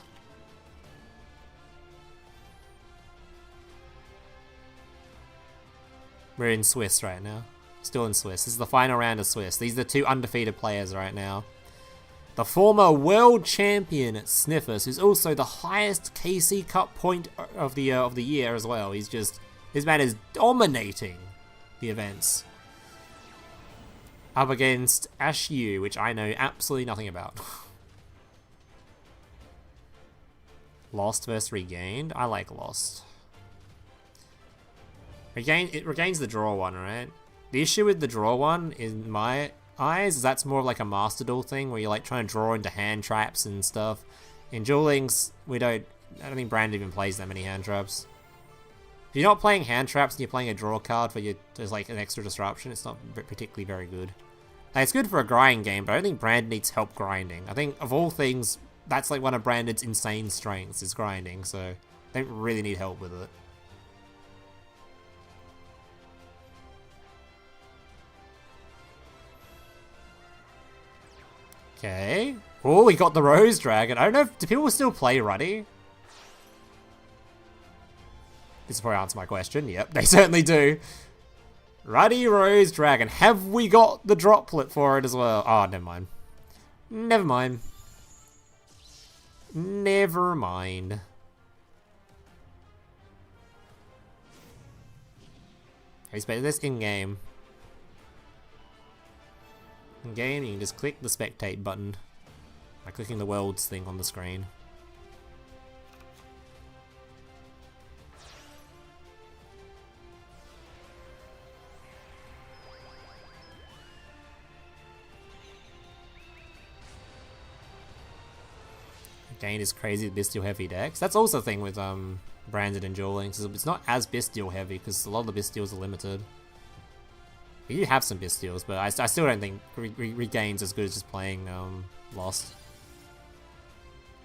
We're in Swiss right now. Still in Swiss. This is the final round of Swiss. These are the two undefeated players right now. The former world champion Sniffers, who's also the highest KC Cup point of the year as well. This man is dominating the events. Up against Ashu, which I know absolutely nothing about. Lost versus Regained. I like Lost. It regains the draw one, right? The issue with the draw one, in my eyes, is that's more of like a Master Duel thing, where you're like trying to draw into hand traps and stuff. In Duel Links, I don't think Brand even plays that many hand traps. If you're not playing hand traps and you're playing a draw card for there's like an extra disruption, it's not particularly very good. Like, it's good for a grind game, but I don't think Brand needs help grinding. I think of all things, that's like one of Branded's insane strengths is grinding, so they don't really need help with it. Okay. Oh, we got the Rose Dragon. I don't know do people still play Ruddy? This will probably answer my question. Yep, they certainly do. Ruddy Rose Dragon. Have we got the droplet for it as well? Oh, never mind. Never mind. Never mind. I expect this in-game. In game, you can just click the spectate button by clicking the worlds thing on the screen. Again, is crazy Bisteel heavy decks. That's also the thing with Branded and Duel Links. It's not as Bisteel heavy because a lot of the Bisteels are limited. You have some Bisteels, but I still don't think Regain's as good as just playing Lost.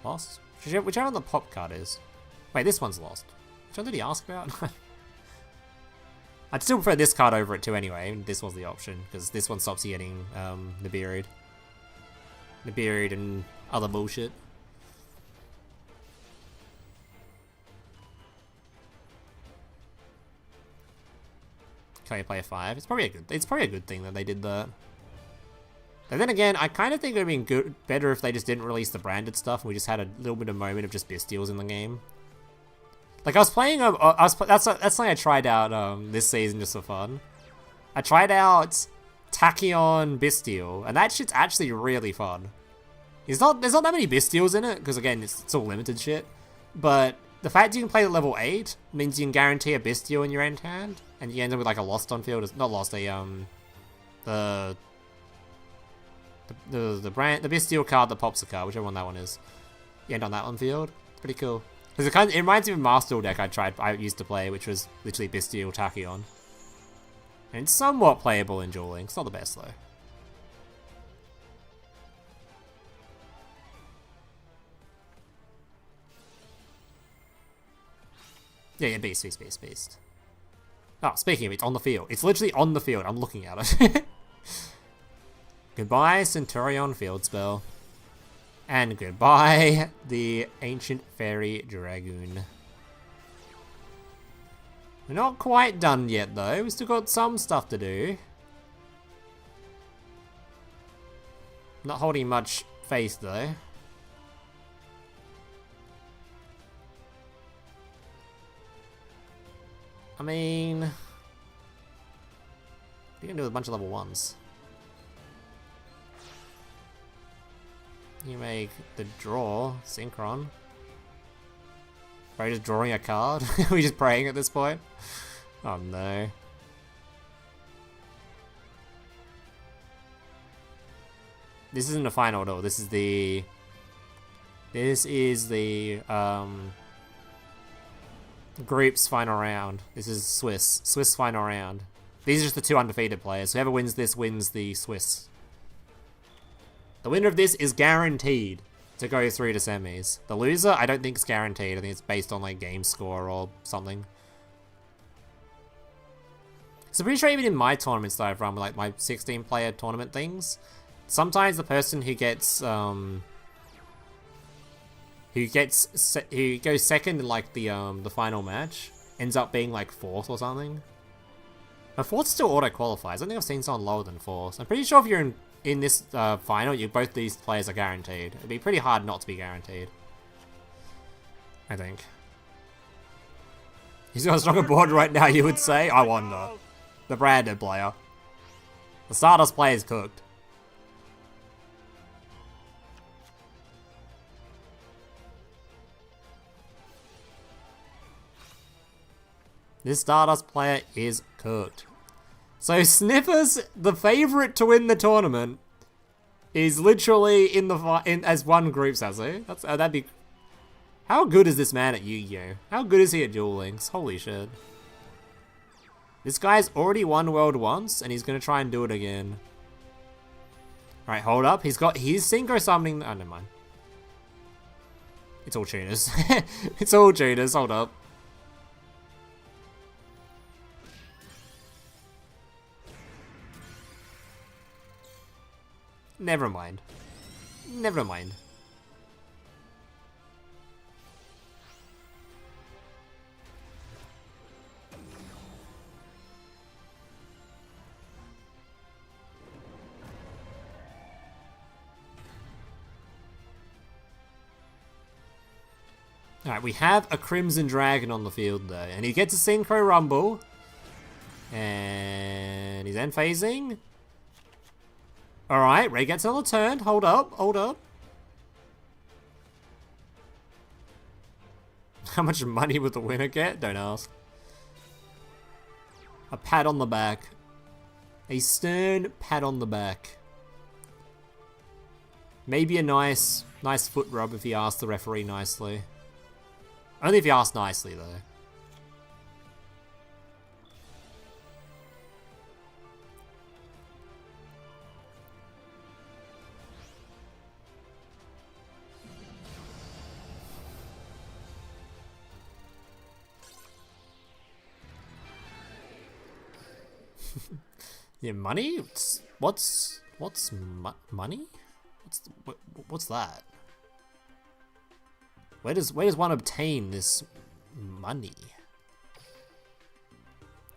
Lost? Whichever one the pop card is. Wait, this one's lost. Which one did he ask about? I'd still prefer this card over it too anyway. This was the option, because this one stops you getting Nibiru'd. Nibiru'd and other bullshit. Can you play a 5? It's probably a good thing that they did that. And then again, I kind of think it would have been better if they just didn't release the branded stuff and we just had a little bit of moment of just Bystials in the game. Like, I was playing, that's something I tried out this season just for fun. I tried out Tachyon Bystial, and that shit's actually really fun. There's not that many Bystials in it, because again, it's all limited shit. But the fact you can play at level 8 means you can guarantee a Bystial in your end hand, and you end up with like a Lost on field, not Lost, the Bystial card that pops a card, whichever one that one is. You end on that on field. It's pretty cool. Because it reminds me of a Master Duel deck I used to play, which was literally Bystial Tachyon. And it's somewhat playable in Duel Links. It's not the best though. Yeah, beast. Oh, speaking of it, it's on the field. It's literally on the field. I'm looking at it. Goodbye, Centurion Field Spell. And goodbye, the Ancient Fairy Dragoon. We're not quite done yet, though. We've still got some stuff to do. Not holding much faith, though. I mean, we can do a bunch of level 1s. You make the draw, Synchron. Are we just drawing a card? Are we just praying at this point? Oh no. This isn't the final though, this is the group's final round. This is Swiss final round. These are just the 2 undefeated players. Whoever wins this wins the Swiss. The winner of this is guaranteed to go through to semis. The loser, I don't think is guaranteed. I think it's based on like game score or something. So I'm pretty sure even in my tournaments that I've run, like my 16-player tournament things, sometimes the person who gets who goes second in like the final match ends up being like 4th or something. But 4th still auto qualifies. I don't think I've seen someone lower than 4th. I'm pretty sure if you're in this final, both these players are guaranteed. It'd be pretty hard not to be guaranteed, I think. He's got a stronger board right now, you would say? I wonder. The branded player. The Stardust player is cooked. This Stardust player is cooked. So Sniffers, the favorite to win the tournament, is literally in as one group Sasu. That'd be. How good is this man at Yu-Gi-Oh? How good is he at Duel Links? Holy shit! This guy's already won World once, and he's gonna try and do it again. All right, hold up. He's synchro summoning. Oh, never mind. It's all tuners. It's all tuners. Hold up. Never mind. Never mind. Alright, we have a Crimson Dragon on the field though, and he gets a Synchro Rumble. And he's end phasing. Alright, Ray gets another turn. Hold up, hold up. How much money would the winner get? Don't ask. A pat on the back. A stern pat on the back. Maybe a nice foot rub if he asks the referee nicely. Only if he asks nicely though. Yeah, money? What's money? What's that? Where does one obtain this money?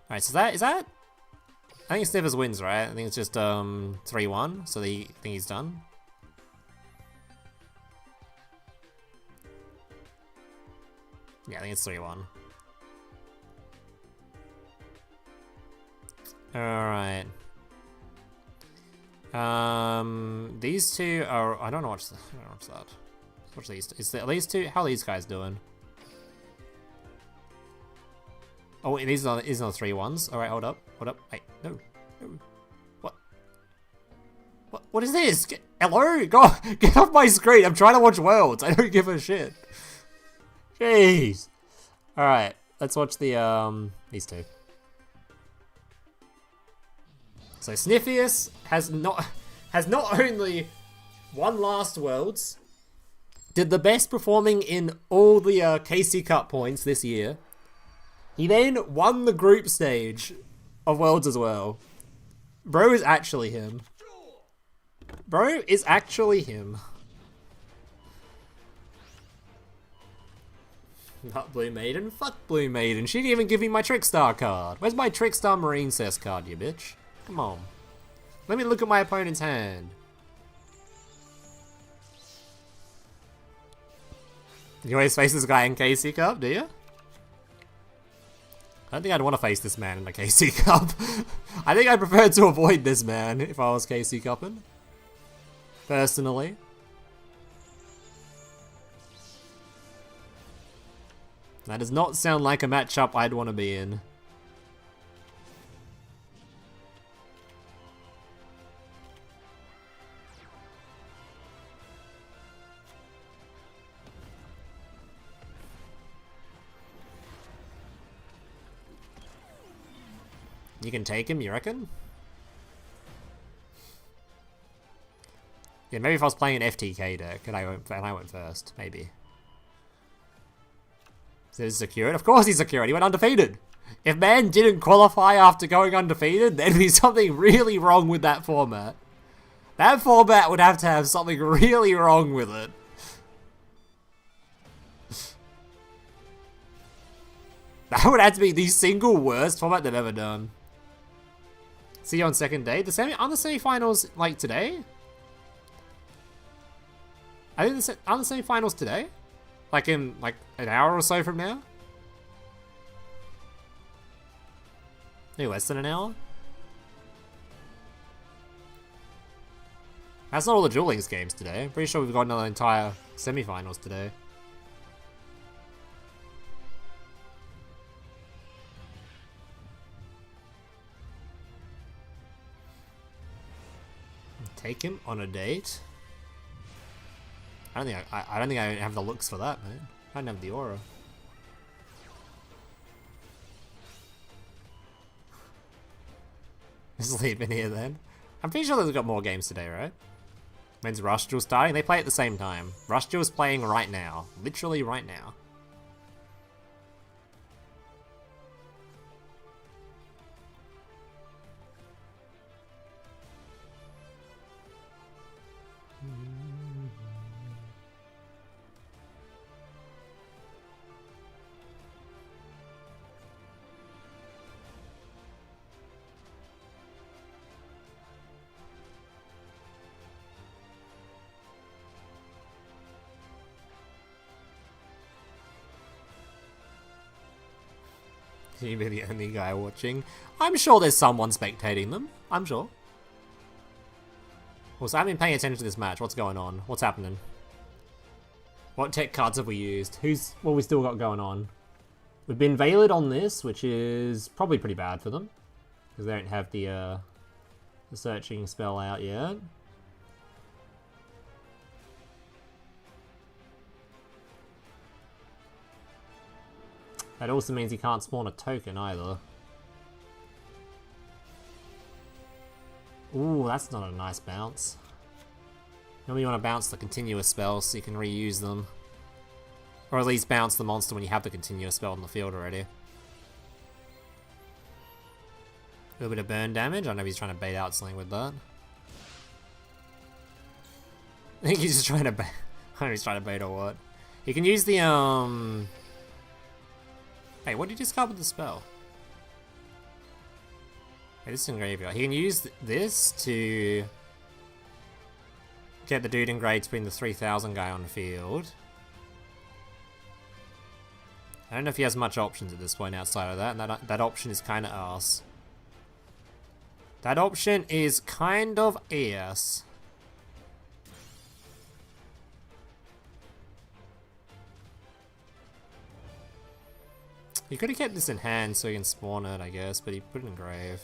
Alright, so is that? I think Sniffers wins, right? I think it's just 3-1, so they think he's done. Yeah, I think it's 3-1. Alright. These two are... I don't know what's that. What's these? Are these two? How are these guys doing? Oh, wait, these are the 3-1s. Alright, hold up. Wait, no. What is this? Hello? Get off my screen. I'm trying to watch Worlds. I don't give a shit. Jeez. Alright, let's watch the, these two. So Sniffius has not only won last Worlds, did the best performing in all the KC Cup points this year. He then won the group stage of Worlds as well. Bro is actually him. Not Blue Maiden. Fuck Blue Maiden. She didn't even give me my Trickstar card. Where's my Trickstar Marine Cess card, you bitch? Come on. Let me look at my opponent's hand. You always face this guy in KC Cup, do you? I don't think I'd want to face this man in a KC Cup. I think I'd prefer to avoid this man if I was KC Cupping. Personally. That does not sound like a matchup I'd want to be in. You can take him, you reckon? Yeah, maybe if I was playing an FTK deck and I went first, maybe. So is secured? Of course he's secured, he went undefeated! If man didn't qualify after going undefeated, there'd be something really wrong with that format. That format would have to have something really wrong with it. That would have to be the single worst format they've ever done. See you on second day. Aren't the semi-finals like today? I think aren't the semi-finals today? Like in like an hour or so from now? Maybe less than an hour? That's not all the Duel Links games today. I'm pretty sure we've got another entire semi-finals today. Take him on a date? I don't think I have the looks for that, man. I don't have the aura. Just leave in here then. I'm pretty sure they've got more games today, right? When's Rush Duel starting? They play at the same time. Rush Duel is playing right now. Literally right now. You be the only guy watching. I'm sure there's someone spectating them. I'm sure. Also, I've been paying attention to this match. What's going on? What's happening? What tech cards have we used? What we still got going on? We've been Veiled on this, which is probably pretty bad for them. Because they don't have the searching spell out yet. That also means he can't spawn a token either. Ooh, that's not a nice bounce. Normally you want to bounce the continuous spells so you can reuse them. Or at least bounce the monster when you have the continuous spell on the field already. A little bit of burn damage. I don't know if he's trying to bait out something with that. I think he's just trying to bait. I don't know if he's trying to bait or what. He can use the, Hey, what did he discard with the spell? Hey, this is in graveyard. He can use this to get the dude in grade to bring the 3000 guy on the field. I don't know if he has much options at this point outside of that, and that option is kind of ass. That option is kind of ass. He could have kept this in hand so he can spawn it, I guess, but he put it in grave.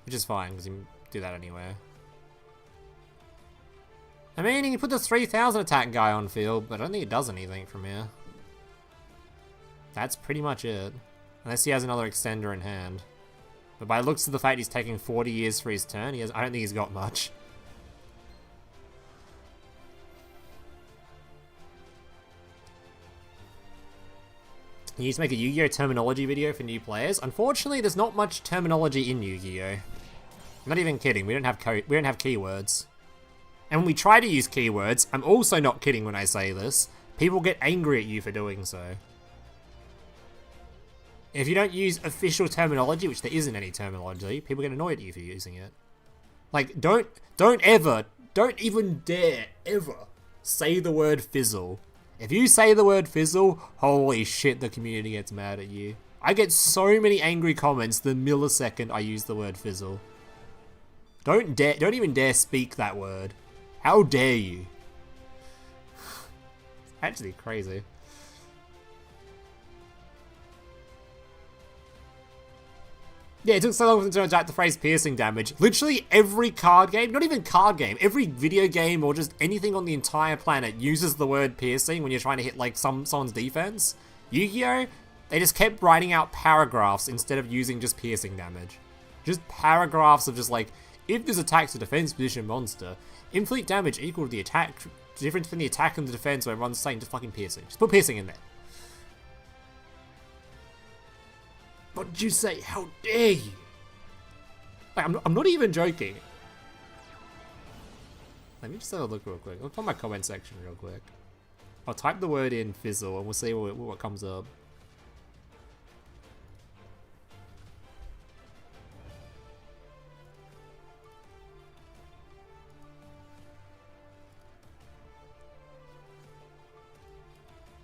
Which is fine, because he can do that anyway. I mean, he can put the 3000 attack guy on field, but I don't think it does anything from here. That's pretty much it. Unless he has another extender in hand. But by looks of the fact he's taking 40 years for his turn, I don't think he's got much. You need to make a Yu-Gi-Oh! Terminology video for new players. Unfortunately, there's not much terminology in Yu-Gi-Oh! I'm not even kidding. We don't have keywords. And when we try to use keywords, I'm also not kidding when I say this. People get angry at you for doing so. If you don't use official terminology, which there isn't any terminology, people get annoyed at you for using it. Like, don't even dare ever say the word fizzle. If you say the word fizzle, holy shit, the community gets mad at you. I get so many angry comments the millisecond I use the word fizzle. Don't even dare speak that word. How dare you? It's actually crazy. Yeah, it took so long for them to adapt the phrase piercing damage. Literally every card game, not even card game, every video game or just anything on the entire planet uses the word piercing when you're trying to hit like someone's defense. Yu-Gi-Oh! They just kept writing out paragraphs instead of using just piercing damage. Just paragraphs of just like, if this attacks a defense position monster, inflict damage equal to the attack, difference between the attack and the defense where everyone's saying just fucking piercing. Just put piercing in there. What did you say? How dare you? Like, I'm not even joking. Let me just have a look real quick. Look on my comment section real quick. I'll type the word in fizzle and we'll see what comes up.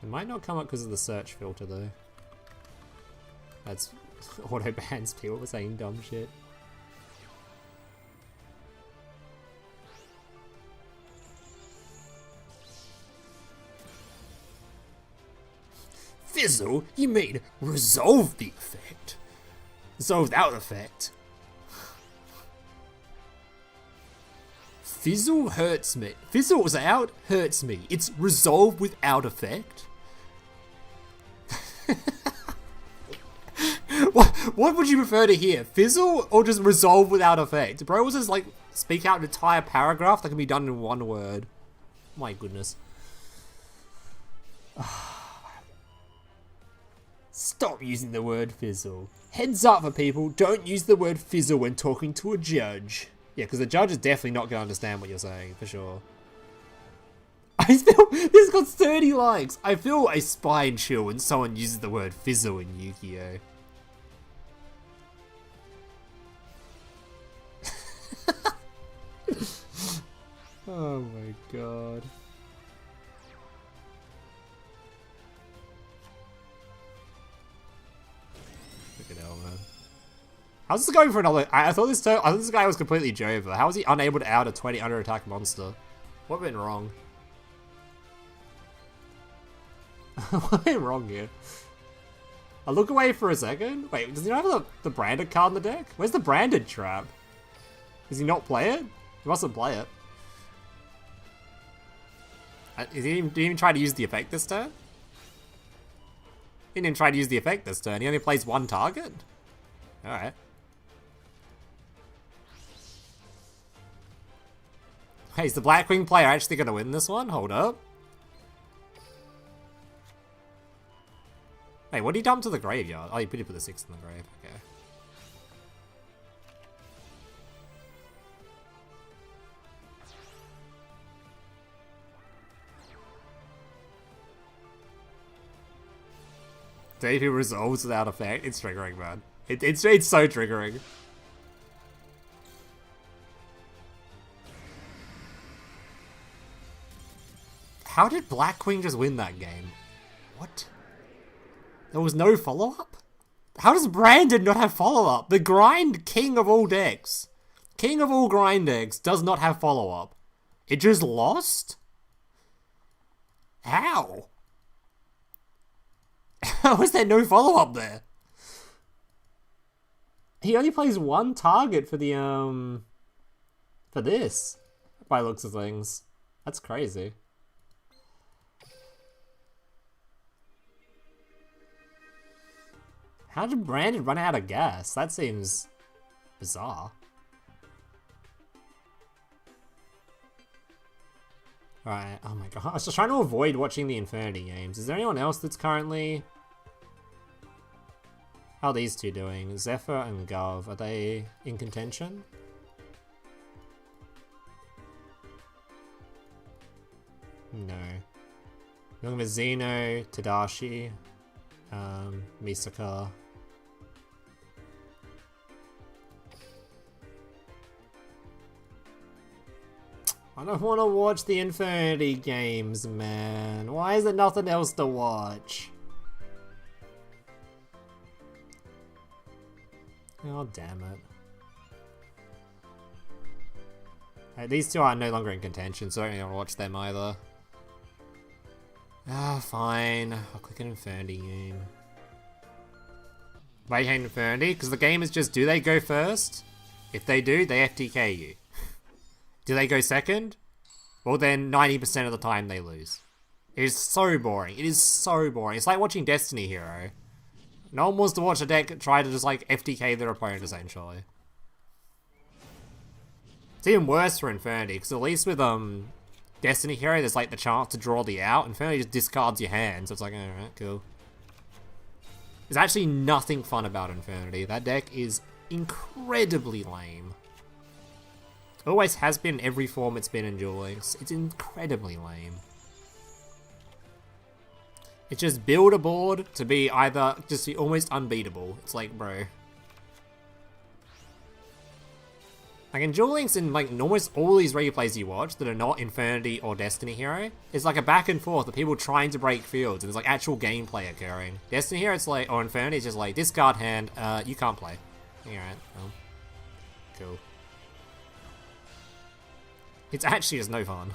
It might not come up because of the search filter though. That's auto bans people for saying dumb shit. Fizzle? You mean resolve the effect? Resolve without effect. Fizzle hurts me. Fizzle's out hurts me. It's resolve without effect. What would you prefer to hear? Fizzle or just resolve without effect? Bro was just like speak out an entire paragraph that can be done in one word. My goodness. Stop using the word fizzle. Heads up for people, don't use the word fizzle when talking to a judge. Yeah, because the judge is definitely not going to understand what you're saying, for sure. This got 30 likes. I feel a spine chill when someone uses the word fizzle in Yu-Gi-Oh! Oh my god. Look at hell, man. How's this going for another? I thought this guy was completely Jova. How was he unable to out a 20 under attack monster? What went wrong? What went wrong here? I look away for a second. Wait, does he not have the branded card in the deck? Where's the branded trap? Does he not play it? He mustn't play it. Did he even try to use the effect this turn? He didn't even try to use the effect this turn. He only plays one target? Alright. Hey, is the Blackwing player actually going to win this one? Hold up. Hey, what did he dump to the graveyard? Oh, he put the 6 in the grave. Okay. DP resolves without effect. It's triggering, man. It's so triggering. How did Black Queen just win that game? What? There was no follow-up? How does Brandon not have follow-up? The grind king of all decks. King of all grind decks does not have follow-up. It just lost? How? How is there no follow-up there? He only plays one target for the, for this, by looks of things. That's crazy. How did Brandon run out of gas? That seems bizarre. Alright, oh my god. I was just trying to avoid watching the Infinity games. Is there anyone else that's currently... How are these two doing? Zephyr and Gov, are they in contention? No. Looking for Xeno, Tadashi, Misaka. I don't want to watch the Infinity games, man. Why is there nothing else to watch? Oh, damn it. Right, these two are no longer in contention, so I don't even want to watch them either. Ah, fine. I'll click an Infinity game. Why you hate Infinity? Because the game is just, do they go first? If they do, they FTK you. Do they go second? Well then, 90% of the time they lose. It is so boring. It is so boring. It's like watching Destiny Hero. No one wants to watch a deck try to just like FTK their opponent essentially. It's even worse for Infinity, because at least with Destiny Hero there's like the chance to draw the out. Infinity just discards your hand, so it's like, alright, cool. There's actually nothing fun about Infinity. That deck is incredibly lame. Always has been in every form it's been in Duel Links. It's incredibly lame. It's just build a board to be either just almost unbeatable. It's like, bro. Like in Duel Links and like almost all these replays you watch that are not Infinity or Destiny Hero, it's like a back and forth of people trying to break fields and there's like actual gameplay occurring. Destiny Hero, it's like, or Infinity, it's just like, discard hand, you can't play. Alright, well, cool. It's actually just no fun.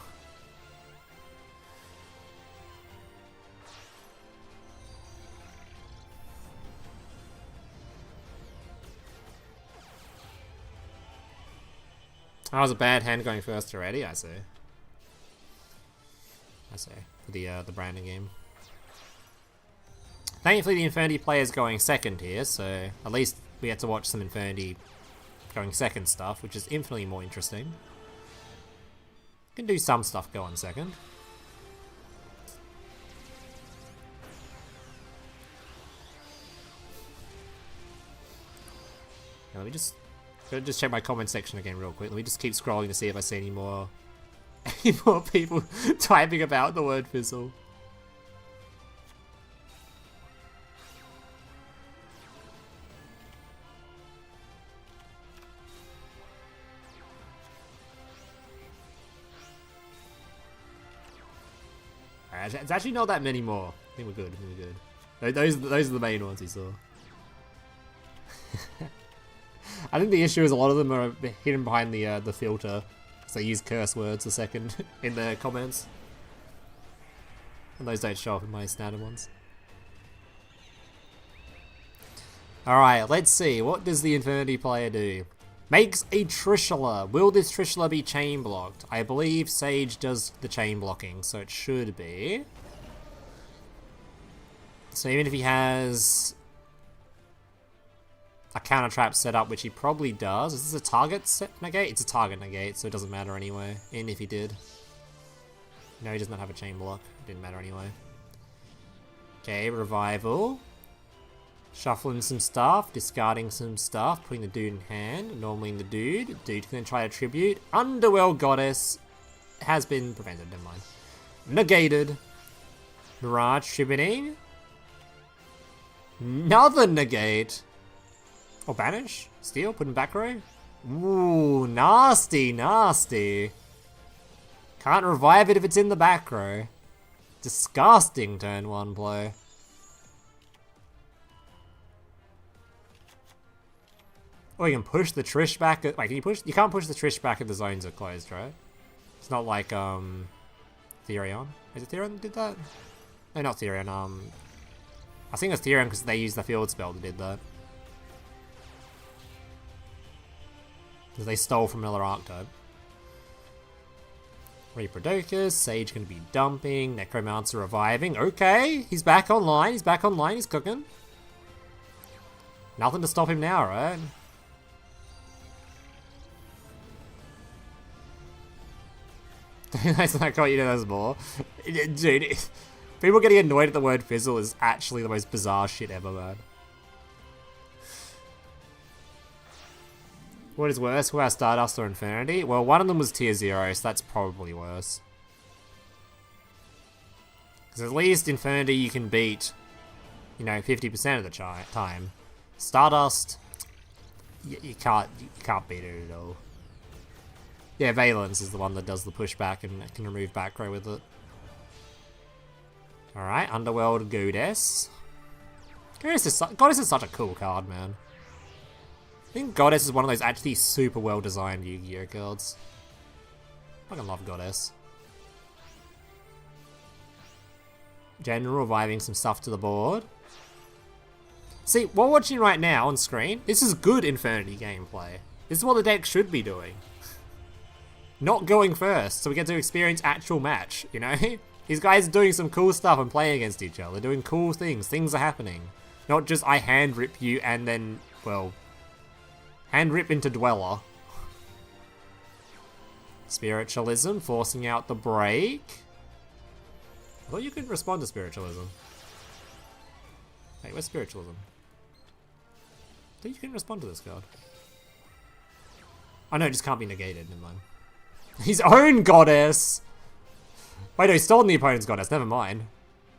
That was a bad hand going first already, I see. I see. For the Brandon game. Thankfully the Infinity player is going second here, so at least we had to watch some Infinity going second stuff, which is infinitely more interesting. Can do some stuff go on second. Now, let me just check my comment section again real quick. Let me just keep scrolling to see if I see any more people typing about the word fizzle. It's actually not that many more. I think we're good. I think we're good. Those are the main ones we saw. I think the issue is a lot of them are hidden behind the filter, because they use curse words a second in their comments, and those don't show up in my standard ones. All right, let's see. What does the Infinity player do? Makes a Trishula. Will this Trishula be chain blocked? I believe Sage does the chain blocking, so it should be. So even if he has a counter trap set up, which he probably does. Is this a target set negate? It's a target negate, so it doesn't matter anyway. Even if he did. No, he does not have a chain block. It didn't matter anyway. Okay, revival. Shuffling some stuff, discarding some stuff, putting the dude in hand, normally in the dude. Dude can then try to tribute. Underworld Goddess has been prevented, never mind. Negated. Mirage tributing. Another negate. Or banish? Steal? Put in back row? Ooh, nasty, nasty. Can't revive it if it's in the back row. Disgusting turn 1 play. Oh, you can push the Trish back. Wait, can you push? You can't push the Trish back if the zones are closed, right? It's not like Therion. Is it Therion that did that? No, not Therion. I think it's Therion because they used the field spell that did that. Because they stole from another archetype. Reproducus, Sage gonna be dumping, Necromancer reviving. Okay, he's back online. He's back online. He's cooking. Nothing to stop him now, right? That's not quite, you know, there's more. Dude, people getting annoyed at the word fizzle is actually the most bizarre shit ever, man. What is worse, Wow Stardust or Infinity? Well, one of them was tier 0, so that's probably worse. Because at least Infinity you can beat, you know, 50% of the time. Stardust, you can't beat it at all. Yeah, Valence is the one that does the pushback and can remove back row with it. Alright, Underworld Goddess. Goddess is such a cool card, man. I think Goddess is one of those actually super well designed Yu-Gi-Oh cards. I fucking love Goddess. General reviving some stuff to the board. See, what we're watching right now on screen, this is good Infinity gameplay. This is what the deck should be doing. Not going first, so we get to experience actual match, you know? These guys are doing some cool stuff and playing against each other. They're doing cool things. Things are happening. Not just I hand rip you and then, well, hand rip into Dweller. Spiritualism, forcing out the break. I thought you could respond to Spiritualism. Hey, where's Spiritualism? I think you can respond to this card. Oh no, it just can't be negated, never mind. His own goddess! Wait, no, he stole the opponent's goddess, never mind.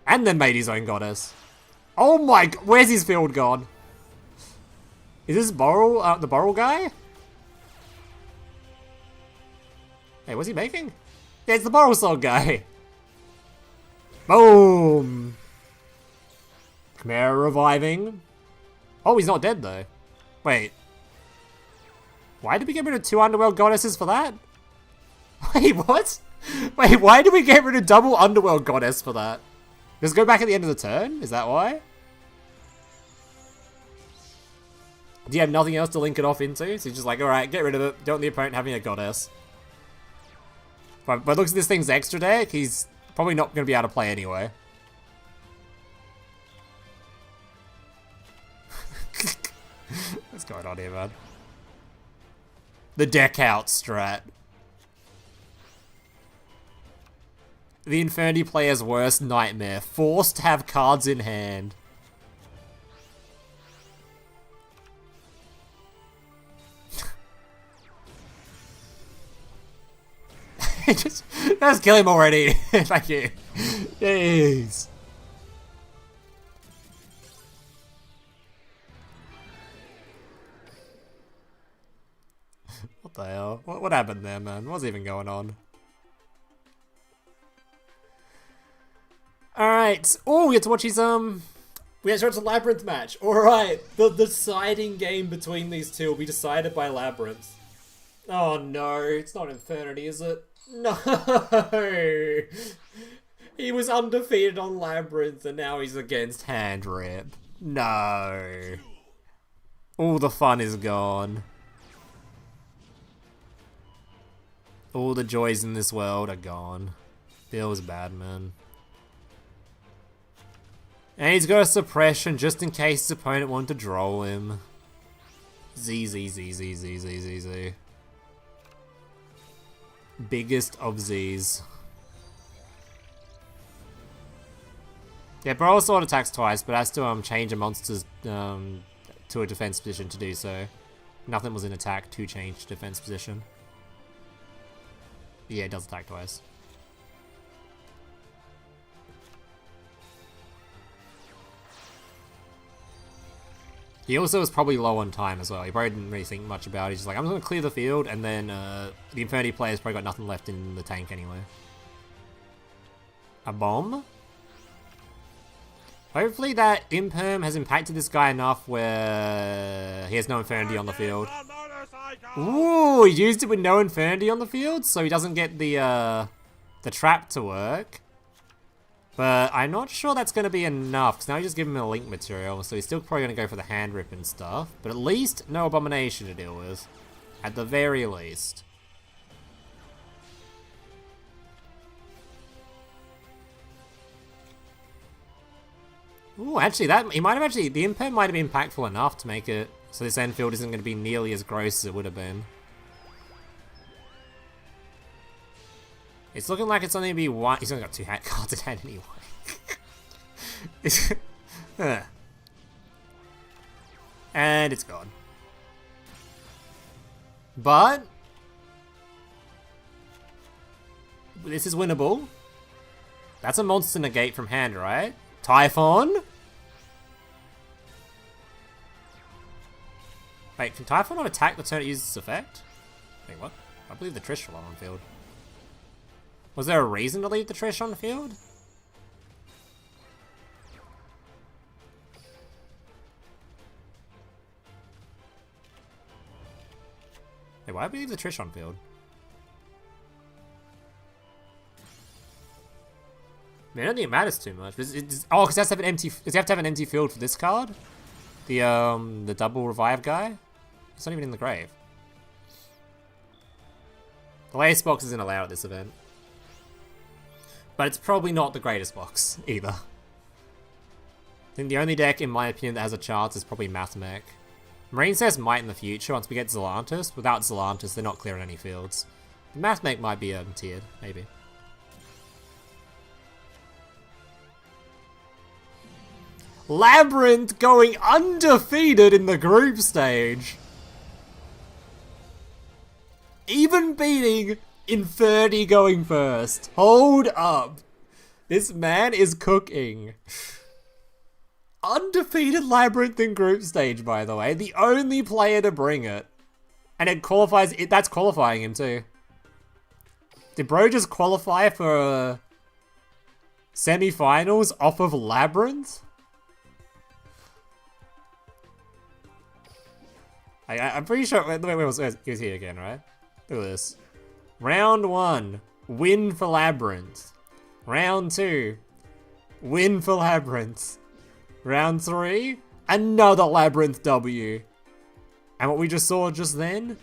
And then made his own goddess. Oh my god, where's his field gone? Is this Boral, the Boral guy? Hey, what's he making? Yeah, it's the Boral Sword guy. Boom! Chimera reviving. Oh, he's not dead though. Wait. Why did we get rid of 2 Underworld Goddesses for that? Wait, what? Wait, why did we get rid of double Underworld Goddess for that? Just go back at the end of the turn? Is that why? Do you have nothing else to link it off into? So you're just like, alright, get rid of it. Don't want the opponent having a goddess. But looks at this thing's extra deck, he's probably not going to be able to play anyway. What's going on here, man? The deck out strat. The Infinity player's worst nightmare. Forced to have cards in hand. Let's kill him already. Thank you. Jeez. What the hell? What happened there, man? What's even going on? Alright. Oh, we get to watch his, we get to watch a Labyrinth match. Alright. The deciding game between these two will be decided by Labyrinth. Oh no, it's not Infernity, is it? No! He was undefeated on Labyrinth and now he's against Hand Rip. No. All the fun is gone. All the joys in this world are gone. Feels bad, man. And he's got a suppression just in case his opponent wanted to draw him. Z. Biggest of Zs. Yeah, Boral Sword attacks twice, but has to change a monster's to a defense position to do so. Nothing was in attack to change defense position. Yeah, it does attack twice. He also was probably low on time as well. He probably didn't really think much about it. He's just like, I'm just going to clear the field, and then the Infernity player's probably got nothing left in the tank anyway. A bomb? Hopefully that Imperm has impacted this guy enough where he has no Infernity on the field. Ooh, he used it with no Infernity on the field, so he doesn't get the trap to work. But I'm not sure that's going to be enough, because now you just give him a link material, so he's still probably going to go for the hand rip and stuff. But at least no Abomination to deal with. At the very least. Ooh, actually, he might have actually, the Imperm might have been impactful enough to make it so this end field isn't going to be nearly as gross as it would have been. It's looking like it's only going to be one. He's only got 2 hat cards in hand anyway. And it's gone. But this is winnable. That's a monster negate from hand, right? Typhon? Wait, can Typhon not attack the turn it uses its effect? Wait, what? I believe the Trish will on field. Was there a reason to leave the Trish on the field? Hey, why did we leave the Trish on field? I don't think it matters too much. Oh, because it has to have an empty. Does he have to have an empty field for this card? The double revive guy? It's not even in the grave. The latest box isn't allowed at this event. But it's probably not the greatest box, either. I think the only deck, in my opinion, that has a chance is probably Mathmech. Marine says might in the future once we get Zelantis. Without Zelantis, they're not clearing any fields. Mathmech might be tiered, maybe. Labyrinth going undefeated in the group stage. Even beating Inferni going first. Hold up. This man is cooking. Undefeated Labyrinth in group stage, by the way. The only player to bring it. And it qualifies, that's qualifying him too. Did bro just qualify for semi-finals off of Labyrinth? I'm pretty sure, wait, he was here again, right? Look at this. Round 1, win for Labyrinth. Round 2, win for Labyrinth. Round 3, another Labyrinth W. And what we just saw just then,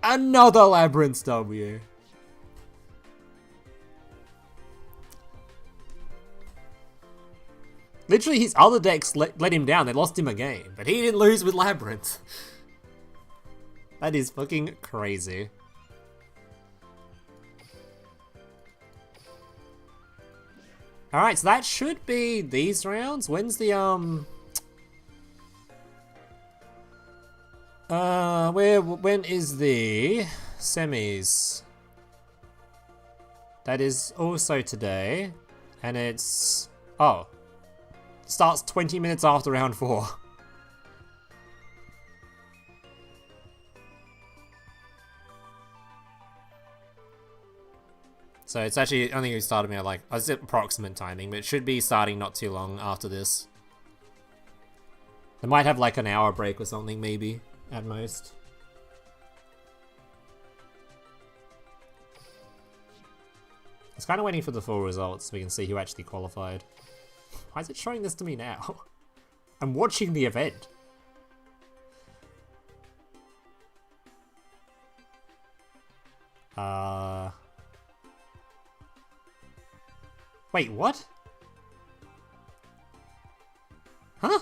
another Labyrinth W. Literally, his other decks let him down. They lost him a game, but he didn't lose with Labyrinth. That is fucking crazy. Alright, so that should be these rounds. When's the, when is the semis? That is also today. And it's, oh. Starts 20 minutes after round 4. So it's actually only started me at like, I said approximate timing, but it should be starting not too long after this. They might have like an hour break or something, maybe, at most. I was kind of waiting for the full results so we can see who actually qualified. Why is it showing this to me now? I'm watching the event. Wait, what? Huh?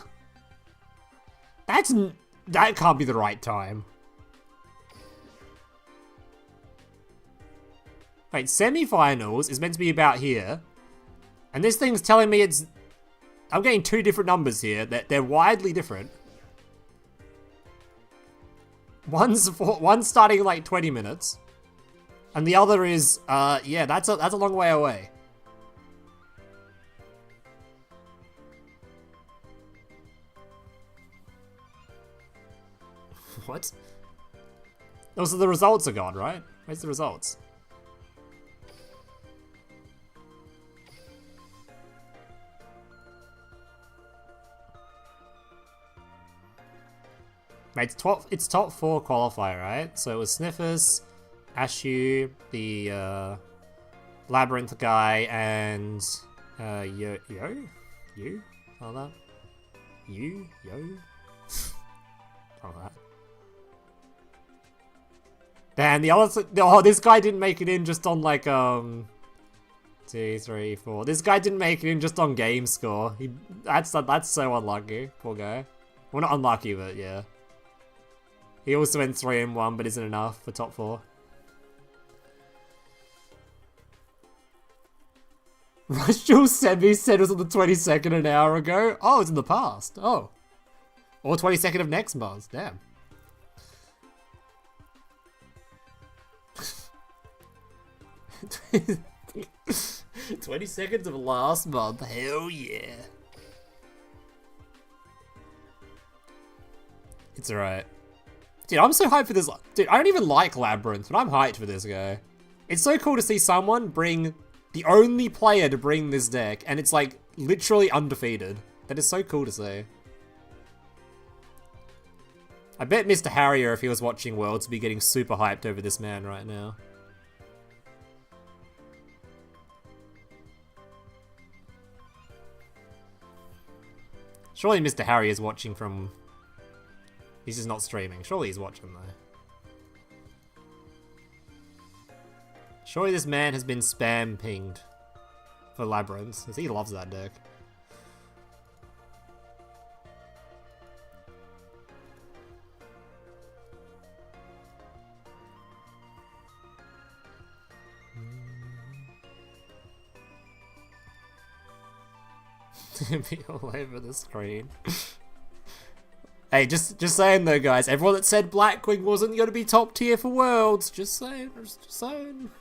That can't be the right time. Wait, semi-finals is meant to be about here. And this thing's telling me it's... I'm getting 2 different numbers here. They're widely different. One's starting in like 20 minutes. And the other is, yeah, that's a long way away. What? Also, the results are gone, right? Where's the results? Mate, it's top 4 qualifier, right? So it was Sniffers, Ashu, the Labyrinth guy, and Yo? All that? Yo? All that. Damn, the other... Oh, this guy didn't make it in just on, like, 2, 3, 4. This guy didn't make it in just on game score. That's so unlucky. Poor guy. Well, not unlucky, but yeah. He also went 3 and 1, but isn't enough for top 4. Rushel Semi said it was on the 22nd an hour ago. Oh, it's in the past. Oh. Or 22nd of next month. Damn. $20 of last month. Hell yeah. It's alright. Dude, I'm so hyped for this. Dude, I don't even like Labyrinth, but I'm hyped for this guy. It's so cool to see someone bring the only player to bring this deck, and it's like literally undefeated. That is so cool to see. I bet Mr. Harrier, if he was watching Worlds, would be getting super hyped over this man right now. Surely Mr. Harrier is watching from... He's just not streaming. Surely he's watching though. Surely this man has been spam pinged for Labyrinth, because he loves that deck. Be all over the screen. Hey, just saying though, guys. Everyone that said Blackwing wasn't going to be top tier for Worlds, just saying. Just saying.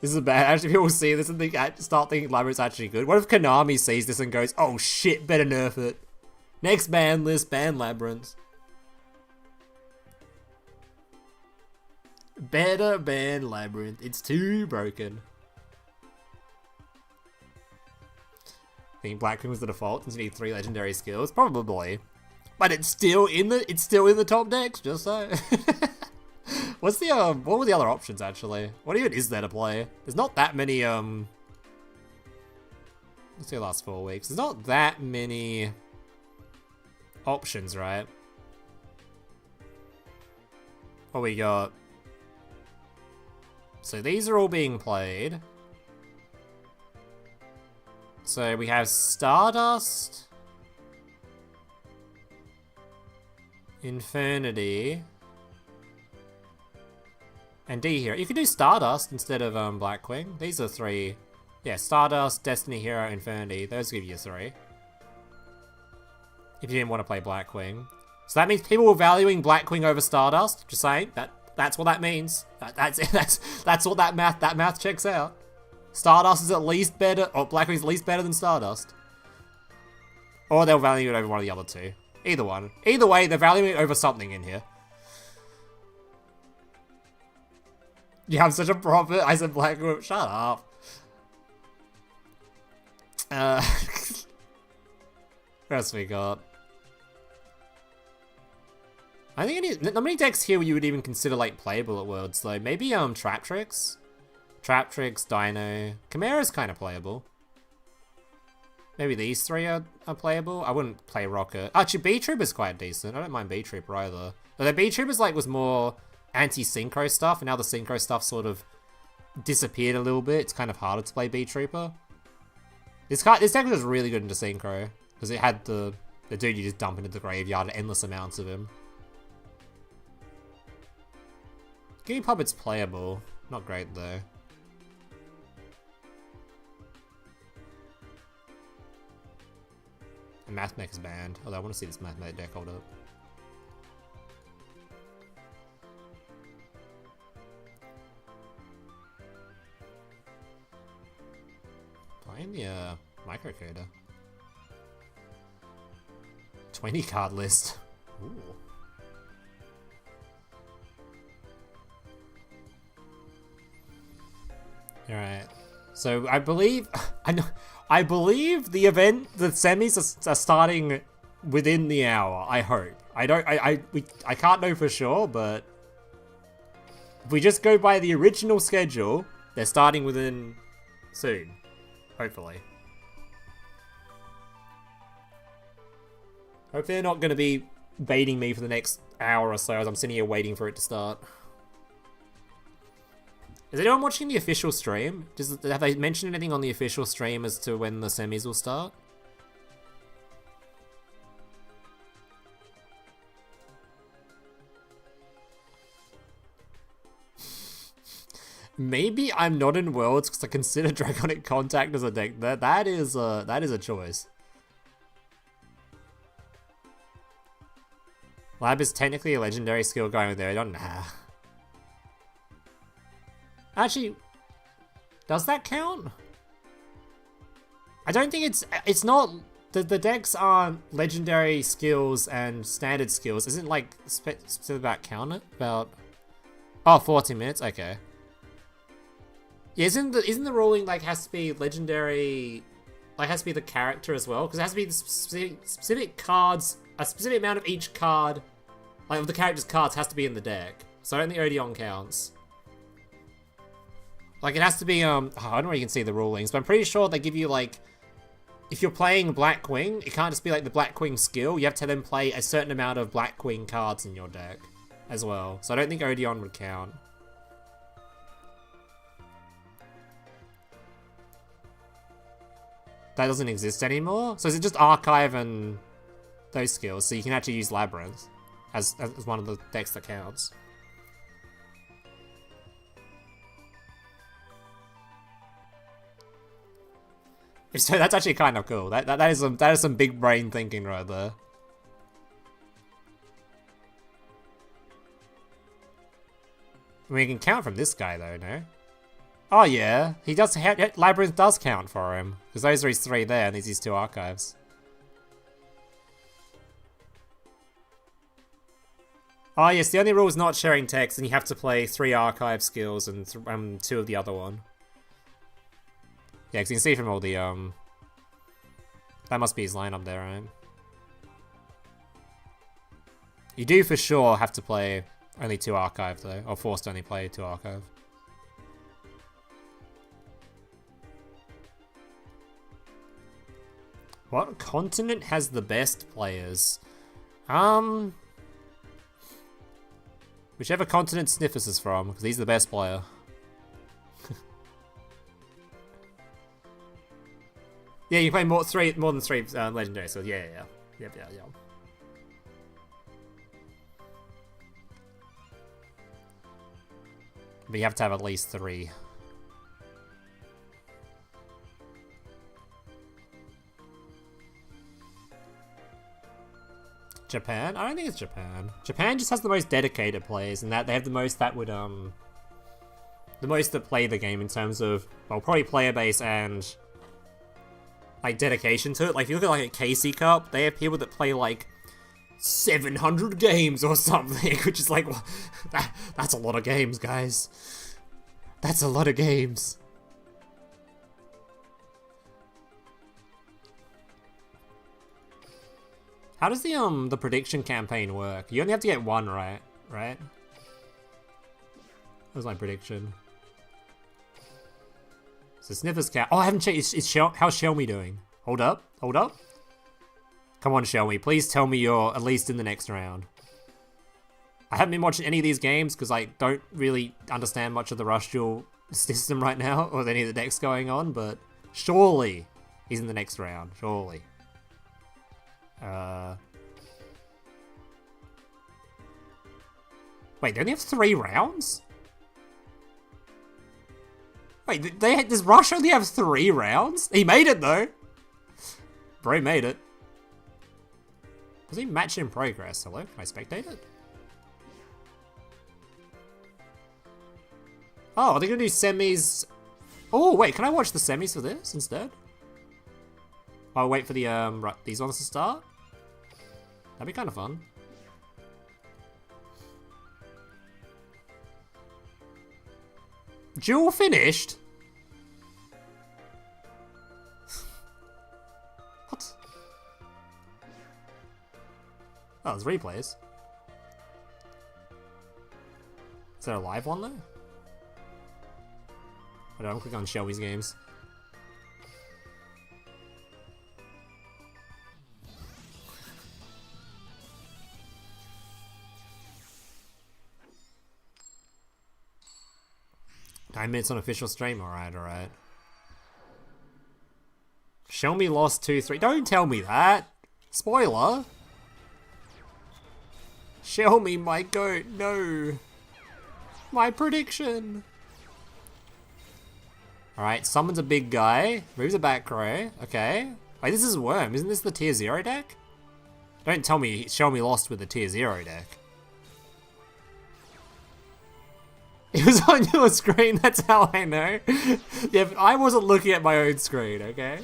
This is bad. Actually, people see this and think, start thinking Labyrinth's actually good. What if Konami sees this and goes, "Oh shit, better nerf it. Next ban list, ban Labyrinth. Better ban Labyrinth. It's too broken." I think Blackwing was the default since you need 3 legendary skills, probably. But it's still in the top decks, just so. What were the other options actually? What even is there to play? There's not that many let's see the last 4 weeks. There's not that many options, right? What we got? So these are all being played. So we have Stardust, Infernity, and D Hero. You could do Stardust instead of Blackwing. These are 3. Yeah, Stardust, Destiny Hero, Infernity. Those give you 3. If you didn't want to play Blackwing. So that means people were valuing Blackwing over Stardust. Just saying. That's what that means. That's what that math checks out. Stardust is at least better, or Blackwing is at least better than Stardust. Or they'll value it over one of the other 2. Either one. Either way, they're valuing it over something in here. You have such a profit. I said Blackwing. Shut up. What else we got? I think not many decks here you would even consider like playable at Worlds though. Maybe Traptrix? Traptrix, Dino. Chimera's kind of playable. Maybe these 3 are playable. I wouldn't play Rocket. Actually, B-Trooper's quite decent. I don't mind B-Trooper either. Although B-Trooper's like was more anti-synchro stuff, and now the synchro stuff sort of disappeared a little bit. It's kind of harder to play B-Trooper. This deck was really good into synchro, because it had the dude you just dump into the graveyard, endless amounts of him. Guinea Puppet's playable. Not great though. And Mathmech is banned, although I want to see this Mathmech deck hold up. Playing the microcoder. 20 card list. Ooh. Alright. So I believe I believe the semis are starting within the hour, I hope. I can't know for sure, but if we just go by the original schedule, they're starting within soon. Hopefully. Hope they're not going to be baiting me for the next hour or so as I'm sitting here waiting for it to start. Is anyone watching the official stream? Have they mentioned anything on the official stream as to when the semis will start? Maybe I'm not in Worlds because I consider Draconic Contact as a deck. That is a choice. Lab is technically a legendary skill going with there. I don't know. Actually, does that count? I don't think it's not. The decks aren't legendary skills and standard skills. Isn't like specific about counter about? Oh, 40 minutes. Okay. Yeah, isn't the ruling like has to be legendary? Like has to be the character as well because it has to be the specific cards. A specific amount of each card. Like, of the character's cards has to be in the deck. So I don't think Odeon counts. Like, it has to be, I don't know where you can see the rulings, but I'm pretty sure they give you, like, if you're playing Blackwing, it can't just be, like, the Blackwing skill. You have to then play a certain amount of Blackwing cards in your deck as well. So I don't think Odeon would count. That doesn't exist anymore? So is it just Archive and those skills? So you can actually use Labyrinth as one of the decks that counts. So that's actually kind of cool. That is some big brain thinking right there. I mean, you can count from this guy though, no? Oh yeah, he does. Labyrinth does count for him because those are his 3 there, and there's his 2 archives. Oh yes, the only rule is not sharing text, and you have to play 3 archive skills and 2 of the other one. Yeah, because you can see from all the that must be his lineup there, right? You do for sure have to play only 2 archive though, or forced to only play 2 archive. What continent has the best players? Whichever continent Sniffus is from, because he's the best player. Yeah, you play more than three legendary, so yeah. Yep. But you have to have at least 3. Japan? I don't think it's Japan. Japan just has the most dedicated players, and that they have the most that would the most that play the game in terms of, well, probably player base and like dedication to it. Like if you look at like a KC Cup, they have people that play like 700 games or something, which is like, well, that's a lot of games, guys. That's a lot of games. How does the prediction campaign work? You only have to get 1 right, right? That was my prediction. So Sniffers cat. Oh, I haven't checked. How's Shelmy doing? Hold up. Come on, Shelmy. Please tell me you're at least in the next round. I haven't been watching any of these games because I don't really understand much of the Rush Duel system right now, or any of the decks going on, but surely he's in the next round. Surely. Wait, they only have 3 rounds? Wait, does Rush only have 3 rounds? He made it though. Bro made it. Was he match in progress? Hello, can I spectate it? Oh, are they gonna do semis? Oh wait, can I watch the semis for this instead? I'll wait for the these ones to start. That'd be kind of fun. Duel finished? What? Oh, there's replays. Is there a live one though? I don't click on Shelby's games. Nine minutes on official stream. Alright, alright. Shelby lost 2-3. Don't tell me that. Spoiler. Shelby might go. No. My prediction. Alright, summons a big guy. Moves a back row. Okay. Wait, this is Worm. Isn't this the tier 0 deck? Don't tell me Shelby lost with the tier 0 deck. It was on your screen, that's how I know. Yeah, but I wasn't looking at my own screen, okay?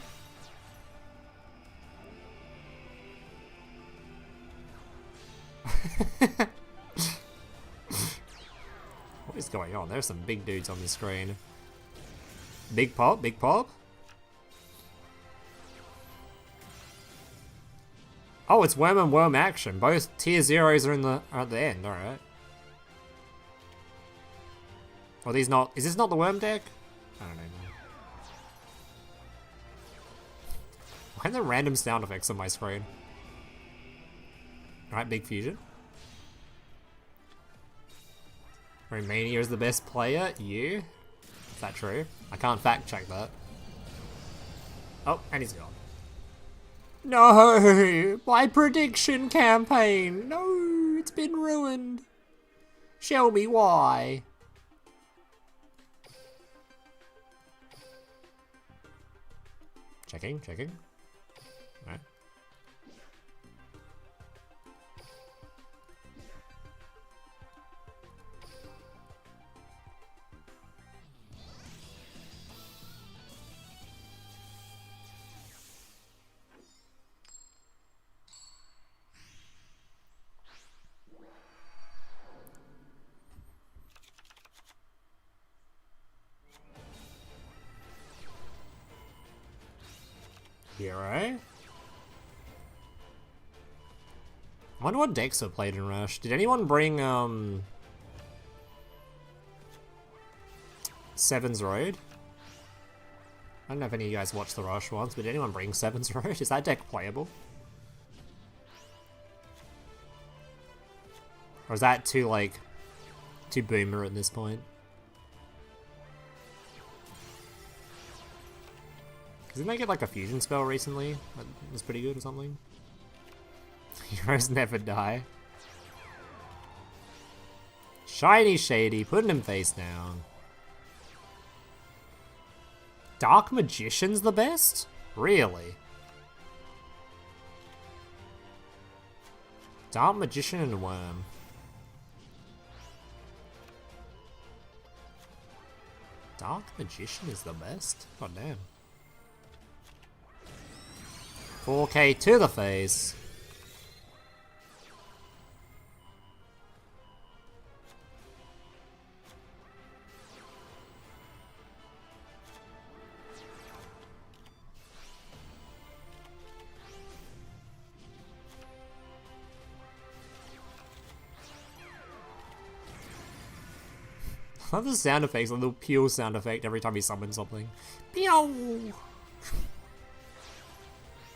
What is going on? There's some big dudes on the screen. Big pop, big pop. Oh, it's Worm and Worm action. Both tier 0s are at the end, alright. Are these not... Is this not the Worm deck? I don't know. Why are there random sound effects on my screen? Alright, big fusion. Romania is the best player? You? Is that true? I can't fact check that. Oh, and he's gone. No! My prediction campaign! No! It's been ruined! Show me why! Checking, checking. Alright. Hero. I wonder what decks are played in Rush. Did anyone bring Seven's Road? I don't know if any of you guys watched the Rush ones, but did anyone bring Seven's Road? Is that deck playable? Or is that too, like, too boomer at this point? Didn't they get like a fusion spell recently that was pretty good or something? Heroes never die. Shiny Shady, putting him face down. Dark Magician's the best? Really? Dark Magician and Worm. Dark Magician is the best? God damn. 4K to the face. I love the sound effects, a little pew sound effect every time he summons something. Pew!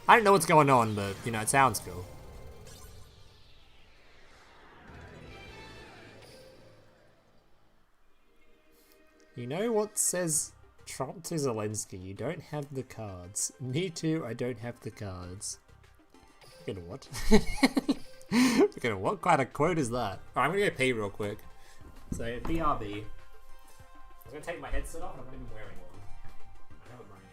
I don't know what's going on, but, you know, it sounds cool. You know what says Trump to Zelensky? You don't have the cards. Me too, I don't have the cards. Look at what? Look at what kind of quote is that? Alright, I'm gonna go pee real quick. So, BRB. I'm gonna take my headset off, I'm not even wearing one. I have it running.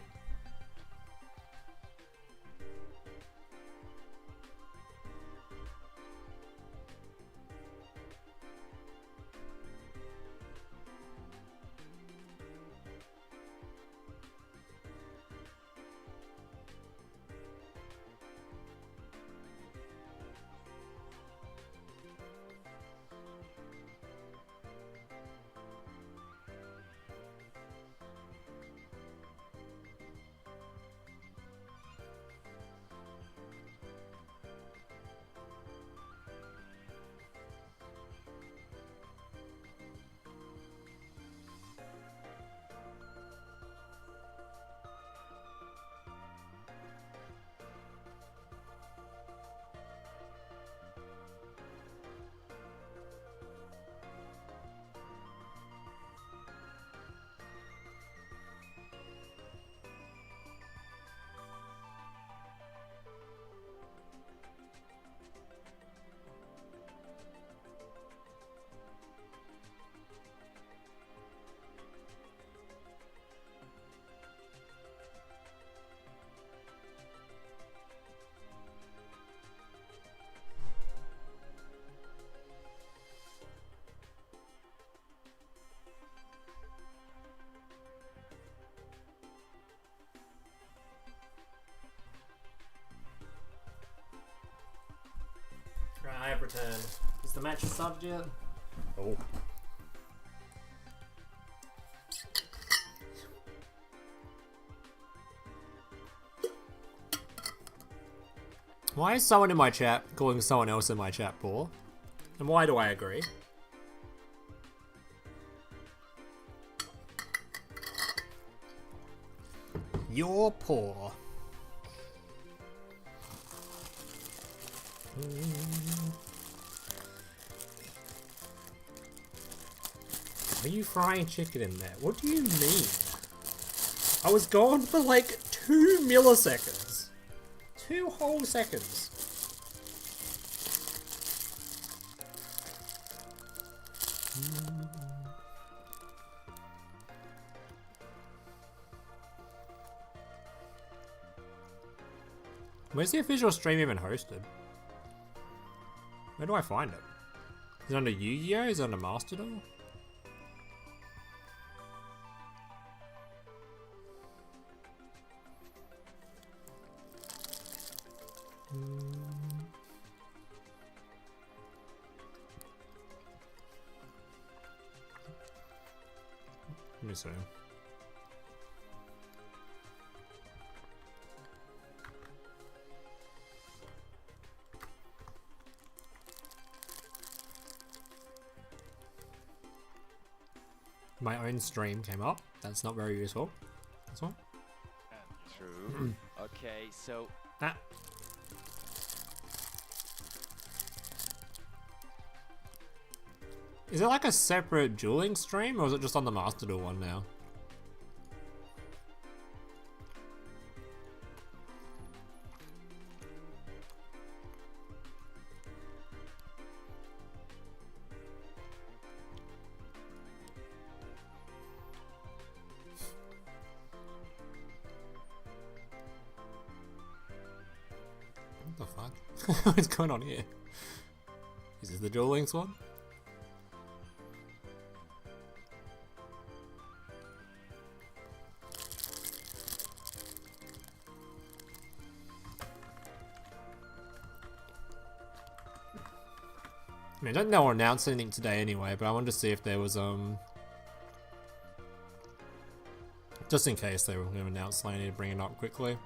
return. Is the match subbed yet? Oh. Why is someone in my chat calling someone else in my chat poor? And why do I agree? You're poor. Are you frying chicken in there? What do you mean? I was gone for like 2 milliseconds. 2 whole seconds. Where's the official stream even hosted? Where do I find it? Is it under Yu-Gi-Oh? Is it under Master Duel? Let me see. My own stream came up. That's not very useful. This one. True. Okay, so Ah. Is it like a separate dueling stream, or is it just on the Master Duel one now? What the fuck? What's going on here? Is this the Duel Links one? I mean, I don't know or announce anything today anyway, but I wanted to see if there was, just in case they were going to announce, I need to bring it up quickly.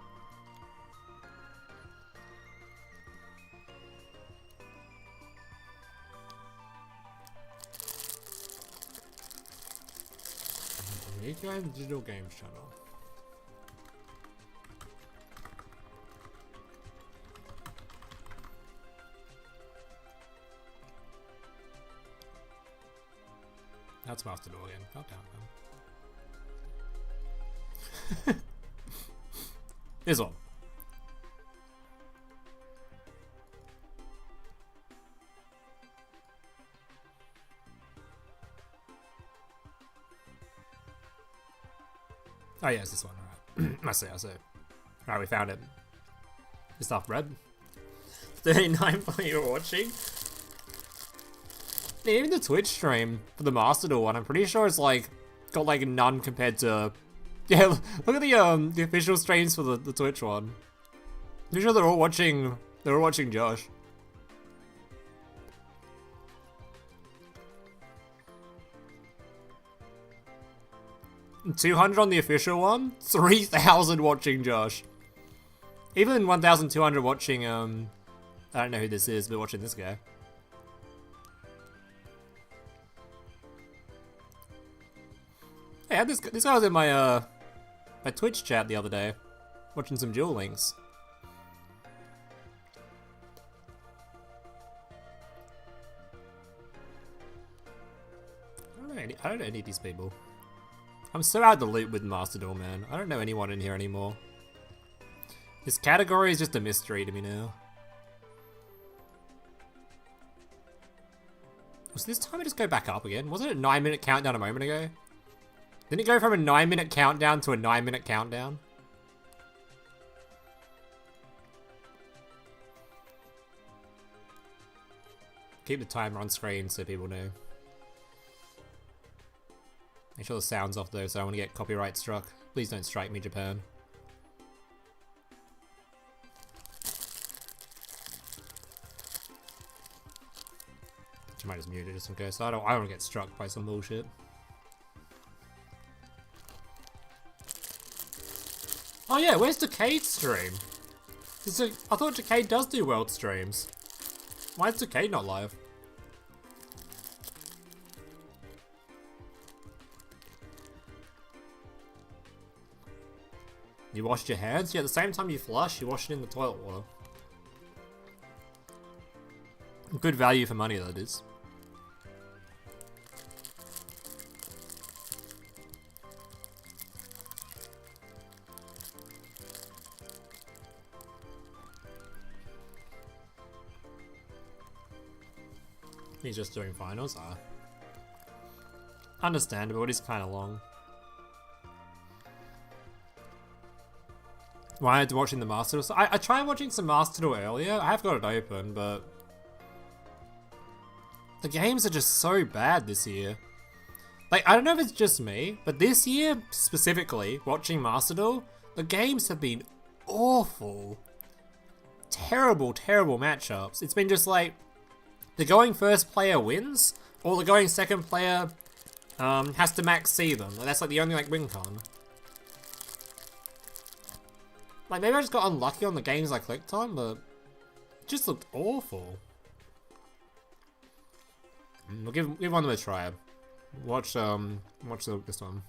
Yu-Gi-Oh! Digital Games channel. That's Master Duel again. God damn, man. This one. Oh yeah, it's this one, alright. I see. Alright, we found it. Good stuff, Red. 39 for you watching. Yeah, even the Twitch stream for the Master Duel one, I'm pretty sure it's like got like none compared to. Yeah, look at the official streams for the Twitch one. I'm sure they're all watching Josh. 200 on the official one, 3,000 watching Josh. Even 1,200 watching I don't know who this is, but watching this guy. Hey, this guy was in my my Twitch chat the other day, watching some Duel Links. I don't know any of these people. I'm so out of the loop with Master Duel, man. I don't know anyone in here anymore. This category is just a mystery to me now. Was this time I just go back up again? Wasn't it a 9-minute countdown a moment ago? Didn't it go from a 9-minute countdown to a 9-minute countdown? Keep the timer on screen so people know. Make sure the sound's off though, so I don't want to get copyright struck. Please don't strike me, Japan. Actually, I might just mute it just in case. I don't want to get struck by some bullshit. Oh yeah, where's Decade's stream? I thought Decade does do world streams. Why is Decade not live? You washed your hands? Yeah, at the same time you flush, you wash it in the toilet water. Good value for money, that is. He's just doing finals, understandable, it is kind of long. Why are you watching the Master Duel? I tried watching some Master Duel earlier, I have got it open, but... the games are just so bad this year. Like, I don't know if it's just me, but this year, specifically, watching Master Duel, the games have been awful. Terrible, terrible matchups. It's been just like, the going first player wins, or the going second player has to max C them. Like, that's like the only like win con. Like maybe I just got unlucky on the games I clicked on, but it just looked awful. We'll give one of them a try. Watch this one.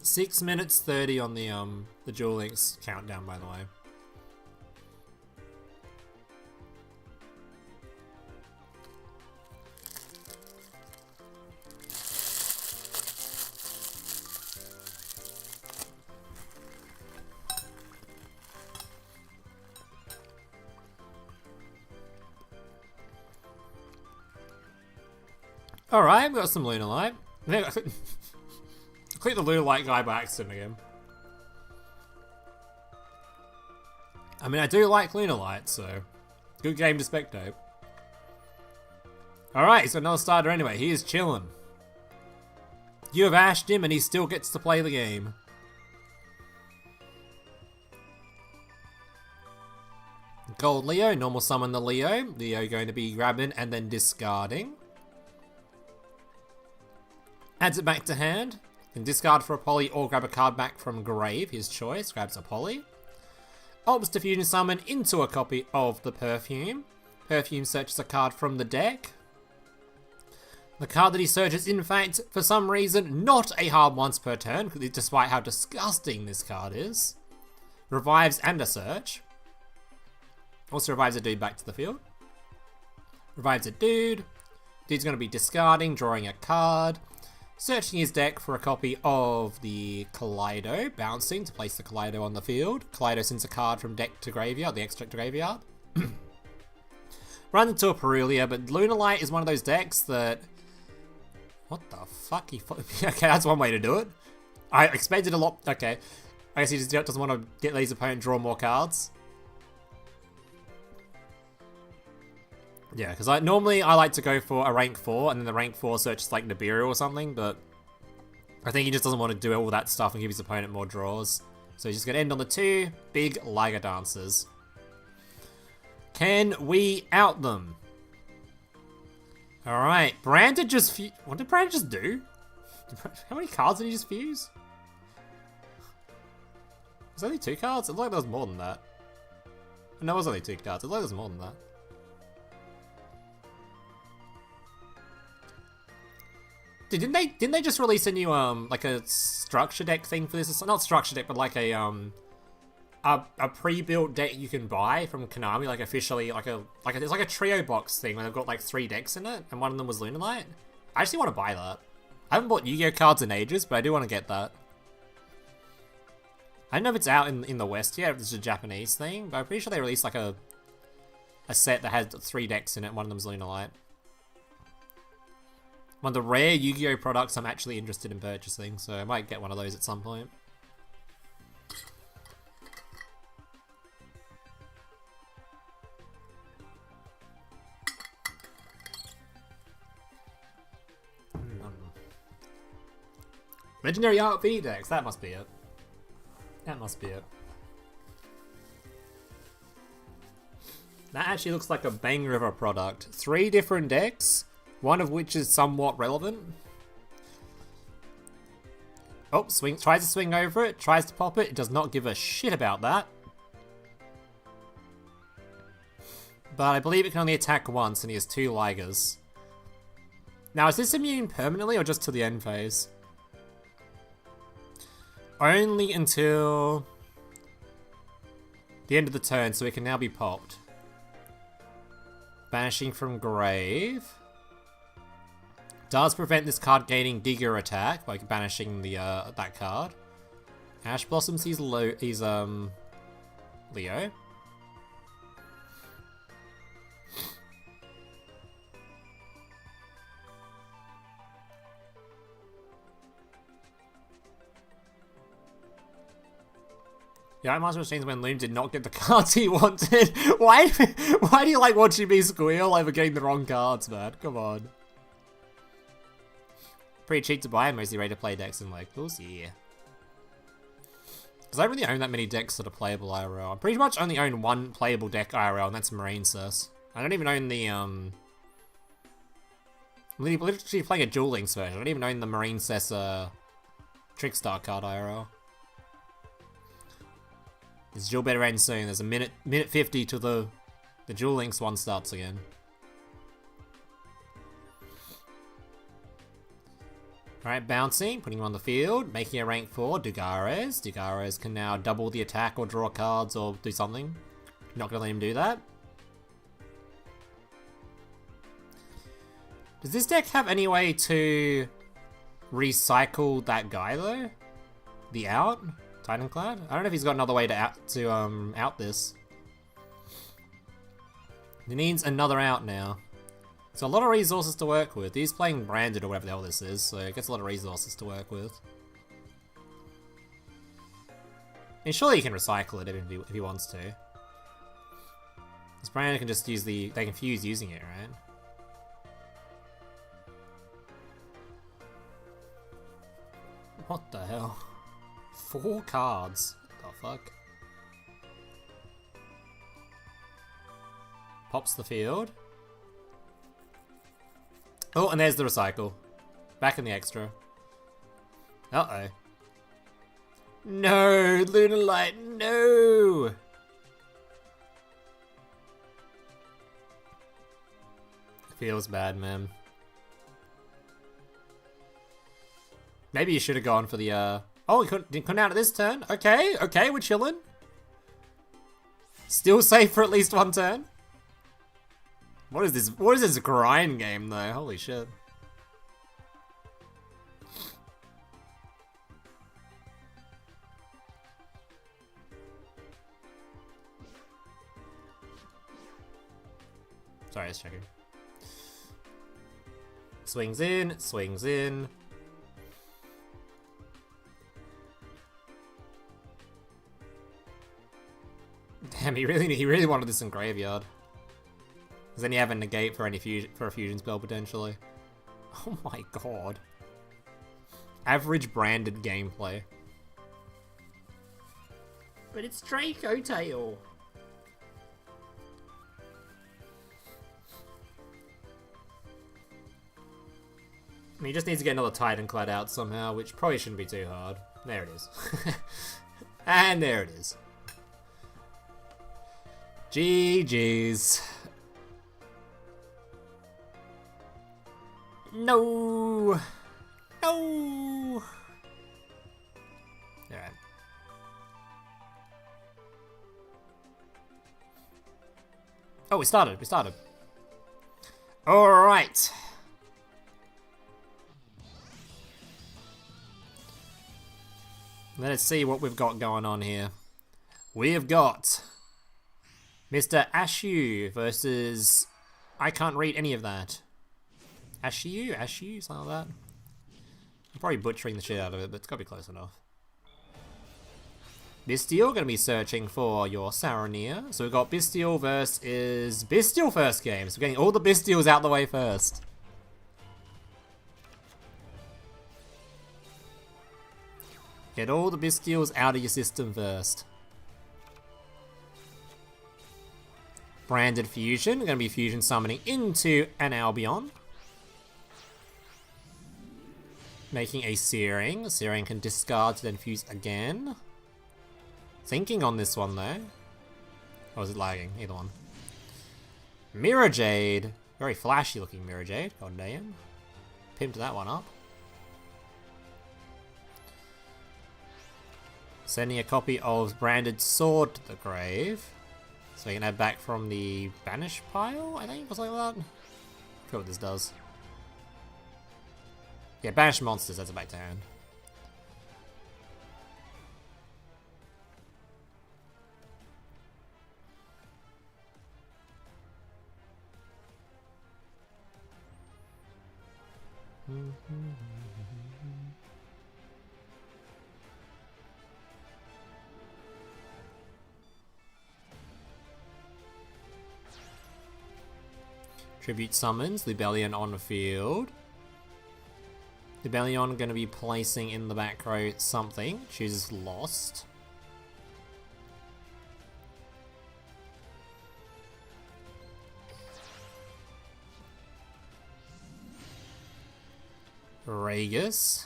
Six minutes 30 on the Duel Links countdown, by the way. Alright, we got some Lunalight. Click the Lunalight guy by accident again. I mean, I do like Lunalight, so good game to spectate. Alright, he's got another starter anyway. He is chilling. You have ashed him and he still gets to play the game. Gold Leo, normal summon the Leo. Leo going to be grabbing and then discarding. Adds it back to hand. Can discard for a poly or grab a card back from grave, his choice. Grabs a poly. Opts to fusion summon into a copy of the Perfume. Perfume searches a card from the deck. The card that he searches, in fact, for some reason, not a hard once per turn, despite how disgusting this card is. Revives and a search. Also revives a dude back to the field. Revives a dude. Dude's going to be discarding, drawing a card. Searching his deck for a copy of the Kaleido, bouncing to place the Kaleido on the field. Kaleido sends a card from deck to graveyard, the X deck to graveyard. Runs into a Perulia, but Lunalight is one of those decks that... what the fuck? Okay, that's one way to do it. I expected a lot... okay. I guess he just doesn't want to get his opponent draw more cards. Yeah, because normally I like to go for a rank 4, and then the rank 4 searches like Nibiru or something, but I think he just doesn't want to do all that stuff and give his opponent more draws. So he's just going to end on the 2 big Liger Dancers. Can we out them? Alright, Brandon just what did Brandon just do? How many cards did he just fuse? Was only 2 cards? It looked like there was more than that. No, it was only 2 cards. It looked like there was more than that. Didn't they just release a new like a structure deck thing for this? It's not structure deck, but like a pre-built deck you can buy from Konami, like officially it's like a trio box thing where they've got like 3 decks in it, and one of them was Lunalight. I actually want to buy that. I haven't bought Yu-Gi-Oh cards in ages, but I do want to get that. I don't know if it's out in the West yet, if it's a Japanese thing, but I'm pretty sure they released like a set that has 3 decks in it, and one of them's Lunalight. One of the rare Yu-Gi-Oh products I'm actually interested in purchasing, so I might get one of those at some point. Legendary RP decks, that must be it. That must be it. That actually looks like a banger of a product. 3 different decks, one of which is somewhat relevant. Oh, tries to swing over it, tries to pop it, it does not give a shit about that. But I believe it can only attack once, and he has 2 Ligers. Now, is this immune permanently, or just to the end phase? Only until the end of the turn, so it can now be popped. Banishing from grave. Does prevent this card gaining Digger attack by banishing the that card. Ash Blossoms, he's Leo. Yeah, Master Machines when Loom did not get the cards he wanted. Why do you like watching me squeal over getting the wrong cards, man? Come on. Pretty cheap to buy, mostly ready to play decks in like, we'll see. Because I don't really own that many decks that are playable IRL. I pretty much only own 1 playable deck IRL, and that's Marincess. I don't even own the, I'm literally playing a Duel Links version. I don't even own the Marincess, Trickstar card IRL. This duel better end soon. There's a minute 50 till the Duel Links one starts again. Alright, bouncing, putting him on the field, making a rank 4, Dugares. Dugares can now double the attack or draw cards or do something. Not gonna let him do that. Does this deck have any way to recycle that guy though? The out? Titanclad? I don't know if he's got another way to out this. He needs another out now. So a lot of resources to work with. He's playing Branded or whatever the hell this is, so it gets a lot of resources to work with. And surely he can recycle it if he wants to. Because Branded can just use they can fuse using it, right? What the hell? 4 cards. What the fuck? Pops the field. Oh, and there's the recycle. Back in the extra. Uh-oh. No! Lunalight, no! Feels bad, man. Maybe you should have gone for the, Oh, he didn't come out of this turn. Okay, okay, we're chilling. Still safe for at least 1 turn. What is this? What is this grind game though? Holy shit. Sorry, I was checking. Swings in, swings in. Damn, he really wanted this in graveyard. Because then you have a negate for any for a fusion spell potentially. Oh my god. Average Branded gameplay. But it's Draco Tail. I mean, he just needs to get another Titanclad out somehow, which probably shouldn't be too hard. There it is. And there it is. GG's. No. No. Alright. Oh, we started. Alright. Let's see what we've got going on here. We have got Mr. Ashu versus... I can't read any of that. Ashu, something like that. I'm probably butchering the shit out of it, but it's gotta be close enough. Bystial, gonna be searching for your Saronir. So we've got Bystial versus Bystial first game. So we're getting all the Bystials out the way first. Get all the Bystials out of your system first. Branded Fusion. We're going to be fusion summoning into an Albion. Making a Searing. Searing can discard to then fuse again. Thinking on this one though. Or is it lagging? Either one. Mirror Jade. Very flashy looking Mirror Jade. God damn. Pimped that one up. Sending a copy of Branded Sword to the grave. So we can add back from the Banish pile, I think, or something like that. I forgot what this does. Yeah, Banish monsters, that's a back to hand. Tribute summons, Libellion on the field. Libellion going to be placing in the back row something. Chooses Lost. Ragus.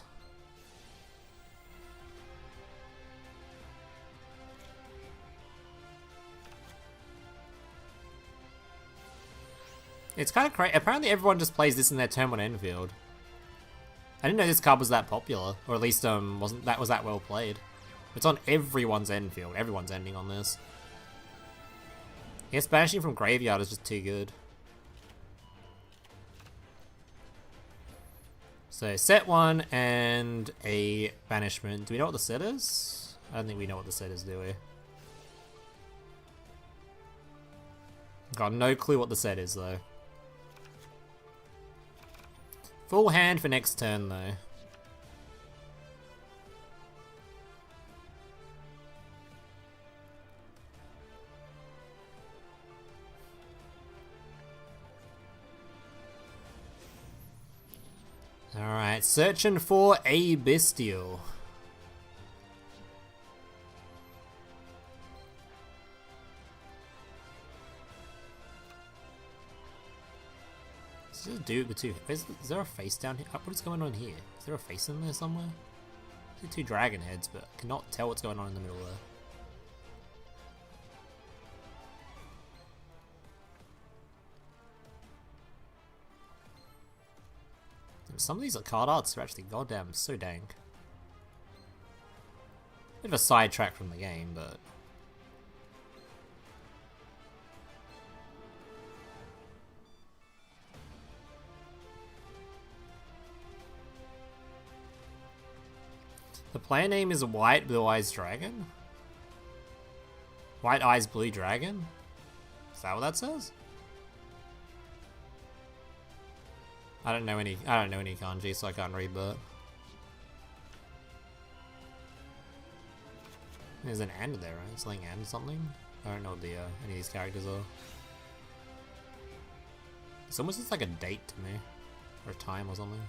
It's kind of crazy. Apparently everyone just plays this in their turn 1 end field. I didn't know this card was that popular, or at least wasn't that well played. It's on everyone's end field. Everyone's ending on this. Yes, banishing from graveyard is just too good. So set 1 and a banishment. Do we know what the set is? I don't think we know what the set is, do we? Got no clue what the set is though. Full hand for next turn though. Alright, searching for a Bystial. Is dude with two? Is there a face down here? What is going on here? Is there a face in there somewhere? I see 2 dragon heads, but I cannot tell what's going on in the middle there. Some of these card arts are actually goddamn so dank. Bit of a sidetrack from the game, but the player name is White Blue Eyes Dragon? White Eyes Blue Dragon? Is that what that says? I don't know any kanji, so I can't read that. There's an and there, right? It's like and something? I don't know what the any of these characters are. It's almost just like a date to me. Or a time or something.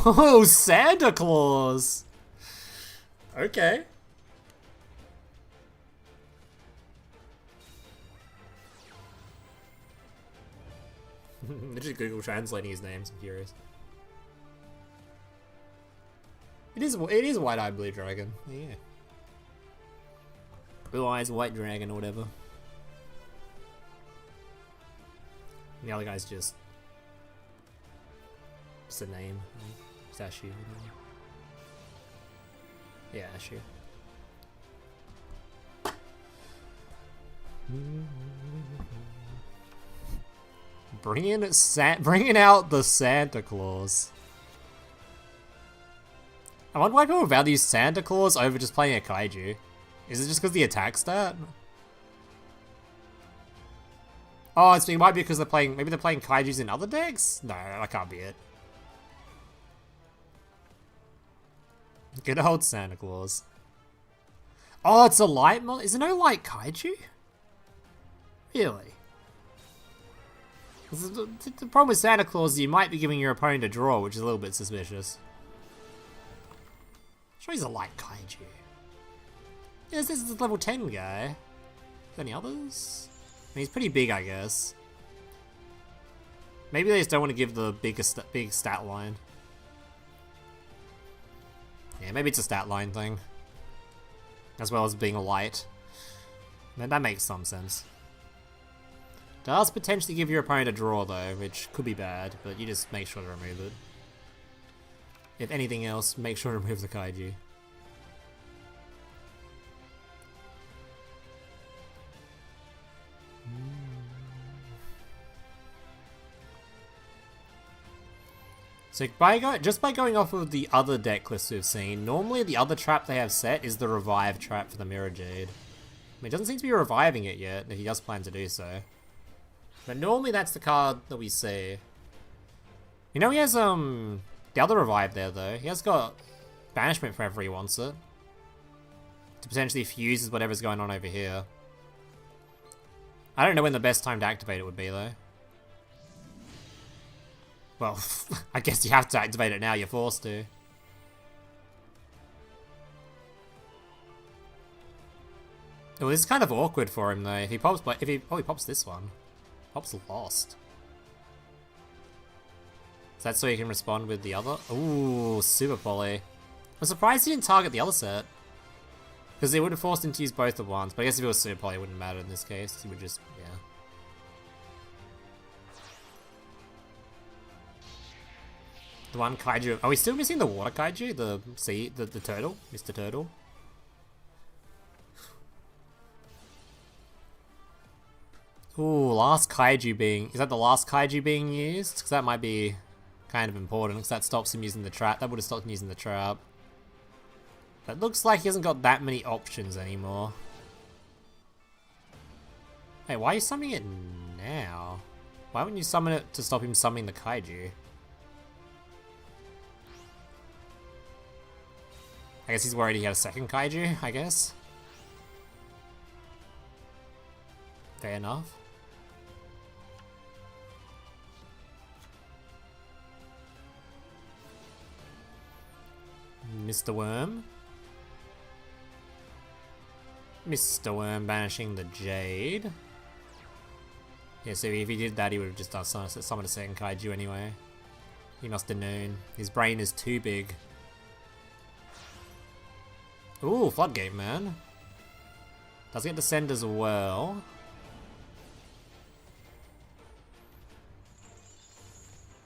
Oh, Santa Claus! Okay. Just Google translating his names, I'm curious. It is White Eye Blue Dragon, yeah. Blue Eyes White Dragon or whatever. And the other guy's just a name. It's Ashu. Yeah, Ashu. Bringing out the Santa Claus. I wonder why people value Santa Claus over just playing a kaiju. Is it just because the attack stat? Oh, it might be because maybe they're playing kaijus in other decks? No, that can't be it. Good old Santa Claus. Oh, it's a light mon- Is there no light kaiju? Really? 'Cause the problem with Santa Claus is you might be giving your opponent a draw, which is a little bit suspicious. Sure he's a light kaiju. Yes, this is a level 10 guy. Any others? I mean, he's pretty big, I guess. Maybe they just don't want to give the big stat line. Yeah, maybe it's a stat line thing. As well as being a light. Man, that makes some sense. Does potentially give your opponent a draw though, which could be bad, but you just make sure to remove it. If anything else, make sure to remove the kaiju. So just by going off of the other deck lists we've seen, normally the other trap they have set is the revive trap for the Mirror Jade. I mean, it doesn't seem to be reviving it yet, if he does plan to do so. But normally that's the card that we see. You know he has the other revive there though. He has got banishment forever he wants it. To potentially fuse with whatever's going on over here. I don't know when the best time to activate it would be though. Well, I guess you have to activate it now, you're forced to. Oh, this is kind of awkward for him though. If he pops, he pops this one. Pops Lost. Is that so he can respond with the other? Ooh, Super Poly. I'm surprised he didn't target the other set. Because it would have forced him to use both at once. But I guess if it was Super Poly, it wouldn't matter in this case. He would just, yeah. The one kaiju. Are we still missing the water kaiju? The turtle? Mr. Turtle? Ooh, last kaiju being... Is that the last kaiju being used? Because that might be kind of important, because that stops him using the trap. That would have stopped him using the trap. But it looks like he hasn't got that many options anymore. Hey, why are you summoning it now? Why wouldn't you summon it to stop him summoning the kaiju? I guess he's worried he had a second kaiju, I guess. Fair enough. Mr. Worm. Mr. Worm banishing the Jade. Yeah, so if he did that, he would have just done summoned a second kaiju anyway. He must have known. His brain is too big. Ooh, Floodgate Man. Does get Descend as well.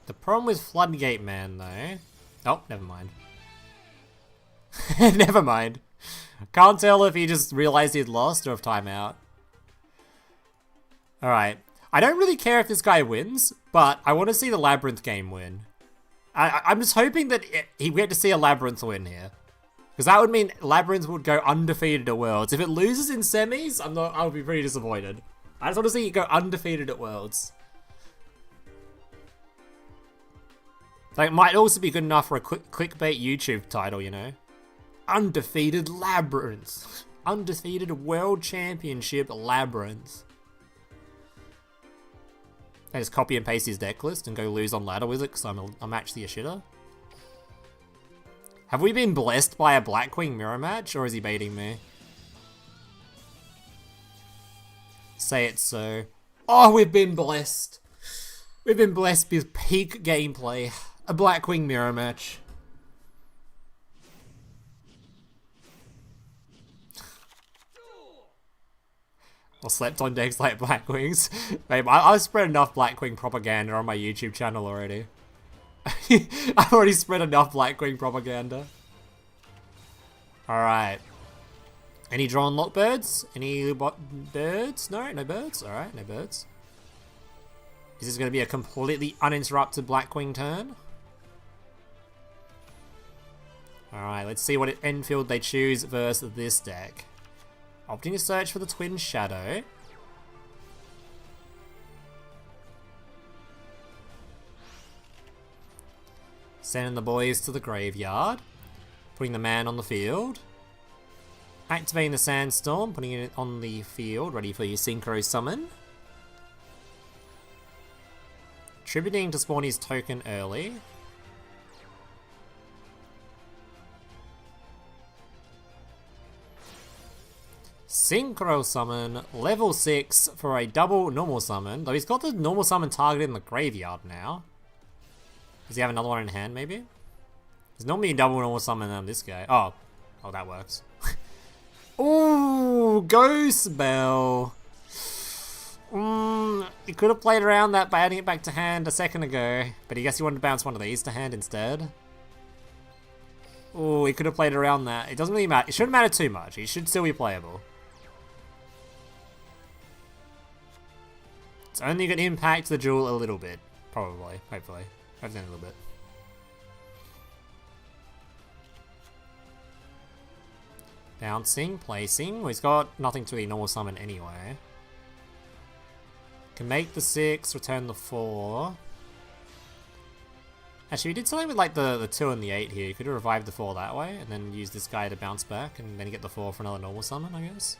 The problem with Floodgate Man, though... Oh, never mind. Never mind. Can't tell if he just realized he'd lost or if timeout. Alright. I don't really care if this guy wins, but I want to see the Labyrinth game win. I'm just hoping that we get to see a Labyrinth win here. Because that would mean Labyrinth would go undefeated at Worlds. If it loses in semis, I would be pretty disappointed. I just want to see it go undefeated at Worlds. Like, it might also be good enough for a clickbait YouTube title, you know? Undefeated Labyrinth. Undefeated World Championship Labyrinth. I just copy and paste his deck list and go lose on ladder with it because I'm actually a shitter. Have we been blessed by a Blackwing mirror match, or is he baiting me? Say it so. Oh, we've been blessed. We've been blessed with peak gameplay. A Blackwing mirror match. Or slept on decks like Blackwings. Babe, I've spread enough Blackwing propaganda on my YouTube channel already. I've already spread enough Blackwing propaganda. Alright. Any drawn Lockbirds? Any birds? No? No birds? Alright, no birds. Is this going to be a completely uninterrupted Blackwing turn? Alright, let's see what Enfield they choose versus this deck. Opting to search for the Twin Shadow. Sending the boys to the graveyard. Putting the man on the field. Activating the Sandstorm, putting it on the field, ready for your Synchro Summon. Tributing to spawn his token early. Synchro Summon, level 6 for a double normal summon. Though he's got the normal summon targeted in the graveyard now. Does he have another one in hand, maybe? There's normally a double normal summon on this guy. Oh, that works. Ooh, Ghost Bell. He could have played around that by adding it back to hand a second ago, but I guess he wanted to bounce one of these to hand instead. Ooh, he could have played around that. It doesn't really matter. It shouldn't matter too much. He should still be playable. It's only going to impact the duel a little bit, probably, hopefully. Hopefully a little bit. Bouncing, placing. Well, he's got nothing to the normal summon anyway. Can make the 6, return the 4. Actually, we did something with like the 2 and the 8 here. You could have revived the 4 that way, and then use this guy to bounce back, and then you get the 4 for another normal summon, I guess.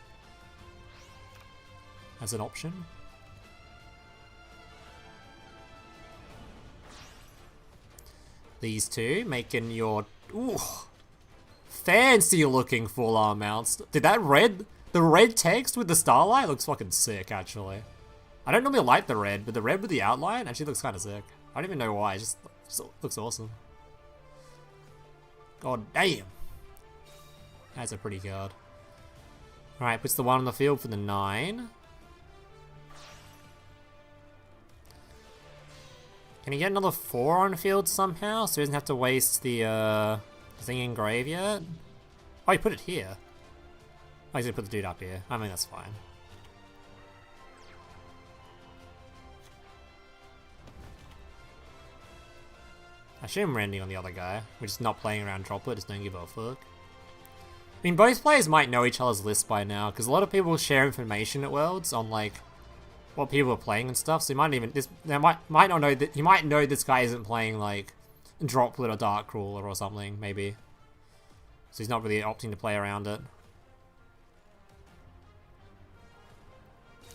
As an option. These two making your fancy looking full arm mounts. Did that the red text with the starlight looks fucking sick actually. I don't normally like the red, but the red with the outline actually looks kind of sick. I don't even know why, it just looks awesome. God damn. That's a pretty card. Alright, puts the 1 on the field for the 9. Can he get another 4 on the field somehow, so he doesn't have to waste the thing in graveyard? Oh, he put it here. Oh, he's gonna put the dude up here. I mean, that's fine. I assume we're ending on the other guy. We're just not playing around Droplet, just don't give a fuck. I mean, both players might know each other's lists by now, because a lot of people share information at Worlds on, like, what people are playing and stuff, so he might even might not know that he might know this guy isn't playing like Droplet or Dark Crawler or something, maybe. So he's not really opting to play around it.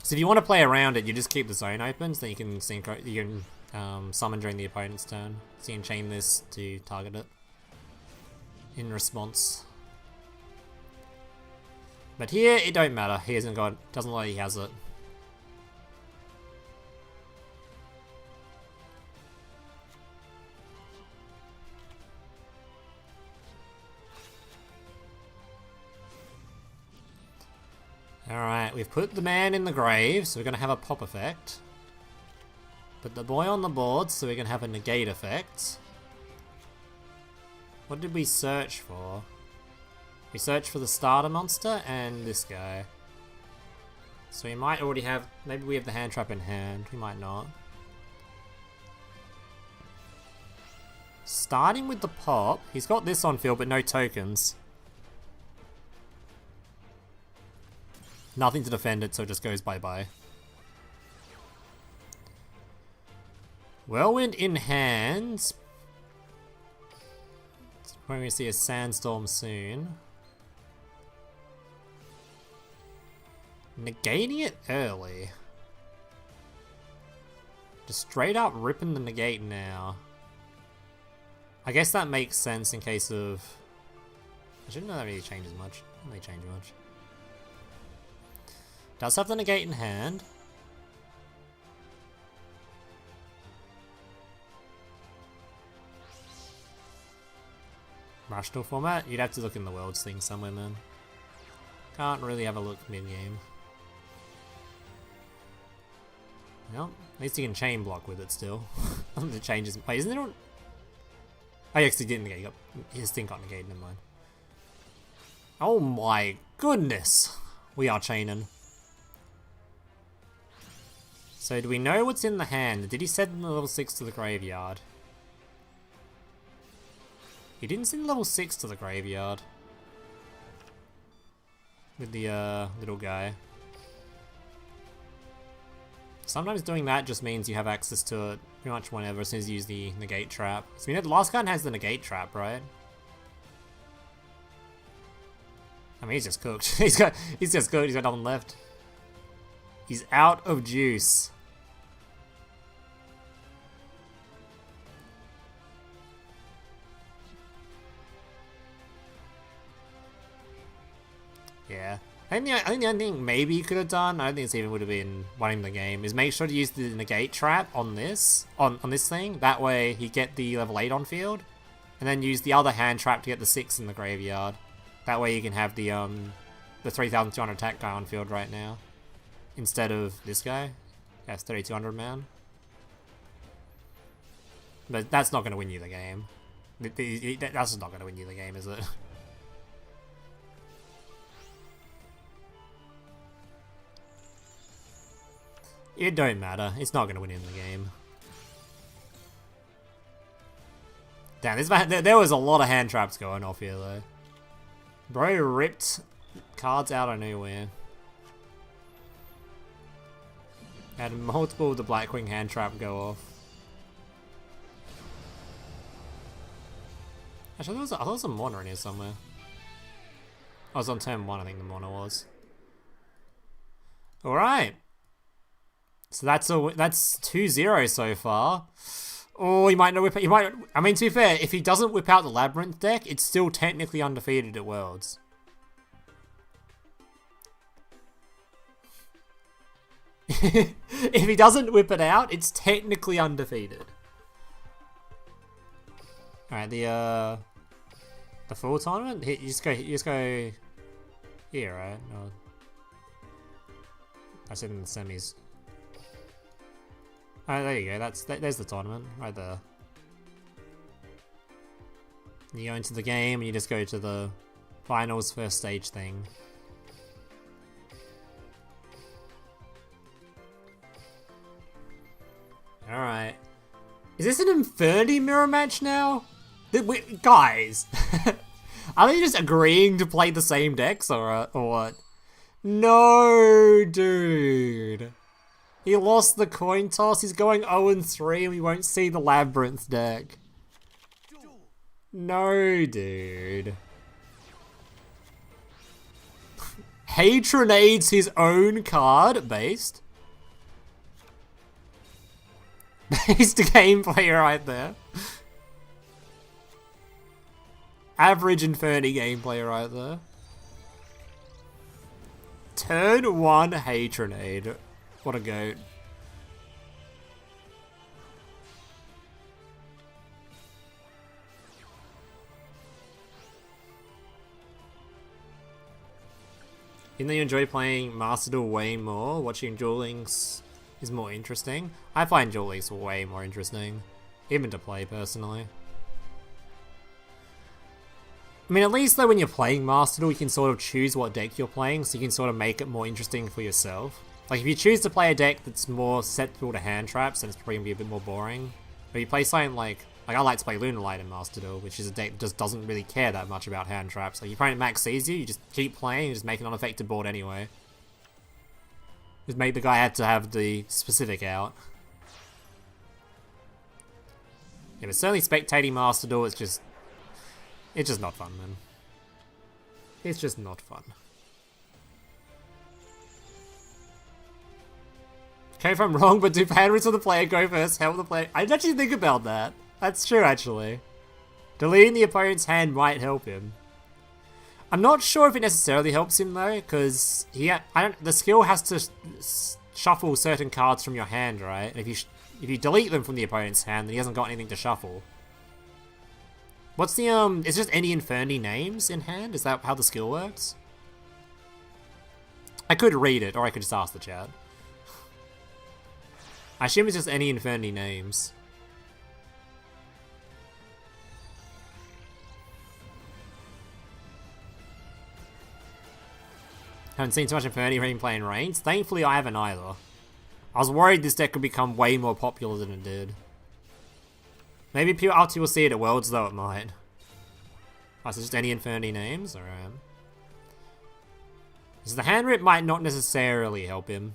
So if you want to play around it, you just keep the zone open, so then you can summon during the opponent's turn. So you can chain this to target it in response. But here it don't matter. He doesn't look like he has it. Alright, we've put the man in the grave, so we're going to have a pop effect. Put the boy on the board, so we're going to have a negate effect. What did we search for? We searched for the starter monster and this guy. So we might already have... Maybe we have the hand trap in hand. We might not. Starting with the pop, he's got this on field, but no tokens. Nothing to defend it, so it just goes bye-bye. Whirlwind in hand. We're going to see a Sandstorm soon. Negating it early. Just straight up ripping the negate now. I guess that makes sense in case of... I shouldn't know that really changes much. Doesn't really change much. Does have the negate in hand. Rational format? You'd have to look in the Worlds thing somewhere, man. Can't really have a look mid-game. Well, at least you can chain block with it still. The changes. Wait, isn't there one? Oh, yeah, 'cause he didn't negate. His thing got negated, never mind. Oh my goodness! We are chaining. So do we know what's in the hand? Did he send the level 6 to the graveyard? He didn't send level 6 to the graveyard. With the little guy. Sometimes doing that just means you have access to it pretty much whenever, as soon as you use the negate trap. So we know the last card has the negate trap, right? I mean, he's just cooked. He's just cooked. He's got nothing left. He's out of juice. Yeah. I think the only thing maybe you could have done, I don't think it's even would have been winning the game, is make sure to use the negate trap on this thing. That way you get the level 8 on field. And then use the other hand trap to get the 6 in the graveyard. That way you can have the 3,200 attack guy on field right now. Instead of this guy. That's 3,200 man. But that's not going to win you the game. That's just not going to win you the game, is it? It don't matter. It's not going to win in the game. Damn, there was a lot of hand traps going off here, though. Bro ripped cards out of nowhere. Had multiple of the Blackwing hand trap go off. Actually, I thought there was a Mono in here somewhere. I was on turn 1, I think the Mono was. Alright. So that's 2-0 so far. Oh, he might not whip out. I mean, to be fair, if he doesn't whip out the Labyrinth deck, it's still technically undefeated at Worlds. If he doesn't whip it out, it's technically undefeated. Alright, the full tournament? You just go here, right? No. I said in the semis. Oh, there you go. There's the tournament right there. You go into the game and you just go to the finals first stage thing. All right. Is this an Infinity mirror match now? Guys, are they just agreeing to play the same decks or what? No, dude. He lost the coin toss. He's going 0-3 and we won't see the Labyrinth deck. No, dude. Hatronades his own card, based. Based gameplay right there. Average Inferni gameplay right there. Turn 1 Hatronade. What a goat. Even though you enjoy playing Master Duel way more, watching Duel Links is more interesting. I find Duel Links way more interesting, even to play personally. I mean, at least though when you're playing Master Duel, you can sort of choose what deck you're playing, so you can sort of make it more interesting for yourself. Like, if you choose to play a deck that's more susceptible to hand traps, then it's probably going to be a bit more boring. But if you play something like I like to play Lunalight in Master Duel, which is a deck that just doesn't really care that much about hand traps. Like, your opponent max sees you, you just keep playing, you just make an unaffected board anyway. Just make the guy have to have the specific out. Yeah, but certainly spectating Master Duel, it's just not fun, man. It's just not fun. Okay, if I'm wrong, but do hand roots of the player go first? Help the player. I didn't actually think about that. That's true, actually. Deleting the opponent's hand might help him. I'm not sure if it necessarily helps him though, because the skill has to shuffle certain cards from your hand, right? And if you delete them from the opponent's hand, then he hasn't got anything to shuffle. What's the is just any Inferni names in hand? Is that how the skill works? I could read it, or I could just ask the chat. I assume it's just any Inferni names. Haven't seen too much Inferni Rain playing Reigns. Thankfully, I haven't either. I was worried this deck could become way more popular than it did. Maybe people will see it at Worlds, though it might. Oh, so just any Inferni names? Alright. So the hand rip might not necessarily help him.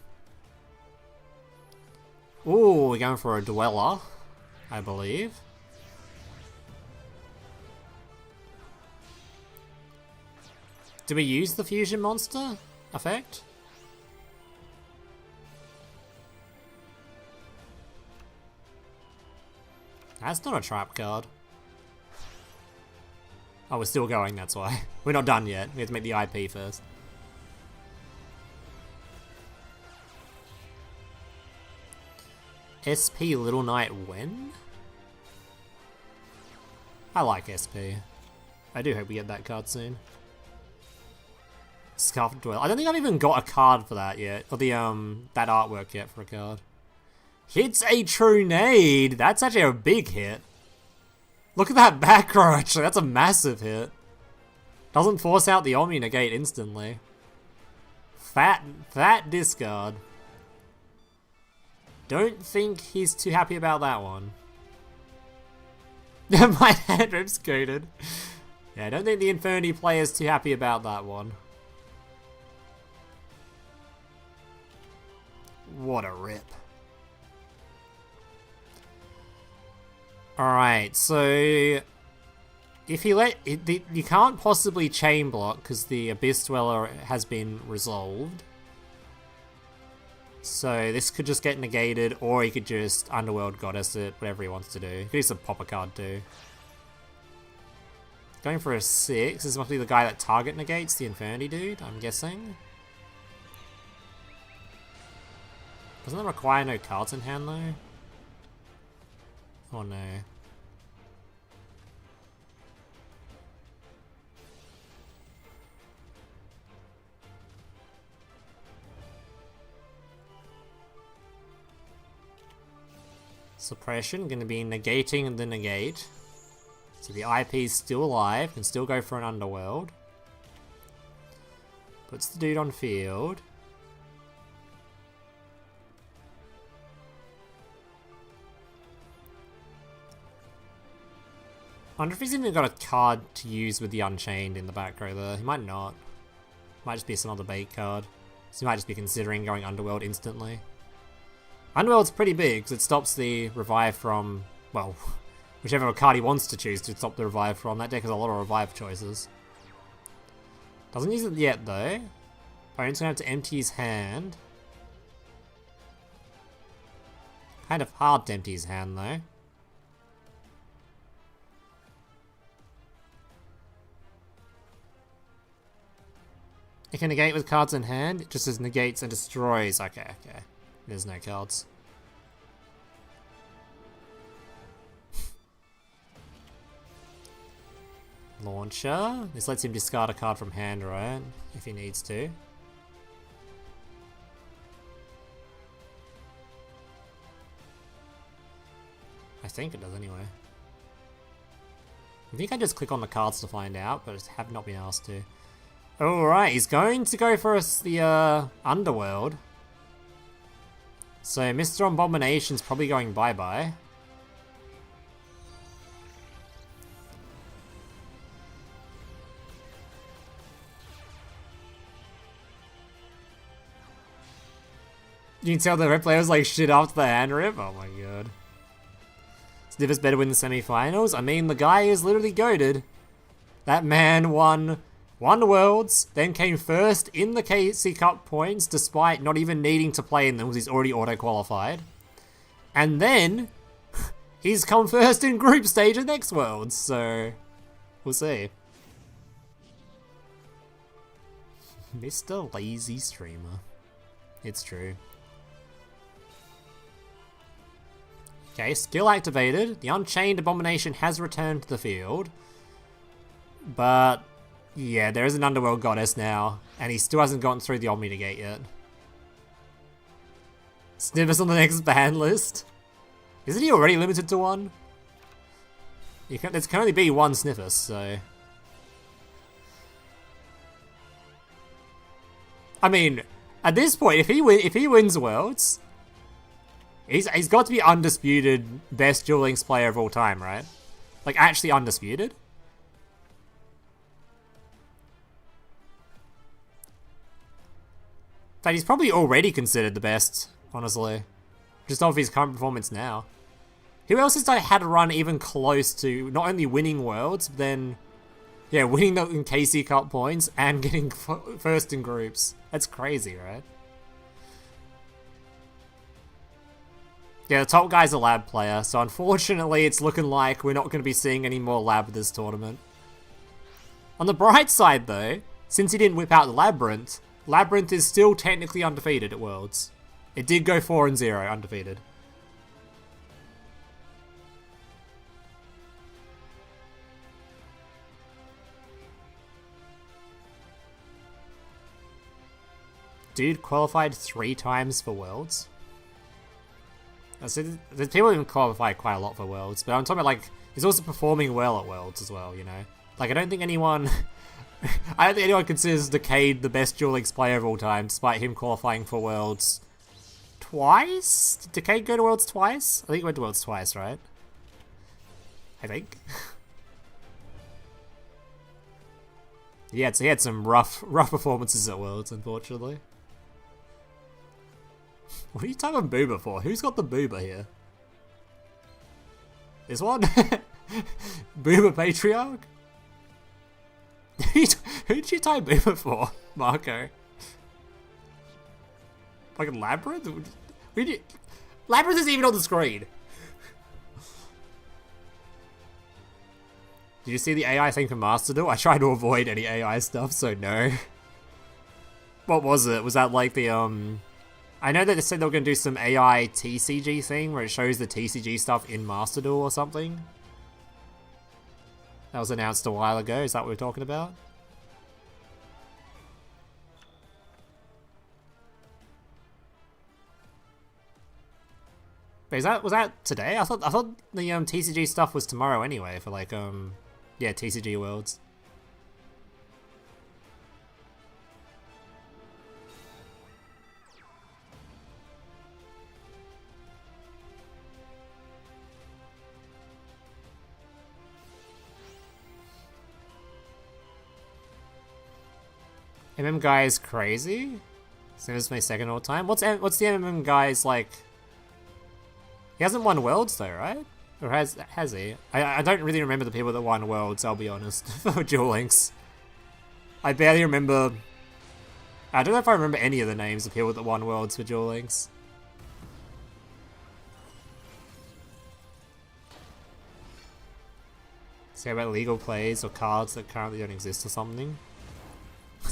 Ooh, we're going for a Dweller, I believe. Do we use the fusion monster effect? That's not a trap card. Oh, we're still going, that's why. We're not done yet. We have to make the IP first. SP Little Knight when? I like SP. I do hope we get that card soon. Scarf Dwell. I don't think I've even got a card for that yet. Or the that artwork yet for a card. Hits a true nade! That's actually a big hit. Look at that back row, actually. That's a massive hit. Doesn't force out the Omni Negate instantly. Fat discard. Don't think he's too happy about that one. My hand rip's coded. Yeah, I don't think the Infernity player's too happy about that one. What a rip. Alright, so if you you can't possibly chain block because the Abyss Dweller has been resolved. So this could just get negated, or he could just Underworld Goddess it, whatever he wants to do. He could use a pop a card too. Going for a 6. This must be the guy that target negates the Infernity dude, I'm guessing. Doesn't that require no cards in hand though? Oh no. Suppression, going to be negating the negate. So the IP is still alive, can still go for an Underworld. Puts the dude on field. I wonder if he's even got a card to use with the Unchained in the back row there. He might not. Might just be some other bait card. So he might just be considering going Underworld instantly. Underworld's pretty big because it stops the revive from, well, whichever card he wants to choose to stop the revive from. That deck has a lot of revive choices. Doesn't use it yet though. Opponent's gonna have to empty his hand. Kind of hard to empty his hand though. It can negate with cards in hand. It just says negates and destroys. Okay. There's no cards. Launcher. This lets him discard a card from hand, right? If he needs to. I think it does anyway. I think I just click on the cards to find out, but I have not been asked to. Alright, he's going to go for us the Underworld. So Mr. Abomination's probably going bye-bye. You can tell the red player was like shit after the hand rip? Oh my god. Snivers better win the semi-finals? I mean, the guy is literally goated. That man won 1 Worlds, then came first in the KC Cup points despite not even needing to play in them because he's already auto-qualified. And then, he's come first in group stage at next Worlds, so we'll see. Mr. Lazy Streamer. It's true. Okay, skill activated. The Unchained Abomination has returned to the field. But yeah, there is an Underworld Goddess now, and he still hasn't gotten through the Omni Negate yet. Snivers on the next ban list. Isn't he already limited to 1? There can only be 1 Snivers, so... I mean, at this point, if he wins Worlds, he's got to be undisputed best Duel Links player of all time, right? Like, actually undisputed? In fact, he's probably already considered the best, honestly. Just off his current performance now. Who else has had a run even close to not only winning Worlds, but then... Yeah, winning the KC Cup points and getting first in groups. That's crazy, right? Yeah, the top guy's a lab player, so unfortunately it's looking like we're not going to be seeing any more lab this tournament. On the bright side though, since he didn't whip out the Labyrinth, Labyrinth is still technically undefeated at Worlds. It did go 4-0 undefeated. Dude qualified 3 times for Worlds. So there's people who qualify quite a lot for Worlds, but I'm talking about, like, he's also performing well at Worlds as well, you know? Like, I don't think anyone considers Decade the best Duel Links player of all time, despite him qualifying for Worlds twice? Did Decade go to Worlds twice? I think he went to Worlds twice, right? I think. Yeah, so he had some rough performances at Worlds, unfortunately. What are you typing Booba for? Who's got the Booba here? This one? Booba Patriarch? Who did you type Booba for, Marco? Fucking Labyrinth? Labyrinth isn't even on the screen. Did you see the AI thing for Master Duel? I tried to avoid any AI stuff, so no. What was it? Was that like the, I know that they said they were going to do some AI TCG thing where it shows the TCG stuff in Master Duel or something. That was announced a while ago. Is that what we're talking about? But was that today? I thought the TCG stuff was tomorrow anyway for like yeah, TCG Worlds. MM guy is crazy. So this is my second all time. What's the MM guy's like? He hasn't won Worlds though, right? Or has he? I don't really remember the people that won Worlds, I'll be honest, for Duel Links. I barely remember... I don't know if I remember any of the names of people that won Worlds for Duel Links. Say about legal plays or cards that currently don't exist or something.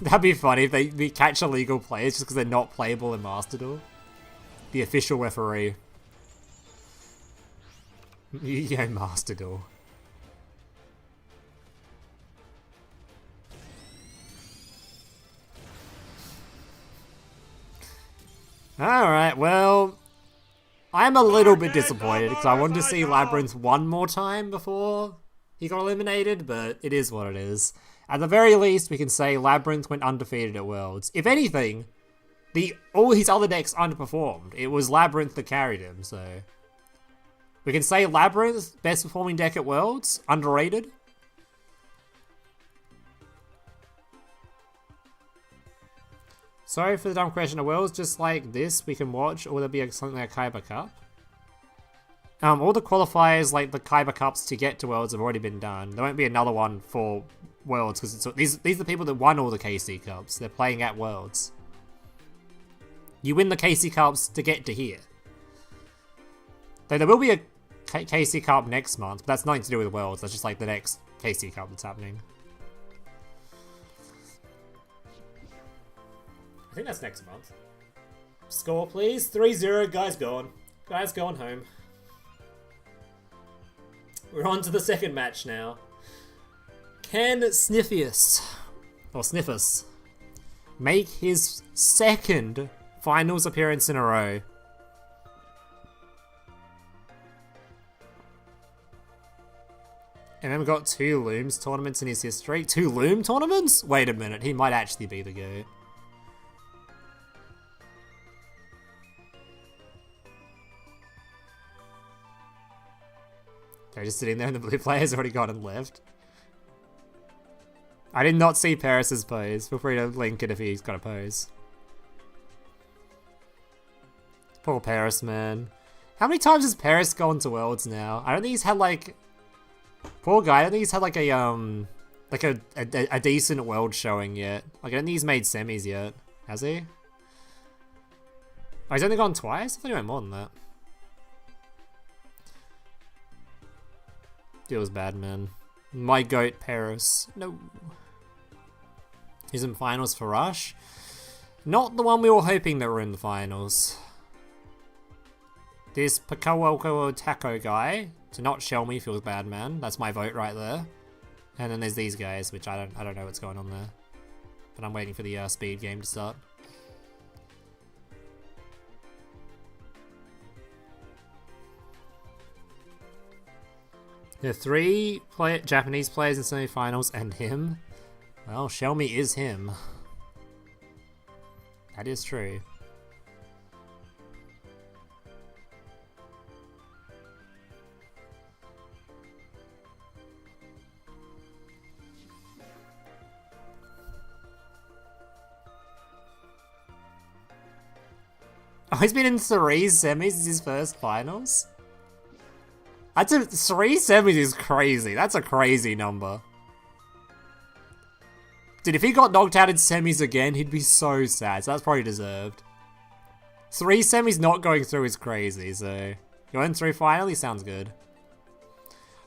That'd be funny if they catch illegal players just because they're not playable in Master Duel. The official referee. Yu-Gi-Oh! Master Duel. Alright, well... I'm a little bit disappointed because I wanted to see Labyrinth one more time before he got eliminated, but it is what it is. At the very least, we can say Labyrinth went undefeated at Worlds. If anything, all his other decks underperformed. It was Labyrinth that carried him, so... We can say Labyrinth, best performing deck at Worlds, underrated. Sorry for the dumb question at Worlds, just like this we can watch, or will there be something like Kaiba Cup? All the qualifiers, like the Kaiba Cups to get to Worlds have already been done. There won't be another one for Worlds, because these are the people that won all the KC Cups. They're playing at Worlds. You win the KC Cups to get to here. Though there will be a KC Cup next month, but that's nothing to do with Worlds. That's just like the next KC Cup that's happening. I think that's next month. Score, please. 3-0. Guy's gone. Guy's gone home. We're on to the second match now. Can Sniffius, or Sniffus, make his second finals appearance in a row? MM got 2 Looms tournaments in his history. 2 Loom tournaments? Wait a minute, he might actually be the GOAT. They're just sitting there and the blue player's already gone and left. I did not see Paris's pose. Feel free to link it if he's got a pose. Poor Paris, man. How many times has Paris gone to Worlds now? I don't think he's had like... Poor guy, I don't think he's had like a like a decent world showing yet. Like I don't think he's made semis yet, has he? Oh, he's only gone twice? I thought he went more than that. Feels bad, man. My goat, Paris. No. He's in finals for Rush. Not the one we were hoping that were in the finals. This Pakawoko Taco guy, to not shell me, feels bad, man. That's my vote right there. And then there's these guys, which I don't know what's going on there. But I'm waiting for the speed game to start. There are 3 Japanese players in semi-finals and him. Well, Shelmy is him. That is true. Oh, he's been in 3 semis as his first finals? That's 3 semis is crazy. That's a crazy number. Dude, if he got knocked out in semis again, he'd be so sad. So that's probably deserved. 3 semis not going through is crazy, so... Going through finally sounds good.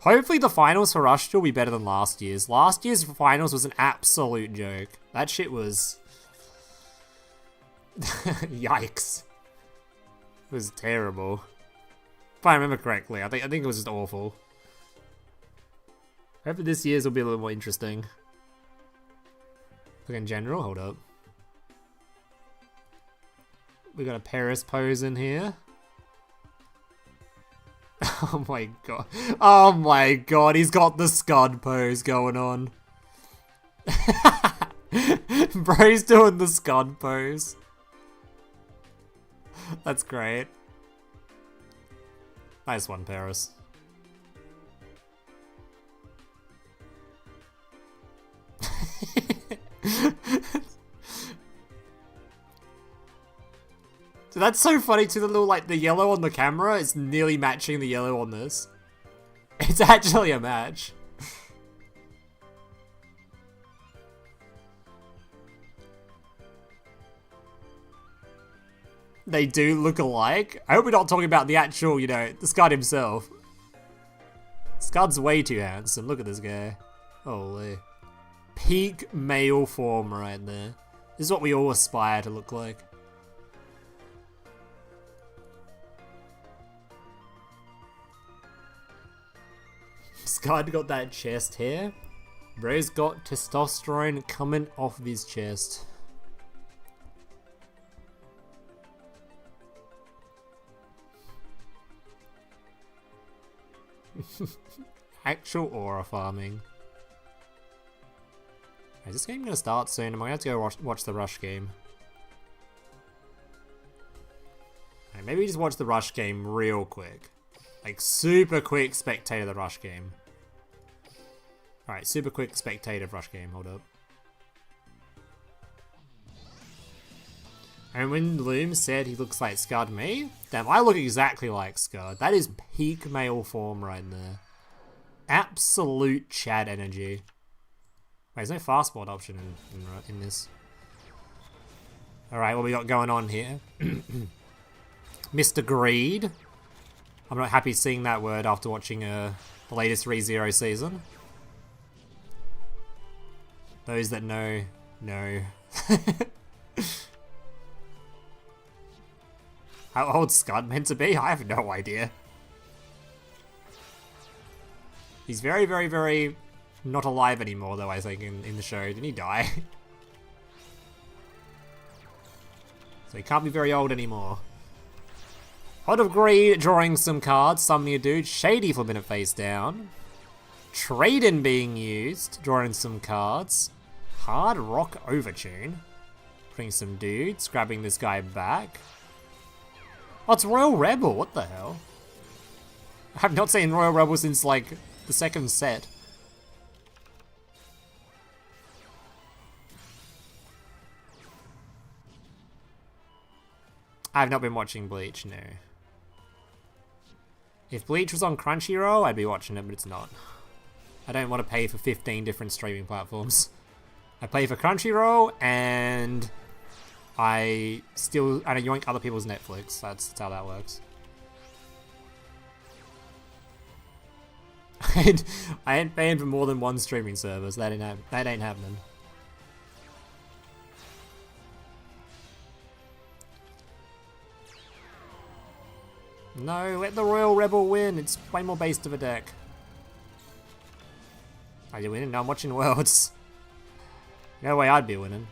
Hopefully the finals for Rush will be better than last year's. Last year's finals was an absolute joke. That shit was... Yikes. It was terrible. If I remember correctly, I think it was just awful. Hopefully this year's will be a little more interesting. Look, in general, hold up. We got a Paris pose in here. Oh my god. Oh my god, he's got the Scud pose going on. Bro's doing the Scud pose. That's great. Nice one, Paris. So that's so funny too, the little, like, the yellow on the camera is nearly matching the yellow on this. It's actually a match. They do look alike. I hope we're not talking about the actual, you know, the Scud himself. Scud's way too handsome. Look at this guy. Holy. Peak male form right there. This is what we all aspire to look like. Scud got that chest hair. Bro's got testosterone coming off of his chest. Actual aura farming. Is this game gonna start soon? Am I gonna have to go watch the Rush game? Right, maybe we just watch the Rush game real quick. Like, super quick spectator of the Rush game. Alright, super quick spectator of Rush game, hold up. And when Loom said he looks like Scud me, damn, I look exactly like Scud. That is peak male form right there. Absolute Chad energy. Wait, there's no fast forward option in this. Alright, what we got going on here? Mr. Greed. I'm not happy seeing that word after watching the latest ReZero season. Those that know, know. How old's Scud meant to be? I have no idea. He's very, very, very not alive anymore, though, I think, in the show. Didn't he die? So he can't be very old anymore. Pot of Greed drawing some cards, summoning a dude. Shady flipping it face down. Traden being used, drawing some cards. Hard Rock Overtune. Putting some dudes, grabbing this guy back. Oh, it's Royal Rebel, what the hell? I have not seen Royal Rebel since, like, the second set. I have not been watching Bleach, no. If Bleach was on Crunchyroll, I'd be watching it, but it's not. I don't want to pay for 15 different streaming platforms. I pay for Crunchyroll, and I don't yoink other people's Netflix. That's how that works. I ain't paying for more than one streaming service. That ain't happening. No, let the Royal Rebel win. It's way more based of a deck. Are you winning? No, I'm watching Worlds. No way I'd be winning.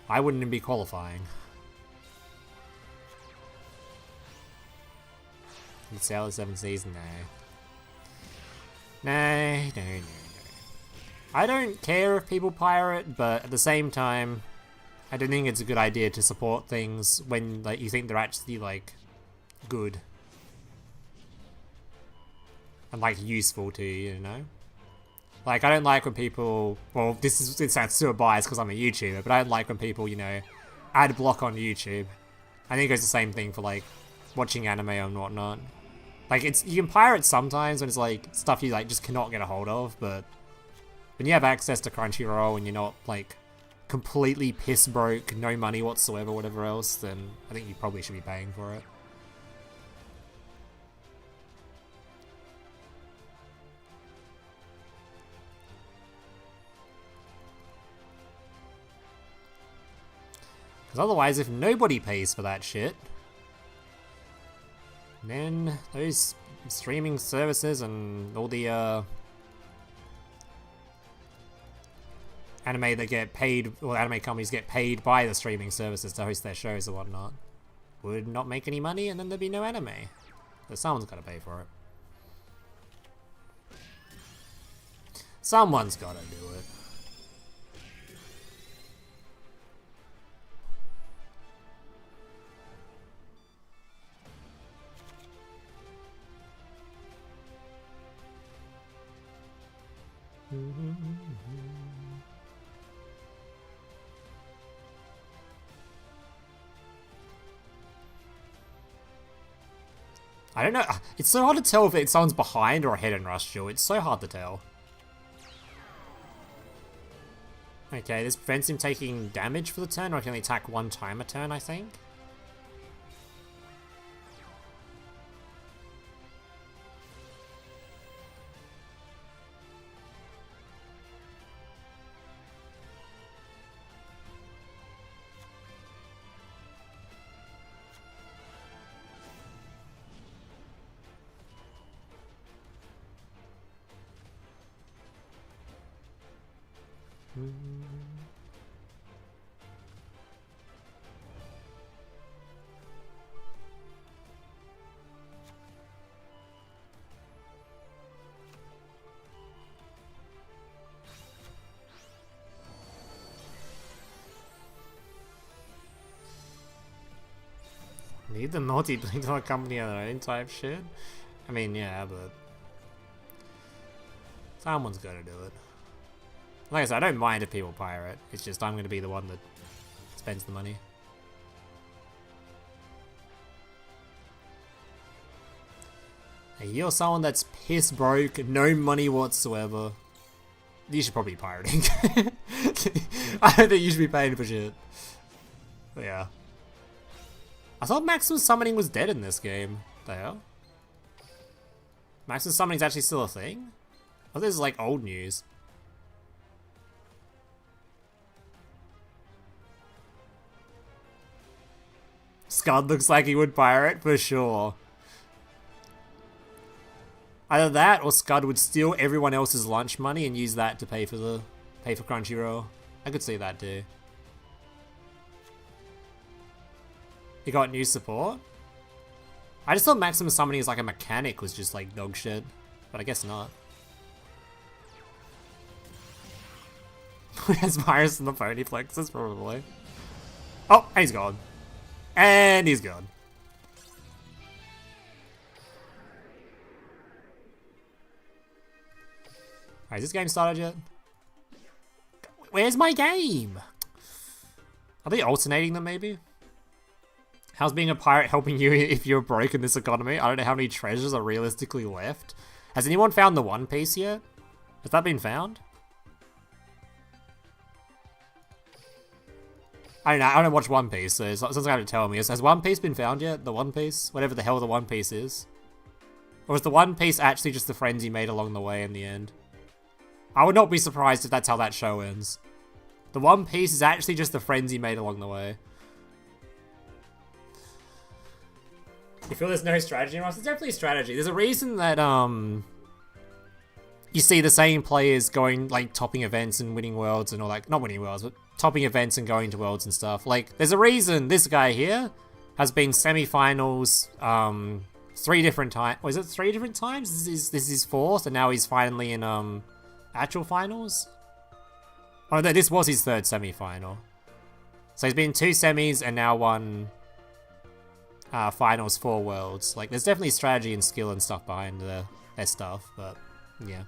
I wouldn't even be qualifying. You sell the 7 Seas? No. No. I don't care if people pirate, but at the same time, I don't think it's a good idea to support things when like you think they're actually like good and like useful to you, you know? Like I don't like when people, well, this sounds super biased because I'm a YouTuber, but I don't like when people, you know, ad block on YouTube. I think it goes the same thing for like watching anime and whatnot. Like you can pirate sometimes when it's like stuff you like just cannot get a hold of, but when you have access to Crunchyroll and you're not like completely piss broke, no money whatsoever, whatever else, then I think you probably should be paying for it. Because otherwise, if nobody pays for that shit, then those streaming services and all the anime that get paid, or anime companies get paid by the streaming services to host their shows and whatnot, would not make any money, and then there'd be no anime. But someone's got to pay for it. Someone's got to do it. I don't know. It's so hard to tell if someone's behind or ahead in Rush Duel. It's so hard to tell. Okay, this prevents him taking damage for the turn, or I can only attack one time a turn, I think. Need the multi-billion-dollar company on their own type shit? I mean, yeah, but someone's gotta do it. Like I said, I don't mind if people pirate. It's just I'm gonna be the one that spends the money. Hey, you're someone that's piss broke, no money whatsoever. You should probably be pirating. I don't think you should be paying for shit. But yeah. I thought Maximum Summoning was dead in this game. The hell? Maximum Summoning's actually still a thing? I thought this is like old news. Scud looks like he would pirate for sure. Either that or Scud would steal everyone else's lunch money and use that to pay for Crunchyroll. I could see that too. He got new support? I just thought Maximum Summoning as like a mechanic was just like dog shit, but I guess not. He has virus in the pony flexes, probably. Oh, and he's gone. And he's gone. Alright, is this game started yet? Where's my game? Are they alternating them maybe? How's being a pirate helping you if you're broke in this economy? I don't know how many treasures are realistically left. Has anyone found the One Piece yet? Has that been found? I don't know, I don't watch One Piece, so someone's gonna have to tell me. Has One Piece been found yet? The One Piece? Whatever the hell the One Piece is. Or is the One Piece actually just the friends you made along the way in the end? I would not be surprised if that's how that show ends. The One Piece is actually just the friends you made along the way. You feel there's no strategy, Ross? There's definitely strategy. There's a reason that, you see the same players going, like, topping events and winning worlds and all that. Not winning worlds, but topping events and going to worlds and stuff. Like, there's a reason this guy here has been semi-finals, 3 different times. Was it 3 different times? This is his 4th, and now he's finally in, actual finals? Oh, no, this was his 3rd semi-final. So he's been 2 semis and now 1 finals, 4 worlds. Like, there's definitely strategy and skill and stuff behind their stuff, but yeah.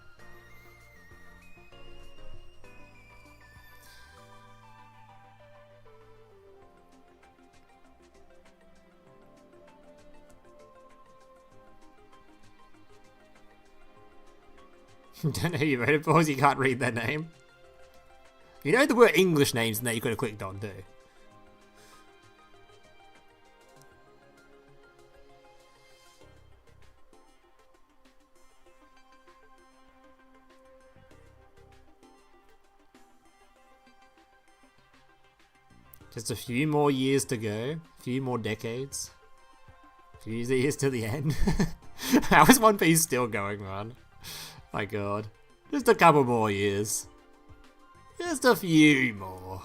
Don't know who you voted for, you can't read their name. You know there were English names in there you could have clicked on too. Just a few more years to go. A few more decades. A few years to the end. How is One Piece still going, man? My god. Just a couple more years. Just a few more.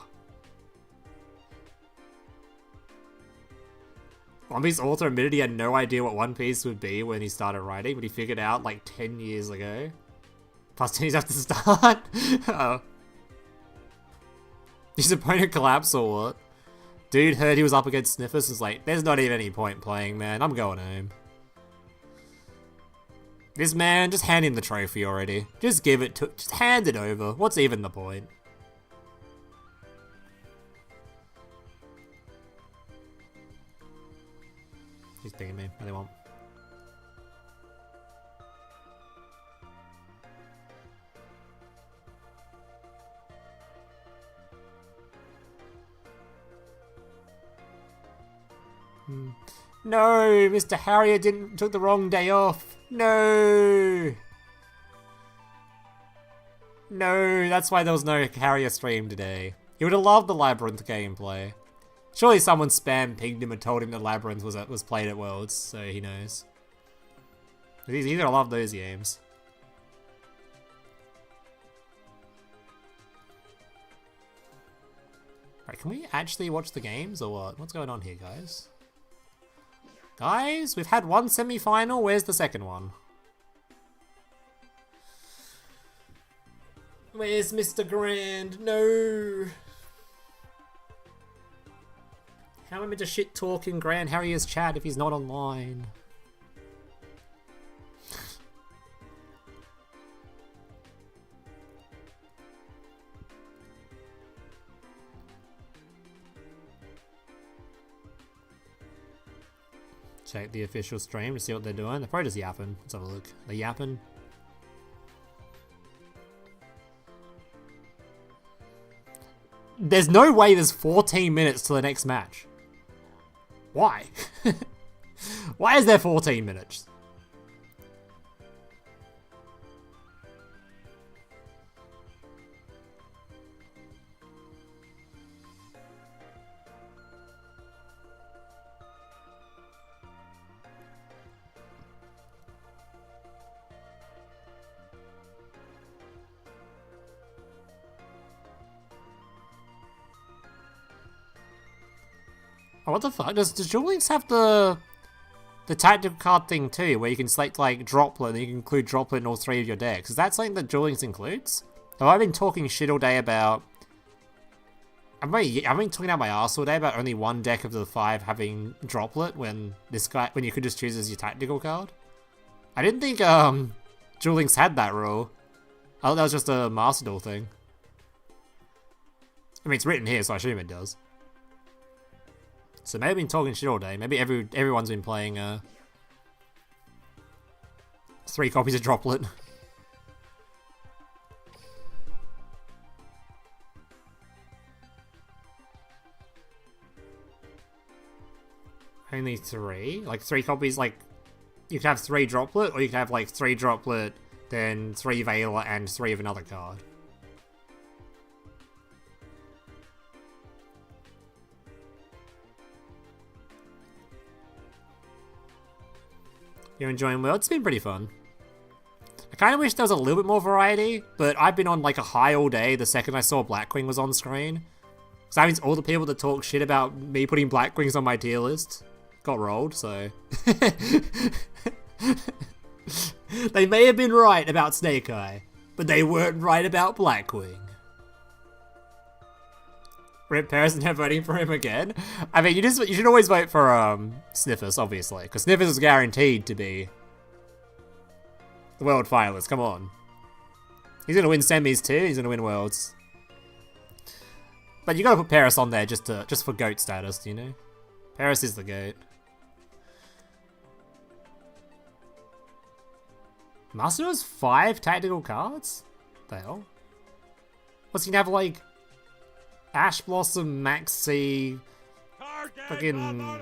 One Piece author admitted he had no idea what One Piece would be when he started writing, but he figured out like 10 years ago. Plus 10 years after the start. Oh. His opponent collapsed or what? Dude heard he was up against Sniffers and was like, there's not even any point playing, man. I'm going home. This man, just hand him the trophy already. Just give it to, just hand it over. What's even the point? He's pinging me. What do they want? No, Mr. Harrier took the wrong day off. No. No, that's why there was no Harrier stream today. He would have loved the Labyrinth gameplay. Surely someone spam pinged him and told him that Labyrinth was played at Worlds, so he knows. He's gonna love those games. Right, can we actually watch the games or what? What's going on here, guys? Guys, we've had 1 semi-final. Where's the second one? Where's Mr. Grand? No. How am I meant to shit talk in Grand Harrier's chat if he's not online? Check the official stream to see what they're doing. They're probably just yapping. Let's have a look. They're yapping. There's no way there's 14 minutes to the next match. Why? Why is there 14 minutes? Oh, what the fuck? Does Duel Links have the tactical card thing too, where you can select like Droplet and you can include Droplet in all 3 of your decks? Is that something that Duel Links includes? Have I been talking shit all day about... I've been talking out my arse all day about only 1 deck of the 5 having Droplet when you could just choose as your tactical card? I didn't think Duel Links had that rule. I thought that was just a Master Duel thing. I mean, it's written here, so I assume it does. So maybe I've been talking shit all day. Maybe everyone's been playing 3 copies of Droplet. Only 3? Like 3 copies, like, you could have 3 Droplet, or you could have like 3 Droplet, then 3 Veiler, and 3 of another card. You're enjoying World? It's been pretty fun. I kind of wish there was a little bit more variety, but I've been on like a high all day the second I saw Blackwing was on screen. So that means all the people that talk shit about me putting Blackwings on my tier list got rolled, so... They may have been right about Snake Eye, but they weren't right about Blackwing. Rip Paris and have voting for him again? I mean, you should always vote for Sniffus, obviously, because Sniffus is guaranteed to be the world finalist. Come on, he's gonna win semis too. He's gonna win worlds, but you gotta put Paris on there just for GOAT status, you know. Paris is the GOAT. Master has 5 tactical cards? What the hell? What's he gonna have, like Ash Blossom, Maxi, fucking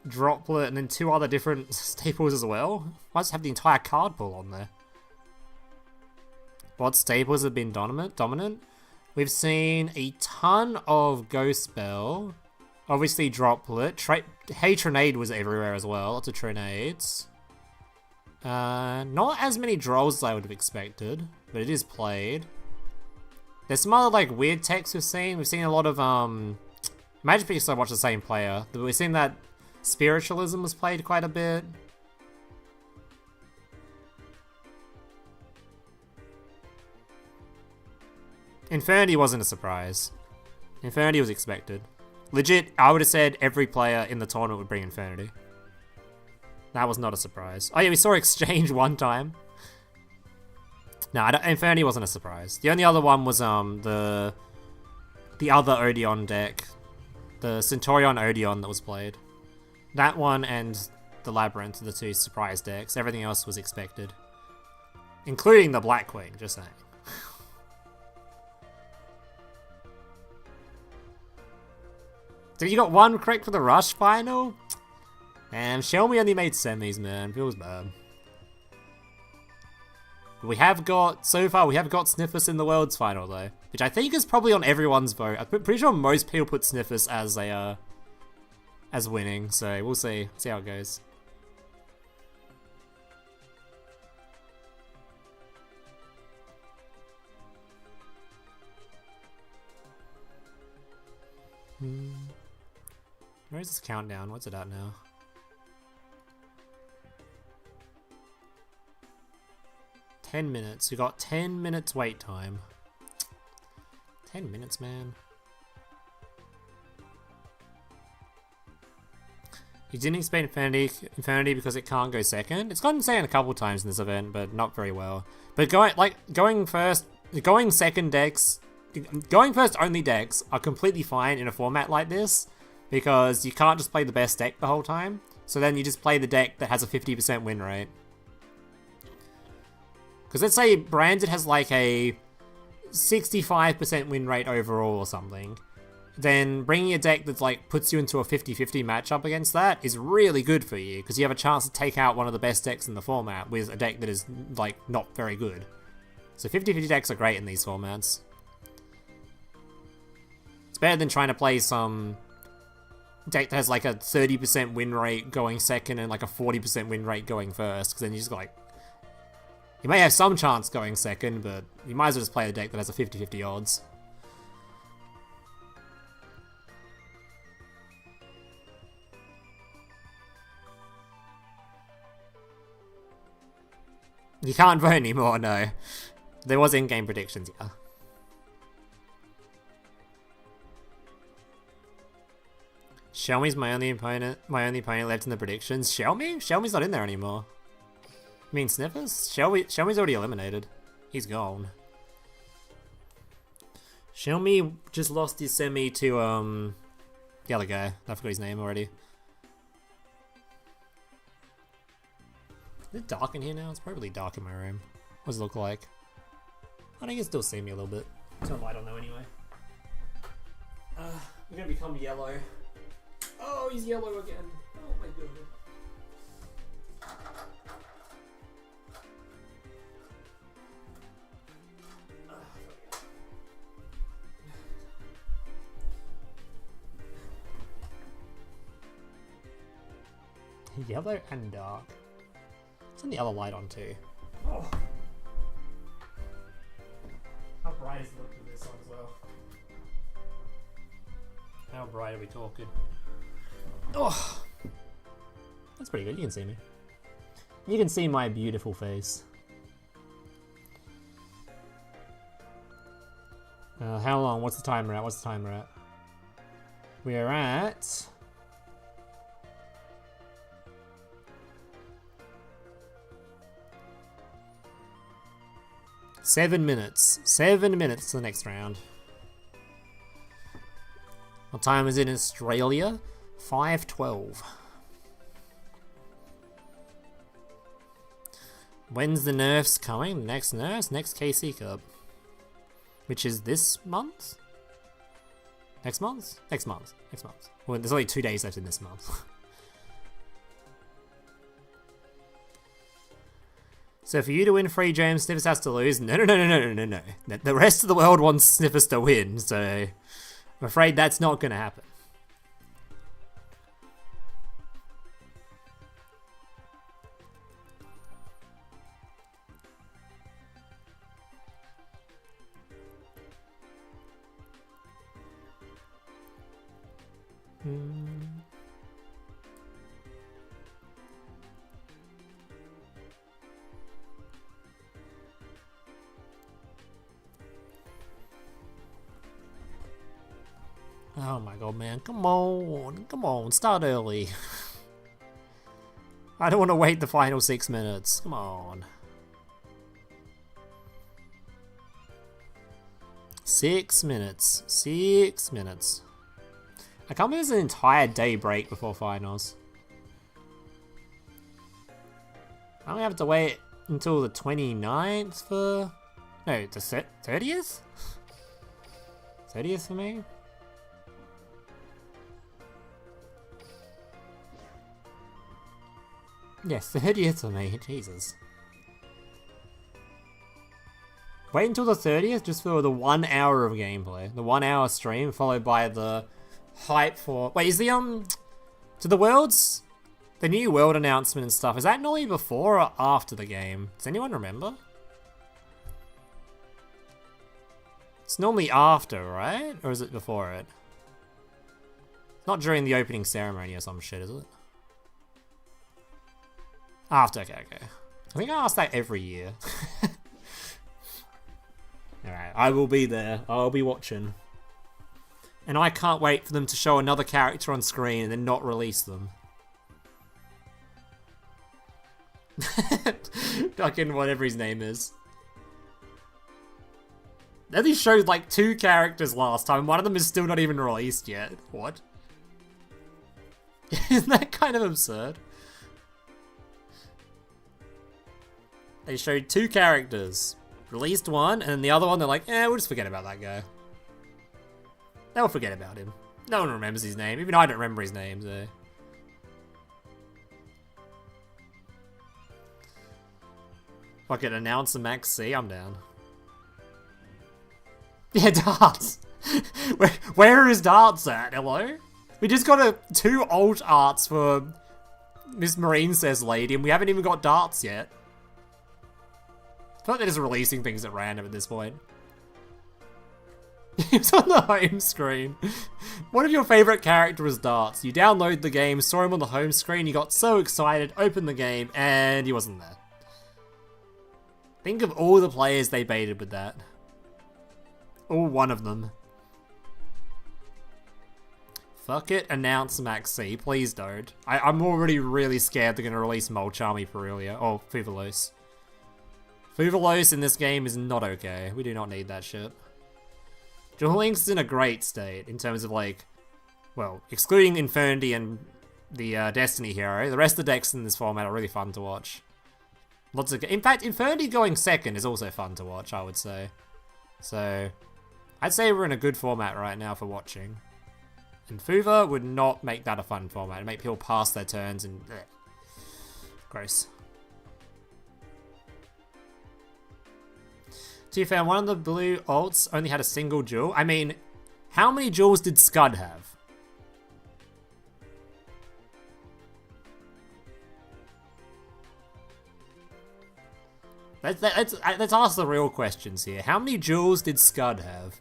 Droplet, and then 2 other different staples as well? Might just have the entire card pool on there. What staples have been dominant? We've seen a ton of Ghost Bell. Obviously Droplet. Hey Trinade was everywhere as well. Lots of Trinades. Not as many Drolls as I would have expected, but it is played. There's some other like weird techs we've seen. We've seen a lot of Magic because I watch the same player. But we've seen that Spiritualism was played quite a bit. Infernity wasn't a surprise. Infernity was expected. Legit, I would have said every player in the tournament would bring Infernity. That was not a surprise. Oh yeah, we saw Exchange one time. No, Infernity wasn't a surprise. The only other one was the other Odeon deck. The Centurion Odeon that was played. That one and the Labyrinth are the 2 surprise decks. Everything else was expected. Including the Blackwing, just saying. So you got 1 correct for the Rush final? And Xiaomi only made semis, man. Feels bad. We have got, so far, we have got Sniffus in the Worlds final, though. Which I think is probably on everyone's vote. I'm pretty sure most people put Sniffus as as winning, so we'll see. See how it goes. Where's this countdown? What's it at now? $10 minutes. We got 10 minutes wait time. 10 minutes, man. You didn't expect Infernity because it can't go second. It's gotten second a couple times in this event, but not very well. But going first only decks are completely fine in a format like this because you can't just play the best deck the whole time. So then you just play the deck that has a 50% win rate. Because let's say Branded has like a 65% win rate overall or something. Then bringing a deck that like puts you into a 50-50 matchup against that is really good for you because you have a chance to take out one of the best decks in the format with a deck that is like not very good. So 50-50 decks are great in these formats. It's better than trying to play some deck that has like a 30% win rate going second and like a 40% win rate going first, because then you just got like, you may have some chance going second, but you might as well just play a deck that has a 50-50 odds. You can't vote anymore, no. There was in-game predictions, yeah. Xiaomi's my only opponent left in the predictions. Xiaomi? Xiaomi's not in there anymore. You mean Sniffers? Xiaomi's already eliminated. He's gone. Xiaomi just lost his semi to, the other guy. I forgot his name already. Is it dark in here now? It's probably dark in my room. What does it look like? I think you can still see me a little bit. Turn the light on though anyway. We're gonna become yellow. Oh, he's yellow again. Oh my goodness. Yellow and dark. Turn the other light on too. Oh. How bright is the look of this one as well? How bright are we talking? Oh, that's pretty good. You can see me. You can see my beautiful face. How long? What's the timer at? What's the timer at? We are at... Seven minutes to the next round. What time is it in Australia? 5:12. When's the nerfs coming? Next nerfs? Next KC Cup. Which is this month? Next month? Next month. Next month. Well, there's only 2 days left in this month. So for you to win free gems, Sniffers has to lose. No. The rest of the world wants Sniffers to win, so I'm afraid that's not going to happen. Oh my god, man. Come on, start early. I don't want to wait the final 6 minutes. Come on. 6 minutes. 6 minutes. I can't believe there's an entire day break before finals. I only have to wait until the 29th for... No, the 30th? 30th for me? Yes, 30th for me, Jesus. Wait until the 30th just for the 1 hour of gameplay. The 1 hour stream followed by the hype for... Wait, is the, to the worlds... The new world announcement and stuff, is that normally before or after the game? Does anyone remember? It's normally after, right? Or is it before it? Not during the opening ceremony or some shit, is it? After, okay. I think I ask that every year. Alright, I will be there. I'll be watching. And I can't wait for them to show another character on screen and then not release them. Fucking whatever his name is. They only showed like 2 characters last time. One of them is still not even released yet. What? Isn't that kind of absurd? They showed 2 characters. Released one, and then the other one they're like, we'll just forget about that guy. They'll forget about him. No one remembers his name. Even I don't remember his name, so... Fucking announce a Max C, I'm down. Yeah, darts! where is darts at? Hello? We just got 2 alt arts for Miss Marine Says Lady, and we haven't even got darts yet. I feel like they're just releasing things at random at this point. It's on the home screen. One of your favourite characters was darts. You download the game, saw him on the home screen, you got so excited, opened the game, and he wasn't there. Think of all the players they baited with that. All one of them. Fuck it, announce Max C. Please don't. I'm already really scared they're going to release Molcharmy Perulia. Or Fuvalos. Fuvalos in this game is not okay. We do not need that shit. Duel Link's in a great state in terms of like... Well, excluding Infernity and the Destiny hero, the rest of the decks in this format are really fun to watch. Lots of... In fact, Infernity going second is also fun to watch, I would say. So, I'd say we're in a good format right now for watching. And Fuva would not make that a fun format. It'd make people pass their turns and... Bleh. Gross. To be fair, one of the blue alts only had a single jewel. I mean, how many jewels did Scud have? Let's ask the real questions here. How many jewels did Scud have?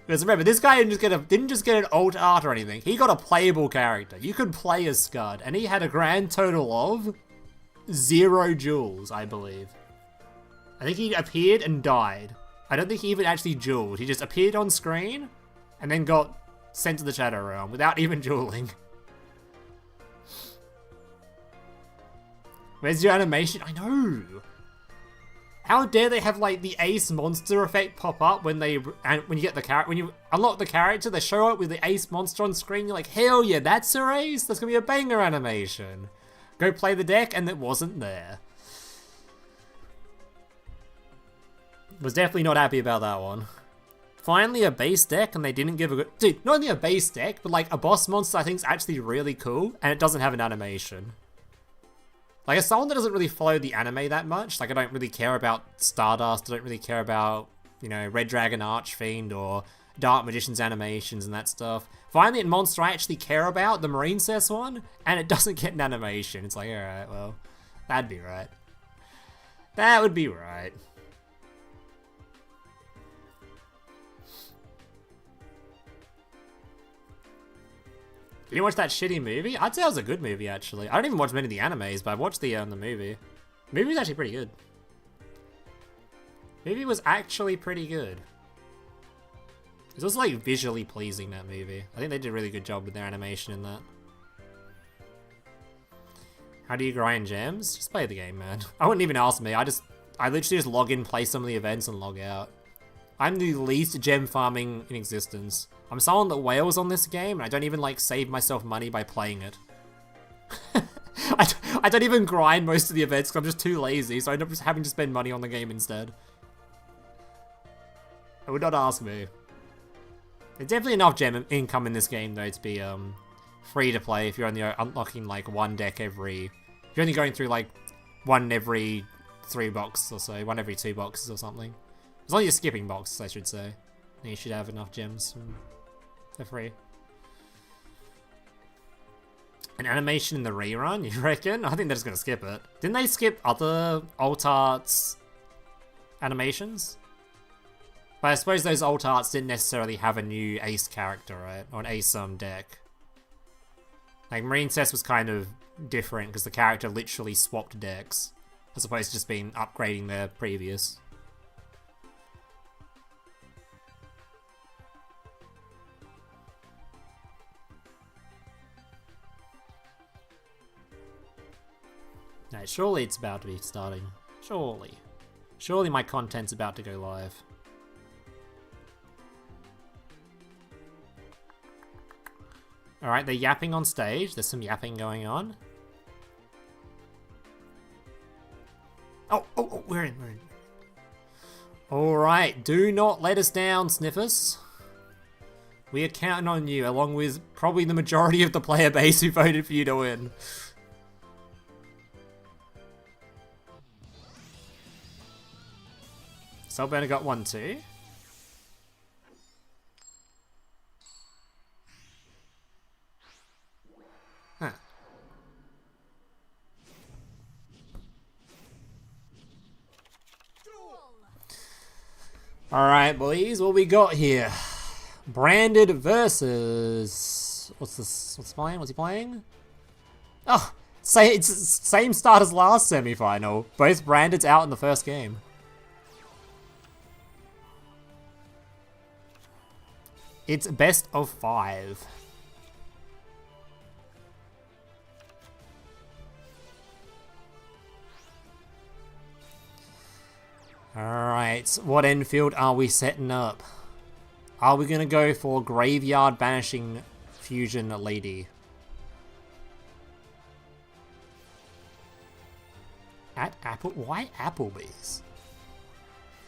Because remember, this guy didn't just get an alt art or anything. He got a playable character. You could play as Scud, and he had a grand total of 0 jewels, I believe. I think he appeared and died. I don't think he even actually jeweled. He just appeared on screen, and then got sent to the Shadow Realm without even jeweling. Where's your animation? I know! How dare they have like the Ace monster effect pop up when you get the character, when you unlock the character, they show up with the Ace monster on screen, you're like, hell yeah, that's her Ace? That's gonna be a banger animation. Go play the deck and it wasn't there. Was definitely not happy about that one. Finally a base deck and they didn't give a good... Dude, not only a base deck, but like a boss monster I think is actually really cool and it doesn't have an animation. Like, as someone that doesn't really follow the anime that much, like, I don't really care about Stardust, I don't really care about, you know, Red Dragon Archfiend or Dark Magician's animations and that stuff. Finally, in Monster, I actually care about the Marine Cess one, and it doesn't get an animation. It's like, alright, well, that'd be right. That would be right. Did you watch that shitty movie? I'd say it was a good movie, actually. I don't even watch many of the animes, but I watched the movie. The movie was actually pretty good. The movie was actually pretty good. It was also, like, visually pleasing, that movie. I think they did a really good job with their animation in that. How do you grind gems? Just play the game, man. I wouldn't even ask me. I literally just log in, play some of the events, and log out. I'm the least gem farming in existence. I'm someone that wails on this game, and I don't even, like, save myself money by playing it. I don't even grind most of the events because I'm just too lazy, so I end up just having to spend money on the game instead. I would not ask me. There's definitely enough gem income in this game, though, to be free to play if you're only unlocking, like, one deck every... If you're only going through, like, one every 3 boxes or so, one every 2 boxes or something. As long as you're skipping boxes, I should say. Then you should have enough gems for free. An animation in the rerun, you reckon? I think they're just gonna skip it. Didn't they skip other alt arts animations? But I suppose those alt arts didn't necessarily have a new Ace character, right? Or an Ace deck. Like, Marine Cess was kind of different because the character literally swapped decks, as opposed to just being upgrading their previous. No, surely it's about to be starting. Surely. Surely my content's about to go live. Alright, they're yapping on stage. There's some yapping going on. Oh, we're in. Alright, do not let us down, Sniffers. We are counting on you, along with probably the majority of the player base who voted for you to win. Soulburner got 1 too. Huh. Alright, boys, what we got here? Branded versus... What's playing? What's he playing? Oh, it's the same start as last semi-final. Both Brandeds out in the first game. It's best of 5. Alright, what Enfield are we setting up? Are we gonna go for Graveyard Banishing Fusion Lady? At Apple? Why Applebee's?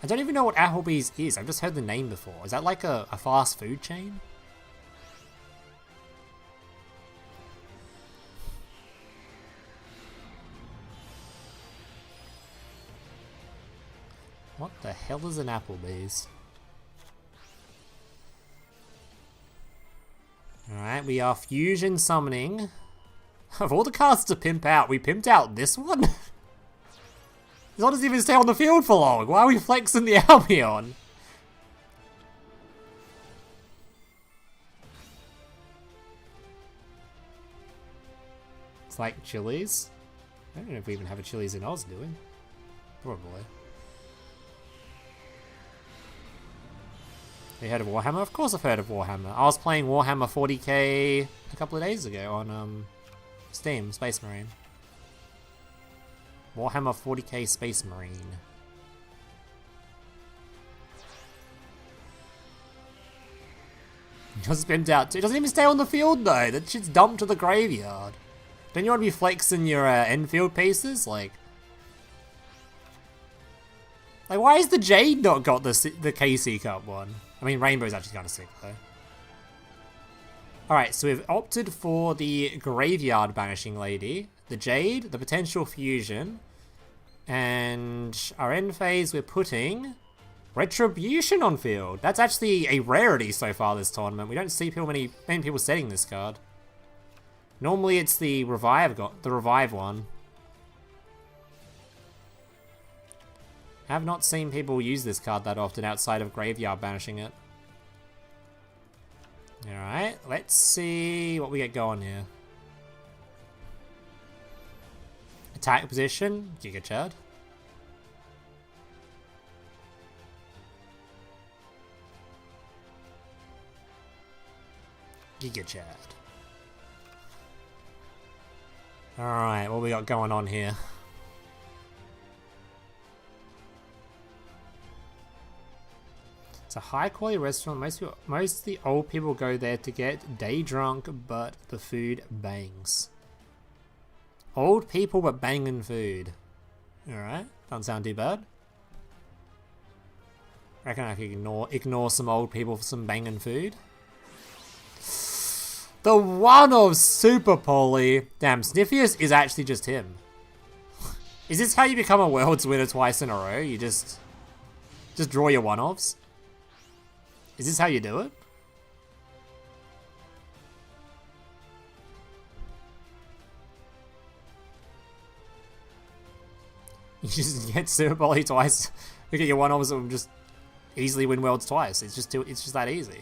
I don't even know what Applebee's is. I've just heard the name before. Is that like a fast food chain? What the hell is an Applebee's? Alright, we are fusion summoning. Of all the cards to pimp out, we pimped out this one? This one doesn't even stay on the field for long. Why are we flexing the Albion? It's like Chili's. I don't know if we even have a Chili's in Oz, do we? Probably. You heard of Warhammer? Of course I've heard of Warhammer. I was playing Warhammer 40k a couple of days ago on Steam, Space Marine. Warhammer 40k Space Marine. Just pimped out too. It doesn't even stay on the field though. That shit's dumped to the graveyard. Don't you want to be flexing your Enfield pieces? Like why has the Jade not got the KC Cup one? I mean, Rainbow's actually kind of sick though. Alright, so we've opted for the Graveyard Banishing Lady, the Jade, the Potential Fusion, and our end phase we're putting Retribution on field. That's actually a rarity so far this tournament. We don't see many people setting this card. Normally it's the Revive one. I have not seen people use this card that often outside of Graveyard Banishing it. Alright, let's see what we get going here. Attack position, Giga Chad. Giga Chad. Alright, what we got going on here? It's a high quality restaurant. Most of the old people go there to get day drunk, but the food bangs. Old people but banging food. Alright, doesn't sound too bad. Reckon I can ignore some old people for some banging food. The one of Super Poly. Damn, Sniffius is actually just him. Is this how you become a Worlds winner twice in a row? You just draw your one-offs? Is this how you do it? You just get Super Poly twice. You get your one-offs and just easily win Worlds twice. It's just that easy.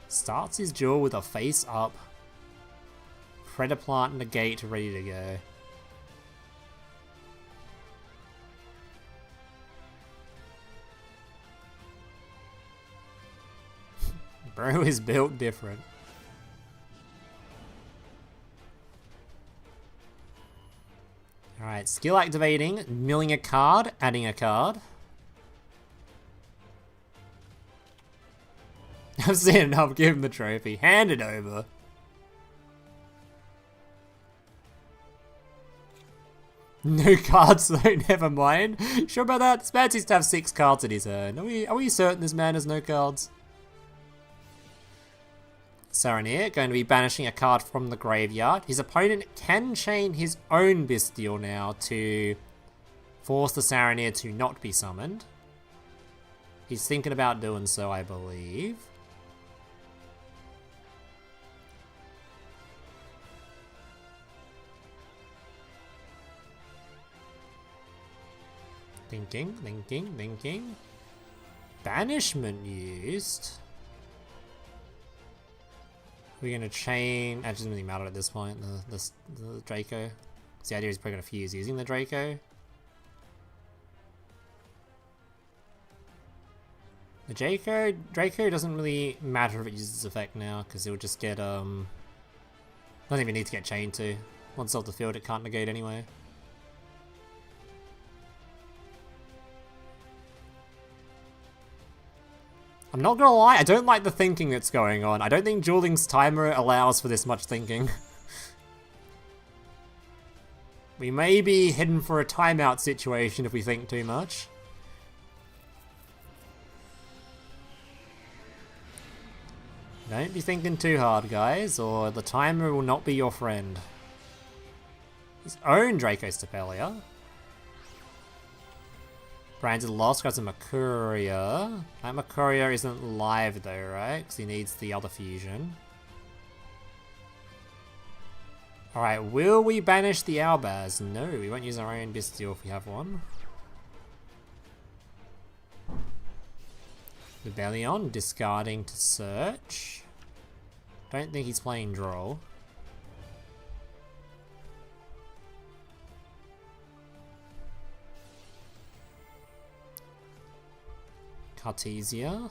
Starts his duel with a face up. Predaplant negate ready to go. Bro is built different. Alright, skill activating, milling a card, adding a card. I've seen enough, give him the trophy. Hand it over. No cards though, never mind. Sure about that? This man seems to have 6 cards in his hand. Are we certain this man has no cards? Saronir, going to be banishing a card from the graveyard. His opponent can chain his own Bestial now to force the Saronir to not be summoned. He's thinking about doing so, I believe. Thinking. Banishment used. We're gonna chain. It doesn't really matter at this point. The Draco. So the idea is probably gonna fuse using the Draco. The Draco doesn't really matter if it uses its effect now, because it will just get doesn't even need to get chained to. Once off the field, it can't negate anyway. I'm not gonna lie, I don't like the thinking that's going on. I don't think Duel Links Timer allows for this much thinking. We may be heading for a timeout situation if we think too much. Don't be thinking too hard, guys, or the timer will not be your friend. His own Draco Stapelia. Branded lost, got a Makuria. That Makuria isn't live though, right? Because he needs the other fusion. Alright, will we banish the Albaz? No, we won't use our own Bestial if we have one. Rebellion, discarding to search. Don't think he's playing Droll. Cartesia.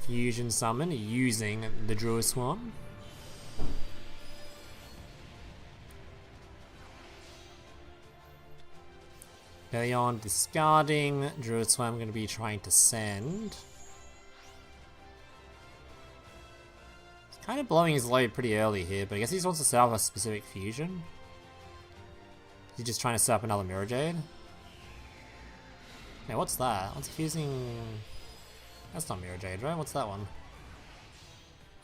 Fusion summon using the Druiswam. Beyond discarding, Druiswam going to be trying to send. He's kind of blowing his load pretty early here, but I guess he just wants to set up a specific fusion. He's just trying to set up another Mirror Jade. Now what's that? What's he fusing? That's not Mirror Jade, right? What's that one?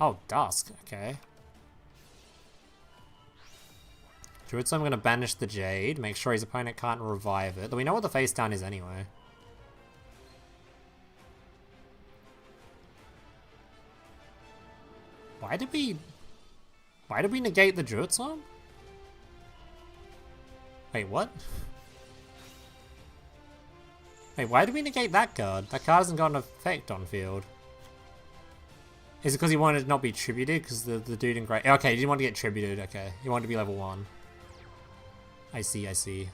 Oh, Dusk. Okay. Druid, so I'm going to banish the Jade, make sure his opponent can't revive it. Though we know what the face down is anyway. Why did we negate the Druid Swarm? Wait, what? Wait, why did we negate that card? That card hasn't got an effect on field. Is it because he wanted to not be tributed? Because the dude in grey... Okay, he didn't want to get tributed, okay. He wanted to be level 1. I see, I see.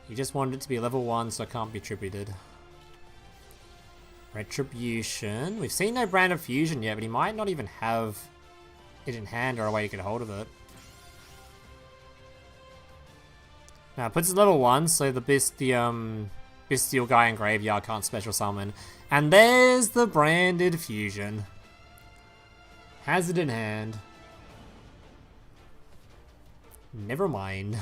He just wanted it to be level 1 so it can't be tributed. Retribution. We've seen no Brand of Fusion yet, but he might not even have it in hand or a way to get a hold of it. Now, it puts it level 1, so the Bestial guy in Graveyard can't special summon. And there's the Branded Fusion. Has it in hand. Never mind.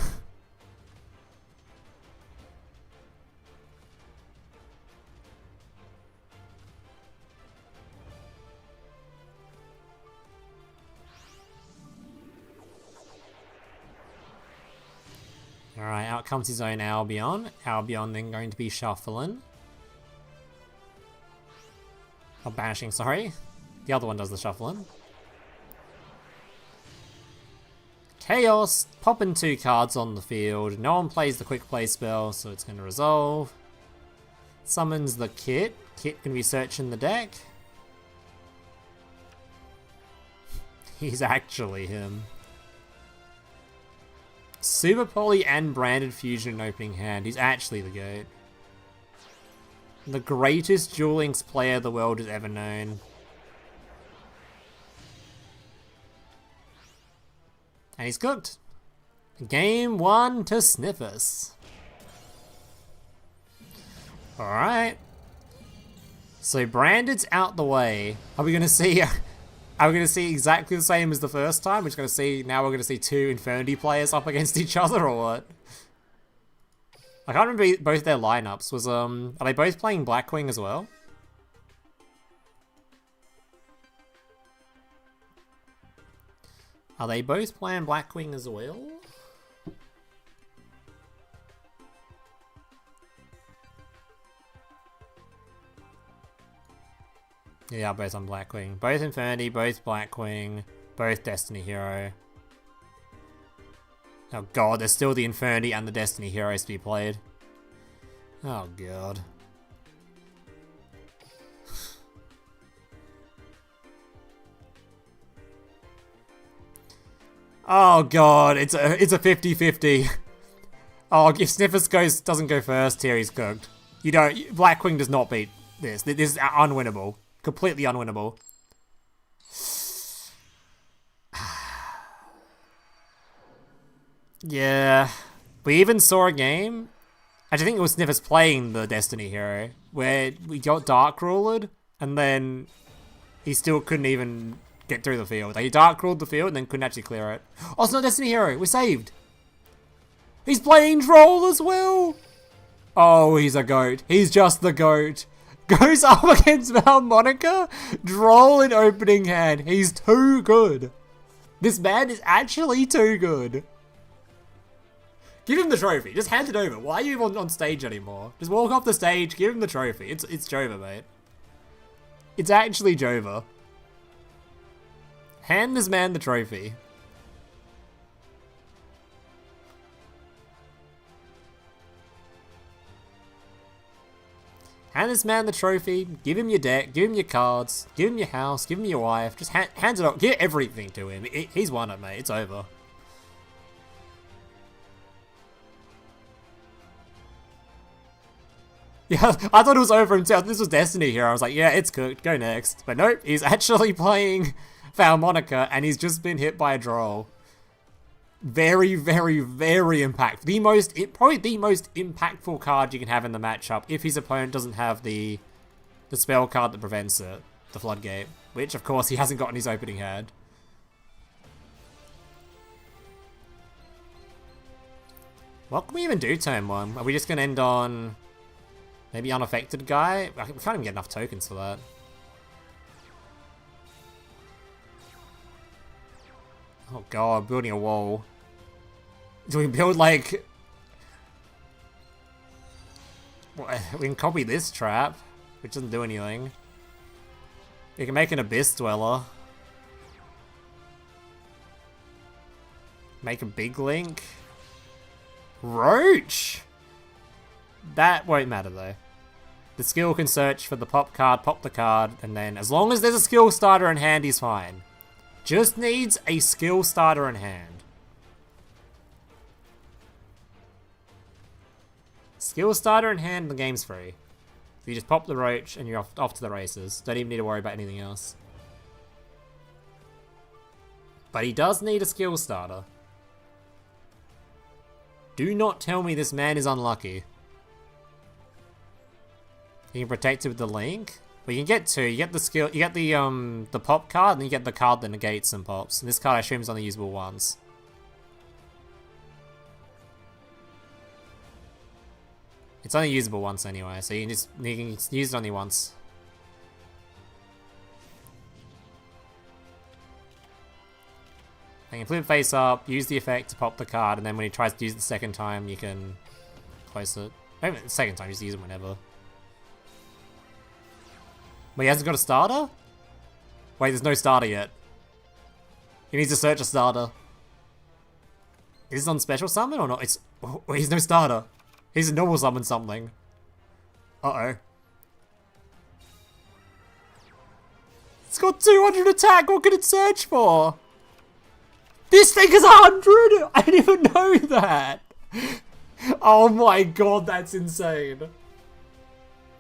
Alright, out comes his own Albion. Albion then going to be shuffling. Oh, banishing, sorry. The other one does the shuffling. Chaos, popping 2 cards on the field. No one plays the quick play spell, so it's going to resolve. Summons the Kit. Kit can be searching the deck. He's actually him. Super Poly and Branded Fusion in opening hand. He's actually the GOAT. The greatest Duel Links player the world has ever known. And he's cooked. Game 1 to Sniffus. Alright. So Branded's out the way. Are we gonna see exactly the same as the first time? We're just gonna see now we're gonna see 2 Infernity players up against each other or what? I can't remember both their lineups. Was are they both playing Blackwing as well? Are they both playing Blackwing as well? Yeah, both on Blackwing. Both Infernity, both Blackwing, both Destiny Hero. Oh god, there's still the Infernity and the Destiny Heroes to be played. Oh god. Oh god, it's a 50-50. Oh, if Sniffus doesn't go first here, he's cooked. Blackwing does not beat this. This is unwinnable. Completely unwinnable. Yeah. We even saw a game Actually, I think it was Sniffers playing the Destiny hero, where we got Dark Ruled, and then he still couldn't even get through the field. Like, he Dark Ruled the field and then couldn't actually clear it. Oh, it's not Destiny hero. We're saved. He's playing Droll as well. Oh, he's a goat. He's just the goat. Goes up against Valmonica. Droll in opening hand. He's too good. This man is actually too good. Give him the trophy. Just hand it over. Why are you even on stage anymore? Just walk off the stage. Give him the trophy. It's Jova, mate. It's actually Jova. Hand this man the trophy. Hand this man the trophy, give him your deck, give him your cards, give him your house, give him your wife, just hand it up, give everything to him. He's won it, mate, it's over. Yeah, I thought it was over until this was Destiny here. I was like, yeah, it's cooked, go next. But nope, he's actually playing Valmonica and he's just been hit by a Droll. Very, very, very impactful. Probably the most impactful card you can have in the matchup if his opponent doesn't have the spell card that prevents it, the Floodgate, which of course he hasn't got in his opening hand. What can we even do turn 1? Are we just gonna end on maybe Unaffected Guy? We can't even get enough tokens for that. Oh god, building a wall. Do we build like... We can copy this trap, which doesn't do anything. We can make an Abyss Dweller. Make a big link. Roach! That won't matter though. The skill can search for the pop card, pop the card, and then as long as there's a skill starter in hand, he's fine. Just needs a skill starter in hand. Skill starter in hand, the game's free. You just pop the Roach and you're off to the races. Don't even need to worry about anything else. But he does need a skill starter. Do not tell me this man is unlucky. You can protect it with the link. Well, you can get 2. You get the skill. You get the pop card, and then you get the card that negates and pops. And this card I assume is only usable once. It's only usable once anyway, so you can use it only once. You can flip face up, use the effect to pop the card, and then when he tries to use it the second time, you can close it. Maybe the second time, just use it whenever. But he hasn't got a starter? Wait, there's no starter yet. He needs to search a starter. Is this on special summon or not? Wait, he's no starter. He's a normal summon something. Uh-oh. It's got 200 attack, what can it search for? This thing is 100! I didn't even know that! Oh my god, that's insane.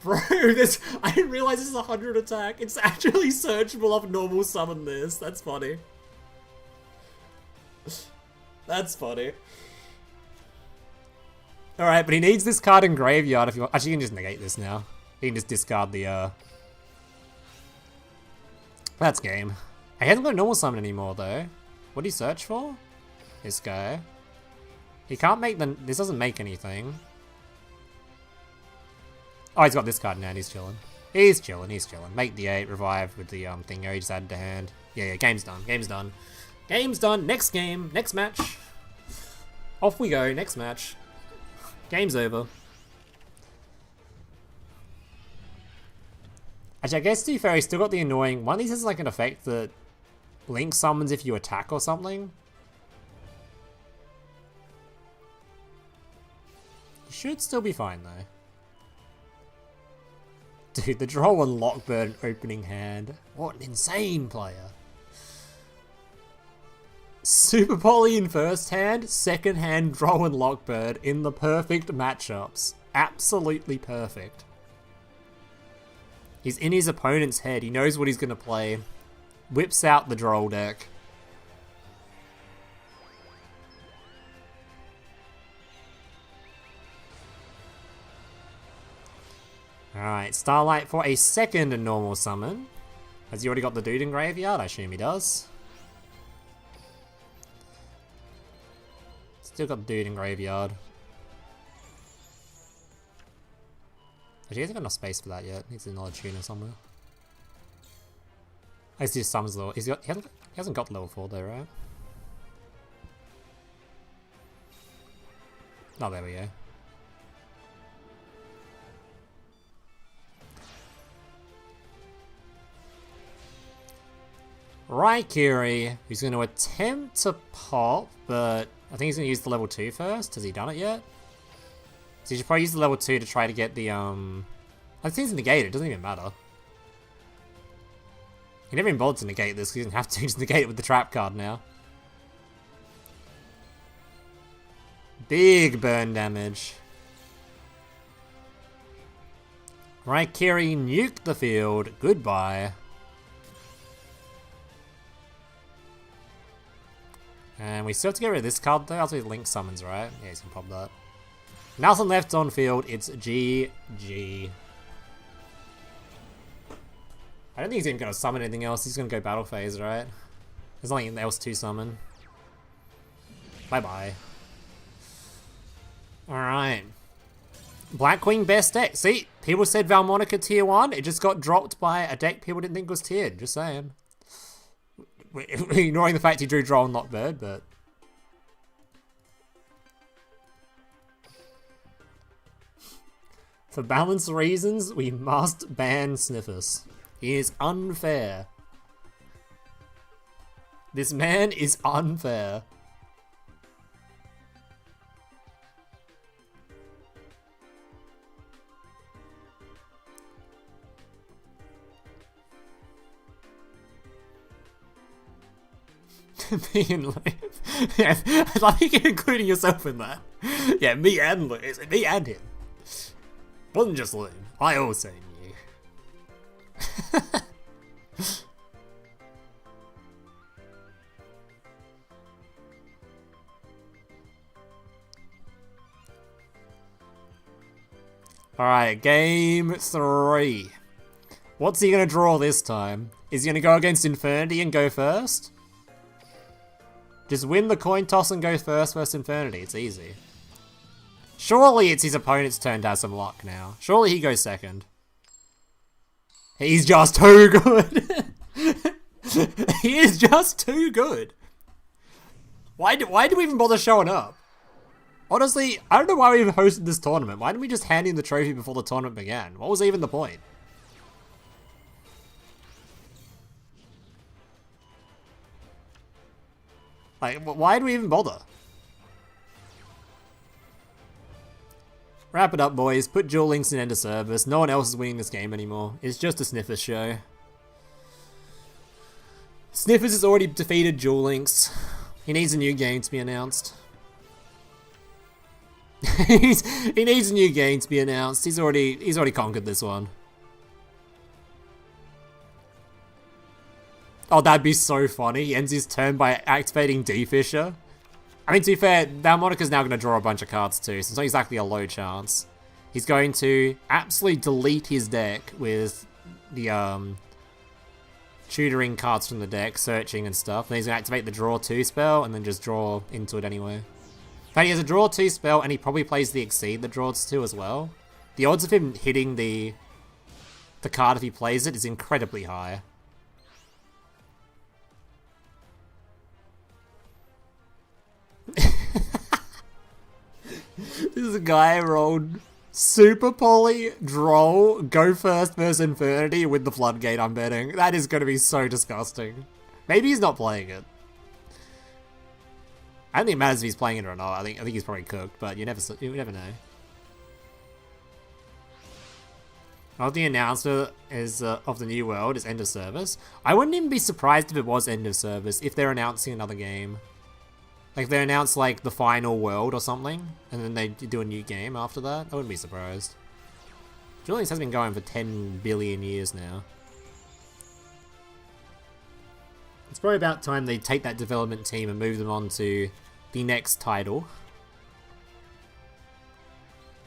Bro, I didn't realize this is 100 attack. It's actually searchable off normal summon this. That's funny. That's funny. Alright, but he needs this card in graveyard if you want. Actually, you can just negate this now. You can just discard the, That's game. He hasn't got a normal summon anymore, though. What do you search for? This guy. He can't make the... This doesn't make anything. Oh, he's got this card now and he's chilling. He's chilling, he's chilling. Make the 8, revive with the thing he just added to hand. Yeah, game's done, game's done. Game's done, next game, next match. Off we go, next match. Game's over. Actually, I guess to be fair, he's still got the annoying... One of these has like an effect that Link summons if you attack or something. You should still be fine though. Dude, the draw on Lockbird opening hand. What an insane player. Super Poly in first hand, second hand draw and Lockbird in the perfect matchups. Absolutely perfect. He's in his opponent's head. He knows what he's going to play. Whips out the Droll deck. Alright, Starlight for a second normal summon. Has he already got the dude in graveyard? I assume he does. Still got the dude in graveyard. Actually, he hasn't got enough space for that yet. Needs another tuner somewhere. I see his summons level. He hasn't got level 4 though, right? Oh, there we go. Raikiri, who's going to attempt to pop, but I think he's going to use the level 2 first. Has he done it yet? So he should probably use the level 2 to try to get the, I think he's negated, it doesn't even matter. He never even bothered to negate this because he doesn't have to, just negate it with the trap card now. Big burn damage. Raikiri nuke the field, goodbye. And we still have to get rid of this card though. I'll do Link summons, right? Yeah, he's gonna pop that. Nothing left on field. It's GG. I don't think he's even gonna summon anything else. He's gonna go battle phase, right? There's nothing else to summon. Bye bye. Alright. Black Queen best deck. See, people said Valmonica tier 1. It just got dropped by a deck people didn't think was tiered. Just saying. We're ignoring the fact he drew Droll and not Bird, but... For balance reasons, we must ban Sniffus. He is unfair. This man is unfair. Me and Liv. Yeah, I like you including yourself in that. Yeah, me and Liv. Me and him. Wasn't just Liv. I also knew. Alright, game 3. What's he gonna draw this time? Is he gonna go against Infernity and go first? Just win the coin toss and go first versus Infernity. It's easy. Surely it's his opponent's turn to have some luck now. Surely he goes second. He's just too good. He is just too good. Why do we even bother showing up? Honestly, I don't know why we even hosted this tournament. Why didn't we just hand in the trophy before the tournament began? What was even the point? Like, why do we even bother? Wrap it up, boys. Put Duel Links in end of service. No one else is winning this game anymore. It's just a Sniffers show. Sniffers has already defeated Duel Links. He needs a new game to be announced. He needs a new game to be announced. He's already conquered this one. Oh, that'd be so funny. He ends his turn by activating D-Fisher. I mean, to be fair, Valmonica's now going to draw a bunch of cards too, so it's not exactly a low chance. He's going to absolutely delete his deck with the tutoring cards from the deck, searching and stuff. And he's going to activate the Draw 2 spell and then just draw into it anyway. In fact, he has a Draw 2 spell and he probably plays the Exceed that draws 2 as well. The odds of him hitting the card if he plays it is incredibly high. This is a guy who rolled Super Poly, Droll, Go First versus Infernity with the Floodgate, I'm betting. That is going to be so disgusting. Maybe he's not playing it. I don't think it matters if he's playing it or not. I think he's probably cooked, but you never know. Well, the announcement is of the new world is end of service. I wouldn't even be surprised if it was end of service if they're announcing another game. Like, if they announce, like, the final world or something, and then they do a new game after that, I wouldn't be surprised. Duel Links has been going for 10 billion years now. It's probably about time they take that development team and move them on to the next title.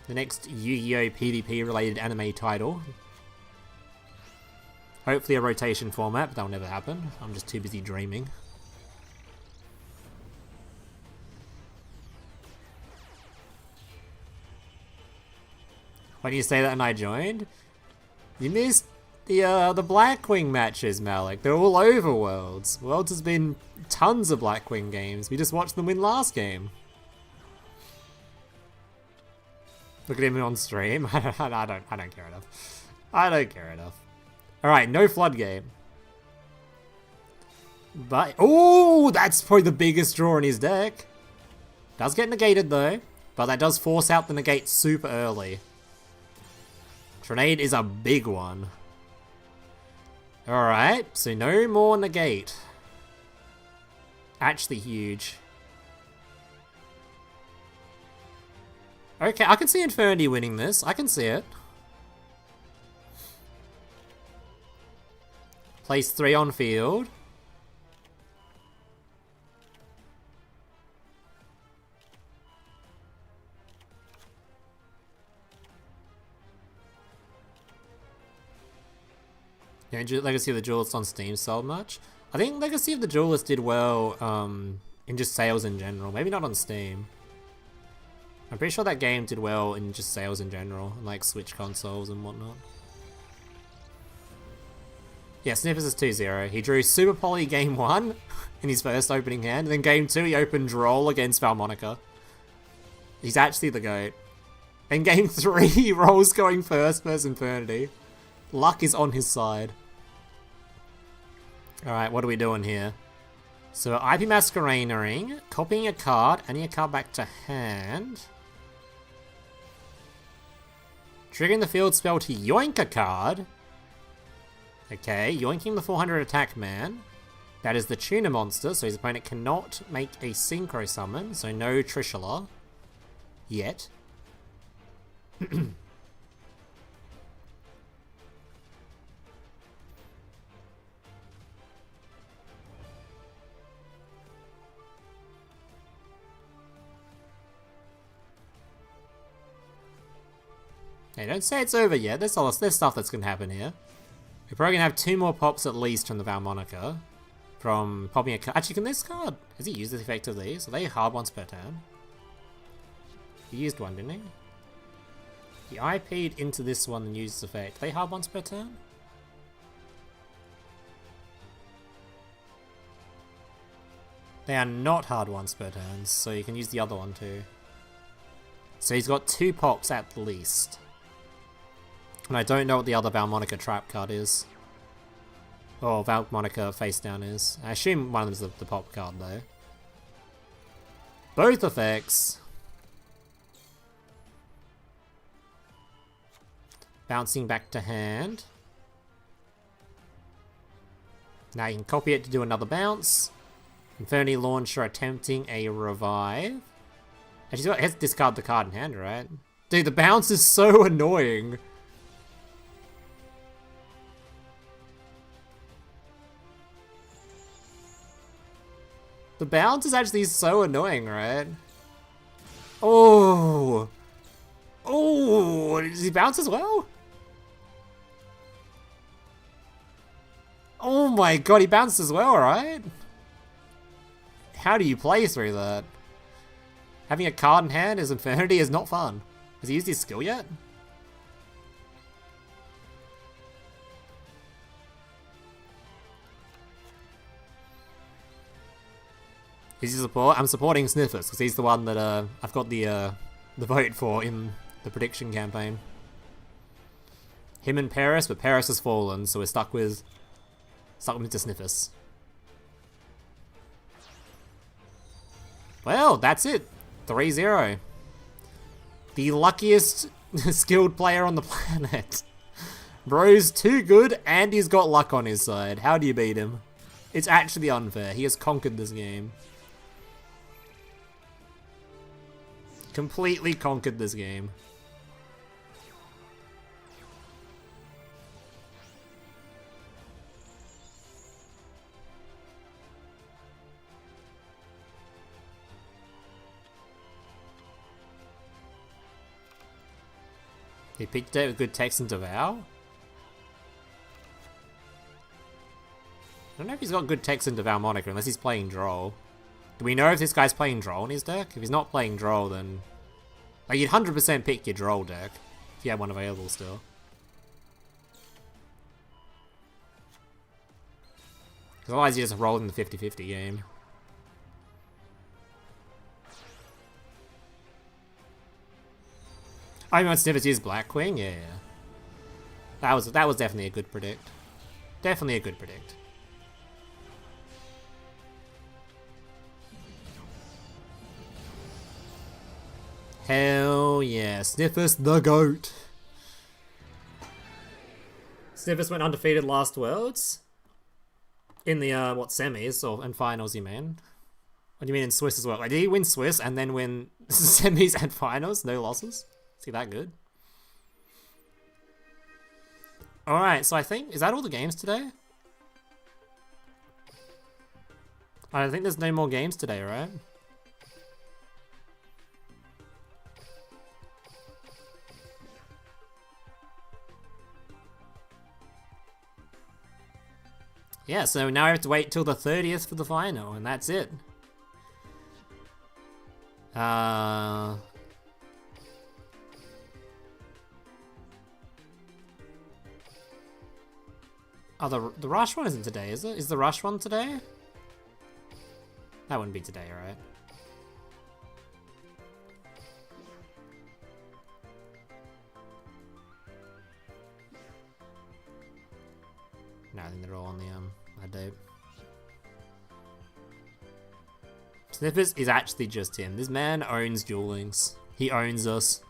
The next Yu-Gi-Oh! PvP related anime title. Hopefully a rotation format, but that'll never happen. I'm just too busy dreaming. When you say that and I joined, you missed the Blackwing matches, Malik. They're all over Worlds. Worlds has been tons of Blackwing games. We just watched them win last game. Look at him on stream. I don't care enough. I don't care enough. Alright, no flood game. But oh, that's probably the biggest draw in his deck. Does get negated though, but that does force out the negate super early. Grenade is a big one. Alright, so no more negate. Actually huge. Okay, I can see Infernity winning this. I can see it. Place 3 on field. Legacy of the Duelist on Steam sold much? I think Legacy of the Duelist did well in just sales in general. Maybe not on Steam. I'm pretty sure that game did well in just sales in general, like Switch consoles and whatnot. Yeah, Sniffers is 2-0. He drew Super Poly game 1 in his first opening hand, and then game 2 he opened Roll against Valmonica. He's actually the GOAT. And game 3 he rolls going first versus Infernity. Luck is on his side. Alright, what are we doing here? So IP Masquerading, copying a card, adding a card back to hand. Triggering the field spell to yoink a card. Okay, yoinking the 400 attack man. That is the Tuna monster, so his opponent cannot make a Synchro summon, so no Trishula. Yet. Hey, don't say it's over yet. There's stuff that's gonna happen here. We're probably gonna have 2 more pops at least from the Valmonica. From popping a card. Actually, can this card... Has he used the effect of these? Are they hard once per turn? He used one, didn't he? He IP'd into this one and used this effect. Are they hard once per turn? They are not hard once per turn, so you can use the other one too. So he's got 2 pops at least. And I don't know what the other Valmonica trap card is. Or Valmonica face down is. I assume one of them is the pop card though. Both effects. Bouncing back to hand. Now you can copy it to do another bounce. Infernity Launcher attempting a revive. And he has to discard the card in hand, right? Dude, the bounce is so annoying. The bounce is actually so annoying, right? Oh! Oh! Does he bounce as well? Oh my god, he bounced as well, right? How do you play through that? Having a card in hand as Infernity is not fun. Has he used his skill yet? Is he support? I'm supporting Sniffers because he's the one that I've got the vote for in the prediction campaign. Him and Paris, but Paris has fallen, so we're stuck with Mr. Sniffers. Well, that's it. 3-0. The luckiest skilled player on the planet. Bro's too good and he's got luck on his side. How do you beat him? It's actually unfair. He has conquered this game. Completely conquered this game. He picked it with good text and Devour? I don't know if he's got good text and Devour Moniker unless he's playing Droll. Do we know if this guy's playing Droll in his deck? If he's not playing Droll, then... Like, you'd 100% pick your Droll deck if you had one available still. Because otherwise you're just rolling the 50-50 game. I mean, Snippets is Blackwing, yeah. That was definitely a good predict. Definitely a good predict. Hell yeah, Sniffus the GOAT. Sniffus went undefeated last Worlds. In the, semis, and finals, you mean? What do you mean in Swiss as well? Like, did he win Swiss and then win semis and finals? No losses? Is he that good? Alright, so I think... Is that all the games today? I think there's no more games today, right? Yeah, so now I have to wait till the 30th for the final, and that's it. Oh, the Rush one isn't today, is it? Is the Rush one today? That wouldn't be today, right? No, I think they're all on the that date. Snippers is actually just him. This man owns Duel Links. He owns us.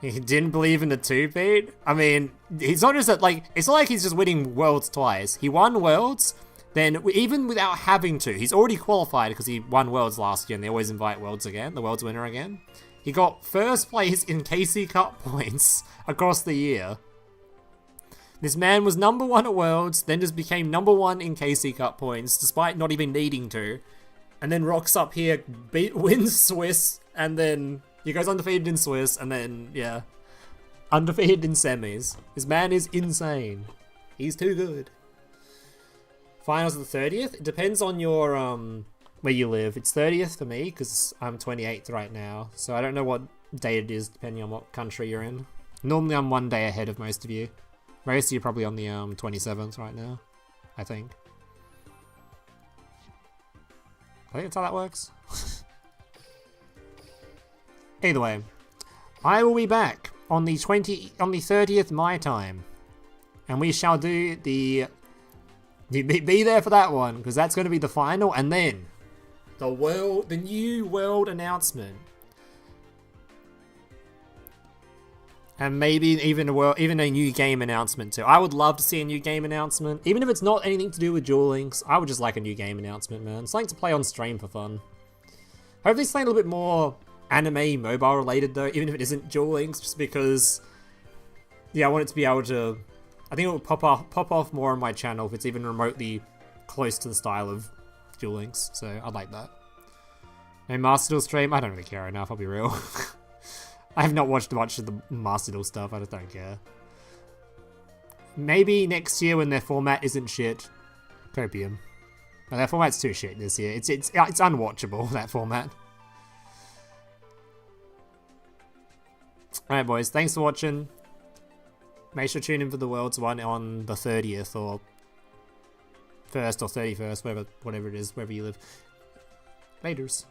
He didn't believe in the 2-beat? I mean, he's not just that, like, it's not like he's just winning Worlds twice. He won Worlds, then even without having to, he's already qualified because he won Worlds last year and they always invite Worlds again, the Worlds winner again. He got first place in KC Cup points across the year. This man was number 1 at Worlds, then just became number 1 in KC Cup points, despite not even needing to. And then rocks up here, wins Swiss, and then he goes undefeated in Swiss, and then, yeah, undefeated in semis. This man is insane. He's too good. Finals of the 30th? It depends on your, where you live. It's 30th for me, because I'm 28th right now, so I don't know what day it is, depending on what country you're in. Normally I'm 1 day ahead of most of you. Most of you are probably on the 27th right now, I think. I think that's how that works. Either way, I will be back on the 30th my time, and we shall do the be there for that one, because that's going to be the final, and then the new world announcement, and maybe even a new game announcement too. I would love to see a new game announcement, even if it's not anything to do with Duel Links. I would just like a new game announcement, man. Something to play on stream for fun. Hopefully something a little bit more anime, mobile related though, even if it isn't Duel Links, just because, yeah, I want it to be able to, I think it will pop off more on my channel if it's even remotely close to the style of Duel Links, so I'd like that. No Master Duel stream? I don't really care enough, I'll be real. I have not watched much of the Master Duel stuff, I just don't care. Maybe next year when their format isn't shit, Copium. But their format's too shit this year. It's unwatchable, that format. Alright boys, thanks for watching. Make sure to tune in for the Worlds one on the 30th or 1st or 31st, whatever it is, wherever you live. Laters.